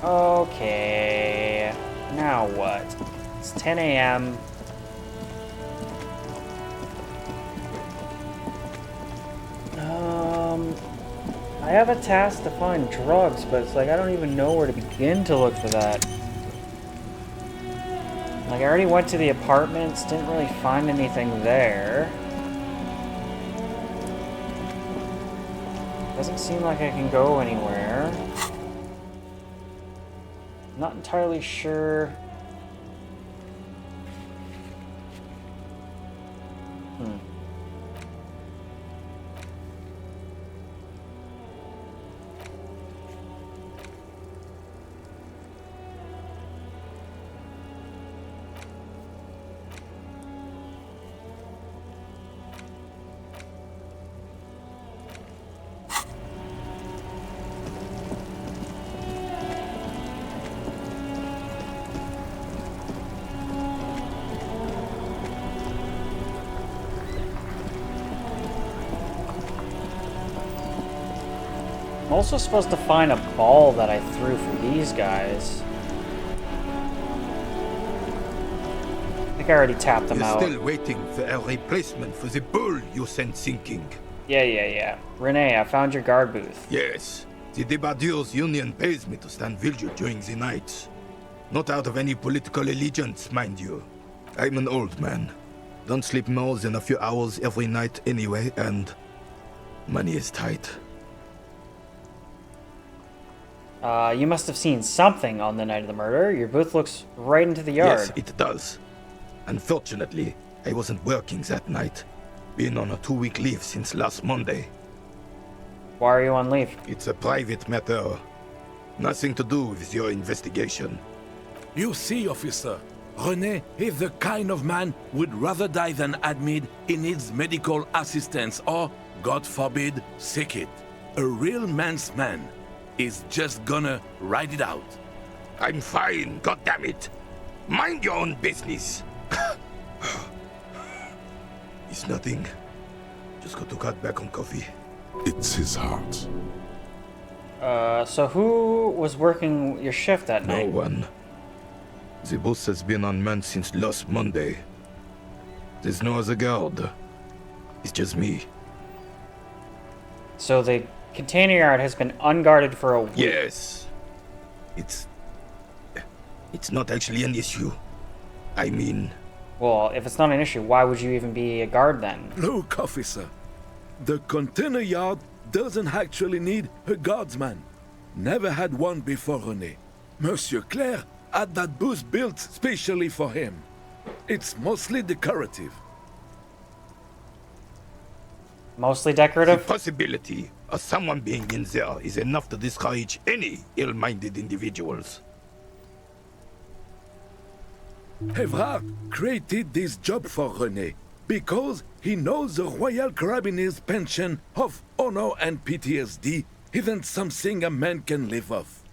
Okay. Now what? It's 10 a.m. I have a task to find drugs, but it's like I don't even know where to begin to look for that. Like, I already went to the apartments, didn't really find anything there. Doesn't seem like I can go anywhere. Not entirely sure. I'm also supposed to find a ball that I threw for these guys. I think I already tapped them out. Still waiting for a replacement for the bull you sent sinking. Yeah. Renee, I found your guard booth. Yes. The Debardeurs Union pays me to stand vigil during the nights. Not out of any political allegiance, mind you. I'm an old man. Don't sleep more than a few hours every night anyway, and money is tight. You must have seen something on the night of the murder. Your booth looks right into the yard. Yes, it does. Unfortunately, I wasn't working that night. Been on a 2-week leave since last Monday. Why are you on leave? It's a private matter. Nothing to do with your investigation. You see, officer, René is the kind of man would rather die than admit he needs medical assistance or, God forbid, sick it. A real man's man is just gonna ride it out. I'm fine, goddammit. Mind your own business. It's nothing. Just got to cut back on coffee. It's his heart. So who was working your shift that night? No one. The boss has been unmanned since last Monday. There's no other guard. It's just me. So the container yard has been unguarded for a week? Yes. It's not actually an issue. I mean... Well, if it's not an issue, why would you even be a guard then? Look, officer. The container yard doesn't actually need a guardsman. Never had one before René. Monsieur Claire had that booth built specially for him. It's mostly decorative. Mostly decorative? The possibility of someone being in there is enough to discourage any ill-minded individuals. Evrard created this job for René because he knows the Royal Carabiniers' pension of honor and PTSD isn't something a man can live off.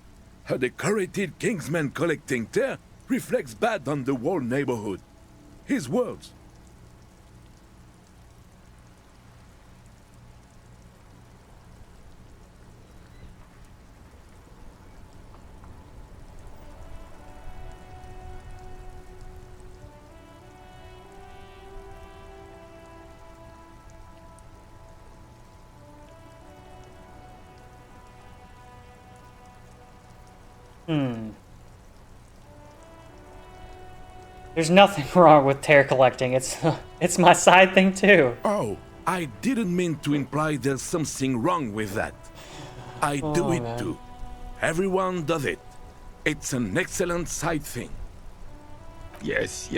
A decorated Kingsman collecting tear reflects bad on the whole neighborhood. His words. There's nothing wrong with tear collecting. It's my side thing too. Oh, I didn't mean to imply there's something wrong with that. I do it too. Everyone does it. It's an excellent side thing. Yes.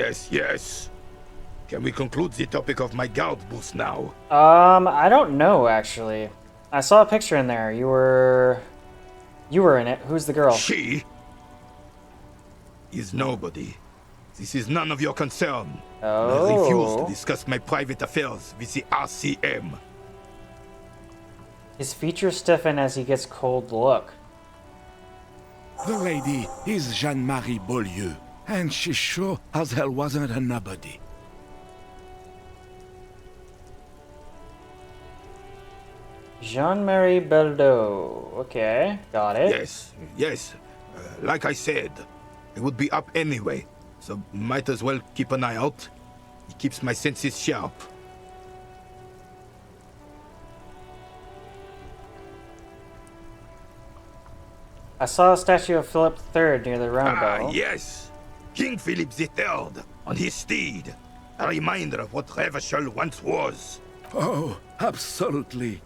Can we conclude the topic of my guard booth now? I don't know actually. I saw a picture in there. You were in it. Who's the girl? She is nobody. This is none of your concern. Oh. I refuse to discuss my private affairs with the RCM. His features stiffen as he gets cold look. The lady is Jeanne-Marie Beaulieu, and she sure as hell wasn't a nobody. Jean-Marie Beldo. Okay, got it. Yes. Like I said, it would be up anyway, so might as well keep an eye out. It keeps my senses sharp. I saw a statue of Philip III near the roundabout. Yes! King Philip III, on his steed. A reminder of what Revachol once was. Oh, absolutely.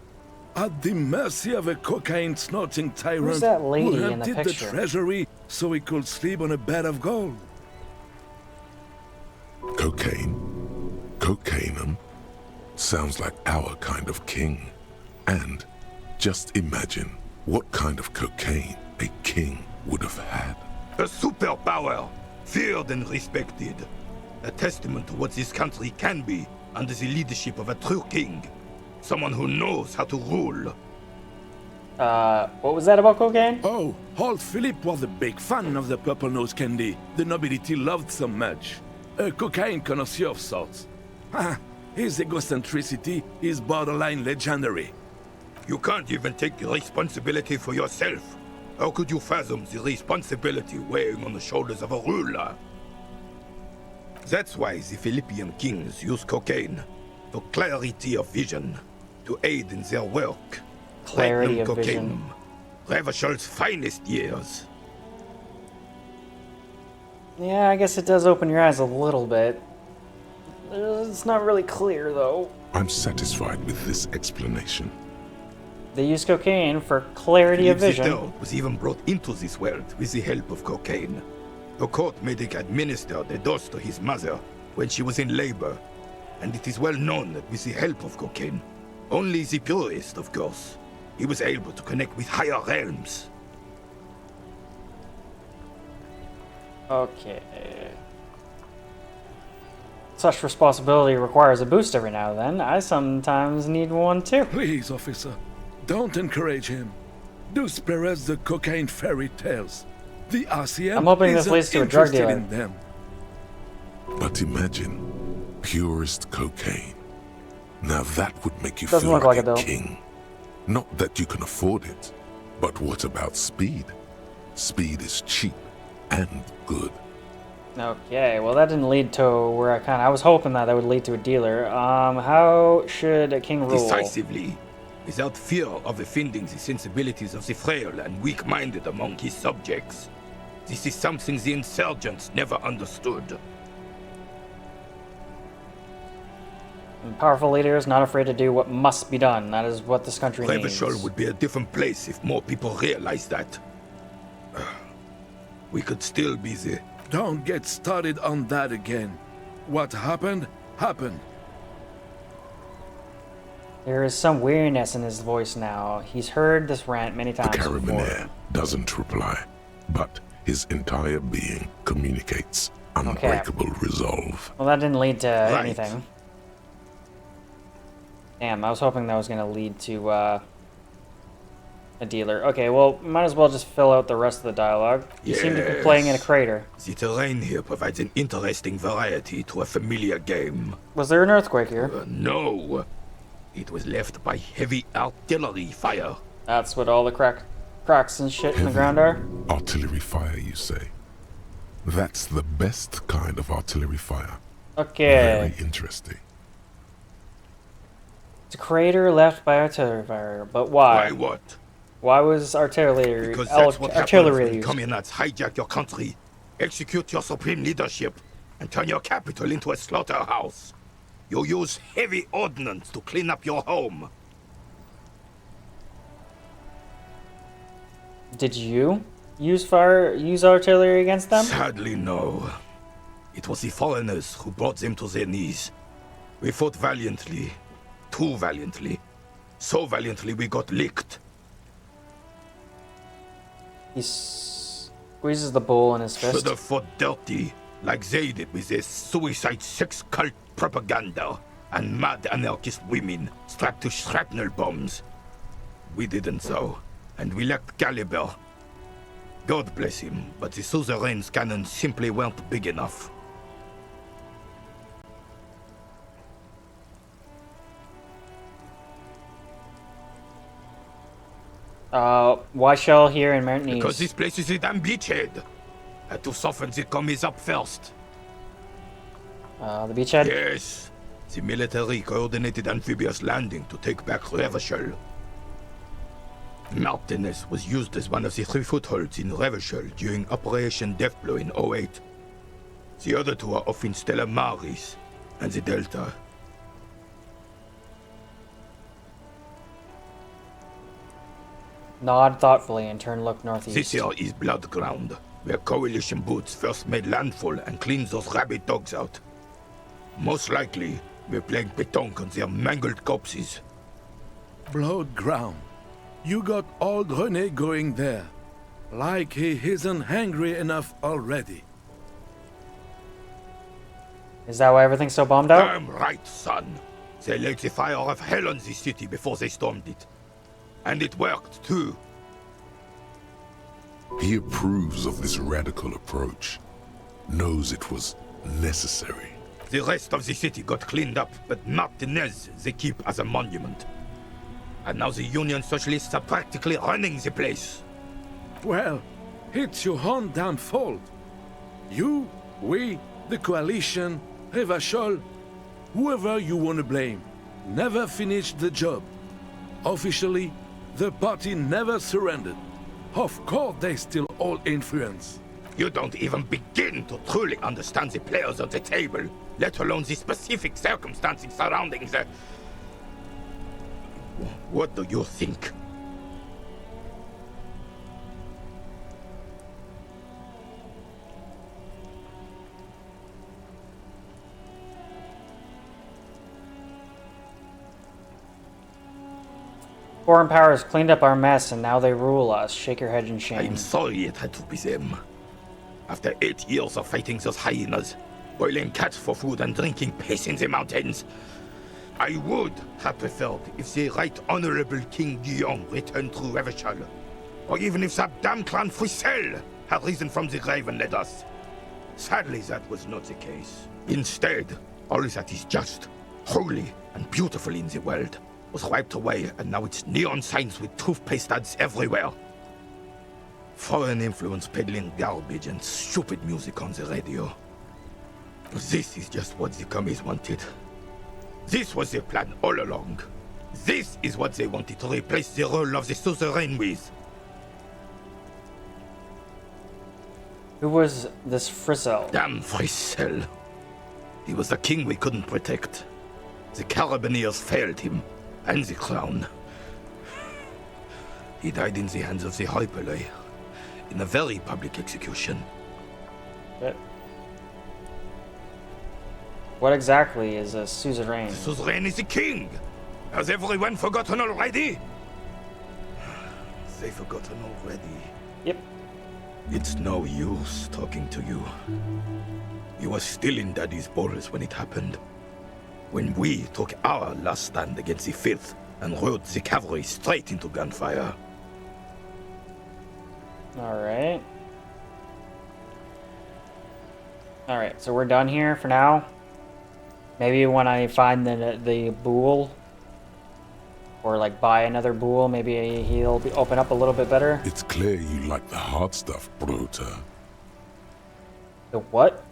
At the mercy of a cocaine-snorting tyrant Who's that lady who in the emptied the picture? treasury so he could sleep on a bed of gold. Cocaine? Cocainum? Sounds like our kind of king. And just imagine what kind of cocaine a king would have had. A superpower, feared and respected. A testament to what this country can be under the leadership of a true king. Someone who knows how to rule. What was that about cocaine? Oh, old Philip was a big fan of the purple nose candy the nobility loved so much. A cocaine connoisseur of sorts. His egocentricity is borderline legendary. You can't even take responsibility for yourself. How could you fathom the responsibility weighing on the shoulders of a ruler? That's why the Philippian kings use cocaine for clarity of vision, to aid in their work. Clarity Platinum of vision. Revachel's finest years. Yeah, I guess it does open your eyes a little bit. It's not really clear, though. I'm satisfied with this explanation. They use cocaine for clarity of Philippe vision. III was even brought into this world with the help of cocaine. The court medic administered a dose to his mother when she was in labor, and it is well known that with the help of cocaine, only the purest, of course, he was able to connect with higher realms. Okay. Such responsibility requires a boost every now and then. I sometimes need one too. Please, officer, don't encourage him. Do spare us the cocaine fairy tales. The RCM I'm hoping this isn't leads to a drug interested dealer. in them. But imagine purest cocaine. Now that would make you Doesn't feel look like like it, a though. king. Not that you can afford it, but what about speed? Speed is cheap and good. Okay, well that didn't lead to where I was hoping that would lead to a dealer. How should a king rule? Decisively, without fear of offending the sensibilities of the frail and weak-minded among his subjects. This is something the insurgents never understood. And powerful leaders not afraid to do what must be done. That is what this country needs. Revachol would be a different place if more people realized that. We could still be the... Don't get started on that again. What happened, happened. There is some weirdness in his voice now. He's heard this rant many The times before. Carabiner doesn't reply, but his entire being communicates unbreakable resolve. Well, that didn't lead to anything. Damn, I was hoping that was going to lead to a dealer. Okay, well, might as well just fill out the rest of the dialogue. You seem to be playing in a crater. The terrain here provides an interesting variety to a familiar game. Was there an earthquake here? No. It was left by heavy artillery fire. That's what all the cracks and shit in the ground are? Artillery fire, you say? That's the best kind of artillery fire. Okay. Very interesting. It's a crater left by artillery fire, but why? Why what? Why was artillery Because that's what happens when used? communards hijack your country, execute your supreme leadership, and turn your capital into a slaughterhouse. You use heavy ordnance to clean up your home. Did you use artillery against them? Sadly, no. It was the foreigners who brought them to their knees. We fought valiantly. Too valiantly. So valiantly we got licked. He squeezes the bowl in his fist. Should have fought dirty, like they did with their suicide sex cult propaganda and mad anarchist women strapped to shrapnel bombs. We didn't so, and we lacked caliber. God bless him, but the suzerain's cannons simply weren't big enough. Why shell here in Martinique? Because this place is a damn beachhead. Had to soften the commies up first. The beachhead? Yes. The military coordinated amphibious landing to take back Revachol. Martinez was used as one of the 3 footholds in Revachol during Operation Deathblow in 08. The other 2 are off in Stella Maris and the Delta. Nod thoughtfully and turn look northeast. This here is Blood Ground, where coalition boots first made landfall and cleaned those rabid dogs out. Most likely, we're playing pétanque on their mangled corpses. Blood ground. You got old René going there. Like he isn't hungry enough already. Is that why everything's so bombed out? Damn right, son. They laid the fire of hell on the city before they stormed it. And it worked, too. He approves of this radical approach, knows it was necessary. The rest of the city got cleaned up, but Martinez they keep as a monument. And now the Union Socialists are practically running the place. Well, it's your own damn fault. You, we, the coalition, Revachol, whoever you want to blame, never finished the job. Officially, the party never surrendered. Of course, they still hold influence. You don't even begin to truly understand the players at the table, let alone the specific circumstances surrounding the... What do you think? Foreign powers cleaned up our mess and now they rule us. Shake your head in shame. I'm sorry it had to be them. After 8 years of fighting those hyenas, boiling cats for food and drinking piss in the mountains, I would have preferred if the Right Honorable King Guillaume returned to Revachol, or even if that damn clan Frisel had risen from the grave and led us. Sadly, that was not the case. Instead, all that is just, holy, and beautiful in the world was wiped away, and now it's neon signs with toothpaste ads everywhere. Foreign influence peddling garbage and stupid music on the radio. This is just what the commies wanted. This was their plan all along. This is what they wanted to replace the role of the suzerain with. Who was this Frisel? Damn Frisel. He was the king we couldn't protect. The Carabineers failed him, and the crown. He died in the hands of the Hyperlay, in a very public execution. What exactly is a suzerain? The suzerain is the king! Has everyone forgotten already? They've forgotten already. Yep. It's no use talking to you. You were still in Daddy's balls when it happened. When we took our last stand against the Filth and rode the cavalry straight into gunfire. Alright. Alright, so we're done here for now. Maybe when I find the Bool, or like buy another Bool, maybe he'll open up a little bit better. It's clear you like the hard stuff, Brota. The what?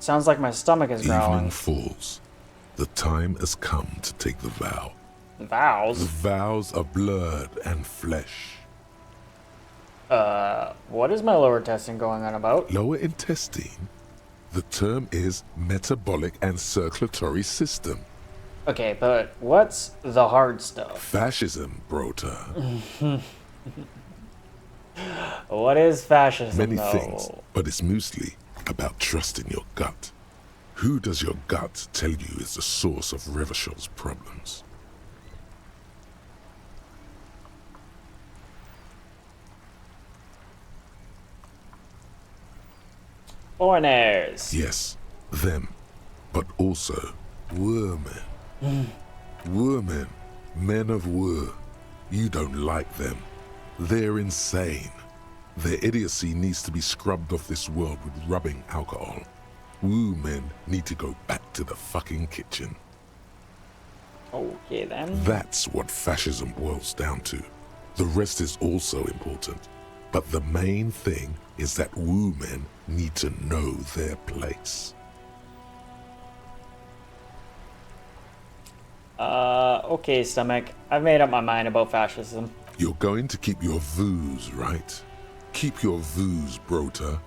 Sounds like my stomach is growling. Evening falls. The time has come to take the vow. Vows? The vows of blood and flesh. What is my lower intestine going on about? Lower intestine? The term is metabolic and circulatory system. Okay, but what's the hard stuff? Fascism, Brota. What is fascism, Many though? things, but it's mostly about trusting your gut. Who does your gut tell you is the source of Revachol's problems? Foreigners. Yes, them, but also women. Women, men of war. You don't like them. They're insane. Their idiocy needs to be scrubbed off this world with rubbing alcohol. Woo men need to go back to the fucking kitchen. Okay then. That's what fascism boils down to. The rest is also important. But the main thing is that woo men need to know their place. Okay, stomach. I've made up my mind about fascism. You're going to keep your voos, right? Keep your voos, Brota.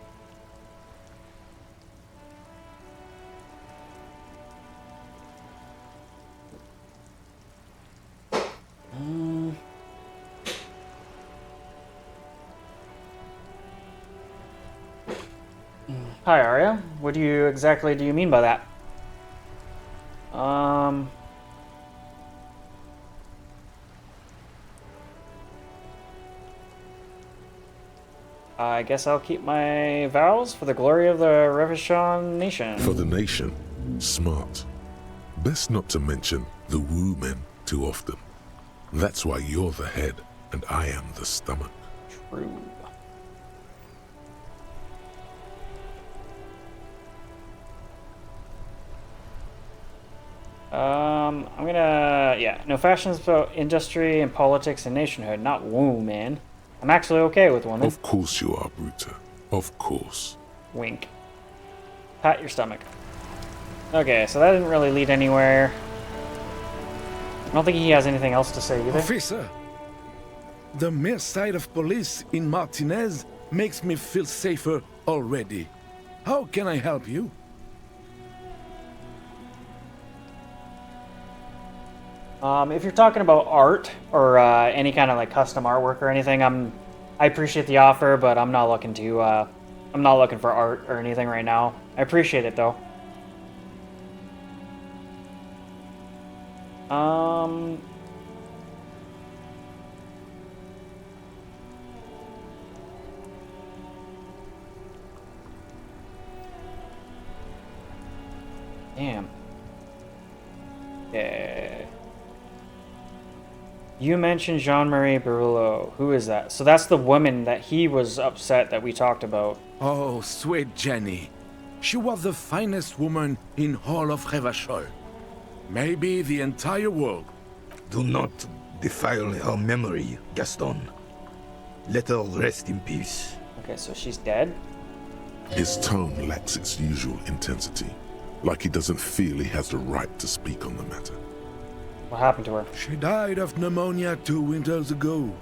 Hi, Arya. What exactly do you mean by that? I guess I'll keep my vows for the glory of the Revachon nation. For the nation, smart. Best not to mention the woo men too often. That's why you're the head and I am the stomach. True. I'm gonna, yeah, no fashions about industry and politics and nationhood, not woo, man. I'm actually okay with women. Of course you are, Bruta. Of course. Wink. Pat your stomach. Okay, so that didn't really lead anywhere. I don't think he has anything else to say either. Officer, the mere sight of police in Martinez makes me feel safer already. How can I help you? If you're talking about art or any kind of like custom artwork or anything, I appreciate the offer, but I'm not looking to I'm not looking for art or anything right now. I appreciate it though. Damn. Yeah. You mentioned Jean-Marie Barullo. Who is that? So that's the woman that he was upset that we talked about. Oh, sweet Jenny. She was the finest woman in all of Revachol. Maybe the entire world. Do not defile her memory, Gaston. Let her rest in peace. Okay, so she's dead? His tone lacks its usual intensity, like he doesn't feel he has the right to speak on the matter. What happened to her? She died of pneumonia 2 winters ago.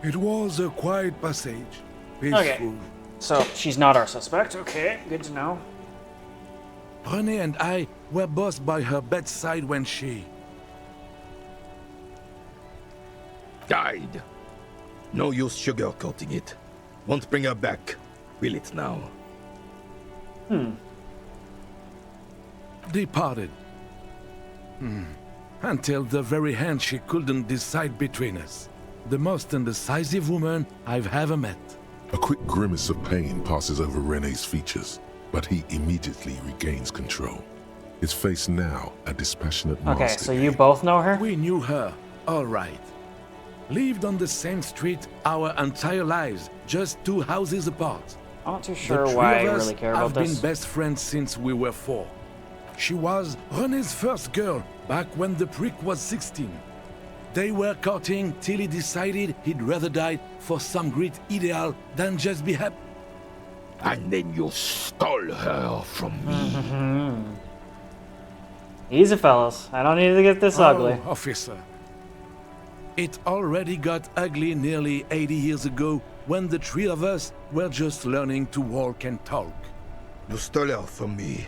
It was a quiet passage. Peaceful. Okay, so she's not our suspect. Okay, good to know. René and I were both by her bedside when she... died. No use sugarcoating it. Won't bring her back. Will it now? Departed. Until the very end she couldn't decide between us. The most indecisive woman I've ever met. A quick grimace of pain passes over René's features, but he immediately regains control. His face now a dispassionate mask. Okay, so you both know her? We knew her, all right. Lived on the same street our entire lives, just 2 houses apart. I'm not too sure why I really care about this. We've been best friends since we were 4. She was René's first girl, back when the prick was 16. They were courting till he decided he'd rather die for some great ideal than just be happy. And then you stole her from me. Easy, fellas. I don't need to get this ugly. Officer. It already got ugly nearly 80 years ago when the 3 of us were just learning to walk and talk. You stole her from me.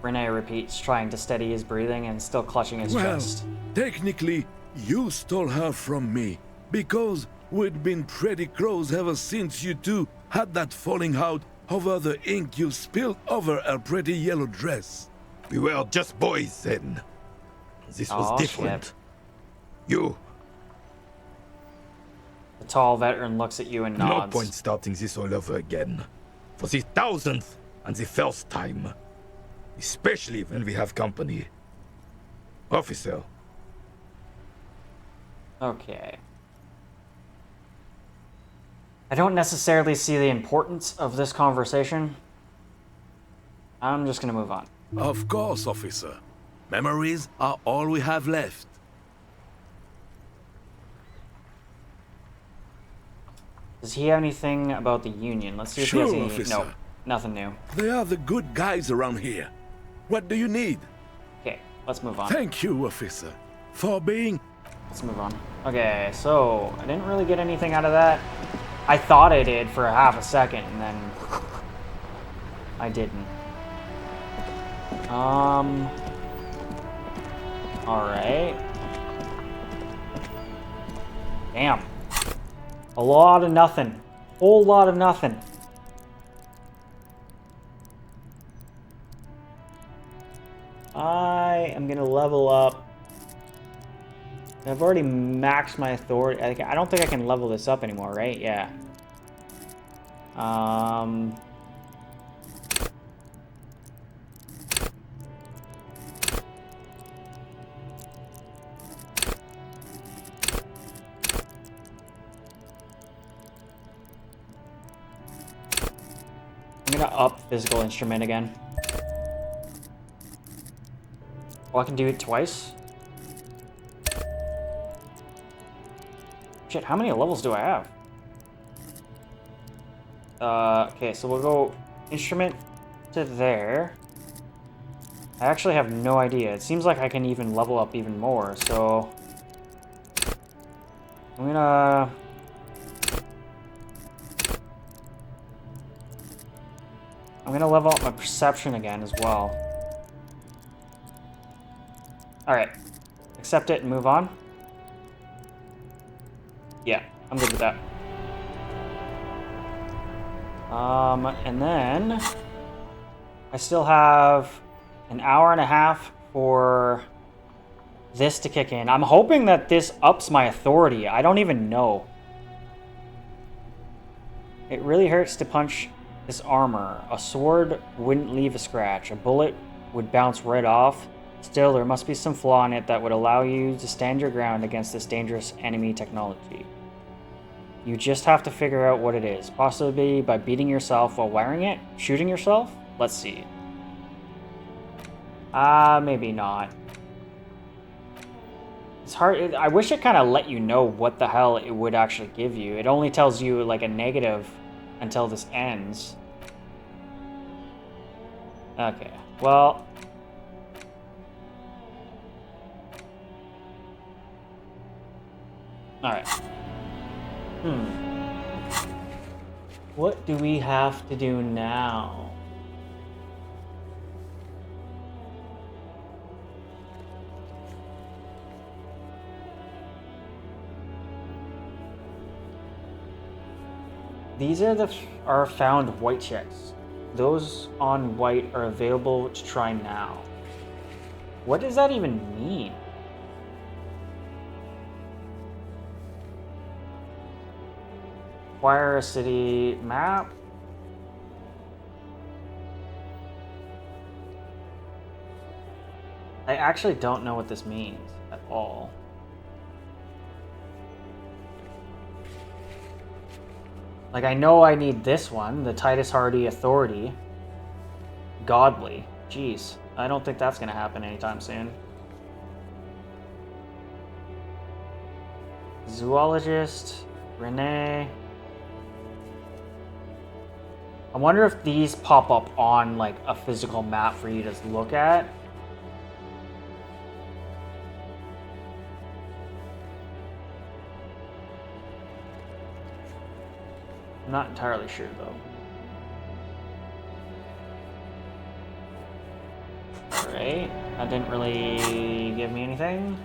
René repeats, trying to steady his breathing and still clutching his chest. Technically, you stole her from me, because we'd been pretty close ever since you two had that falling out over the ink you spilled over her pretty yellow dress. We were just boys then. This was different. Shit. You. The tall veteran looks at you and nods. No point starting this all over again. For the 1000th and the first time. Especially when we have company. Officer. Okay. I don't necessarily see the importance of this conversation. I'm just gonna move on. Of course, officer. Memories are all we have left. Does he have anything about the Union? Let's see if he has any... Officer. No, nothing new. They are the good guys around here. What do you need? Okay, let's move on. Thank you, officer, for being... Let's move on. Okay, so I didn't really get anything out of that. I thought I did for half a second, and then I didn't. Alright. Damn. A lot of nothing. Whole lot of nothing. I am gonna level up. I've already maxed my authority. I don't think I can level this up anymore, right? Yeah. I'm gonna up physical instrument again. Oh, I can do it twice? Shit, how many levels do I have? Okay, so we'll go instrument to there. I actually have no idea. It seems like I can even level up even more, so... I'm gonna level up my perception again as well. Alright. Accept it and move on. Yeah, I'm good with that. And then I still have an hour and a half for this to kick in. I'm hoping that this ups my authority. I don't even know. It really hurts to punch this armor. A sword wouldn't leave a scratch. A bullet would bounce right off. Still, there must be some flaw in it that would allow you to stand your ground against this dangerous enemy technology. You just have to figure out what it is. Possibly by beating yourself while wearing it? Shooting yourself? Let's see. Maybe not. It's hard. I wish it kind of let you know what the hell it would actually give you. It only tells you like a negative until this ends. Okay, well... Alright. What do we have to do now? These are found white checks. Those on white are available to try now. What does that even mean? Acquire a city map. I actually don't know what this means at all. Like, I know I need this one, the Titus Hardy Authority. Godly. Jeez, I don't think that's gonna happen anytime soon. Zoologist, Renee. I wonder if these pop up on, like, a physical map for you to look at. I'm not entirely sure, though. Alright, that didn't really give me anything.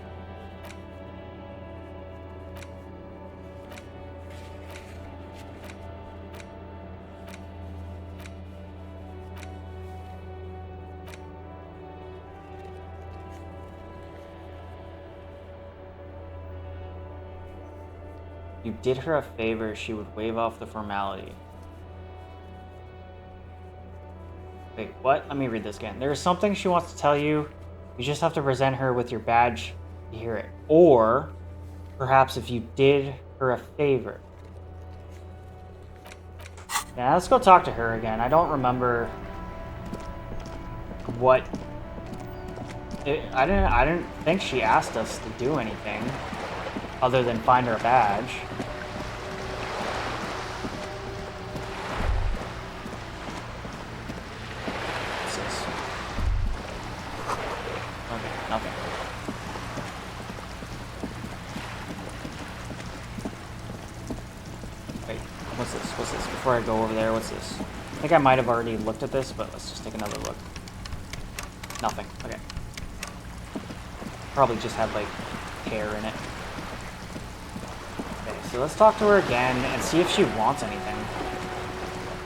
You did her a favor, she would waive off the formality. Wait, what? Let me read this again. There is something she wants to tell you. You just have to present her with your badge to hear it. Or, perhaps if you did her a favor. Yeah, let's go talk to her again. I don't remember what... I didn't think she asked us to do anything other than find her badge. What's this? Okay, nothing. Wait, what's this? What's this? Before I go over there, what's this? I think I might have already looked at this, but let's just take another look. Nothing. Okay. Probably just had, like, hair in it. So let's talk to her again and see if she wants anything.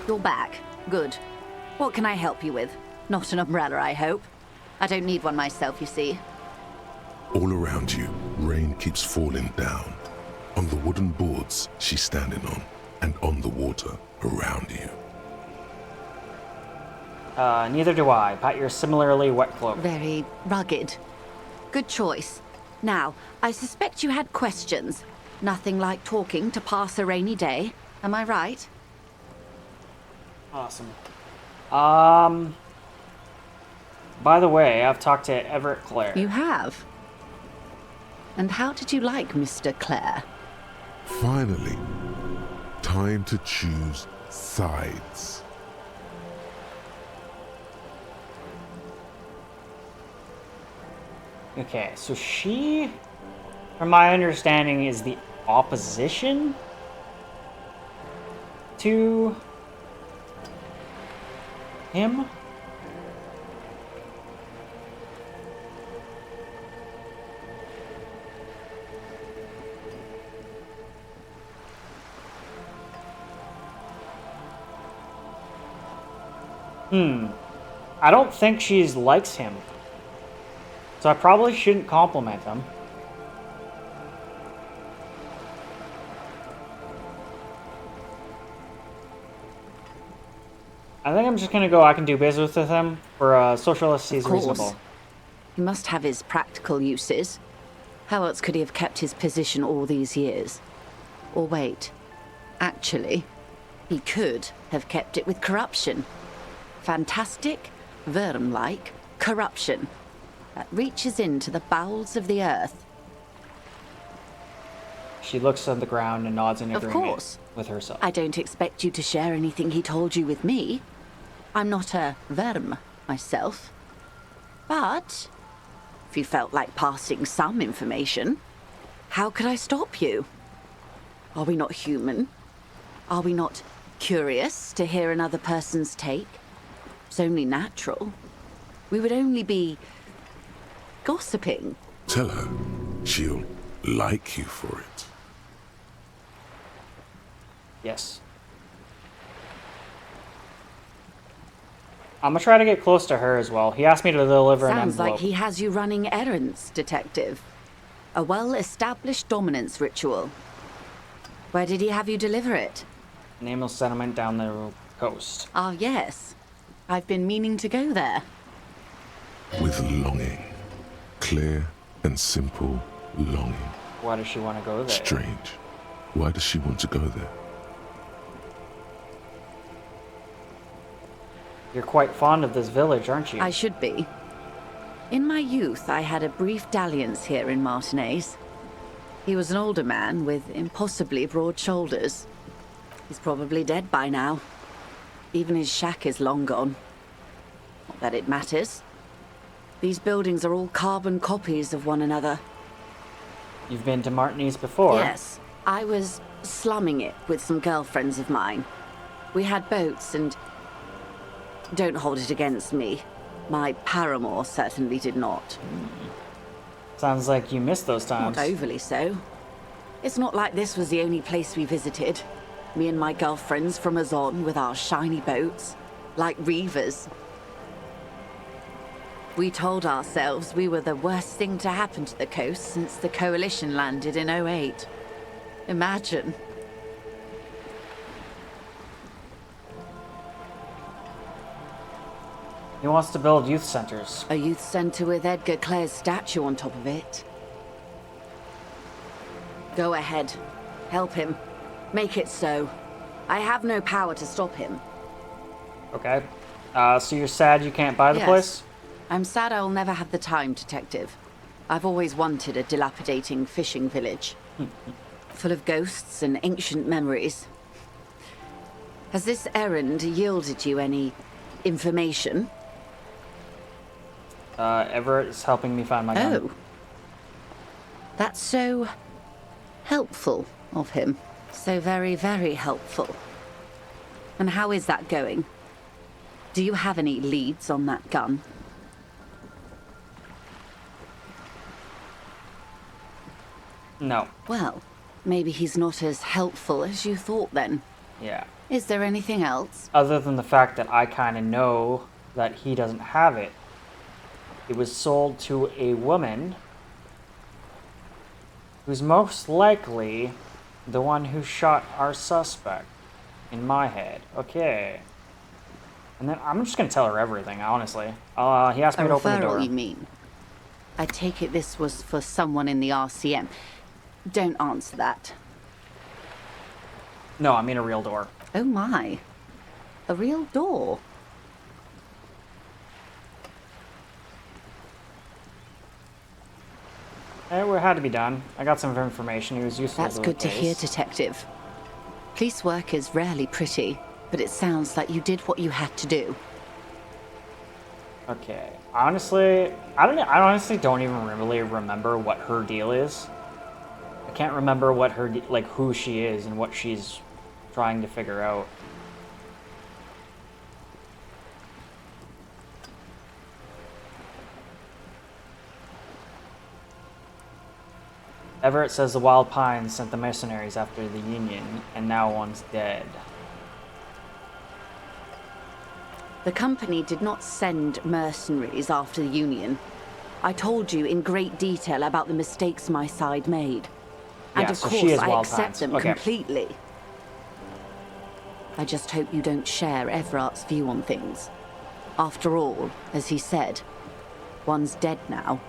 You're back. Good. What can I help you with? Not an umbrella, I hope. I don't need one myself, you see. All around you, rain keeps falling down. On the wooden boards she's standing on, and on the water around you. Neither do I. Pat your similarly wet cloak. Very rugged. Good choice. Now, I suspect you had questions. Nothing like talking to pass a rainy day. Am I right? Awesome. By the way, I've talked to Everett Clare. You have? And how did you like Mr. Clare? Finally, time to choose sides. Okay, so she, from my understanding, is the opposition to him? I don't think she likes him. So I probably shouldn't compliment him. I think I'm just gonna go, I can do business with him. For a socialist, he's reasonable. He must have his practical uses. How else could he have kept his position all these years? Or wait, actually, he could have kept it with corruption. Fantastic, worm-like corruption that reaches into the bowels of the earth. She looks on the ground and nods in Of agreement course. with herself. I don't expect you to share anything he told you with me. I'm not a worm myself. But if you felt like passing some information, how could I stop you? Are we not human? Are we not curious to hear another person's take? It's only natural. We would only be gossiping. Tell her she'll like you for it. Yes. I'm gonna try to get close to her as well. He asked me to deliver an Sounds envelope. like he has you running errands, Detective. A well-established dominance ritual. Where did he have you deliver it? Nameless settlement down the coast. Ah, yes. I've been meaning to go there. With longing. Clear and simple longing. Why does she want to go there? Strange. Why does she want to go there? You're quite fond of this village, aren't you? I should be. In my youth, I had a brief dalliance here in Martinez. He was an older man with impossibly broad shoulders. He's probably dead by now. Even his shack is long gone. Not that it matters. These buildings are all carbon copies of one another. You've been to Martinez before? Yes. I was slumming it with some girlfriends of mine. We had boats and... Don't hold it against me. My paramour certainly did not. Sounds like you missed those times. Not overly so. It's not like this was the only place we visited. Me and my girlfriends from Azon with our shiny boats, like reavers. We told ourselves we were the worst thing to happen to the coast since the Coalition landed in 08. Imagine. He wants to build youth centers. A youth center with Edgar Clare's statue on top of it. Go ahead. Help him. Make it so. I have no power to stop him. Okay. So you're sad you can't buy the Yes. place? I'm sad I'll never have the time, Detective. I've always wanted a dilapidating fishing village. Full of ghosts and ancient memories. Has this errand yielded you any information? Everett is helping me find my gun. Oh. That's so helpful of him. So very, very helpful. And how is that going? Do you have any leads on that gun? No. Well, maybe he's not as helpful as you thought then. Yeah. Is there anything else? Other than the fact that I kind of know that he doesn't have it. It was sold to a woman who's most likely the one who shot our suspect, in my head. Okay. And then I'm just gonna tell her everything, honestly. He asked me to open the door. You mean? I take it this was for someone in the RCM. Don't answer that. No, I mean a real door. Oh my. A real door. It had to be done. I got some information. He was useful. That's good to hear, Detective. Police work is rarely pretty, but it sounds like you did what you had to do. Okay. Honestly, I honestly don't even really remember what her deal is. I can't remember what her like who she is and what she's trying to figure out. Everett says the Wild Pines sent the mercenaries after the Union, and now one's dead. The company did not send mercenaries after the Union. I told you in great detail about the mistakes my side made. And Yeah, of so course, she is I Wild accept Pines. them Okay. completely. I just hope you don't share Everart's view on things. After all, as he said, one's dead now.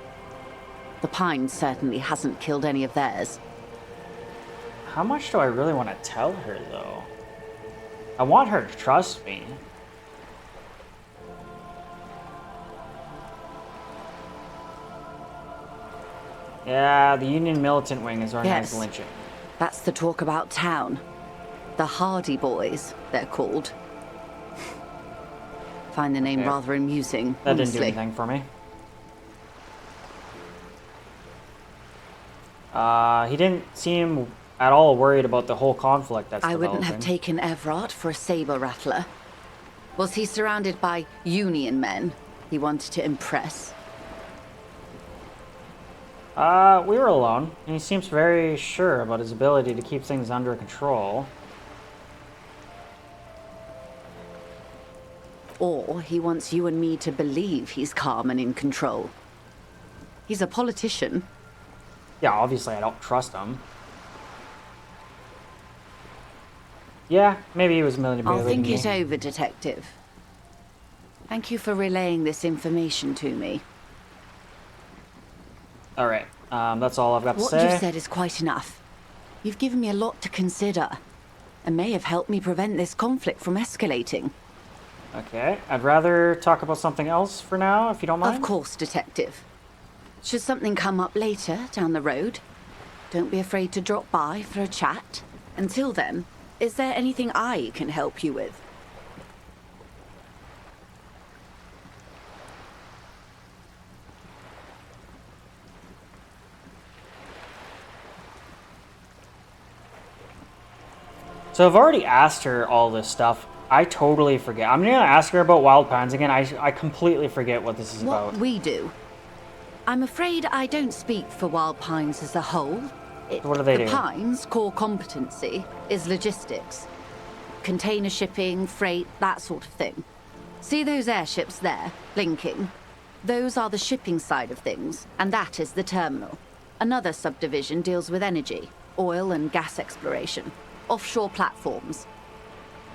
The Pines certainly hasn't killed any of theirs. How much do I really want to tell her, though? I want her to trust me. Yeah, the Union militant wing is organized Yes. lynching. That's the talk about town. The Hardy Boys, they're called. Find the name Okay. rather amusing, That honestly. didn't do anything for me. He didn't seem at all worried about the whole conflict that's I wouldn't have developing. taken Everard for a saber rattler. Was he surrounded by Union men he wanted to impress? We were alone, and he seems very sure about his ability to keep things under control. Or he wants you and me to believe he's calm and in control. He's a politician. Yeah, obviously I don't trust him. Yeah, maybe he was manipulating I'll think me. it over, Detective. Thank you for relaying this information to me. Alright, that's all I've got to What say. you've said is quite enough. You've given me a lot to consider, and may have helped me prevent this conflict from escalating. Okay, I'd rather talk about something else for now, if you don't mind. Of course, Detective. Should something come up later down the road, don't be afraid to drop by for a chat. Until then, is there anything I can help you with? So I've already asked her all this stuff. I totally forget. I'm gonna ask her about Wild Pines again. I completely forget what this is What about. we do. I'm afraid I don't speak for Wild Pines as a whole. What do they The do? Pines' core competency is logistics. Container shipping, freight, that sort of thing. See those airships there, blinking? Those are the shipping side of things, and that is the terminal. Another subdivision deals with energy, oil and gas exploration, offshore platforms.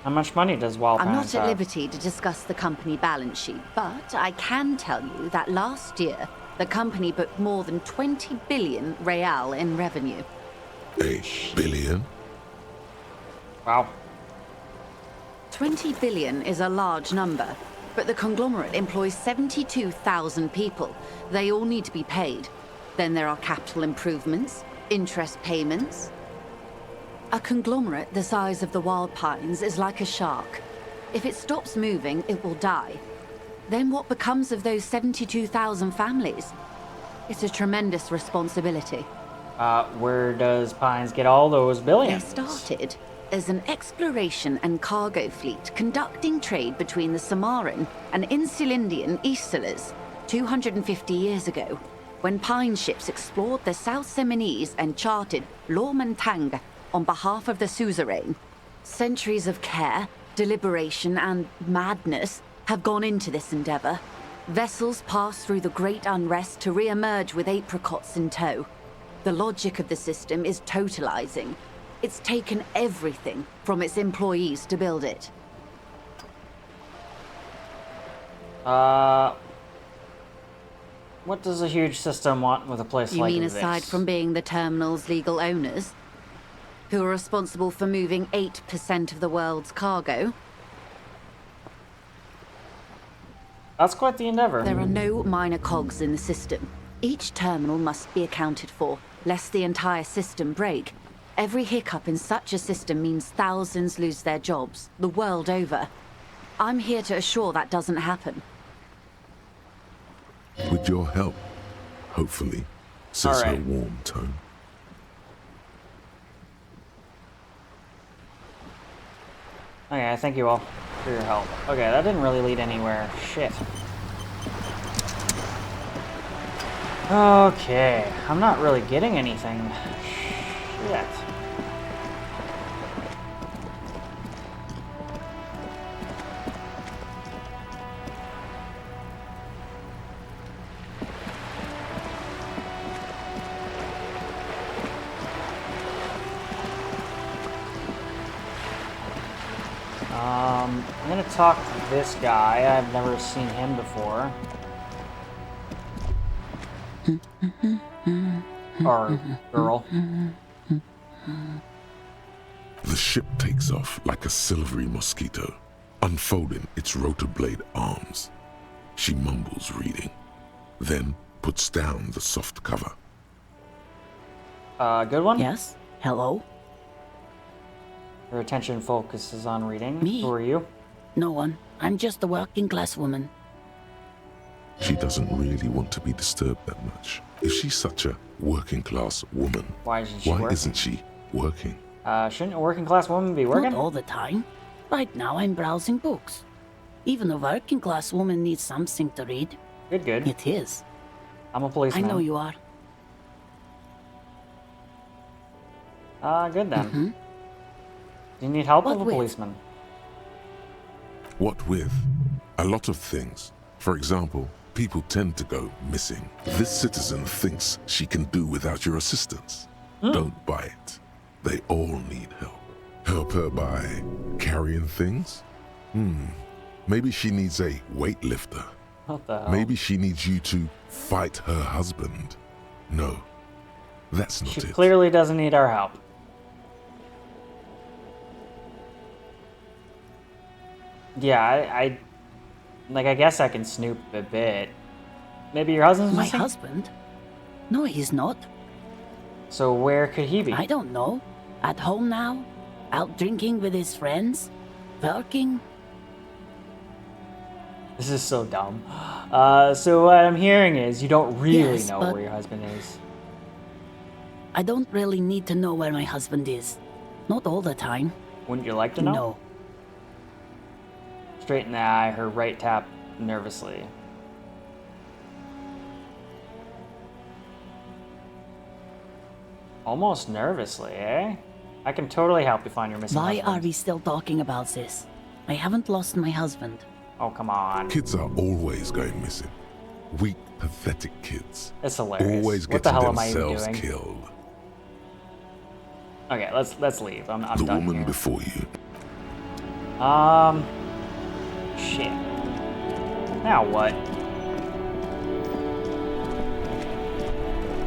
How much money does Wild I'm Pines not at have? liberty to discuss the company balance sheet, but I can tell you that last year, the company booked more than 20 billion real in revenue. 8 billion? Wow. 20 billion is a large number, but the conglomerate employs 72,000 people. They all need to be paid. Then there are capital improvements, interest payments. A conglomerate the size of the Wild Pines is like a shark. If it stops moving, it will die. Then what becomes of those 72,000 families? It's a tremendous responsibility. Where does Pines get all those billions? They started as an exploration and cargo fleet conducting trade between the Samaran and Insulindian Isolas 250 years ago, when Pine ships explored the South Seminese and charted Lomantang on behalf of the suzerain. Centuries of care, deliberation, and madness have gone into this endeavor. Vessels pass through the Great Unrest to re-emerge with apricots in tow. The logic of the system is totalizing. It's taken everything from its employees to build it. What does a huge system want with a place You like mean this? aside from being the terminal's legal owners, who are responsible for moving 8% of the world's cargo? That's quite the endeavor. There are no minor cogs in the system. Each terminal must be accounted for, lest the entire system break. Every hiccup in such a system means thousands lose their jobs, the world over. I'm here to assure that doesn't happen. With your help, hopefully, says her warm tone. Okay, thank you all for your help. Okay, that didn't really lead anywhere. Shit. Okay, I'm not really getting anything. Shit. I'm gonna talk to this guy. I've never seen him before. Or girl. The ship takes off like a silvery mosquito, unfolding its rotor blade arms. She mumbles reading, then puts down the soft cover. Good one? Yes? Hello? Her attention focuses on reading. Me? Who are you? No one. I'm just a working class woman. She doesn't really want to be disturbed that much. If she's such a working class woman, why isn't she working? Shouldn't a working class woman be working? Not all the time. Right now I'm browsing books. Even a working class woman needs something to read. Good, good. It is. I'm a policeman. I know you are. Good then. Do you need help with a policeman? What with? A lot of things. For example, people tend to go missing. This citizen thinks she can do without your assistance. Don't buy it. They all need help. Help her by carrying things? Maybe she needs a weightlifter. What the hell? Maybe she needs you to fight her husband. No, that's not She it. clearly doesn't need our help. Yeah, I guess I can snoop a bit. Maybe your husband's My missing? husband? No, he's not. So where could he be? I don't know. At home now? Out drinking with his friends? Working? This is so dumb. So what I'm hearing is you don't really Yes, know but where your husband is. I don't really need to know where my husband is. Not all the time. Wouldn't you like to know? No. Straight in the eye, her right tap nervously. Almost nervously, eh? I can totally help you find your missing Why husband. are we still talking about this? I haven't lost my husband. Oh, come on. Kids are always going missing. Weak, pathetic kids. It's hilarious. Always What the getting hell am I even themselves doing? killed. Okay, let's leave. I'm The done woman here. before you. Shit. Now what?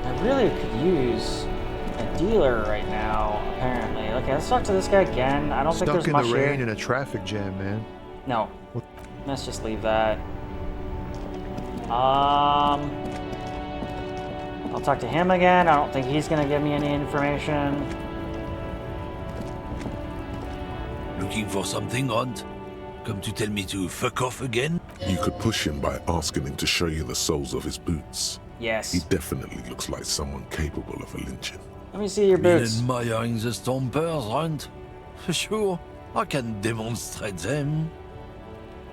I really could use a dealer right now, apparently. Okay, let's talk to this guy again. I don't think there's Stuck much in the rain here. in a traffic jam, man. No. Let's just leave that. I'll talk to him again. I don't think he's gonna give me any information. Looking for something, Hunt? Come to tell me to fuck off again? You could push him by asking him to show you the soles of his boots. Yes. He definitely looks like someone capable of a lynching. Let me see your boots. Admiring the stompers, Hunt? For sure, I can demonstrate them.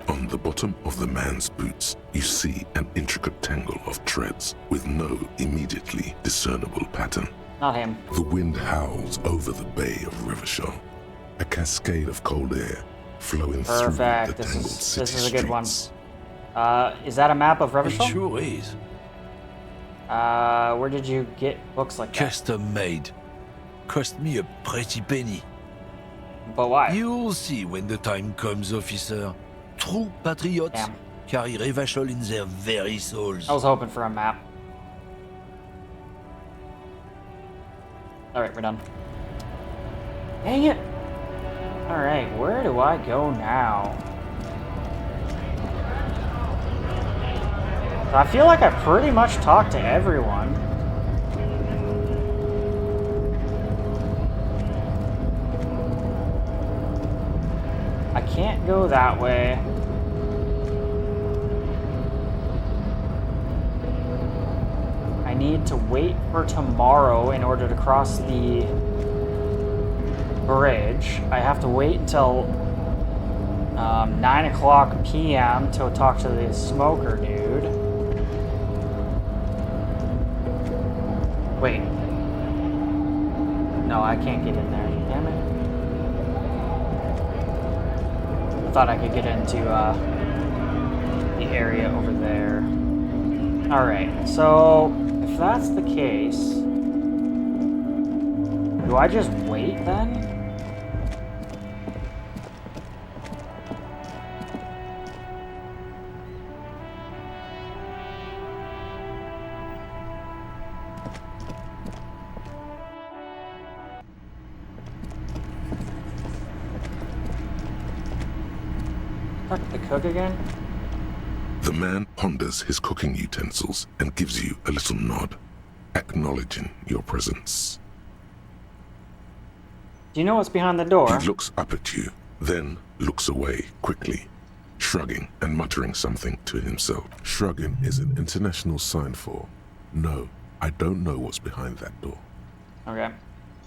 On the bottom of the man's boots, you see an intricate tangle of treads with no immediately discernible pattern. Not him. The wind howls over the bay of Rivershaw, a cascade of cold air flowing through the Perfect. tangled This city is a good one. streets. Is that a map of Revachol? It sure is. Where did you get books like that? Custom made. Cost me a pretty penny. But why? You'll see when the time comes, officer. True patriots carry Revachol in their very souls. I was hoping for a map. Alright, we're done. Dang it! Alright, where do I go now? I feel like I pretty much talked to everyone. I can't go that way. I need to wait for tomorrow in order to cross the bridge. I have to wait until 9 o'clock p.m. to talk to the smoker dude. Wait. No, I can't get in there. Damn it. I thought I could get into the area over there. Alright, so if that's the case, do I just wait then? Talk to the cook again? The man ponders his cooking utensils and gives you a little nod, acknowledging your presence. Do you know what's behind the door? He looks up at you, then looks away quickly, shrugging and muttering something to himself. Shrugging is an international sign for, no, I don't know what's behind that door. Okay.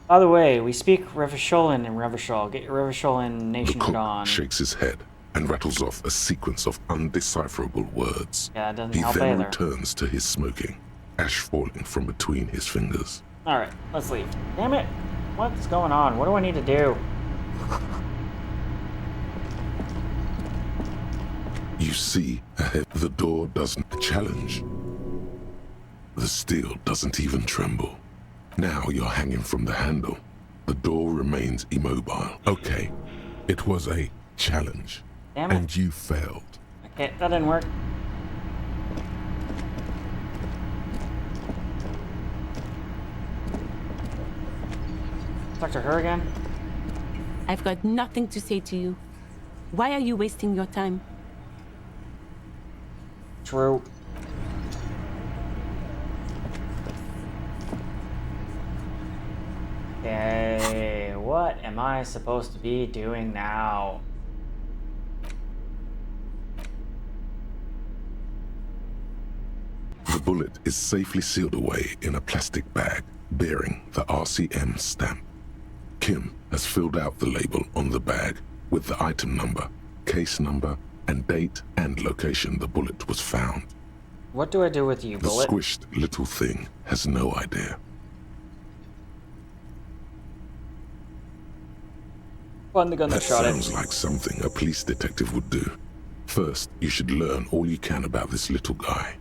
By the way, we speak Revisholan in Revishol. Get your Revisholan Nation The cook on. shakes his head and rattles off a sequence of undecipherable words. Yeah, it doesn't He help then either. returns to his smoking, ash falling from between his fingers. Alright, let's leave. Damn it! What's going on? What do I need to do? You see ahead, the door doesn't challenge. The steel doesn't even tremble. Now you're hanging from the handle. The door remains immobile. Okay, it was a challenge. Damn it. And you failed. Okay, that didn't work. Talk to her again? I've got nothing to say to you. Why are you wasting your time? True. Okay, what am I supposed to be doing now? The bullet is safely sealed away in a plastic bag bearing the RCM stamp. Kim has filled out the label on the bag with the item number, case number, and date and location the bullet was found. What do I do with you, The bullet? squished little thing has no idea. Find the gun that shot sounds it. like something a police detective would do. First, you should learn all you can about this little guy.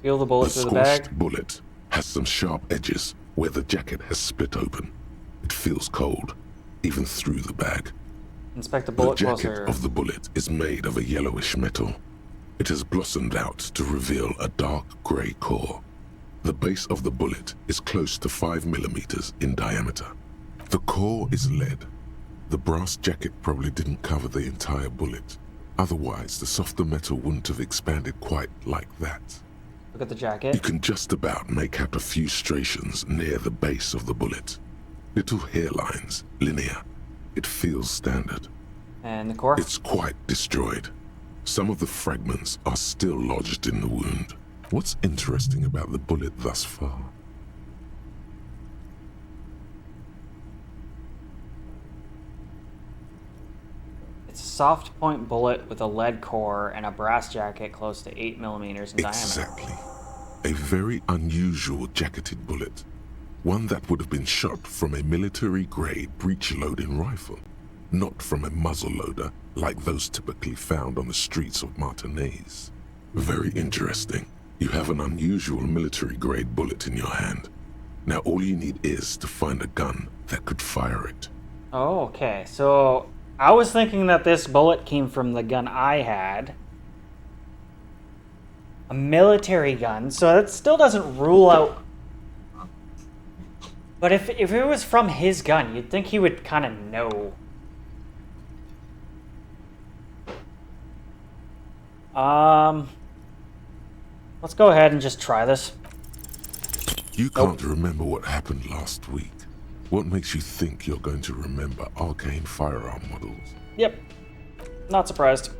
Feel the bullet through the bag. squished bullet has some sharp edges where the jacket has split open. It feels cold, even through the bag. Inspect the The bullet jacket closer. of the bullet is made of a yellowish metal. It has blossomed out to reveal a dark grey core. The base of the bullet is close to 5 millimeters in diameter. The core is lead. The brass jacket probably didn't cover the entire bullet. Otherwise, the softer metal wouldn't have expanded quite like that. Look at the jacket. You can just about make out a few striations near the base of the bullet. Little hairlines, linear. It feels standard. And the core? It's quite destroyed. Some of the fragments are still lodged in the wound. What's interesting about the bullet thus far? It's a soft point bullet with a lead core and a brass jacket close to 8 millimeters in diameter. Exactly. A very unusual jacketed bullet. One that would have been shot from a military-grade breech-loading rifle, not from a muzzle-loader like those typically found on the streets of Martinaise. Very interesting. You have an unusual military-grade bullet in your hand. Now all you need is to find a gun that could fire it. Oh, okay. So I was thinking that this bullet came from the gun I had. A military gun. So that still doesn't rule out... But if it was from his gun, you'd think he would kind of know. Let's go ahead and just try this. You can't remember what happened last week. What makes you think you're going to remember arcane firearm models? Yep. Not surprised.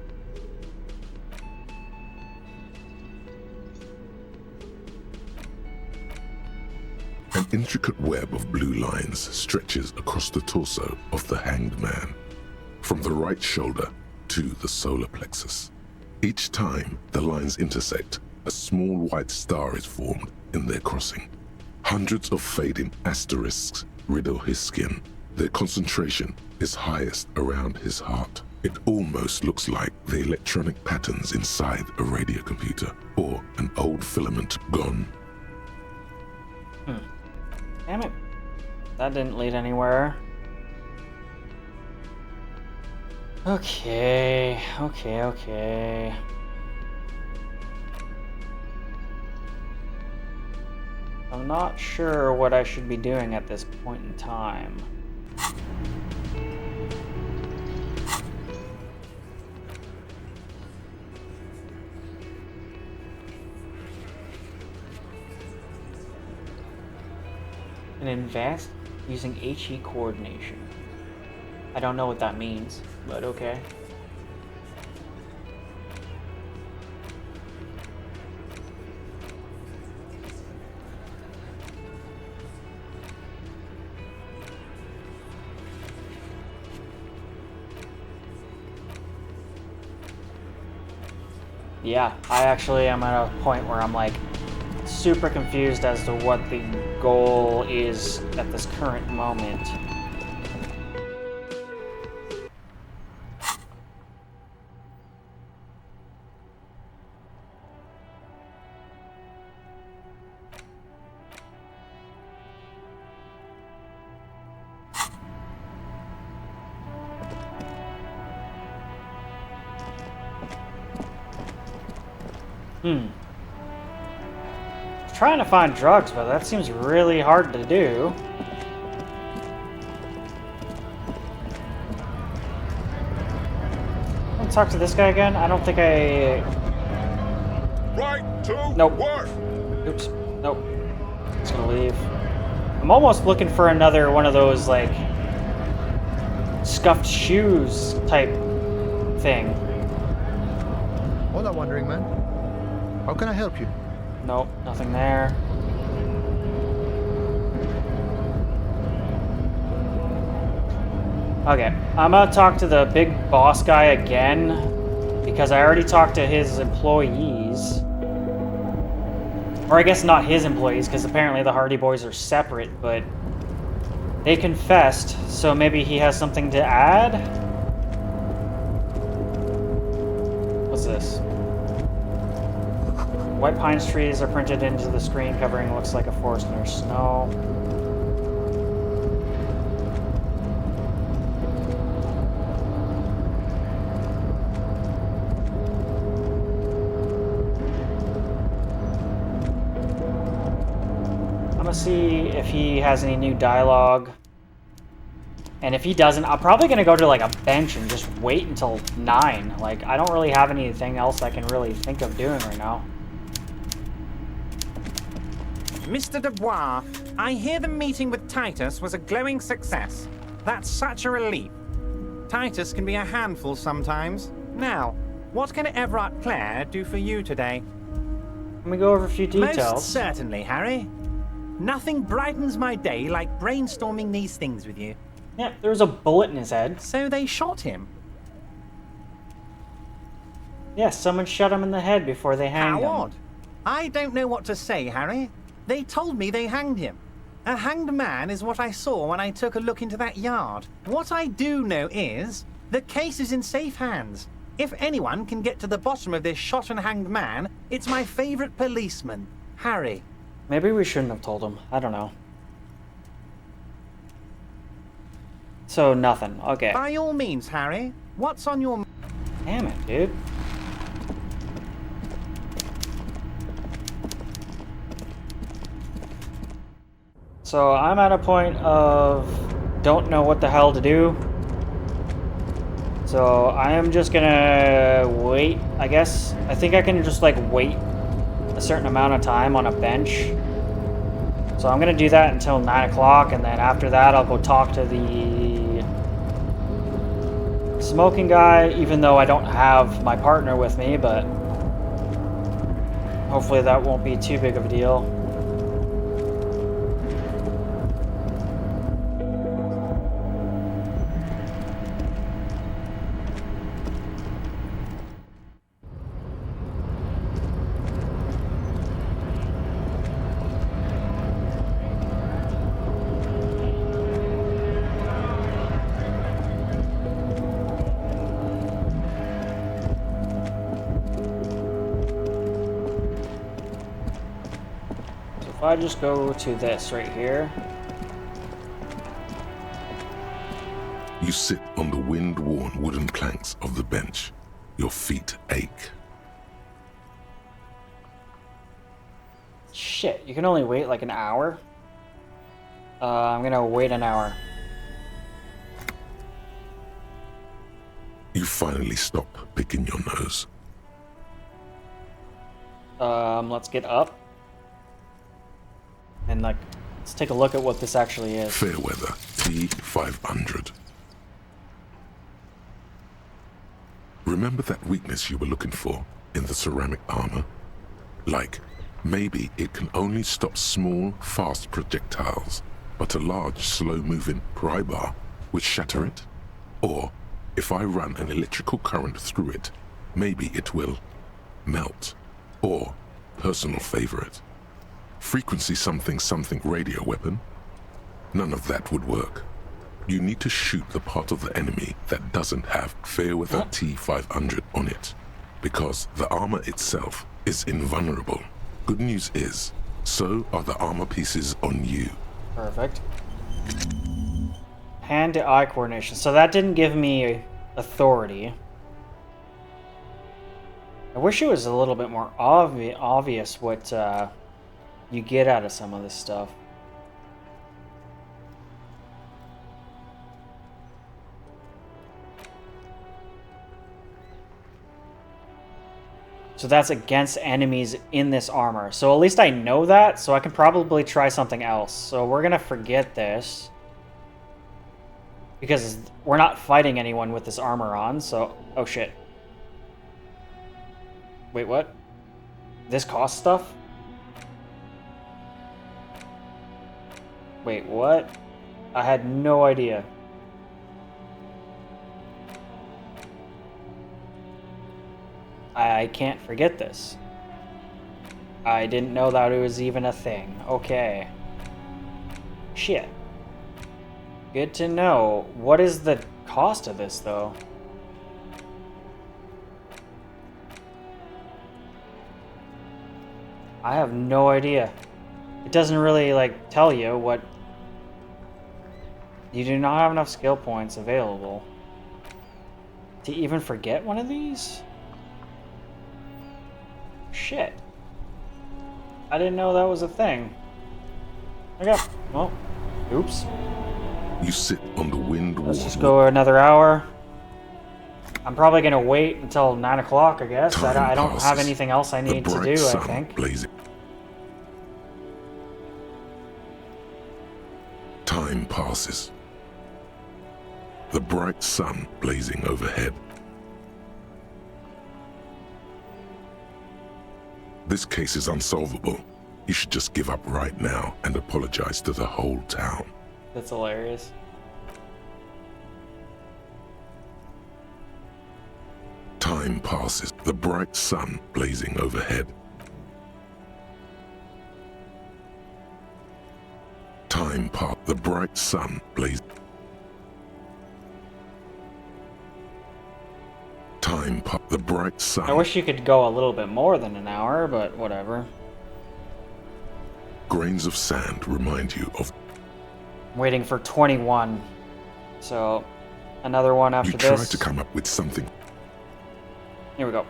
An intricate web of blue lines stretches across the torso of the hanged man, from the right shoulder to the solar plexus. Each time the lines intersect, a small white star is formed in their crossing. Hundreds of fading asterisks riddle his skin. Their concentration is highest around his heart. It almost looks like the electronic patterns inside a radio computer or an old filament gone. Damn it. That didn't lead anywhere. Okay. I'm not sure what I should be doing at this point in time. And invest using HE coordination. I don't know what that means, but okay. Yeah, I actually am at a point where I'm like super confused as to what the goal is at this current moment. Trying to find drugs, but that seems really hard to do. Let's talk to this guy again. I don't think I... Right to nope. work. Oops. Nope. Just gonna leave. I'm almost looking for another one of those, like, scuffed shoes type thing. Hola, Wandering Man. How can I help you? Nope, nothing there. Okay, I'm gonna talk to the big boss guy again, because I already talked to his employees. Or I guess not his employees, because apparently the Hardy Boys are separate, but they confessed, so maybe he has something to add? What's this? White pine trees are printed into the screen covering looks like a forest near snow. I'm gonna see if he has any new dialogue. And if he doesn't, I'm probably gonna go to like a bench and just wait until 9. Like, I don't really have anything else I can really think of doing right now. Mr. Dubois, I hear the meeting with Titus was a glowing success. That's such a relief. Titus can be a handful sometimes. Now, what can Everard Clare do for you today? Let me go over a few details. Most certainly, Harry. Nothing brightens my day like brainstorming these things with you. Yeah, there was a bullet in his head. So they shot him? Yes, someone shot him in the head before they hanged him. How odd. I don't know what to say, Harry. They told me they hanged him. A hanged man is what I saw when I took a look into that yard. What I do know is, the case is in safe hands. If anyone can get to the bottom of this shot and hanged man, it's my favorite policeman, Harry. Maybe we shouldn't have told him. I don't know. So, nothing. Okay. By all means, Harry. What's on your... Damn it, dude. So, I'm at a point of don't know what the hell to do. So, I am just gonna wait, I guess. I think I can just, like, wait a certain amount of time on a bench. So I'm gonna do that until 9 o'clock, and then after that I'll go talk to the smoking guy, even though I don't have my partner with me, but hopefully that won't be too big of a deal. If I just go to this right here. You sit on the wind-worn wooden planks of the bench. Your feet ache. Shit, you can only wait like an hour? I'm gonna wait an hour. You finally stop picking your nose. Let's get up. And like, let's take a look at what this actually is. Fairweather T500. Remember that weakness you were looking for in the ceramic armor? Like, maybe it can only stop small, fast projectiles, but a large, slow-moving pry bar would shatter it? Or, if I run an electrical current through it, maybe it will melt. Or, personal favorite, frequency something something radio weapon? None of that would work. You need to shoot the part of the enemy that doesn't have Fairweather T500 on it, because the armor itself is invulnerable. Good news is, so are the armor pieces on you. Perfect. Hand to eye coordination. So that didn't give me authority. I wish it was a little bit more obvious what you get out of some of this stuff. So that's against enemies in this armor. So at least I know that, so I can probably try something else. So we're gonna forget this, because we're not fighting anyone with this armor on, so... Oh shit. Wait, what? This costs stuff? Wait, what? I had no idea. I can't forget this. I didn't know that it was even a thing. Okay. Shit. Good to know. What is the cost of this, though? I have no idea. It doesn't really, like, tell you what... You do not have enough skill points available to even forget one of these? Shit. I didn't know that was a thing. Okay. Well, oops. You sit on the wind-worn... Let's just go another hour. I'm probably gonna wait until 9 o'clock, I guess. I don't have anything else I need to do, I think. Blazing. Time passes. The bright sun blazing overhead. This case is unsolvable. You should just give up right now and apologize to the whole town. That's hilarious. Time passes. The bright sun blazing overhead. Time passes. The bright sun blazing. Time passes. The bright sun. I wish you could go a little bit more than an hour, but whatever. Grains of sand remind you of... I'm waiting for 21. So, another one after this. You try to come up with something. Here we go.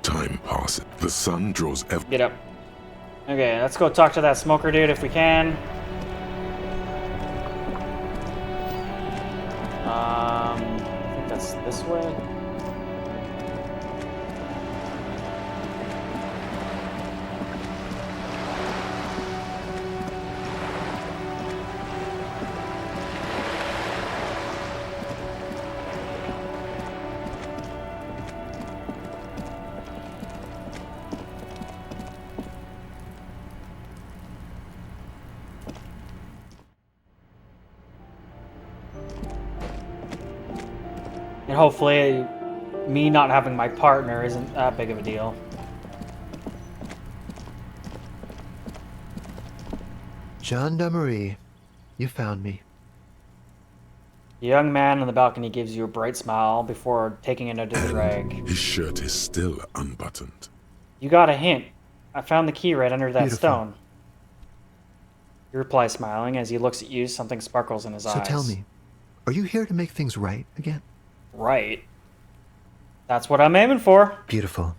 Time passes. The sun draws ever... Get up. Okay, let's go talk to that smoker dude if we can. I think that's this way. And hopefully, me not having my partner isn't that big of a deal. Gendarmerie, you found me. The young man on the balcony gives you a bright smile before taking a note of the drag. His shirt is still unbuttoned. You got a hint. I found the key right under that Beautiful. stone. You reply smiling. As he looks at you, something sparkles in his eyes. So tell me, are you here to make things right again? Right. That's what I'm aiming for. Beautiful.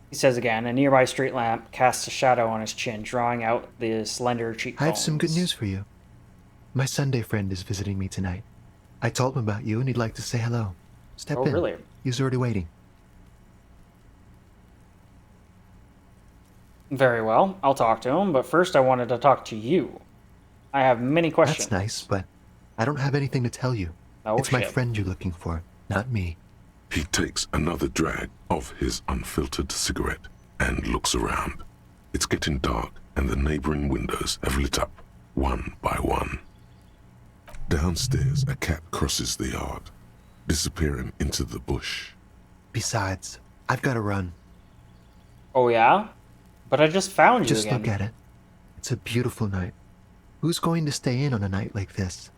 He says again. A nearby street lamp casts a shadow on his chin, drawing out the slender cheekbones. I have some good news for you. My Sunday friend is visiting me tonight. I told him about you and he'd like to say hello. Step in. Oh, really? He's already waiting. Very well. I'll talk to him, but first I wanted to talk to you. I have many questions. That's nice, but I don't have anything to tell you. Oh, it's my shit. friend you're looking for, not me. He takes another drag of his unfiltered cigarette and looks around. It's getting dark and the neighboring windows have lit up, one by one. Downstairs, a cat crosses the yard, disappearing into the bush. Besides, I've got to run. Oh, yeah? But I just found you Just again. look at it. It's a beautiful night. Who's going to stay in on a night like this?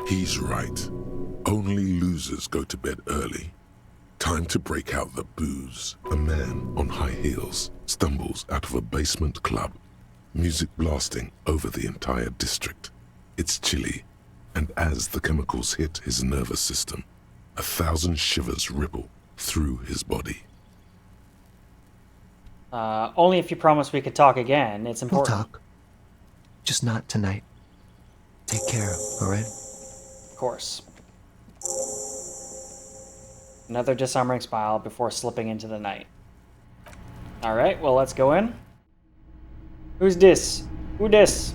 He's right. Only losers go to bed early. Time to break out the booze. A man on high heels stumbles out of a basement club, music blasting over the entire district. It's chilly, and as the chemicals hit his nervous system, 1,000 shivers ripple through his body. Only if you promise we could talk again. It's We'll important. talk. Just not tonight. Take care, alright? Of course. Another disarming smile before slipping into the night. Alright, well, let's go in. Who's this? Who this?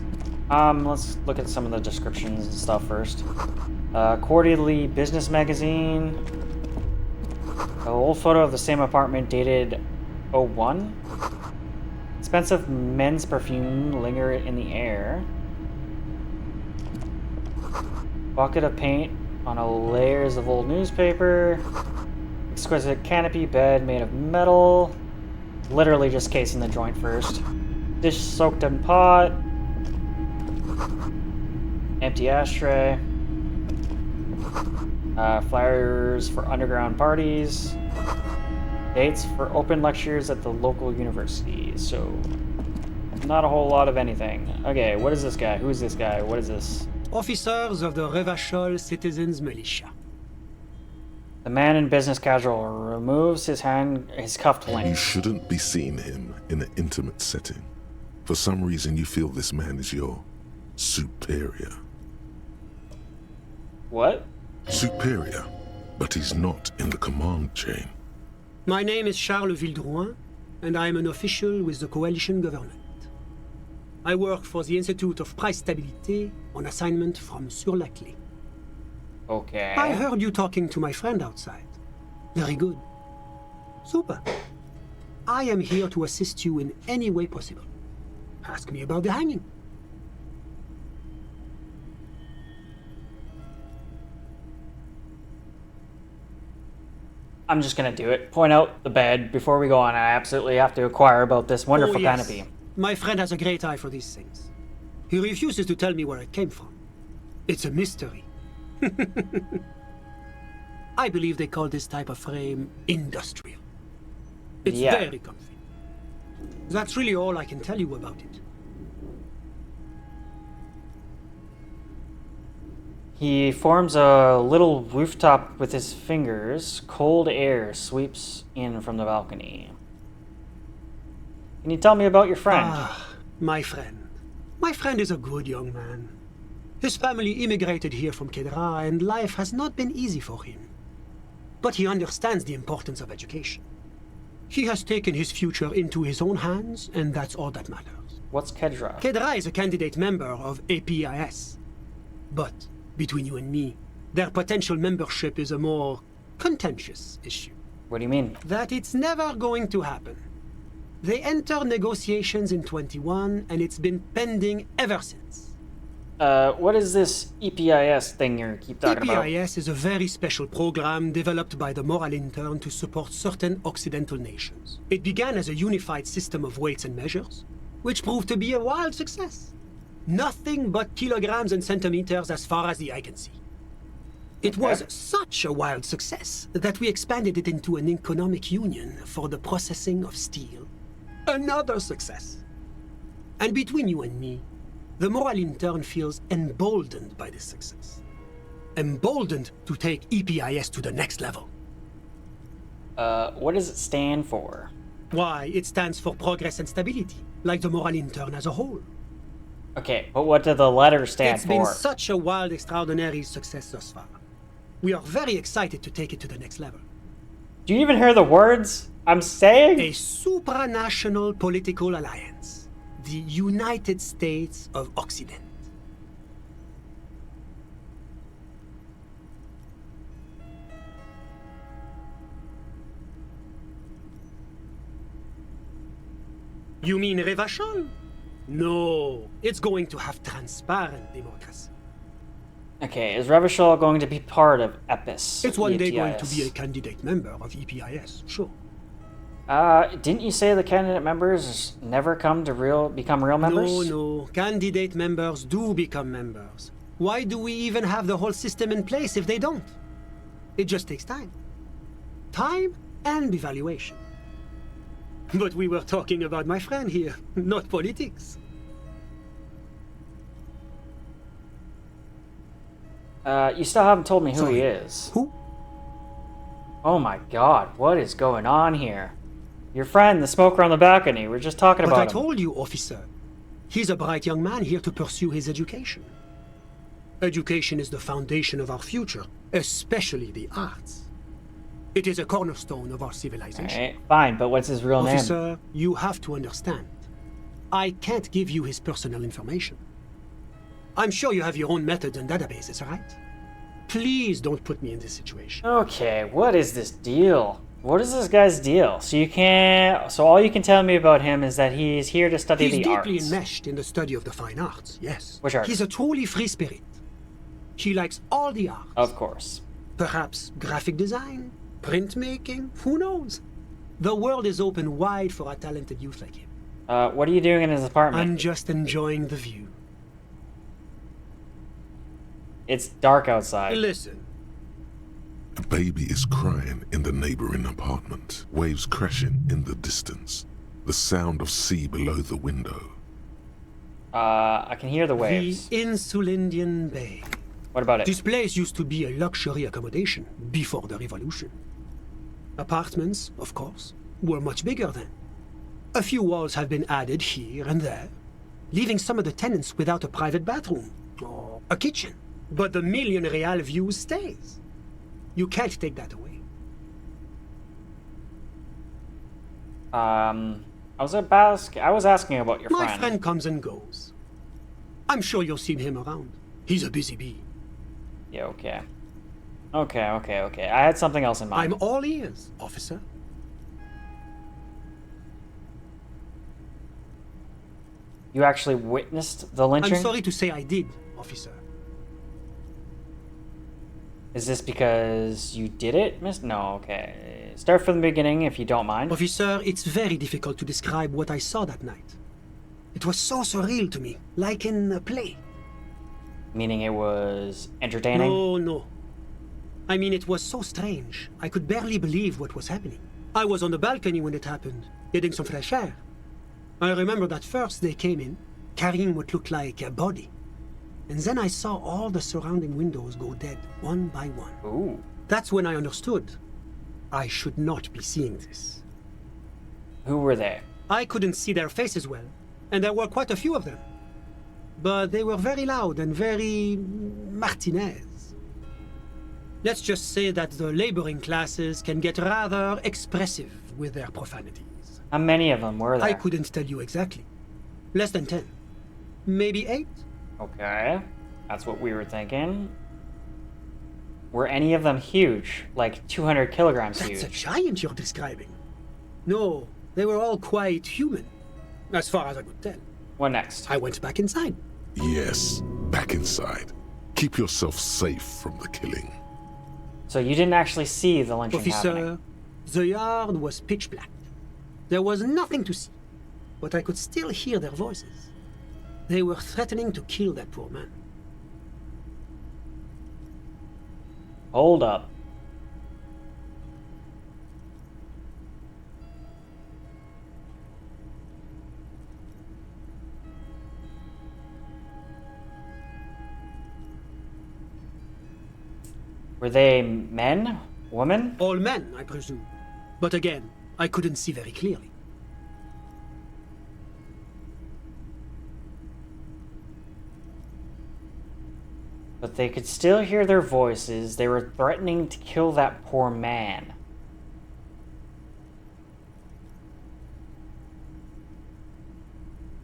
Let's look at some of the descriptions and stuff first. Quarterly business magazine. An old photo of the same apartment dated 01. Expensive men's perfume linger in the air. Bucket of paint on a layers of old newspaper. Exquisite canopy bed made of metal. Literally just casing the joint first. Dish soaked in pot. Empty ashtray. Flyers for underground parties. Dates for open lectures at the local university. So, not a whole lot of anything. Okay, what is this guy? Who is this guy? What is this? Officers of the Revachol Citizens Militia. The man in business casual removes his cuffed link. You shouldn't be seeing him in an intimate setting. For some reason, you feel this man is your superior. What? Superior, but he's not in the command chain. My name is Charles Vildrouin, and I am an official with the coalition government. I work for the Institute of Price Stabilité on assignment from Sur-la-Clé. Okay. I heard you talking to my friend outside. Very good. Super. I am here to assist you in any way possible. Ask me about the hanging. I'm just gonna do it. Point out the bed before we go on. I absolutely have to inquire about this wonderful Oh, yes. canopy. My friend has a great eye for these things. He refuses to tell me where it came from. It's a mystery. I believe they call this type of frame industrial. It's very comfy. That's really all I can tell you about it. He forms a little rooftop with his fingers. Cold air sweeps in from the balcony. Can you tell me about your friend? Ah, my friend. My friend is a good young man. His family immigrated here from Kedra, and life has not been easy for him. But he understands the importance of education. He has taken his future into his own hands, and that's all that matters. What's Kedra? Kedra is a candidate member of APIS. But, between you and me, their potential membership is a more contentious issue. What do you mean? That it's never going to happen. They entered negotiations in 21, and it's been pending ever since. What is this EPIS thing you keep talking about? EPIS is a very special program developed by the Moral Intern to support certain Occidental nations. It began as a unified system of weights and measures, which proved to be a wild success. Nothing but kilograms and centimeters as far as the eye can see. It was such a wild success that we expanded it into an economic union for the processing of steel. Another success. And between you and me, the Moral Intern feels emboldened by this success. Emboldened to take EPIS to the next level. What does it stand for? Why, it stands for progress and stability, like the Moral Intern as a whole. Okay, but what do the letters stand for? It's been such a wild, extraordinary success thus far. We are very excited to take it to the next level. Do you even hear the words I'm saying? A supranational political alliance. The United States of Occident. You mean Revachol? No, it's going to have transparent democracy. Okay, is Revachol going to be part of EPIS? It's one day going to be a candidate member of EPIS, sure. Didn't you say the candidate members never come to become real members? No. Candidate members do become members. Why do we even have the whole system in place if they don't? It just takes time. Time and evaluation. But we were talking about my friend here, not politics. You still haven't told me who he is. Who? Oh my god, what is going on here? Your friend, the smoker on the balcony, we're just talking about him. But I told you, officer. He's a bright young man here to pursue his education. Education is the foundation of our future, especially the arts. It is a cornerstone of our civilization. Alright, fine, but what's his real name? Officer, you have to understand. I can't give you his personal information. I'm sure you have your own methods and databases, right? Please don't put me in this situation. Okay, what is this deal? What is this guy's deal? So all you can tell me about him is that he's here to study the arts. He's deeply enmeshed in the study of the fine arts, yes. Which arts? He's a truly free spirit. He likes all the arts. Of course. Perhaps graphic design, printmaking, who knows? The world is open wide for a talented youth like him. What are you doing in his apartment? I'm just enjoying the view. It's dark outside. Listen. A baby is crying in the neighboring apartment. Waves crashing in the distance. The sound of sea below the window. I can hear the waves. The Insulindian Bay. What about it? This place used to be a luxury accommodation before the revolution. Apartments, of course, were much bigger then. A few walls have been added here and there, leaving some of the tenants without a private bathroom or a kitchen. But the million real view stays. You can't take that away. I was asking about your friend. My friend comes and goes. I'm sure you'll see him around. He's a busy bee. Yeah, okay. Okay. I had something else in mind. I'm all ears, officer. You actually witnessed the lynching? I'm sorry to say I did, officer. Is this because you did it, miss? No, okay. Start from the beginning, if you don't mind. Officer, it's very difficult to describe what I saw that night. It was so surreal to me, like in a play. Meaning it was entertaining? No. I mean, it was so strange. I could barely believe what was happening. I was on the balcony when it happened, getting some fresh air. I remember that first they came in, carrying what looked like a body. And then I saw all the surrounding windows go dead, one by one. Ooh. That's when I understood. I should not be seeing this. Who were they? I couldn't see their faces well, and there were quite a few of them. But they were very loud and very Martinez. Let's just say that the laboring classes can get rather expressive with their profanities. How many of them were there? I couldn't tell you exactly. Less than 10. Maybe 8? Okay, that's what we were thinking. Were any of them huge? Like 200 kilograms huge? That's a giant you're describing. No, they were all quite human, as far as I could tell. What next? I went back inside. Yes, back inside. Keep yourself safe from the killing. So you didn't actually see the lynching Officer, happening? the yard was pitch black. There was nothing to see, but I could still hear their voices. They were threatening to kill that poor man. Hold up. Were they men? Women? All men, I presume. But again, I couldn't see very clearly. But they could still hear their voices. They were threatening to kill that poor man.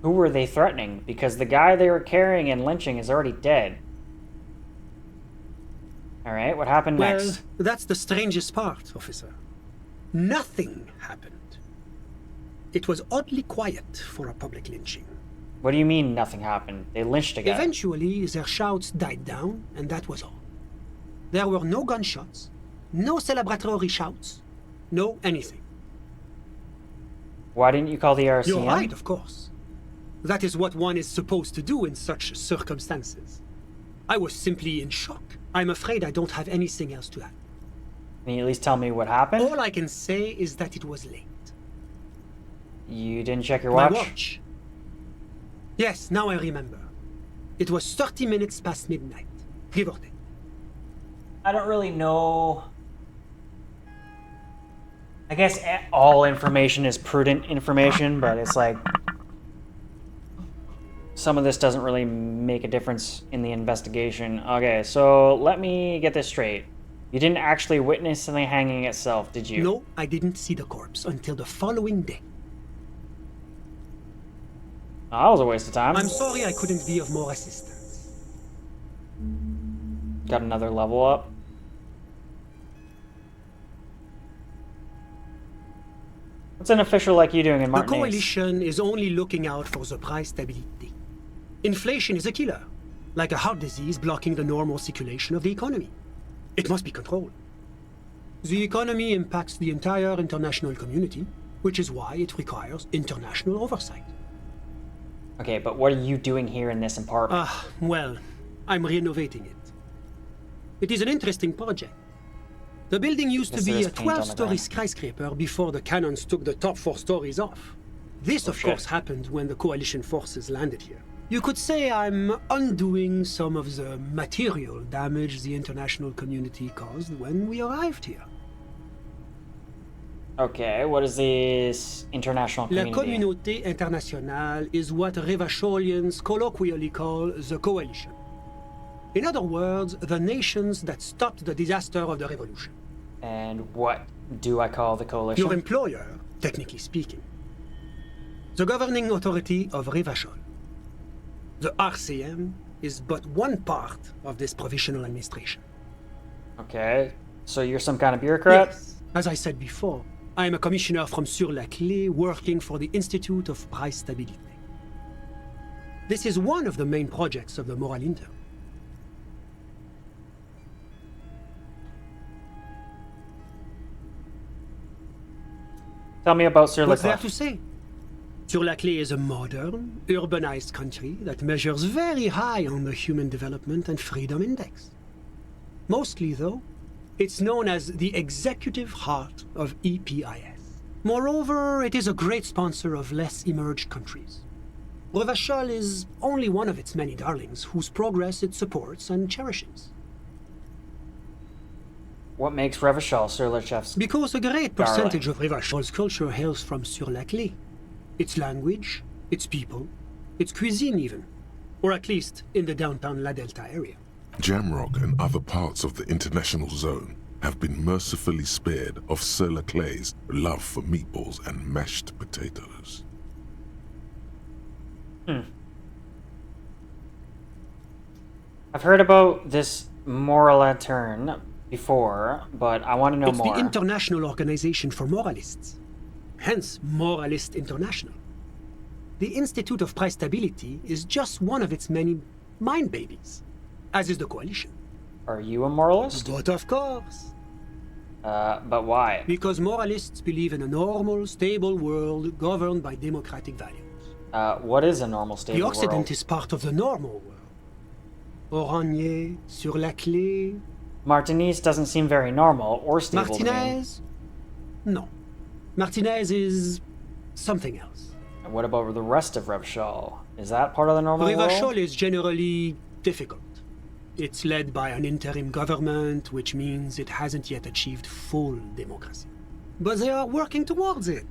Who were they threatening? Because the guy they were carrying and lynching is already dead. Alright, what happened Well, next? that's the strangest part, officer. Nothing happened. It was oddly quiet for a public lynching. What do you mean nothing happened? They lynched a guy. Eventually, their shouts died down, and that was all. There were no gunshots, no celebratory shouts, no anything. Why didn't you call the RCM? You're right, of course. That is what one is supposed to do in such circumstances. I was simply in shock. I'm afraid I don't have anything else to add. Can you at least tell me what happened? All I can say is that it was late. You didn't check your watch? My watch. Yes, now I remember. It was 30 minutes past midnight, give or take. I don't really know. I guess all information is prudent information, but it's like some of this doesn't really make a difference in the investigation. Okay, so let me get this straight. You didn't actually witness the hanging itself, did you? No, I didn't see the corpse until the following day. Oh, that was a waste of time. I'm sorry I couldn't be of more assistance. Got another level up. What's an official like you doing in The Martinaise? coalition is only looking out for the price stability. Inflation is a killer, like a heart disease blocking the normal circulation of the economy. It must be controlled. The economy impacts the entire international community, which is why it requires international oversight. Okay, but what are you doing here in this apartment? Well, I'm renovating it. It is an interesting project. The building used to be a 12-story skyscraper before the cannons took the top 4 stories off. This, of course, happened when the coalition forces landed here. You could say I'm undoing some of the material damage the international community caused when we arrived here. Okay, what is this international community? La communauté internationale is what Revacholians colloquially call the coalition. In other words, the nations that stopped the disaster of the revolution. And what do I call the coalition? Your employer, technically speaking. The governing authority of Revachol. The RCM is but one part of this provisional administration. Okay, so you're some kind of bureaucrat? Yes. As I said before, I am a commissioner from Sur-la-Clé working for the Institute of Price Stability. This is one of the main projects of the Moral Inter. Tell me about Sur-la-Clé. What's there to say? Sur-la-Clé is a modern, urbanized country that measures very high on the Human Development and Freedom Index. Mostly, though, it's known as the executive heart of EPIS. Moreover, it is a great sponsor of less emerged countries. Revachol is only one of its many darlings whose progress it supports and cherishes. What makes Revachol Sur-la-Chef's Because a great percentage of Revachol's culture hails from Sur-la-Clé. Its language, its people, its cuisine even. Or at least in the downtown La Delta area. Jamrock and other parts of the international zone have been mercifully spared of Sur-la-Clé's love for meatballs and mashed potatoes. I've heard about this Moralaturn before, but I want to know more. It's the International Organization for Moralists. Hence, Moralist International. The Institute of Price Stability is just one of its many mind babies, as is the Coalition. Are you a moralist? But of course. But why? Because moralists believe in a normal, stable world governed by democratic values. What is a normal stable The world? Occident is part of the normal world. Oranje, sur la clé. Martinez doesn't seem very normal or stable Martinez? No. Martinez is something else. And what about the rest of Revachol? Is that part of the normal world? Revachol is generally difficult. It's led by an interim government, which means it hasn't yet achieved full democracy. But they are working towards it.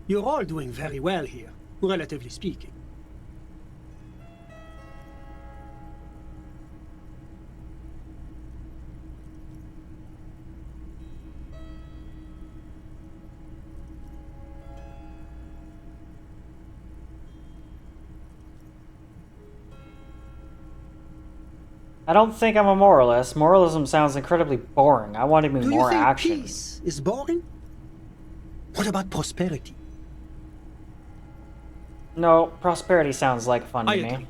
You're all doing very well here, relatively speaking. I don't think I'm a moralist. Moralism sounds incredibly boring. I want to be Do more you think action. peace is boring? What about prosperity? No, prosperity sounds like fun to I me. agree.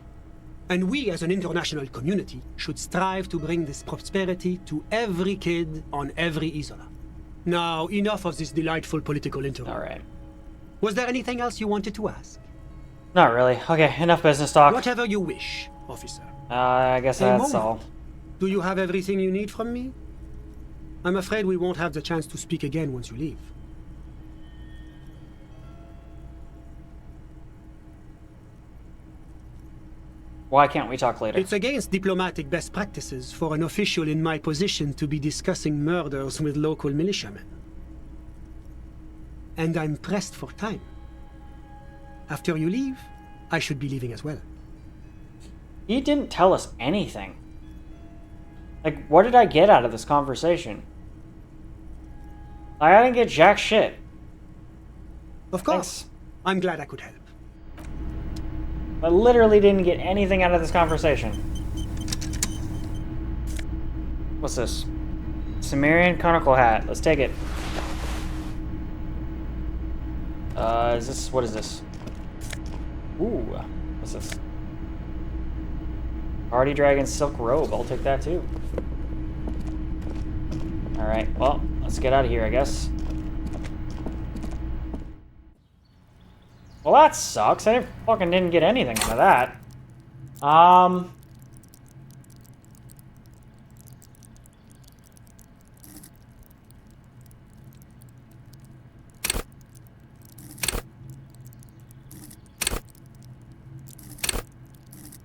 And we as an international community should strive to bring this prosperity to every kid on every Isola. Now, enough of this delightful political interlude. All right. Was there anything else you wanted to ask? Not really. Okay, enough business talk. Whatever you wish, officer. I guess A that's moment. all. Do you have everything you need from me? I'm afraid we won't have the chance to speak again once you leave. Why can't we talk later? It's against diplomatic best practices for an official in my position to be discussing murders with local militiamen. And I'm pressed for time. After you leave, I should be leaving as well. He didn't tell us anything. Like, what did I get out of this conversation? I didn't get jack shit. Of course. I'm glad I could help. I literally didn't get anything out of this conversation. What's this? Sumerian conical hat. Let's take it. What is this? Ooh, what's this? Hardy Dragon Silk Robe. I'll take that too. Alright, well, let's get out of here, I guess. Well, that sucks. I fucking didn't get anything out of that.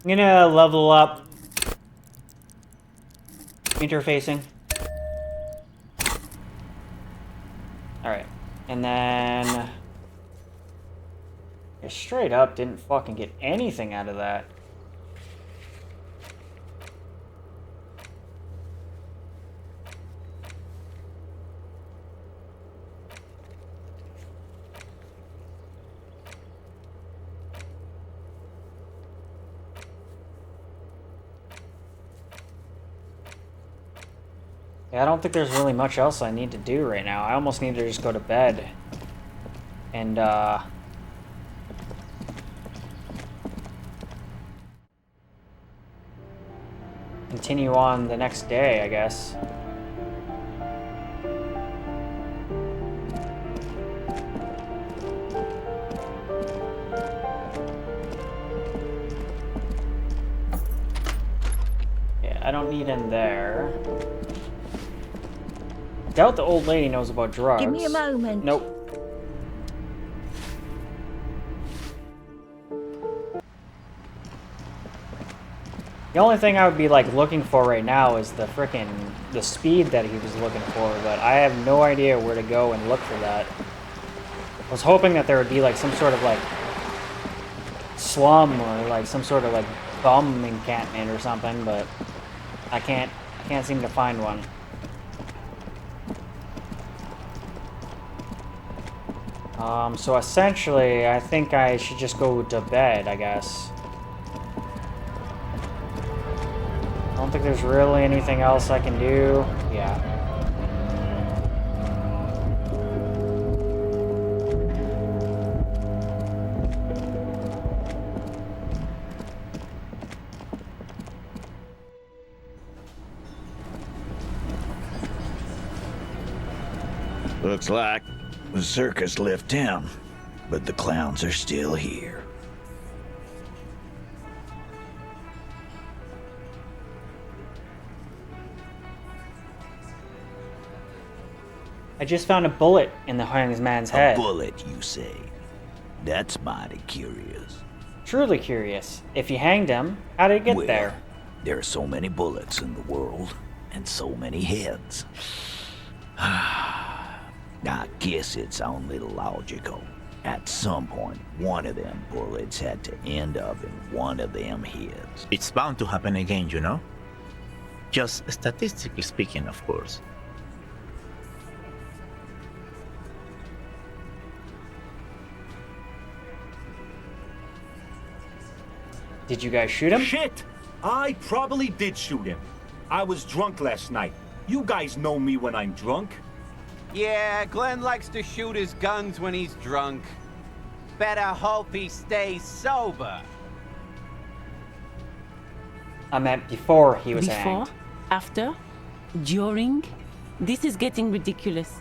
I'm gonna level up interfacing. Alright, and then I straight up didn't fucking get anything out of that. Yeah, I don't think there's really much else I need to do right now. I almost need to just go to bed. And, continue on the next day, I guess. Yeah, I don't need him there. Doubt the old lady knows about drugs. Give me a moment. Nope. The only thing I would be like looking for right now is the speed that he was looking for, but I have no idea where to go and look for that. I was hoping that there would be like some sort of like slum or like some sort of like bum encampment or something, but I can't seem to find one. So essentially, I think I should just go to bed, I guess. I don't think there's really anything else I can do. Yeah. Looks like the circus left town, but the clowns are still here. I just found a bullet in the hanged man's head. A bullet, you say? That's mighty curious. Truly curious. If you hanged him, how did it get Well, there? There are so many bullets in the world, and so many heads. I guess it's only logical. At some point, one of them bullets had to end up in one of them heads. It's bound to happen again, you know? Just statistically speaking, of course. Did you guys shoot him? Shit! I probably did shoot him. I was drunk last night. You guys know me when I'm drunk. Yeah, Glenn likes to shoot his guns when he's drunk. Better hope he stays sober. I meant before he was Before? hanged. After? During? This is getting ridiculous.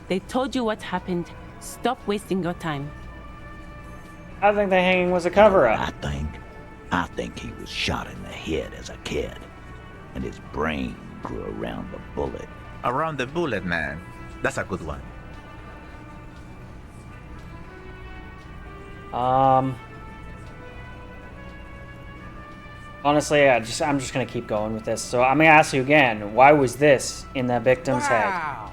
They told you what happened. Stop wasting your time. I think the hanging was a cover-up. I think he was shot in the head as a kid, and his brain grew around the bullet. Around the bullet, man. That's a good one. Honestly, I'm just gonna keep going with this. So I'm gonna ask you again, why was this in the victim's head? Wow!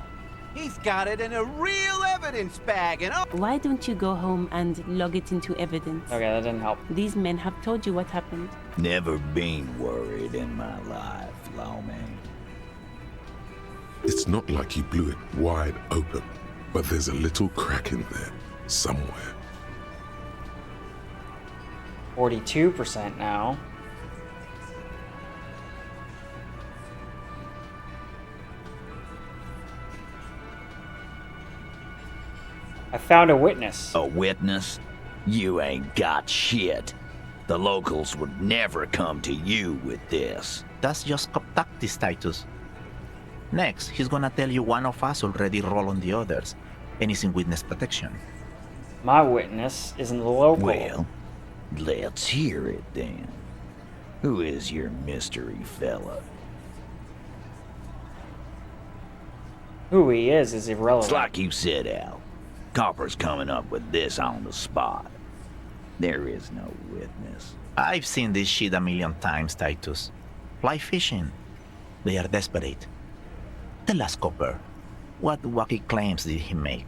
He's got it in a real evidence bag and oh! Why don't you go home and log it into evidence? Okay, that didn't help. These men have told you what happened. Never been worried in my life, lawman. It's not like he blew it wide open, but there's a little crack in there, somewhere. 42% now. I found a witness. A witness? You ain't got shit. The locals would never come to you with this. That's just tactics, Titus. Next, he's gonna tell you one of us already rolled on the others, and he's in witness protection. My witness isn't the local. Well, let's hear it then. Who is your mystery fella? Who he is irrelevant. It's like you said, Al. Copper's coming up with this on the spot. There is no witness. I've seen this shit a million times, Titus. Fly fishing. They are desperate. Tell us, Copper, what wacky claims did he make?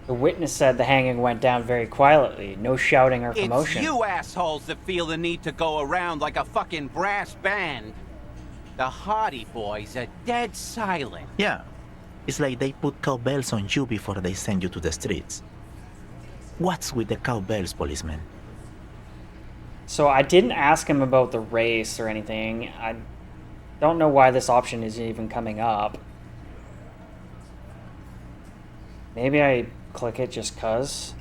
The witness said the hanging went down very quietly, no shouting or commotion. It's you assholes that feel the need to go around like a fucking brass band. The Hardy Boys are dead silent. Yeah, it's like they put cowbells on you before they send you to the streets. What's with the cowbells, policeman? So I didn't ask him about the race or anything. I don't know why this option is even coming up. Maybe I click it just cuz.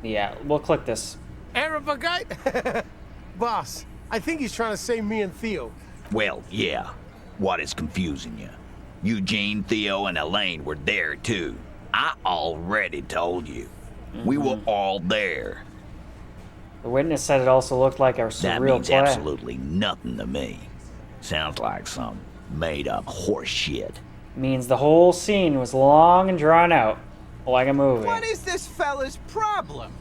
Yeah, we'll click this. Arab guy? Boss, I think he's trying to save me and Theo. Well, yeah. What is confusing you? Eugene, Theo, and Elaine were there too. I already told you. We were all there. The witness said it also looked like a surreal That means play. absolutely nothing to me. Sounds like some made-up horse shit. Means the whole scene was long and drawn out, like a movie. What is this fella's problem?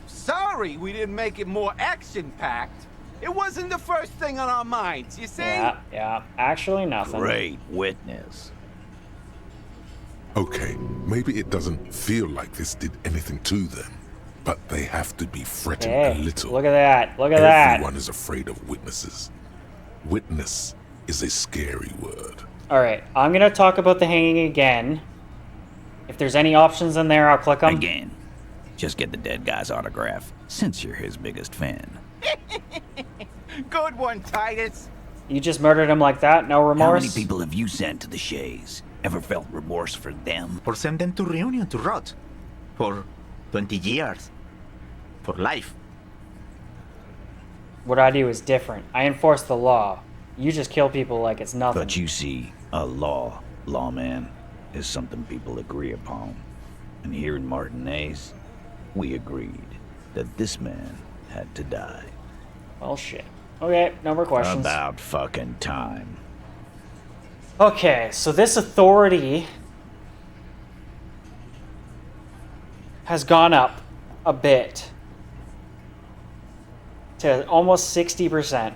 Sorry we didn't make it more action-packed. It wasn't the first thing on our minds, you see? Yeah, actually nothing. Great witness. Okay, maybe it doesn't feel like this did anything to them, but they have to be fretting a little. Look at that, look at that. Everyone is afraid of witnesses. Witness is a scary word. Alright, I'm gonna talk about the hanging again. If there's any options in there, I'll click them. Again. Just get the dead guy's autograph, since you're his biggest fan. Good one, Titus. You just murdered him like that? No remorse? How many people have you sent to the Shays? Ever felt remorse for them? Or send them to Reunion to rot. For 20 years. For life. what I do is different. I enforce the law. You just kill people like it's nothing. But you see, a lawman, is something people agree upon. And here in Martinez, we agreed that this man had to die. Well, shit. Okay, no more questions. About fucking time. Okay, so this authority has gone up a bit to almost 60%.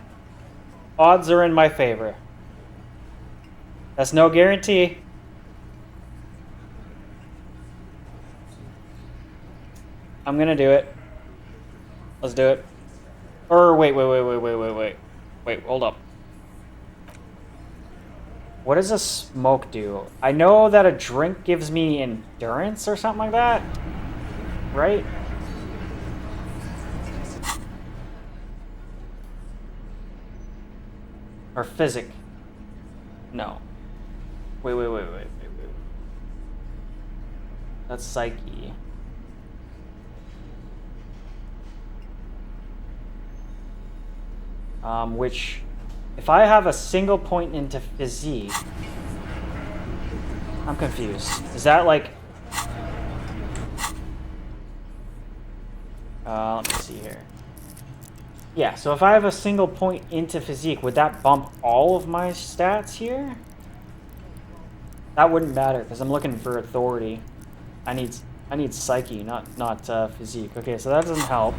Odds are in my favor. That's no guarantee. I'm gonna do it. Let's do it. Or wait, hold up. What does a smoke do? I know that a drink gives me endurance or something like that, right? Or physic. No. Wait. That's psyche. Which, if I have a single point into physique, I'm confused. Is that like... let me see here. Yeah, so if I have a single point into physique, would that bump all of my stats here? That wouldn't matter, because I'm looking for authority. I need psyche, not physique. Okay, so that doesn't help.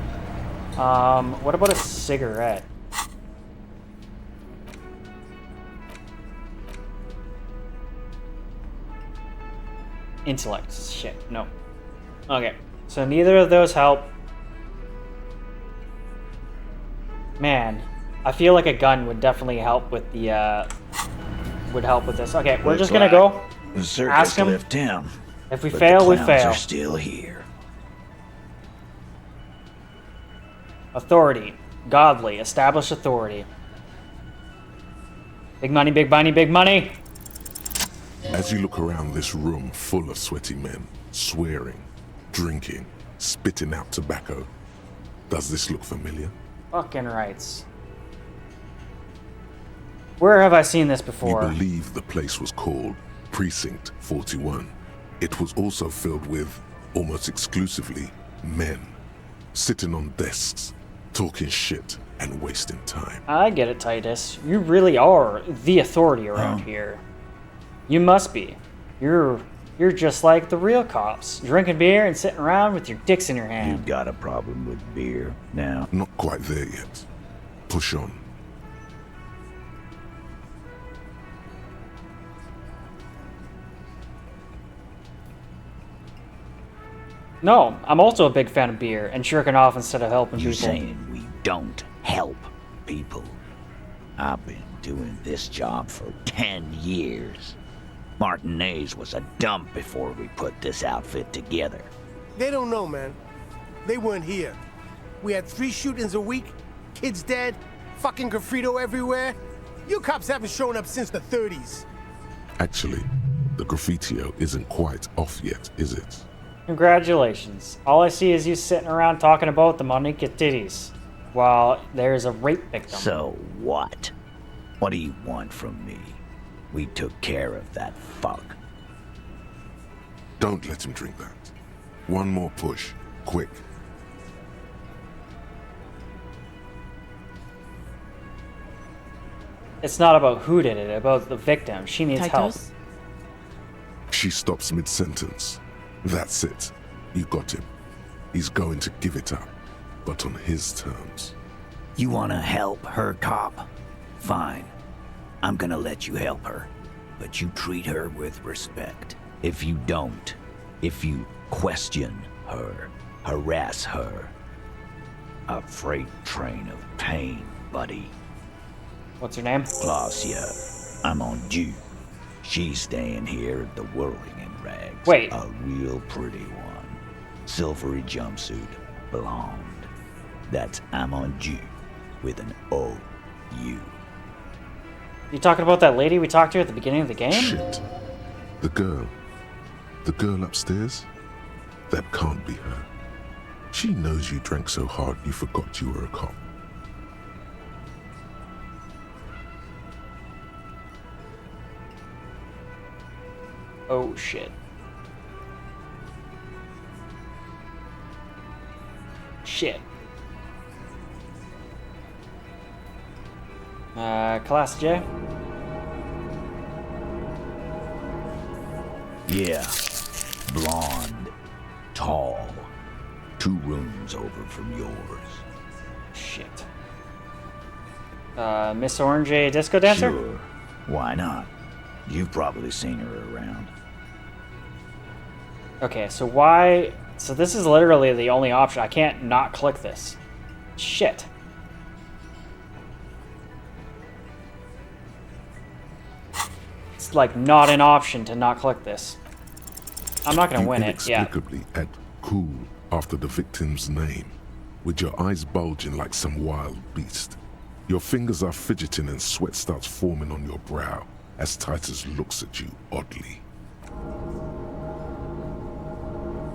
What about a cigarette? Intellect. Shit, no. Okay, so neither of those help. Man, I feel like a gun would definitely help with the, would help with this. Okay, we're just gonna go. The circus ask him. left him. If we but fail, the we clowns fail. Are still here. Authority. Godly. Establish authority. Big money, big money, big money! As you look around this room full of sweaty men, swearing, drinking, spitting out tobacco, does this look familiar? Fucking rights. Where have I seen this before? We believe the place was called Precinct 41. It was also filled with, almost exclusively, men. Sitting on desks, talking shit and wasting time. I get it, Titus. You really are the authority around here. You must be. You're just like the real cops, drinking beer and sitting around with your dicks in your hand. You've got a problem with beer now. Not quite there yet. Push on. No, I'm also a big fan of beer and jerking off instead of helping You're people. saying we don't help people. I've been doing this job for 10 years. Martinez was a dump before we put this outfit together. They don't know, man. They weren't here. We had 3 shootings a week, kids dead, fucking graffito everywhere. You cops haven't shown up since the 30s. Actually, the graffitio isn't quite off yet, is it? Congratulations. All I see is you sitting around talking about the Monica titties, while there's a rape victim. So what? What do you want from me? We took care of that fuck. Don't let him drink that. One more push, quick. It's not about who did it, about the victim. She needs help. She stops mid-sentence. That's it. You got him. He's going to give it up, but on his terms. You want to help her, cop? Fine. I'm gonna let you help her, but you treat her with respect. If you don't, if you question her, harass her, a freight train of pain, buddy. What's her name? Glacia. I'm on due. She's staying here at the Whirling in Rags. Wait. A real pretty one. Silvery jumpsuit. Blonde. That's Amonju with an O-U. You talking about that lady we talked to at the beginning of the game? Shit. The girl upstairs? That can't be her. She knows you drank so hard you forgot you were a cop. Oh, shit. Shit. Class J? Yeah. Blonde. Tall. 2 rooms over from yours. Shit. Miss Orange, a disco dancer? Sure. Why not? You've probably seen her around. Okay, so why... So this is literally the only option. I can't not click this. Shit. It's like not an option to not click this. I'm not gonna win it, yeah. Inexplicably add cool after the victim's name, with your eyes bulging like some wild beast. Your fingers are fidgeting and sweat starts forming on your brow as Titus looks at you oddly.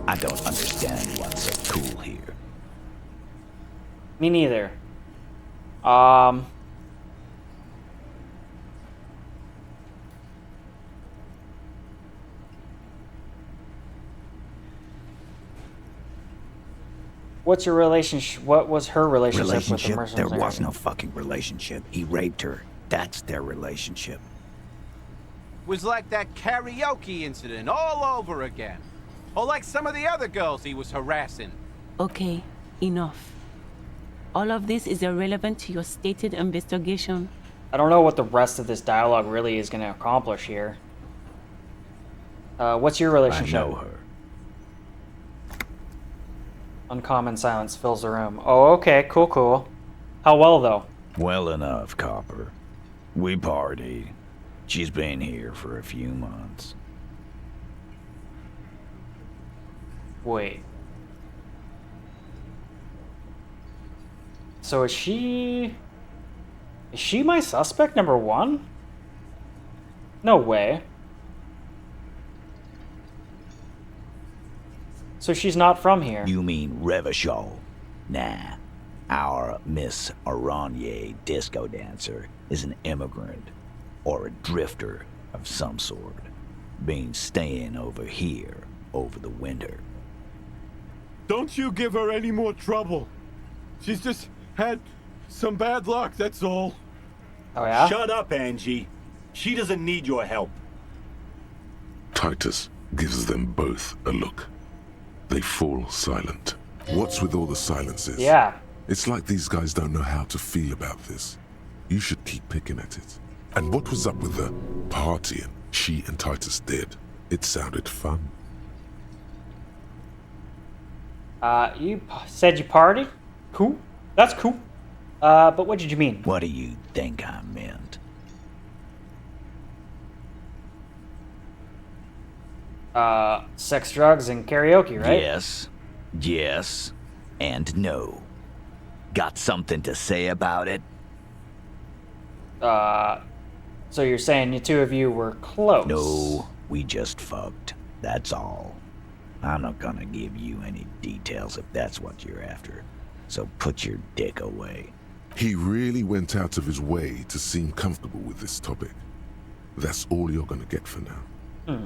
I don't understand what's so cool here. Me neither. What's your relationship? What was her relationship with the mercenaries? There was no fucking relationship. He raped her. That's their relationship. Was like that karaoke incident all over again. Or like some of the other girls he was harassing. Okay, enough. All of this is irrelevant to your stated investigation. I don't know what the rest of this dialogue really is going to accomplish here. What's your relationship? I know her. Uncommon silence fills the room. Oh, okay, cool, cool. How well, though? Well enough, Copper. We party. She's been here for a few months. Wait. So is she my suspect number 1? No way. So she's not from here. You mean Revachol? Nah. Our Miss Aranye disco dancer is an immigrant or a drifter of some sort. Been staying over here over the winter. Don't you give her any more trouble. She's just had some bad luck, that's all. Oh, yeah? Shut up, Angie. She doesn't need your help. Titus gives them both a look. They fall silent. What's with all the silences? Yeah. It's like these guys don't know how to feel about this. You should keep picking at it. And what was up with the partying she and Titus did? It sounded fun. You said you party? Cool. That's cool. But what did you mean? What do you think I meant? Sex, drugs, and karaoke, right? Yes. Yes. And no. Got something to say about it? So you're saying the two of you were close? No, we just fucked. That's all. I'm not gonna give you any details if that's what you're after. So put your dick away. He really went out of his way to seem comfortable with this topic. That's all you're gonna get for now. Hmm.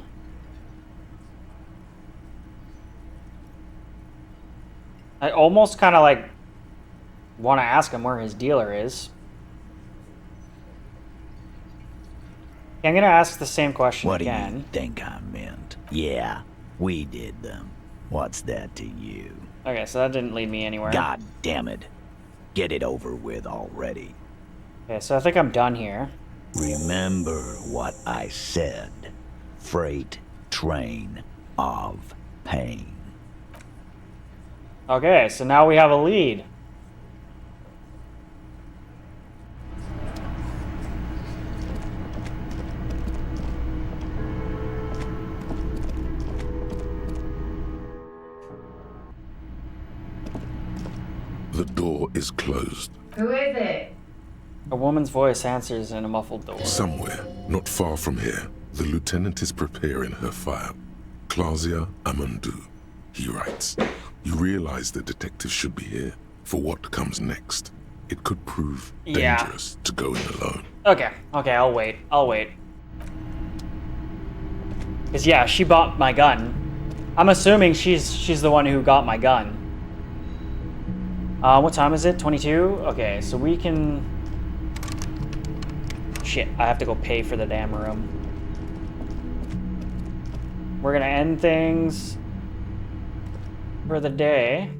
I almost kind of like want to ask him where his dealer is. I'm gonna ask the same question again. What do you think I meant? Yeah, we did them. What's that to you? Okay, so that didn't lead me anywhere. God damn it. Get it over with already. Okay, so I think I'm done here. Remember what I said. Freight train of pain. Okay, so now we have a lead. The door is closed. Who is it? A woman's voice answers in a muffled door. Somewhere, not far from here, the lieutenant is preparing her file. Claudia Amandu, he writes. You realize the detective should be here for what comes next. It could prove dangerous to go in alone. Okay, I'll wait. Because yeah, she bought my gun. I'm assuming she's the one who got my gun. What time is it? 22? Okay, so we can... Shit, I have to go pay for the damn room. We're gonna end things for the day.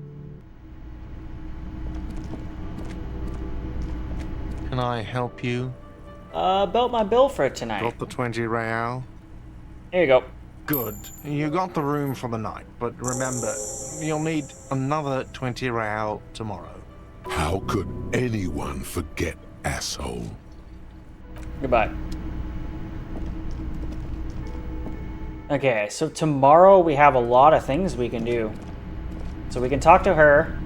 Can I help you? About my bill for tonight. Got the 20 real? Here you go. Good. You got the room for the night, but remember, you'll need another 20 real tomorrow. How could anyone forget, asshole? Goodbye. Okay, so tomorrow we have a lot of things we can do. So we can talk to her,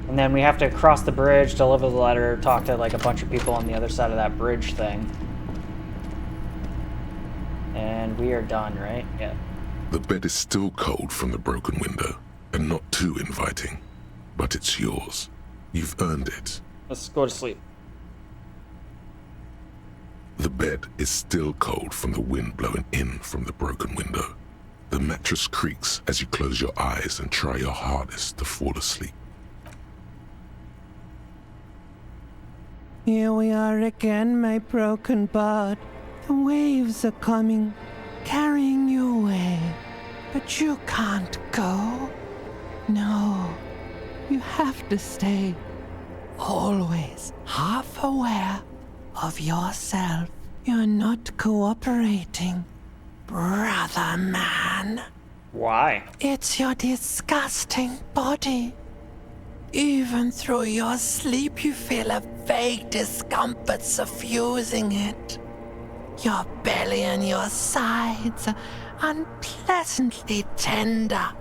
and then we have to cross the bridge, deliver the letter, talk to like a bunch of people on the other side of that bridge thing. And we are done, right? Yeah. The bed is still cold from the broken window, and not too inviting. But it's yours. You've earned it. Let's go to sleep. The bed is still cold from the wind blowing in from the broken window. The mattress creaks as you close your eyes and try your hardest to fall asleep. Here we are again, my broken bud. The waves are coming, carrying you away. But you can't go. No, you have to stay. Always half aware of yourself. You're not cooperating, brother man. Why? It's your disgusting body. Even through your sleep, you feel a vague discomfort suffusing it. Your belly and your sides are unpleasantly tender.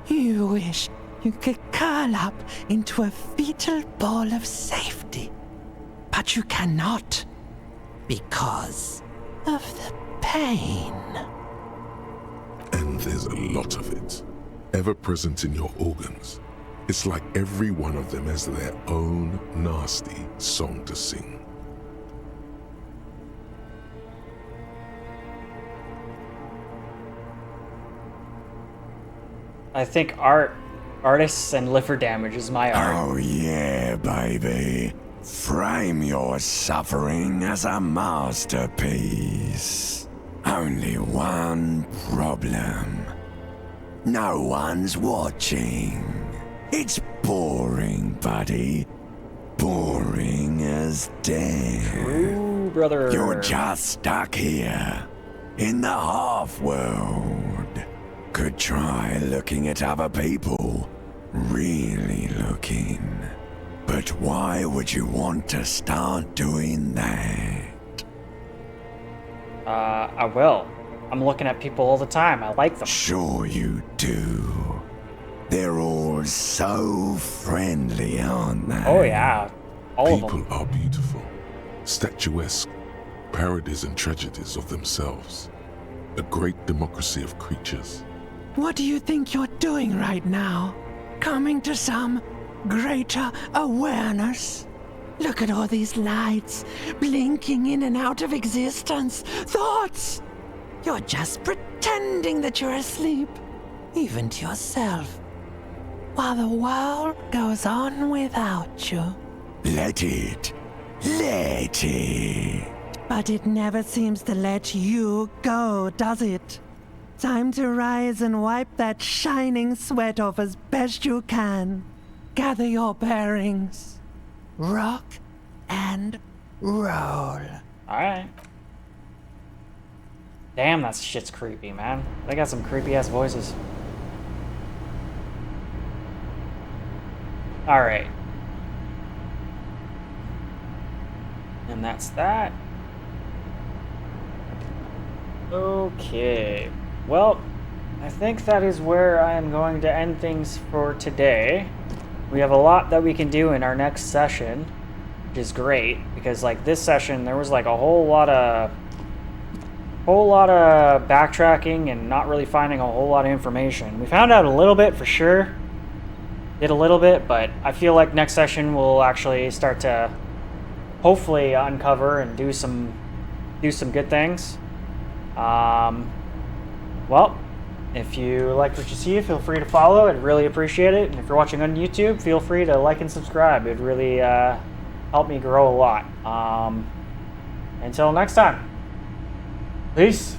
You wish you could curl up into a fetal ball of safety. But you cannot, because of the pain. And there's a lot of it, ever present in your organs. It's like every one of them has their own nasty song to sing. I think artists and liver damage is my art. Oh yeah, baby. Frame your suffering as a masterpiece. Only one problem. No one's watching. It's boring, buddy. Boring as death. True, brother. You're just stuck here, in the half-world. Could try looking at other people. Really looking. But why would you want to start doing that? I will. I'm looking at people all the time. I like them. Sure you do. They're all so friendly, aren't they? Oh yeah, all People of them. are beautiful, statuesque, parodies and tragedies of themselves. A great democracy of creatures. What do you think you're doing right now? Coming to some greater awareness? Look at all these lights, blinking in and out of existence. Thoughts! You're just pretending that you're asleep, even to yourself, while the world goes on without you. Let it. Let it. But it never seems to let you go, does it? Time to rise and wipe that shining sweat off as best you can. Gather your bearings. Rock and roll. Alright. Damn, that shit's creepy, man. They got some creepy-ass voices. Alright. And that's that. Okay. Well, I think that is where I am going to end things for today. We have a lot that we can do in our next session, which is great, because like this session, there was like a whole lot of backtracking and not really finding a whole lot of information. We found out a little bit for sure. Did a little bit, but I feel like next session we'll actually start to hopefully uncover and do some good things. well, if you like what you see, feel free to follow. I'd really appreciate it. And if you're watching on YouTube, feel free to like and subscribe. It'd really help me grow a lot. Until next time. Peace.